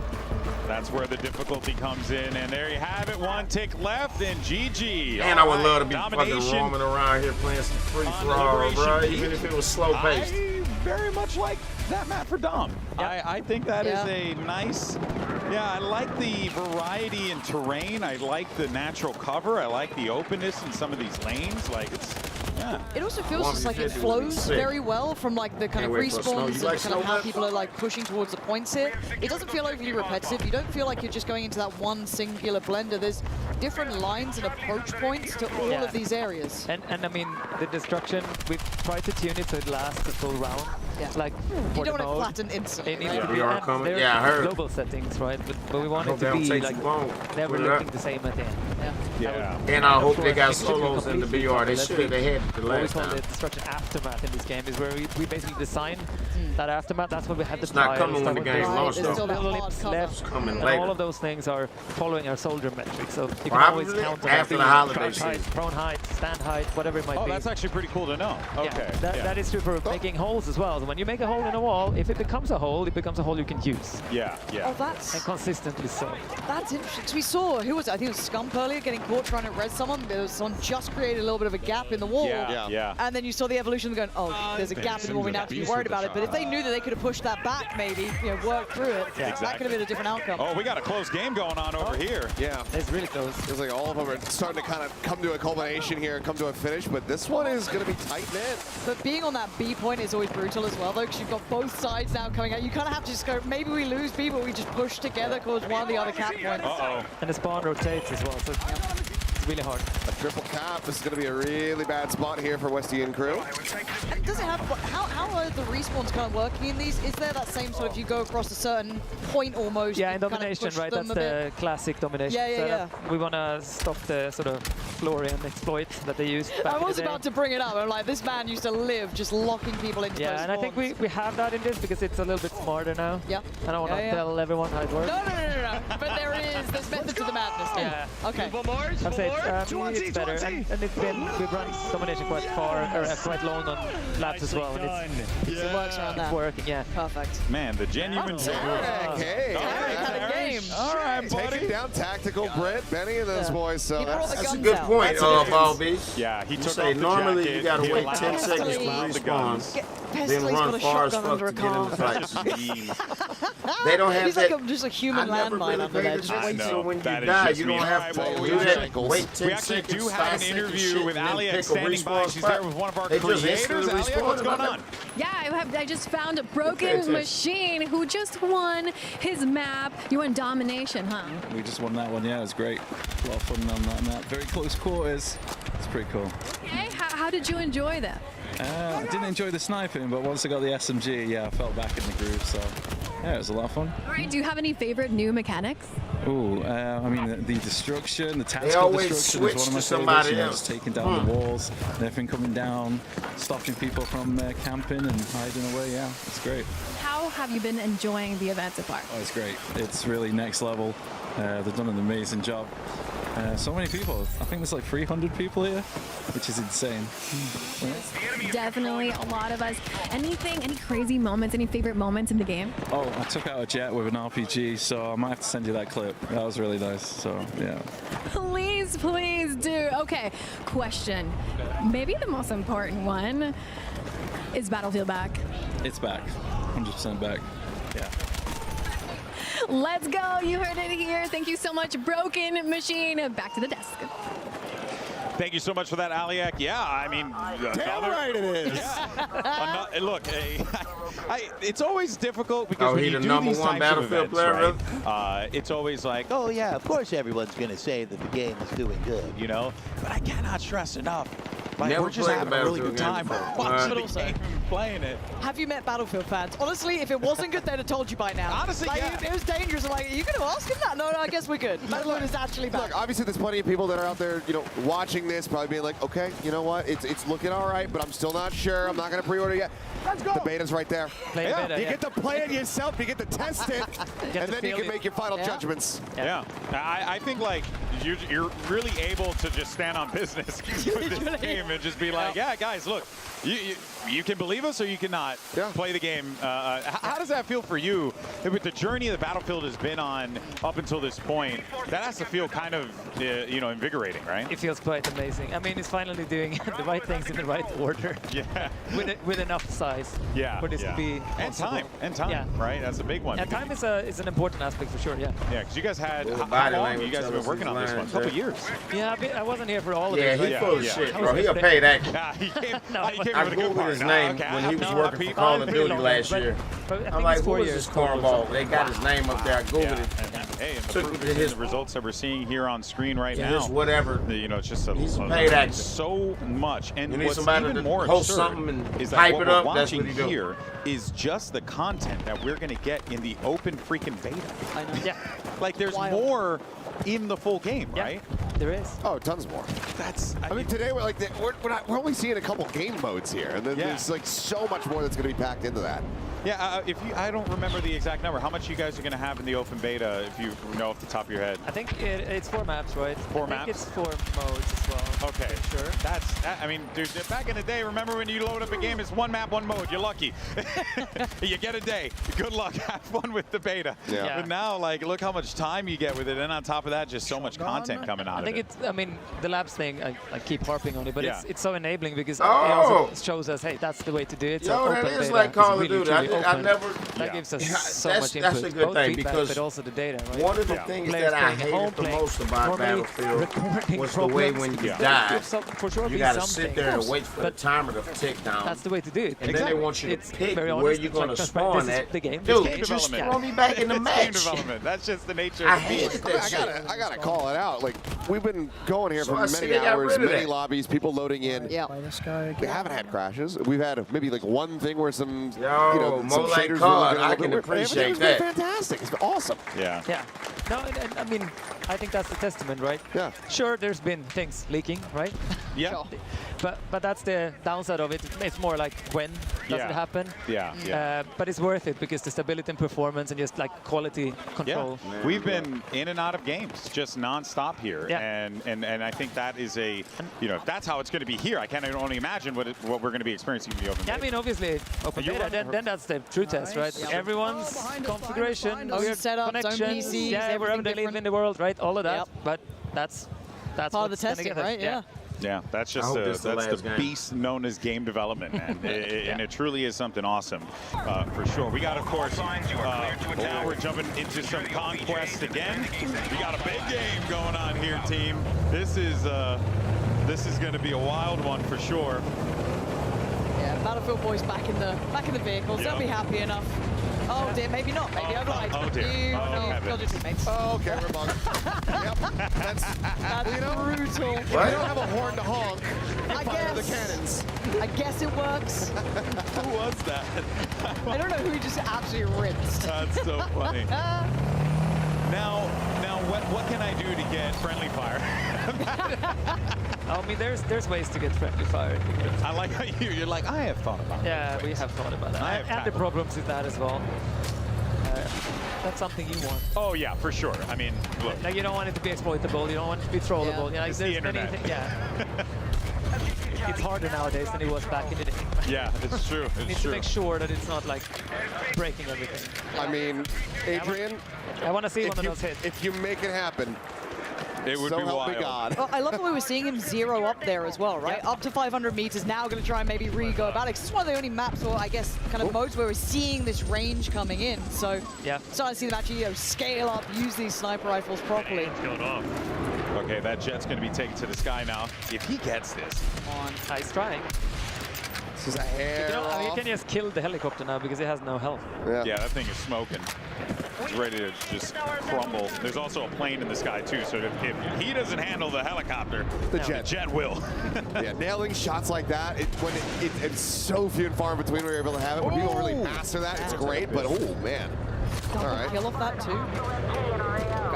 That's where the difficulty comes in, and there you have it. 1 tick left, and GG. And I would love to be fucking roaming around here playing some free for all, bro, even if it was slow paced. I very much like that map for Dom. I think that is a nice. Yeah, I like the variety in terrain. I like the natural cover. I like the openness in some of these lanes. Like it's. Yeah. It also feels just like it flows very well from like the kind of respawns and kind of how people are like pushing towards the points here. It doesn't feel overly repetitive. You don't feel like you're just going into that one singular blender. There's different lines and approach points to all of these areas. And I mean, the destruction, we've tried to tune it so it lasts a full round. Yeah. Like, you don't want it flattened instantly. It needs right? to be, we are coming. there Yeah, I heard. global settings, right? But we want it to be like never looking the same at the end. Yeah. And I hope they got solos in the BR. They should. They had the last time. What we call the destruction aftermath in this game is where we basically design that aftermath. That's what we had the not coming when the game launched, though. Little lips left, coming and later. all of those things are following our soldier metrics. So you can Probably always count on after the holiday height, prone height, stand height, whatever it might be. Oh, that's actually pretty cool to know. Okay. That is true for making holes as well. So when you make a hole in a wall, if it becomes a hole, it becomes a hole you can use. Yeah. Oh, that's... And consistently so. That's interesting. So we saw, who was it? I think it was Scump earlier getting caught trying to res someone. There was someone just created a little bit of a gap in the wall. Yeah. And then you saw the evolution going, oh, there's a gap in the wall, we now have to be worried about it. But if they knew that they could have pushed that back, maybe, worked through it, that could have been a different outcome. Oh, we got a close game going on over here. Yeah. It's really close. Feels like all of them are starting to kind of come to a culmination here, come to a finish, but this one is going to be tight-knit. But being on that B point is always brutal as well, though, because you've got both sides now coming out. You kind of have to just go, maybe we lose B, but we just push together towards one of the other cap points. And the spawn rotates as well, so it's really hard. A triple cap. This is going to be a really bad spot here for Westian crew. And does it have, how are the respawns kind of working in these? Is there that same sort of, you go across a certain point almost? Yeah, in domination, right? That's the classic domination setup. We want to stop the sort of Florian exploit that they used back I in the was day. about to bring it up. I'm like, this man used to live just locking people into those and I think we have that in this because it's a little bit smarter now. Yeah. I don't want to tell everyone how it works. No. But there's method to the madness. Yeah. Okay. I'd say it's better. And we've run domination quite far, or quite long on labs as well. And it works around that. It's working, yeah. Perfect. Man, the genuine. Hey. All right, taking down tactical Brent, Benny, and those boys. So that's a good point, Ball Beast. Yeah, he took say off the normally jacket, you gotta he wait allowed 10 seconds to respawn, then run far as fuck to get in the fight. They don't have He's that. like just a human landmine under there. So when you die, you don't have to do that. Wait 10 seconds. We actually do have an interview with Aliak standing by. She's there with one of our creators. Aliak, what's going on? Yeah, I just found a broken machine who just won his map. You won domination, huh? We just won that one, yeah, it was great. A lot of fun on that map. Very close quarters. It's pretty cool. Okay, how did you enjoy that? I didn't enjoy the sniping, but once I got the SMG, yeah, I felt back in the groove, so yeah, it was a lot of fun. All right, do you have any favorite new mechanics? Ooh, I mean, the destruction, the They tactical always destruction is one of my somebody favorites. else. Just taking down the walls, and everything coming down, stopping people from camping and hiding away, yeah, it's great. How have you been enjoying the event so far? Oh, it's great. It's really next level. They've done an amazing job. So many people. I think there's like 300 people here, which is insane. Definitely a lot of us. Any crazy moments, any favorite moments in the game? Oh, I took out a jet with an RPG, so I might have to send you that clip. That was really nice, so yeah. Please do. Okay, question. Maybe the most important one. Is Battlefield back? It's back. 100% back. Yeah. Let's go. You heard it here. Thank you so much, Broken Machine. Back to the desk. Thank you so much for that, Aliak. Yeah, I mean, damn right it is. Yeah. Look, it's always difficult because when he you the do number these one types of Battlefield events, player, right, it's always like, oh yeah, Of course, everyone's going to say that the game is doing good. you know. But I cannot stress enough. Like, Never we're just played having the a really good Battlefield time. game. We're watching But the game and playing it. Have you met Battlefield fans? Honestly, if it wasn't good, they'd have told you by now. Honestly, like, yeah. it was dangerous. I'm like, are you going to ask him that? No, I guess we're good. Battlefield is actually bad. Look, obviously there's plenty of people that are out there, you know, watching this, probably being like, okay, you know what, it's looking all right, but I'm still not sure. I'm not going to pre-order yet. Let's go. The beta's right there. Beta, you get to play it yourself, you get to test it, and then you can make your final judgments. Yeah, I think like you're really able to just stand on business with this game and just be like, yeah, guys, look, you can believe us or you cannot play the game. How does that feel for you with the journey the Battlefield has been on up until this point? That has to feel kind of, you know, invigorating, right? It feels quite amazing. I mean, it's finally doing the right things in the right order. Yeah. With enough size. For this to be possible. And time, right? That's a big one. And time is an important aspect for sure. Yeah. Yeah, because you guys had how long you guys have been working on this one? A couple years. Yeah, I wasn't here for all of it. it. Yeah, he full of shit, bro. He'll pay that. He came I googled his name when he was working for Call of Duty last year. I'm like, who is this cornball? They got his name up there. I googled it. Hey, and the results that we're seeing here on screen right now. Just whatever. You know, it's just he's a paid actor. So much. And you need what's somebody even to more host absurd something and is that hype what it we're up. That's watching what he do. here is just the content that we're going to get in the open freaking beta. I know. Yeah. Like there's more in the full game, right? There is. Oh, tons more. I mean, today we're like we're only seeing a couple game modes here, and then there's like so much more that's going to be packed into that. Yeah, I don't remember the exact number. How much you guys are going to have in the open beta, if you know off the top of your head? I think it's 4 maps, right? 4 maps? It's 4 modes as well. Okay. Sure. I mean, dude, back in the day, remember when you load up a game, it's 1 map, 1 mode. You're lucky. You get a day. Good luck. Have fun with the beta. Yeah. But now, like, look how much time you get with it. And on top of that, just so much content coming out of it. I mean, the labs thing, I keep harping on it, but it's so enabling because it also shows us, hey, that's the way to do it. Yo, that is like Call of Duty. I never... That gives us so much input. That's a good thing because but also the data, right? One of the things that I hated the most about Battlefield was the way when you die, you got to sit there and wait for the timer to tick down. That's the way to do it. And then they want you to pick where you're going to spawn at. Dude, just throw me back in the match. Game development. That's just the nature of the beast. I gotta call it out. Like, we've been going here for many hours, many lobbies, people loading in. Yeah. We haven't had crashes. We've had maybe like one thing where some, some shaders were I can appreciate that. It's been fantastic. It's been awesome. Yeah. Yeah. No, I mean, I think that's the testament, right? Yeah. Sure, there's been things leaking, right? Yeah. But that's the downside of it. It's more like when does it happen? Yeah. But it's worth it because the stability and performance and just like quality control. Yeah. We've been in and out of games just non-stop here. Yeah. And I think that is a, if that's how it's going to be here, I can't only imagine what we're going to be experiencing in the open beta. Yeah, I mean, obviously, open beta, then that's the true test, right? Yep. Everyone's configuration, weird setups, connections, PCs, wherever they live in the world, right? All of that. Yep. But that's part of the testing, right? Yeah. Yeah, that's just that's the beast known as game development, man. And it truly is something awesome, for sure. We got, of course, now we're jumping into some conquest again. We got a big game going on here, team. This is going to be a wild one for sure. Yeah, Battlefield boys back in the vehicles. They'll be happy enough. Oh dear, maybe not. Maybe I've lied. Oh dear. You killed your teammates. Oh, okay, we're bugged. Yep, that's brutal. If you don't have a horn to honk, you're I part of the guess. cannons. I guess it works. Who was that? I don't know who he just absolutely rinsed. That's so funny. Now, what can I do to get friendly fire? I mean, there's ways to get friendly fire. I like how you're like, I have thought about that. Yeah, we have thought about that. And the problems with that as well. That's something you want. Oh yeah, for sure. I mean, look. Like you don't want it to be exploitable. You don't want it to be trollable. Yeah. It's the internet. It's harder nowadays than it was back in the day. Yeah, it's true. You need to make sure that it's not like breaking everything. I mean, Adrian, I want to see one of those hits. If you make it happen, it would so be help wild. me God. Well, I love that we were seeing him zero up there as well, right? Up to 500 meters, now going to try and maybe re-go about it. This is one of the only maps, or I guess, kind of modes where we're seeing this range coming in. So, starting to see them actually scale up, use these sniper rifles properly. Okay, that jet's going to be taken to the sky now. If he gets this. Nice trying. Just a hair I mean, you can just kill the helicopter now because it has no health. Yeah, that thing is smoking. It's ready to just crumble. There's also a plane in the sky too, so if he doesn't handle the helicopter, the jet will. Yeah, nailing shots like that, it's so few and far in between where you're able to have it. When people really master that, it's great, but oh man. All right. Kill off that too.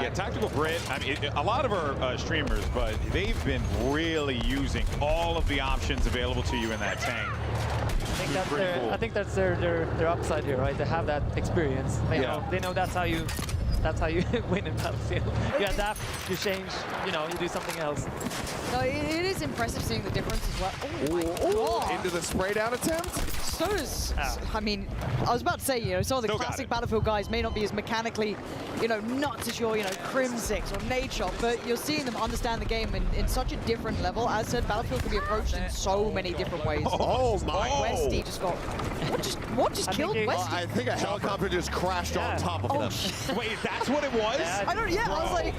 Yeah, Tactical Brit, I mean, a lot of our streamers, but they've been really using all of the options available to you in that tank. I think that's their upside here, right? They have that experience. They know that's how you win in Battlefield. You adapt, you change, you do something else. No, it is impressive seeing the difference as well. Oh my God. Into the spray down attempt? So does, I mean, I was about to say, some of the classic Battlefield guys may not be as mechanically, nuts as your, Crim6 or Nadeshot, but you're seeing them understand the game in such a different level. As said, Battlefield can be approached in so many different ways. Oh my! Westy just got, what just killed Westy? I think a helicopter just crashed on top of them. Wait, that's what it was? I don't, I was like...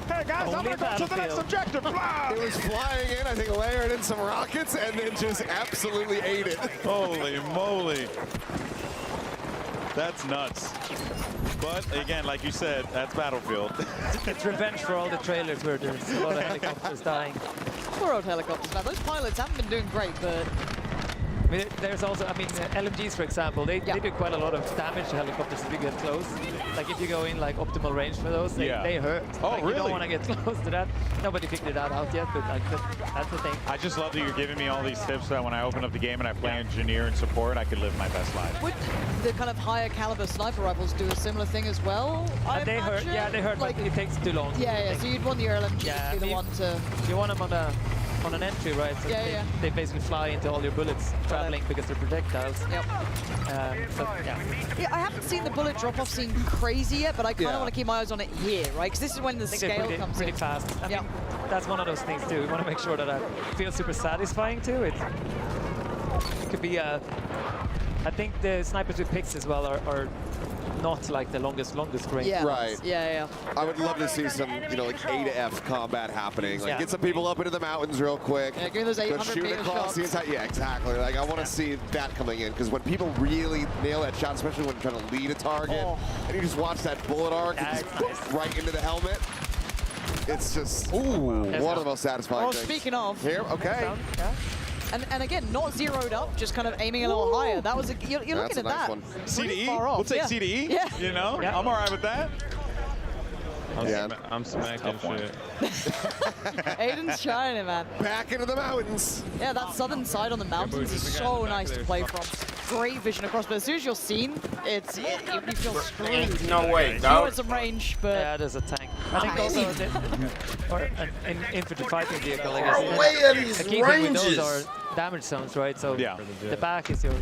Hey guys, I'm gonna go to the next objective. It was flying in, I think layered in some rockets, and then just absolutely ate it. Holy moly. That's nuts. But again, like you said, that's Battlefield. It's revenge for all the trailers where there's a lot of helicopters dying. Poor old helicopters, man. Those pilots haven't been doing great, but... I mean, there's also, LMGs, for example, they do quite a lot of damage to helicopters if you get close. Like, if you go in, like, optimal range for those, they hurt. Oh, like, really? You don't want to get close to that. Nobody figured that out yet, but like, that's the thing. I just love that you're giving me all these tips so that when I open up the game and I play engineer and support, I can live my best life. Would the kind of higher caliber sniper rifles do a similar thing as well? They hurt, they hurt, like, but it takes too long. Yeah, so you'd want your LMG to be the one to... You want them on an entry, right? So they basically fly into all your bullets traveling because they're projectiles. Yep. Yeah, I haven't seen the bullet drop-off scene crazy yet, but I kind of want to keep my eyes on it here, right? Because this is when the scale comes pretty in. fast. I mean, that's one of those things too. We want to make sure that it feels super satisfying too. It could be I think the snipers with picks as well are not like the longest range. Yeah. Right. Yeah. I would love to see some, like A to F combat happening. Like get some people up into the mountains real quick. Yeah, give me those 800 shoot meter across shots. the entire. Yeah, exactly. Like I want to see that coming in because when people really nail that shot, especially when trying to lead a target, and you just watch that bullet arc right into the helmet. It's just one of the most satisfying things. Speaking of. Here, okay. And again, not zeroed up, just kind of aiming a little higher. That was you're looking at nice that. one. C to E? We'll take C to E. Yeah. I'm all right with that. I'm smacking shit. Aiden's trying it, man. Back into the mountains. Yeah, that southern side on the mountains is so nice to play from. Great vision across, but as soon as you're seen, you feel screwed. No way, You dog. want some range, but... Yeah, there's a tank. I think also or an infantry fighting vehicle, I guess. Far away are these the key thing with those ranges. are damage zones, right? So the back is your...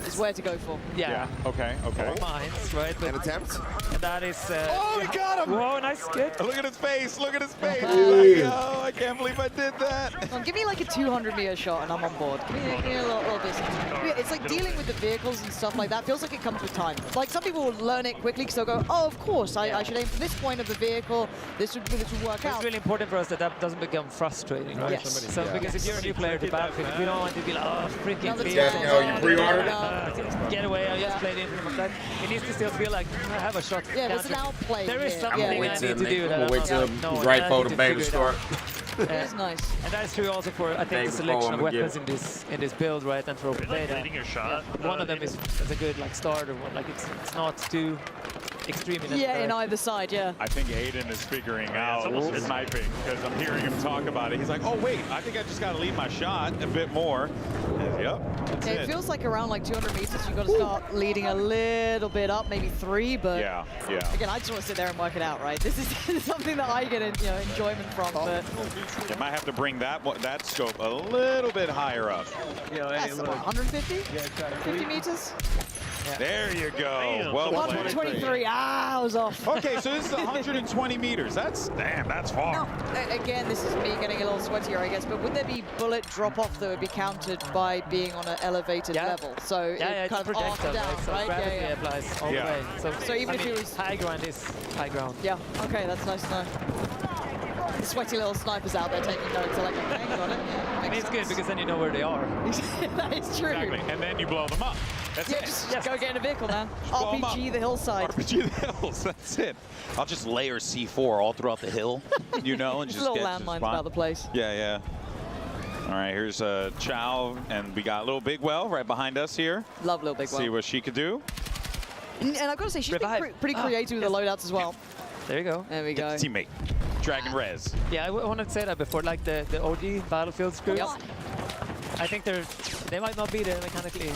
Is where to go for. Yeah. Okay. Mines, right? But An attempt? And that is... Oh, we got him! Whoa, nice hit. Look at his face. Look at his face. He's like, oh, I can't believe I did that. Come on, give me like a 200 meter shot and I'm on board. Give me a little bit. Yeah, it's like dealing with the vehicles and stuff like that. Feels like it comes with time. Like some people will learn it quickly because they'll go, oh, of course, I should aim for this point of the vehicle. This would work out. It's really important for us that doesn't become frustrating, right? Yes. So because if you're a new player to Battlefield, we don't want to be like, oh, freaking you pre-ordered get away, I just played in from that. It needs to still feel like I have a shot. Yeah, there's an outplay. There is here. something I need to do. I'm wait till right for the baby start. It is nice. And that's true also for, I think, the selection of weapons in this build, right? And for open beta. One of them is a good like starter one. Like it's not too extreme in in either side, I think Aiden is figuring out sniping because I'm hearing him talk about it. He's like, oh wait, I think I just got to lead my shot a bit more. Yep. That's it feels like around like 200 meters, you've got to start leading a little bit up, maybe 3, but again, I just want to sit there and work it out, right? This is something that I get enjoyment from. But you might have to bring that scope a little bit higher up. That's about 150? 50 meters? Yeah. There you go. Well, 123. I was off. Okay, so this is 120 meters. That's far. Now, again, this is me getting a little sweatier, I guess. But would there be bullet drop-off that would be counted by being on an elevated level? So it kind of arcs down, so right? Gravity applies all the way. So even if it was high ground is high ground. Yeah. Okay, that's nice to know. The sweaty little snipers out there taking notes. They're like, okay, got it. Yeah, I mean, it's good because then you know where they are. That is true. Exactly. And then you blow them up. That's Yeah, it. just go get in a vehicle now. blow 'em up. RPG the hillside. RPG the hills. That's it. I'll just layer C4 all throughout the hill, you know, and just little get to the landmines spot. about the place. Yeah, yeah. All right, here's Chow, and we got Little Big Well right behind us here. Love Little Big Well. See what she could do. And I've got to say, she's been pretty creative with the loadouts as well. There you go. There we go. Teammate. Dragon Res. Yeah, I wanted to say that before, like the OG Battlefield screws. Yep. I think they might not be the mechanically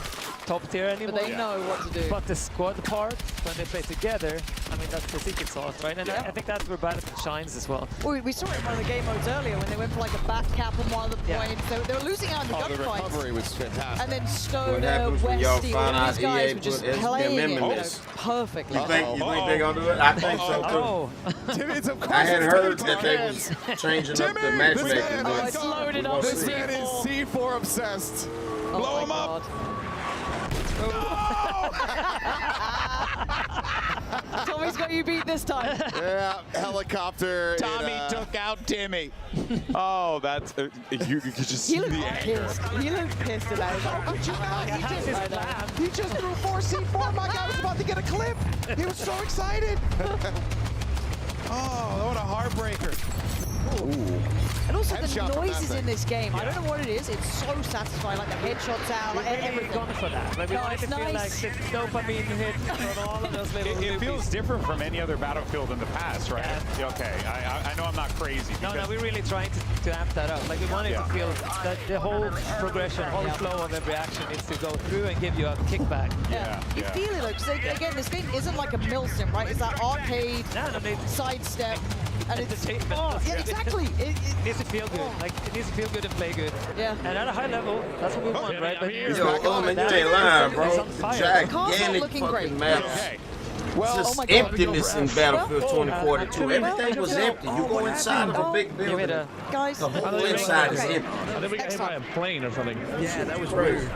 top tier anymore. But they know what to do. But the squad part, when they play together, I mean, that's the secret sauce, right? And I think that's where Battlefield shines as well. Well, we saw it in one of the game modes earlier when they went for like a back cap on one of the points. They were losing out in the gunfights. recovery was fantastic. And then What Stoner, happens when y'all Westy, find all out these guys EA were just put playing it MMS? perfectly. You think they're gonna do it? I think so too. Timmy's, of course, I had it's heard Timmy that they Torres. was changing up the matchmaking. but It's loaded we up. gonna This see. man is C4 obsessed. Oh Blow my him up. Tommy's got you beat this time. Yeah, helicopter. Tommy took out Timmy. Oh, that's you could just see He looked the anger. pissed. He looked pissed at that. He just threw 4 C4. My guy was about to get a clip. He was so excited. Oh, what a heartbreaker. Ooh. And also Headshot the from noises that in this game. I don't know what it is. It's so satisfying. Like the headshots out, like everything. Gone for that. Like, we No, wanted it's to feel nice. like the dopamine hit from all of those little It feels loopies. different from any other Battlefield in the past, right? Okay, I know I'm not crazy. No, because- we're really trying to amp that up. Like, we wanted to feel that the whole progression, whole flow of every action needs to go through and give you a kickback. You feel it though, because again, this game isn't like a mill sim, right? It's that arcade sidestep. And it's entertainment. yeah, exactly. It needs to feel good. Like, it needs to feel good and play good. Yeah. And at a high level, that's what we want, right? But Yo, man, you ain't lying, bro. Gigantic fucking map. Well, it's just emptiness in Battlefield 2042. Everything was empty. You go inside of a big building, guys, the whole inside is empty. I think we got hit by a plane or something. Yeah, that was weird.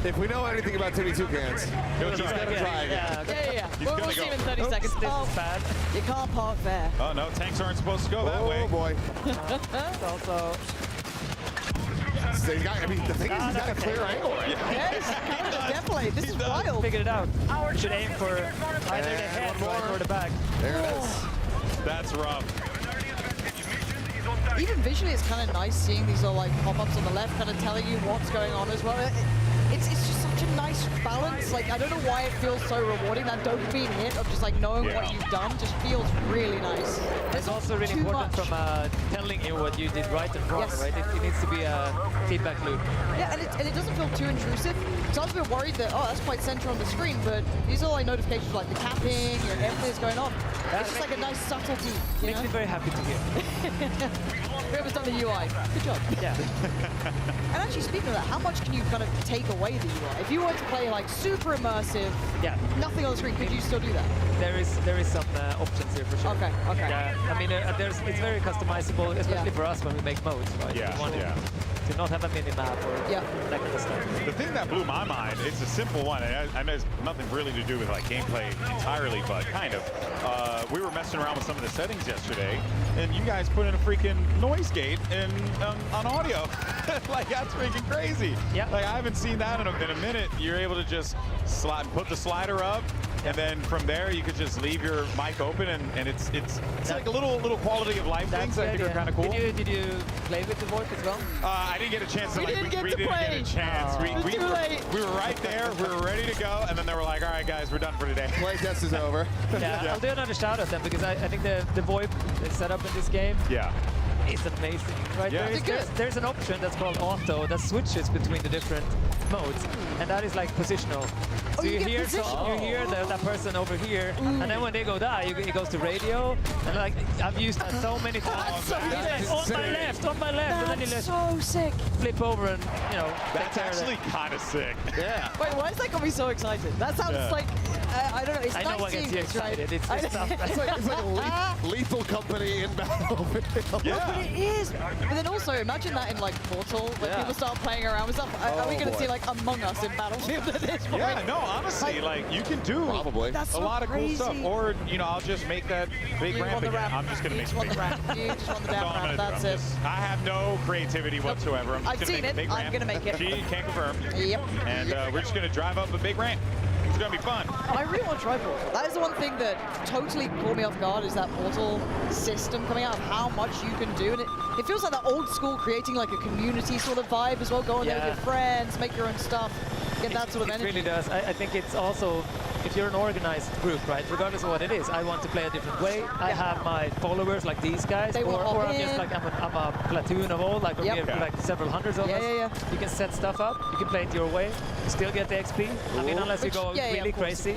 If we know anything about Timmy Toucans, he's gonna try again. Yeah. He's We'll gonna see go. him in 30 seconds. This is bad. You can't park there. Oh no, tanks aren't supposed to go that way. Oh boy. Also, So he's got, I mean, the thing is, he's got a clear angle right now. Yes, definitely. This is wild. Figured it out. Should aim for either the head or the back. There it is. That's rough. Even visually, it's kind of nice seeing these little like pop-ups on the left, kind of telling you what's going on as well. It's just such a nice balance. Like, I don't know why it feels so rewarding. That dopamine hit of just like knowing what you've done just feels really nice. It's also really important from telling you what you did right and wrong, right? It needs to be a feedback loop. Yeah, and it doesn't feel too intrusive. So I was a bit worried that, oh, that's quite center on the screen, but these are like notifications like the capping, everything's going on. It's just like a nice subtlety. Makes me very happy to hear. Whoever's done the UI, good job. Yeah. And actually, speaking of that, how much can you kind of take away the UI? If you were to play like super immersive, nothing on the screen, could you still do that? There is some options here for sure. Okay. Yeah, I mean, it's very customizable, especially for us when we make modes, right? Yeah, We want to not have a mini map or that kind of stuff. The thing that blew my mind, it's a simple one, and I know it's nothing really to do with like gameplay entirely, but kind of. We were messing around with some of the settings yesterday, and you guys put in a freaking noise gate on audio. Like, that's freaking crazy. Yeah. Like, I haven't seen that in a minute. You're able to just put the slider up, and then from there you could just leave your mic open, and it's like a little quality of life things I think are kind of cool. Did you play with the VoIP as well? I didn't get a chance. We didn't get a chance. We were right there. We were ready to go, and then they were like, "All right, guys, we're done for today. Play test is over." Yeah, I'll do another shout out then because I think the VoIP setup in this game. Yeah. It's amazing, right? Yeah. There's an option that's called auto that switches between the different modes, and that is like positional. So you hear that person over here, and then when they go die, it goes to radio, and like I've used that so many times. So on my left, and then you That's just so sick. flip over and That's actually kind of sick. Yeah. Wait, why is that got me so excited? That sounds like I don't know. It's I know nice what seeing gets you this, right? excited. It's tough. It's like a lethal company in Battlefield. But it is. But then also, imagine that in like Portal, when people start playing around with stuff. Are we going to see like like Among Us in Battlefield at this point. Yeah, no, honestly, like you can do That's a so lot of cool stuff. crazy. Or, you know, I'll just make that big ramp again. I'm just going to make the big ramp. You just want the down ramp, that's it. I have no creativity whatsoever. I'm just I've going to seen make it. a big ramp. I'm going to make it. She can't confirm. Yep. And we're just going to drive up a big ramp. It's going to be fun. I really want to try Portal. That is the one thing that totally caught me off guard, is that Portal system coming out of how much you can do. And it feels like that old school, creating like a community sort of vibe as well, going there with your friends, make your own stuff, get that sort of energy. It really does. I think it's also, if you're an organized group, right, regardless of what it is, I want to play a different way. I have my followers like these guys, or I'm just like, I'm a platoon of all, like we have like several hundreds of us. You can set stuff up, you can play it your way, you still get the XP. I mean, unless you go really crazy.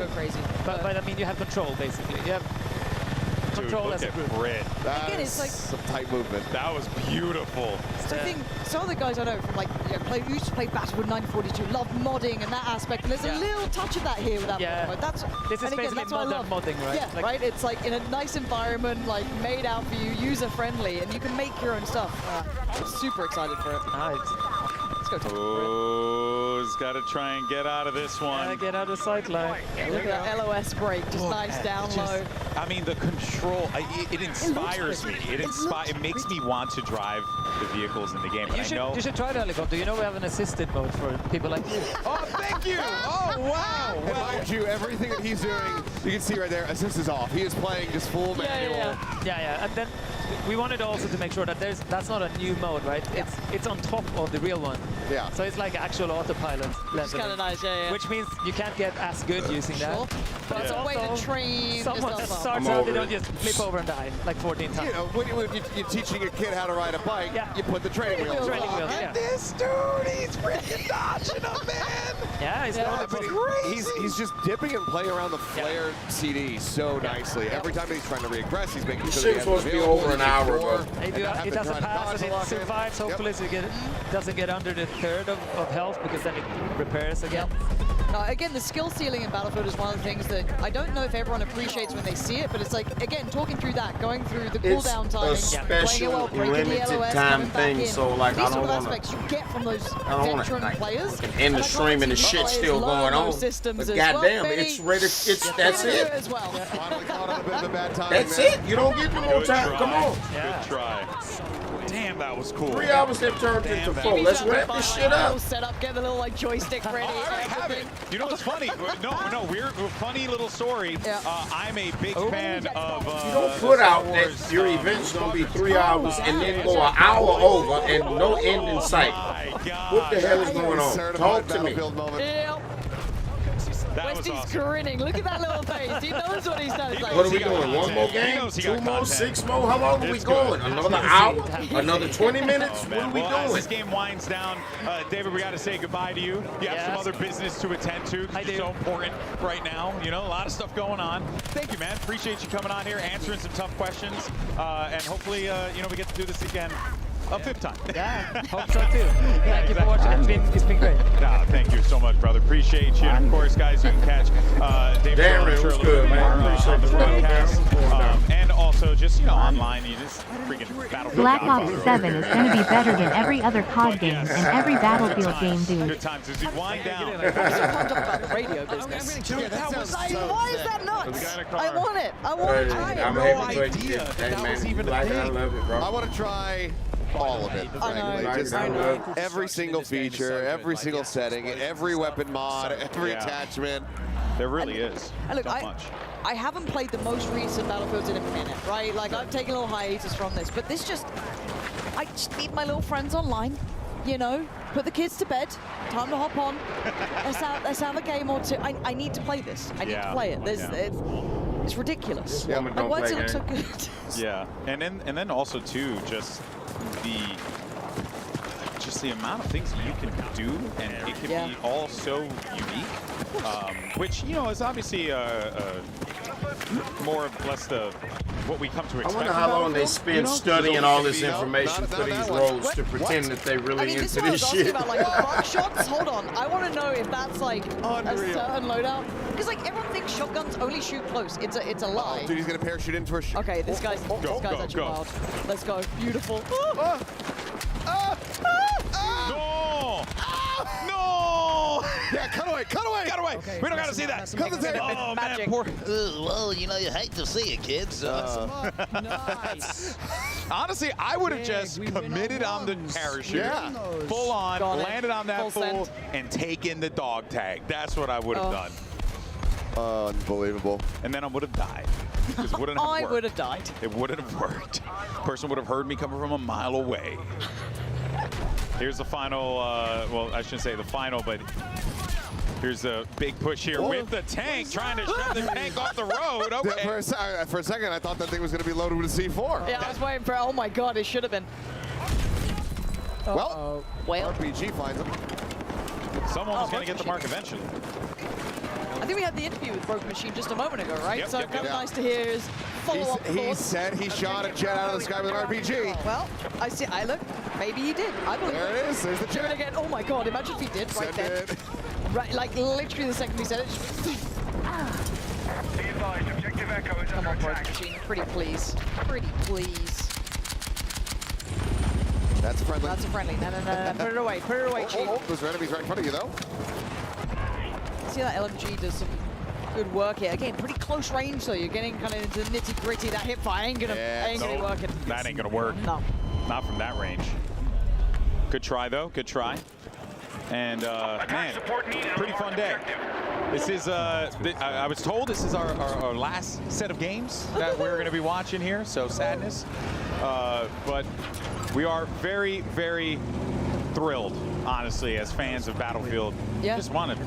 But I mean, you have control, basically. You have control as a group. That is like some tight movement. That was beautiful. So I think some of the guys I know from like, who used to play Battlefield 1942, love modding and that aspect, and there's a little touch of that here with that mode. This is basically modern modding, right? Yeah, right? It's like in a nice environment, like made out for you, user-friendly, and you can make your own stuff. I'm super excited for it. Nice. Let's go. Oh, he's got to try and get out of this one. Get out of sight line. Look at that LOS break, just nice down low. I mean, the control, it inspires me. It makes me want to drive the vehicles in the game. But You should try the helicopter. You know we have an assisted mode for people like you. Oh, thank you. Oh, wow. And mind you, everything that he's doing, you can see right there, assist is off. He is playing just full manual. Yeah. And then we wanted also to make sure that that's not a new mode, right? It's on top of the real one. Yeah. So it's like actual autopilot level. It's kind of nice, Which means you can't get as good using that. But it's a way to train someone that yourself starts out, they don't just flip over and die like 14 times. You know, when you're teaching a kid how to ride a bike, you put the training wheels on. And this dude, he's freaking dodging him, man. Yeah, he's just dipping and playing around the flare CD so nicely. Every time he's trying to regress, he's making sure Shit's supposed to be over an hour ago. It doesn't pass and it survives. Hopefully it doesn't get under the third of health, because then it repairs again. Again, the skill ceiling in Battlefield is one of the things that I don't know if everyone appreciates when they see it, but it's like, again, talking through that, going through the cooldown timing, it's a special limited time thing, so like I don't want to. You get from those veteran players. End the stream and the shit's still going on. But goddamn, it's ready. That's it. As well. Finally caught on a bit of a bad time. That's it. You don't get no more time. Come on. Good try. Damn, that was cool. 3 hours have turned into 4. Let's wrap this shit up. Set up, get the little like joystick ready. I have it. You know what's funny? No, we're funny little story. I'm a big fan of. You don't put out that your event's gonna be 3 hours and then go an hour over and no end in sight. What the hell is going on? Talk to me. Westy's grinning. Look at that little face. He knows what he's done. What are we doing? 1 more game? 2 more? 6 more? How long are we going? Another hour? Another 20 minutes? What are we doing? As this game winds down, David, we got to say goodbye to you. You have some other business to attend to. It's so important right now. You know, a lot of stuff going on. Thank you, man. Appreciate you coming on here, answering some tough questions, and hopefully, you know, we get to do this again. A 5th time. Yeah, hope so too. Thank you for watching. It's been great. No, thank you so much, brother. Appreciate you. And of course, guys, you can catch David Darren, was good, man. Appreciate the podcast. And also, just, you know, online, you just freaking Battlefield. Black Ops 7 is going to be better than every other COD game and every Battlefield game, dude. Good times as we wind down. I'm pumped up about the radio business. Dude, that was why is that nuts? I want it. I want to try it. I'm happy for you. Hey, man, even I love it, bro. I want to try all of it. Every single feature, every single setting, every weapon mod, every attachment. There really is. And look, I haven't played the most recent Battlefields in a minute, right? Like, I've taken a little hiatus from this, but this I just need my little friends online, you know? Put the kids to bed, time to hop on, let's have a game or two. I need to play this. I need to play it. It's ridiculous. Yeah, like, why does it look so good? Yeah, and then also too, just the amount of things you can do, and it can be all so unique, which, you know, is obviously more or less what we come to expect. I wonder how long they spend studying all this information for these roles to pretend that they really into this shit. About, like, the buck shots. Hold on, I want to know if that's like a certain loadout, because like everyone thinks shotguns only shoot close. It's a lie. Dude, he's gonna parachute into a shot. Okay, this guy's actually wild. Let's go, beautiful. No! No! Yeah, cut away, cut away! Cut away! Okay, We don't got to see that. Cut the tape. Oh, man, Magic. poor. Well, you know, you hate to see it, kids. Nice. Honestly, I would have just committed on the parachute, full on, landed on that fool, and taken the dog tag. That's what I would have done. Unbelievable. And then I would have died. Because it wouldn't have worked. I would have died. It wouldn't have worked. Person would have heard me coming from a mile away. Here's the final, well, I shouldn't say the final, but here's the big push here with the tank, trying to shove the tank off the road. Okay. Yeah, for a second, I thought that thing was going to be loaded with a C4. Yeah, I was waiting for, oh my God, it should have been. Well, RPG finds him. Someone was going to get the mark eventually. I think we had the interview with Broken Machine just a moment ago, right? Yep, so kind of nice to hear his follow-up He thoughts. said he shot a jet out of the sky with an RPG. Well, I see. I look. Maybe he did. I believe There it is. There's the jet. Again. Oh my God! Imagine if he did right then. Right, like literally the second he said it. Come on, Broken Machine. Pretty please. Pretty please. That's a friendly. That's a friendly. No. Put it away. Put it away, Chief. Those enemies right in front of you, though. See that LMG does some good work here. Again, pretty close range, so you're getting kind of into the nitty gritty. That hip fire ain't gonna be working. That ain't gonna work. No. Not from that range. Good try though. Good try. And man, pretty fun day. This is I was told this is our last set of games that we're gonna be watching here. So sadness, but we are very, very thrilled, honestly, as fans of Battlefield. Yeah. Just wanted,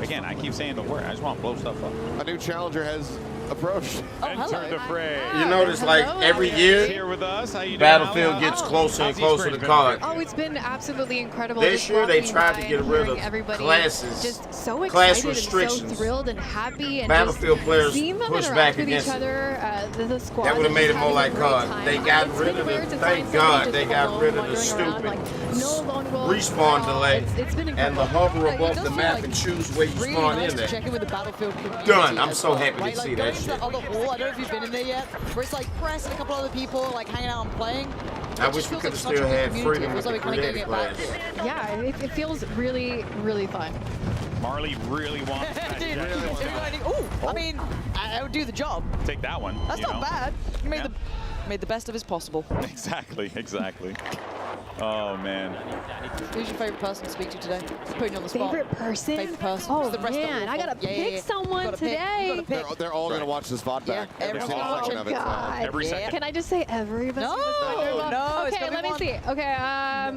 again, I keep saying the word, I just want to blow stuff up. A new challenger has approached. Enter the fray. You notice, like, every year, Here with us. How you doing, Battlefield Al? gets closer and How's closer to COD. Oh, it's been absolutely incredible. This just year they walking tried by to get and rid hearing of everybody classes, just so class excited and restrictions. so thrilled and happy, and Battlefield just players seeing them pushed interact back with against each it. other. The squad That would have made it more like COD. COD. They got rid of the, thank God, they got rid of the stupid respawn delay and the hover above the map and choose where you Really spawn nice in to check there. in with the Battlefield community. Done. I'm as so well, happy to right? see Like, that going to shit. the other hall, I don't know if you've been in there yet, where it's like Press and a couple other people like hanging out and playing. I wish we could have still had freedom with the creative class. Yeah, it feels really, really fun. Marley really wants that. Dude, I mean, I would do the job. Take that one. That's you not know? bad. He made the best of his possible. Exactly, exactly. Oh, man. Who's your favorite person to speak to today? Putting you on the spot. Favorite person? Favorite person. Oh, Who's the rest of man, the I gotta pick someone today. They're all going to watch this VOD back. Every single second of it. God. Can I just say everybody? No, it's Okay, gonna let be me see. Okay,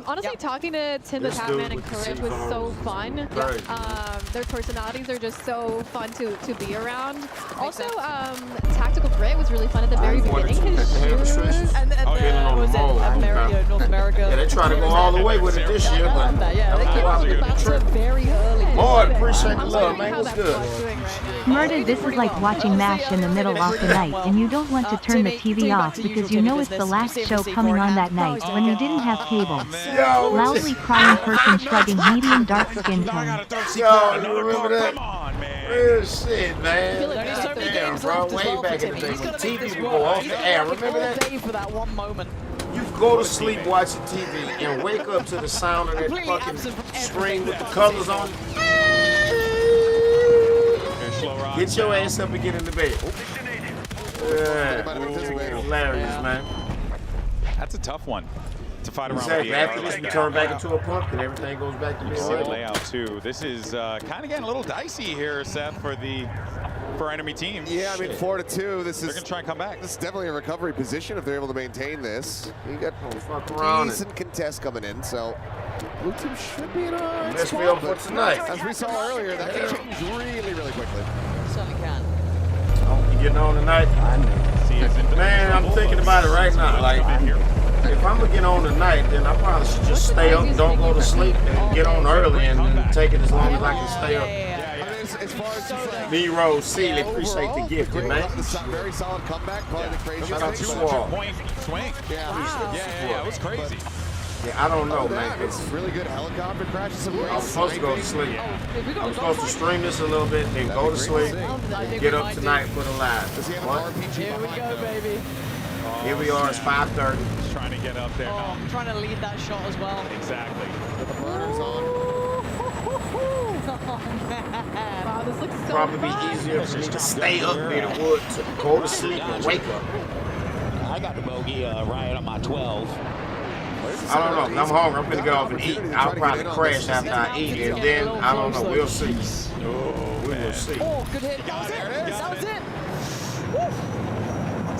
honestly, talking to Tim the This Tatman dude and with the Courage was so fun. Crazy. Their personalities are just so fun to be around. Also, Tactical Grit was really fun at the very beginning. His shoes. And was it North America? Yeah, they try to go all the way with it this year, but yeah, they came out with the bouncer very early. Boy, appreciate the love, man. What's good? Murder, this is like watching MASH in the middle of the night, and you don't want to turn the TV off because you know it's the last show coming on that night when you didn't have cable. Loudly crying person shrugging medium dark skin tone. Yo, you remember that? Real shit, man. Damn, bro. Way back in the day when TV would go off the air. Remember that? For that one moment. You go to sleep watching TV and wake up to the sound of that fucking screen with the colors on it. Get your ass up and get in the bed. Yeah. Hilarious, man. That's a tough one to fight around. Exactly. With After this, we turn back into a pumpkin. Everything goes back to you see the normal. layout too. This is kind of getting a little dicey here, Seth, for enemy teams. Yeah, I mean, 4-2. This is. They're gonna try and come back. This is definitely a recovery position if they're able to maintain this. You got decent contest coming in, so blue team should be in a Let's be up for tonight. As we saw earlier, that can change really, really quickly. Certainly can. You getting on tonight? Man, I'm thinking about it right now. Like, if I'm gonna get on tonight, then I probably should just stay up, don't go to sleep, and get on early and take it as long as I can stay up. As far as Nero Sealy, appreciate the gift, man. Very solid comeback, probably the craziest Shout out to thing. Swall. Point swing. Yeah, it was crazy. Yeah, I don't know, man. It's really good helicopter crashes. Some great I'm supposed to go to sleep. Oh, I'm supposed to stream this a little bit, then go to sleep, and get up tonight for the live. What? Here we go, baby. Here we are, it's 5:30. Just trying to get up there. Oh, I'm trying to lead that shot as well. Exactly. The burners on. Wow, this looks so Probably fun. be easier for me to stay up than it would to go to sleep and wake up. I got the bogey right on my 12. I don't know. I'm hungry. I'm gonna go off and eat. I'll probably crash after I eat, and then I don't know. We'll see. We will see. Oh, good hit. That was it. That was it. Woo.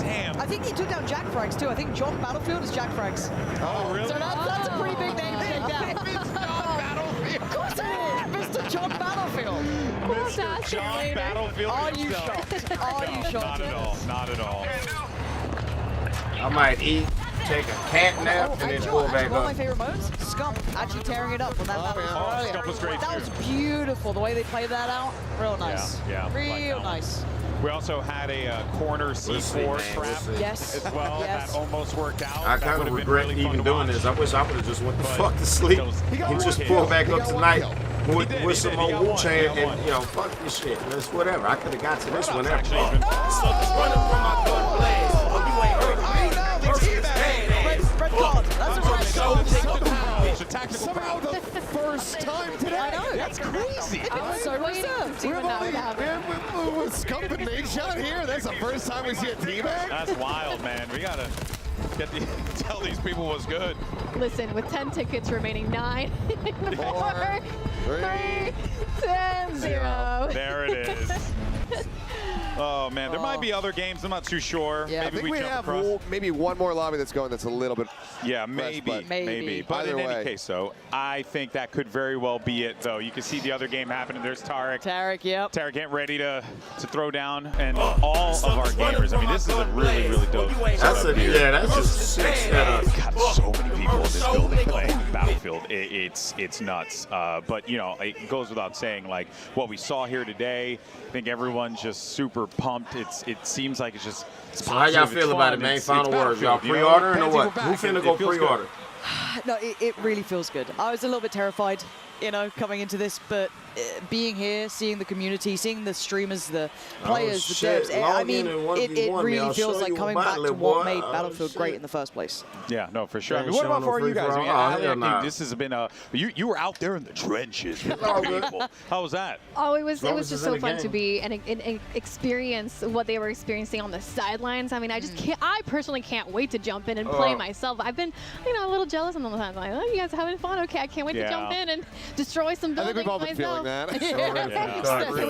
Damn. I think he took down Jack Frags too. I think John Battlefield is Jack Frags. Oh, really? So that's a pretty big name to take down. Of course it is. Mr. John Battlefield. Mr. John Battlefield. Are you shocked? Are you shocked? Not at all. Not at all. I might eat, take a cat nap, and then pull back One of up. my favorite modes, Scump, actually tearing it up on that battle. Oh, Scump was great That too. was beautiful, the way they played that out. Real nice. Yeah, Real nice. We also had a corner C4 trap Yes. as well. Yes. That almost worked out. I That kind would of have been regret really fun even to doing watch. this. I wish I would have just went the fuck to sleep and just pulled back up tonight with some more Wu Chang and, you know, fuck this shit. That's whatever. I could have got to this whenever. Red card. That's a red card. It's a tactical foul. The first time today. I know. That's crazy. I was so waiting to see when that would happen. With Scump and Nate shot here, that's the first time we see a teabag? That's wild, man. We gotta tell these people what's good. Listen, with 10 tickets remaining, 9, 4, 3, 2, 0. There it is. Oh man, there might be other games. I'm not too sure. Yeah, maybe I think we jump have across. maybe one more lobby that's going that's a little bit. Yeah, fresh, maybe, but maybe. But Either in way. any case, though, I think that could very well be it. Though you can see the other game happening. There's Tarek. Yep. Tarek getting ready to throw down, and all of our gamers. I mean, this is a really, really dope. That's a that's a sick setup. Got so many people in this building playing Battlefield. It's nuts. But you know, it goes without saying. Like what we saw here today, I think everyone's just super pumped. It seems like it's just. It's So how y'all positive, feel it's about fun, it, man? it's Final words. Y'all Battlefield, you know? pre-ordering or Pansy, what? we're Who back, finna and go it feels good. pre-order? No, it really feels good. I was a little bit terrified, you know, coming into this, but being here, seeing the community, seeing the streamers, the players, the devs, I mean, it really feels like coming back to what made Battlefield great in the first place. Yeah, no, for sure. I mean, Ain't what about showing for no you guys? I mean, free-for-all. I Hell think nah. this has been you were out there in the trenches with all the good. people. How was that? Oh, it was long just as it's so in the fun to game. be and experience what they were experiencing on the sidelines. I mean, I just can't. I personally can't wait to jump in and play myself. I've been, you know, a little jealous on the times. Like, oh, you guys are having fun? Okay, I can't wait to jump in and destroy some I buildings think we've all been myself. feeling that.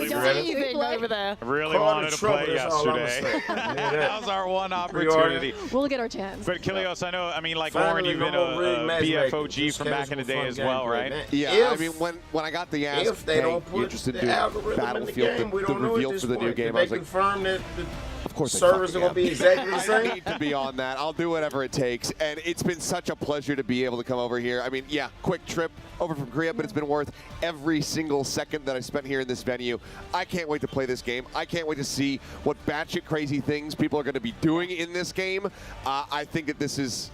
I really wanted to play yesterday. That was our one opportunity. We'll get our chance. But Kilios, I know, I mean, like Finally, Lauren, you've been no more rig a matchmaking. BFOG Just from back in the casual day fun as well, gameplay, right? man. Yeah, I If- mean, when I got the ask, If they hey, don't you put interested the in doing algorithm in the Battlefield, game, we the don't know at reveal this for the new point. game, Did I they was like, confirm that the of course, servers are going to be exactly the I same? need to be on that. I'll do whatever it takes. And it's been such a pleasure to be able to come over here. I mean, yeah, quick trip over from Korea, but it's been worth every single second that I spent here in this venue. I can't wait to play this game. I can't wait to see what batshit crazy things people are going to be doing in this game. I think that this is,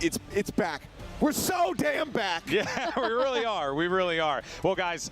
it's back. We're so damn back. Yeah, we really are. We really are. Well, guys,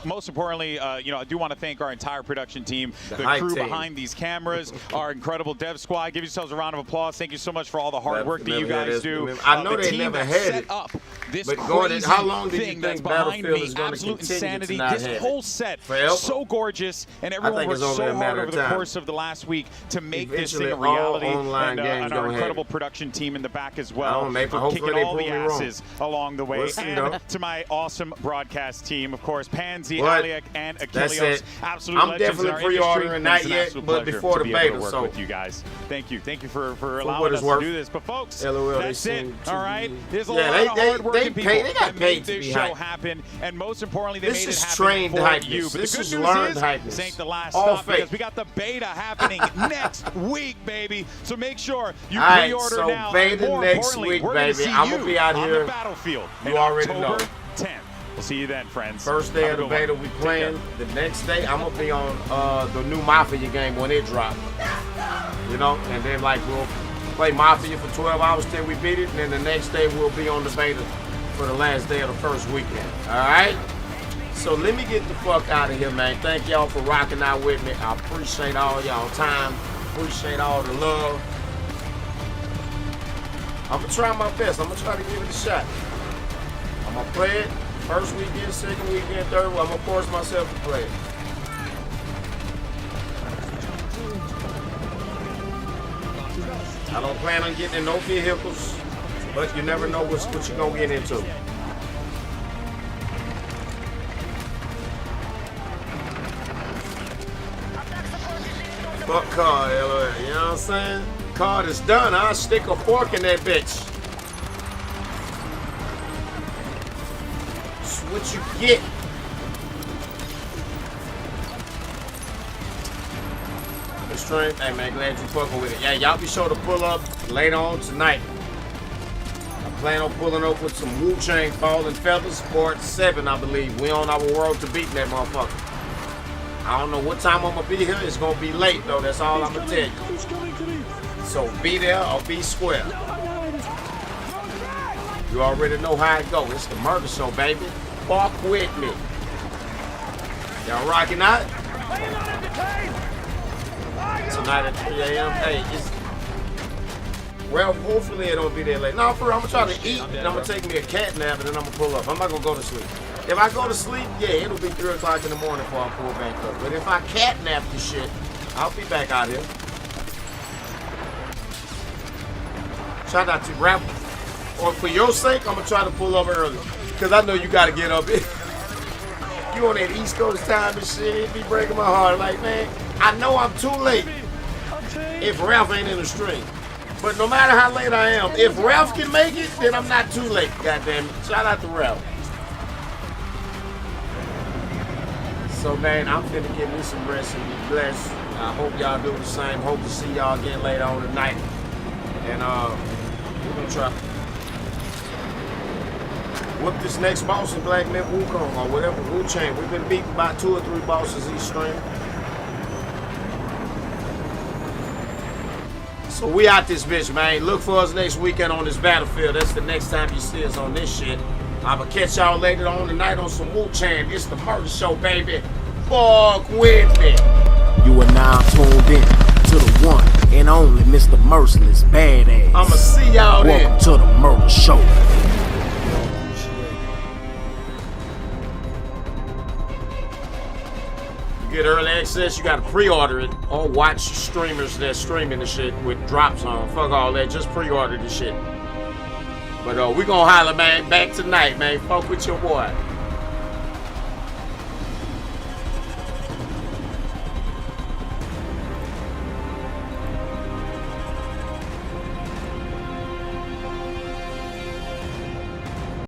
most importantly, you know, I do want to thank our entire production team, the hype crew team. behind these cameras, our incredible dev squad. Give yourselves a round of applause. Thank you so much for all the hard work that you guys do. I know the they team never that had set it. up this But Gordon, crazy how long do you thing think that's behind Battlefield me, is gonna absolute continue to insanity. not This have it? whole set, Forever? so gorgeous, and I everyone think worked it's only so a matter hard of over the time. course of the last week to make this thing a Eventually, all reality, online and games our gonna have incredible it. production team in the back as I well don't know, maybe- for hopefully kicking they all the prove me wrong. asses along the way. We'll see, And though. to my awesome broadcast team, of course, Pansy, But Aliak, and that's Achilleos, it. absolute I'm legends in definitely our industry. pre-ordering, not It's an yet, absolute but pleasure before to the be able beta, to work so- with you guys. Thank you for what allowing it's us worth. to do this. But folks, LOL, they that's it. seem to All right, be- there's a Yeah, lot of they hard-working people they got that paid made to this be show hyped. happen, and most importantly, they This made it is happen trained for hypeness. you. But This the good is news learned is, hypeness. this ain't the last All stop because fake. we got the beta happening next week, baby. So make sure you All right, pre-order so now. beta And more next importantly, week, we're gonna baby. see I'ma you be out on here. the battlefield. You in already October know. 10th. We'll see you then, friends. First day Have of the a good beta one. we Take playing. care. The next day I'm gonna be on the new Mafia game when it drops. You know, and then like we'll play Mafia for 12 hours till we beat it, and then the next day we'll be on the beta for the last day of the first weekend. All right. So let me get the fuck out of here, man. Thank y'all for rocking out with me. I appreciate all y'all time. Appreciate all the love. I'm gonna try my best. I'm gonna try to give it a shot. I'm gonna play it. First weekend, second weekend, third, I'm gonna force myself to play it. I don't plan on getting in no vehicles, but you never know what you're gonna get into. Fuck card, you know what I'm saying? Card is done. I'll stick a fork in that bitch. That's what you get. Stream. Hey man, glad you fucking with it. Yeah, y'all be sure to pull up later on tonight. I plan on pulling up with some Wu-Chang Falling Feathers, Part 7, I believe. We on our road to beating that motherfucker. I don't know what time I'm gonna be here. It's gonna be late though. That's all I'm gonna tell you. So be there or be square. You already know how it go. It's the Murdashow, baby. Fuck with me. Y'all rocking out? Tonight at 3 a.m. Hey, well, hopefully it don't be there late. No, for real, I'm gonna try to eat and I'm gonna take me a cat nap and then I'm gonna pull up. I'm not gonna go to sleep. If I go to sleep, yeah, it'll be 3 o'clock in the morning before I pull back up. But if I cat nap this shit, I'll be back out here. Shout out to Rap. Or for your sake, I'm gonna try to pull up early. Cause I know you gotta get up. You on that East Coast time and shit, it be breaking my heart. Like, man, I know I'm too late if Ralph ain't in the stream. But no matter how late I am, if Ralph can make it, then I'm not too late, goddamn it. Shout out to Ralph. So, man, I'm finna get me some rest and be blessed. I hope y'all do the same. Hope to see y'all again later on tonight. And we're gonna try whoop this next boss in Black Myth Wukong or whatever Wu-Chang. We've been beating by 2 or 3 bosses each stream. So we out this bitch, man. Look for us next weekend on this battlefield. That's the next time you see us on this shit. I'ma catch y'all later on tonight on some Wu-Chang. It's the Murdashow, baby. Fuck with me. You are now tuned in to the one and only Mr. Merciless Badass. I'ma see y'all then. Welcome to the Murdashow. Get early access, you gotta pre-order it or watch streamers that streaming the shit with drops on. Fuck all that, just pre-order the shit. But we gonna holler, man, back tonight, man. Fuck with your boy.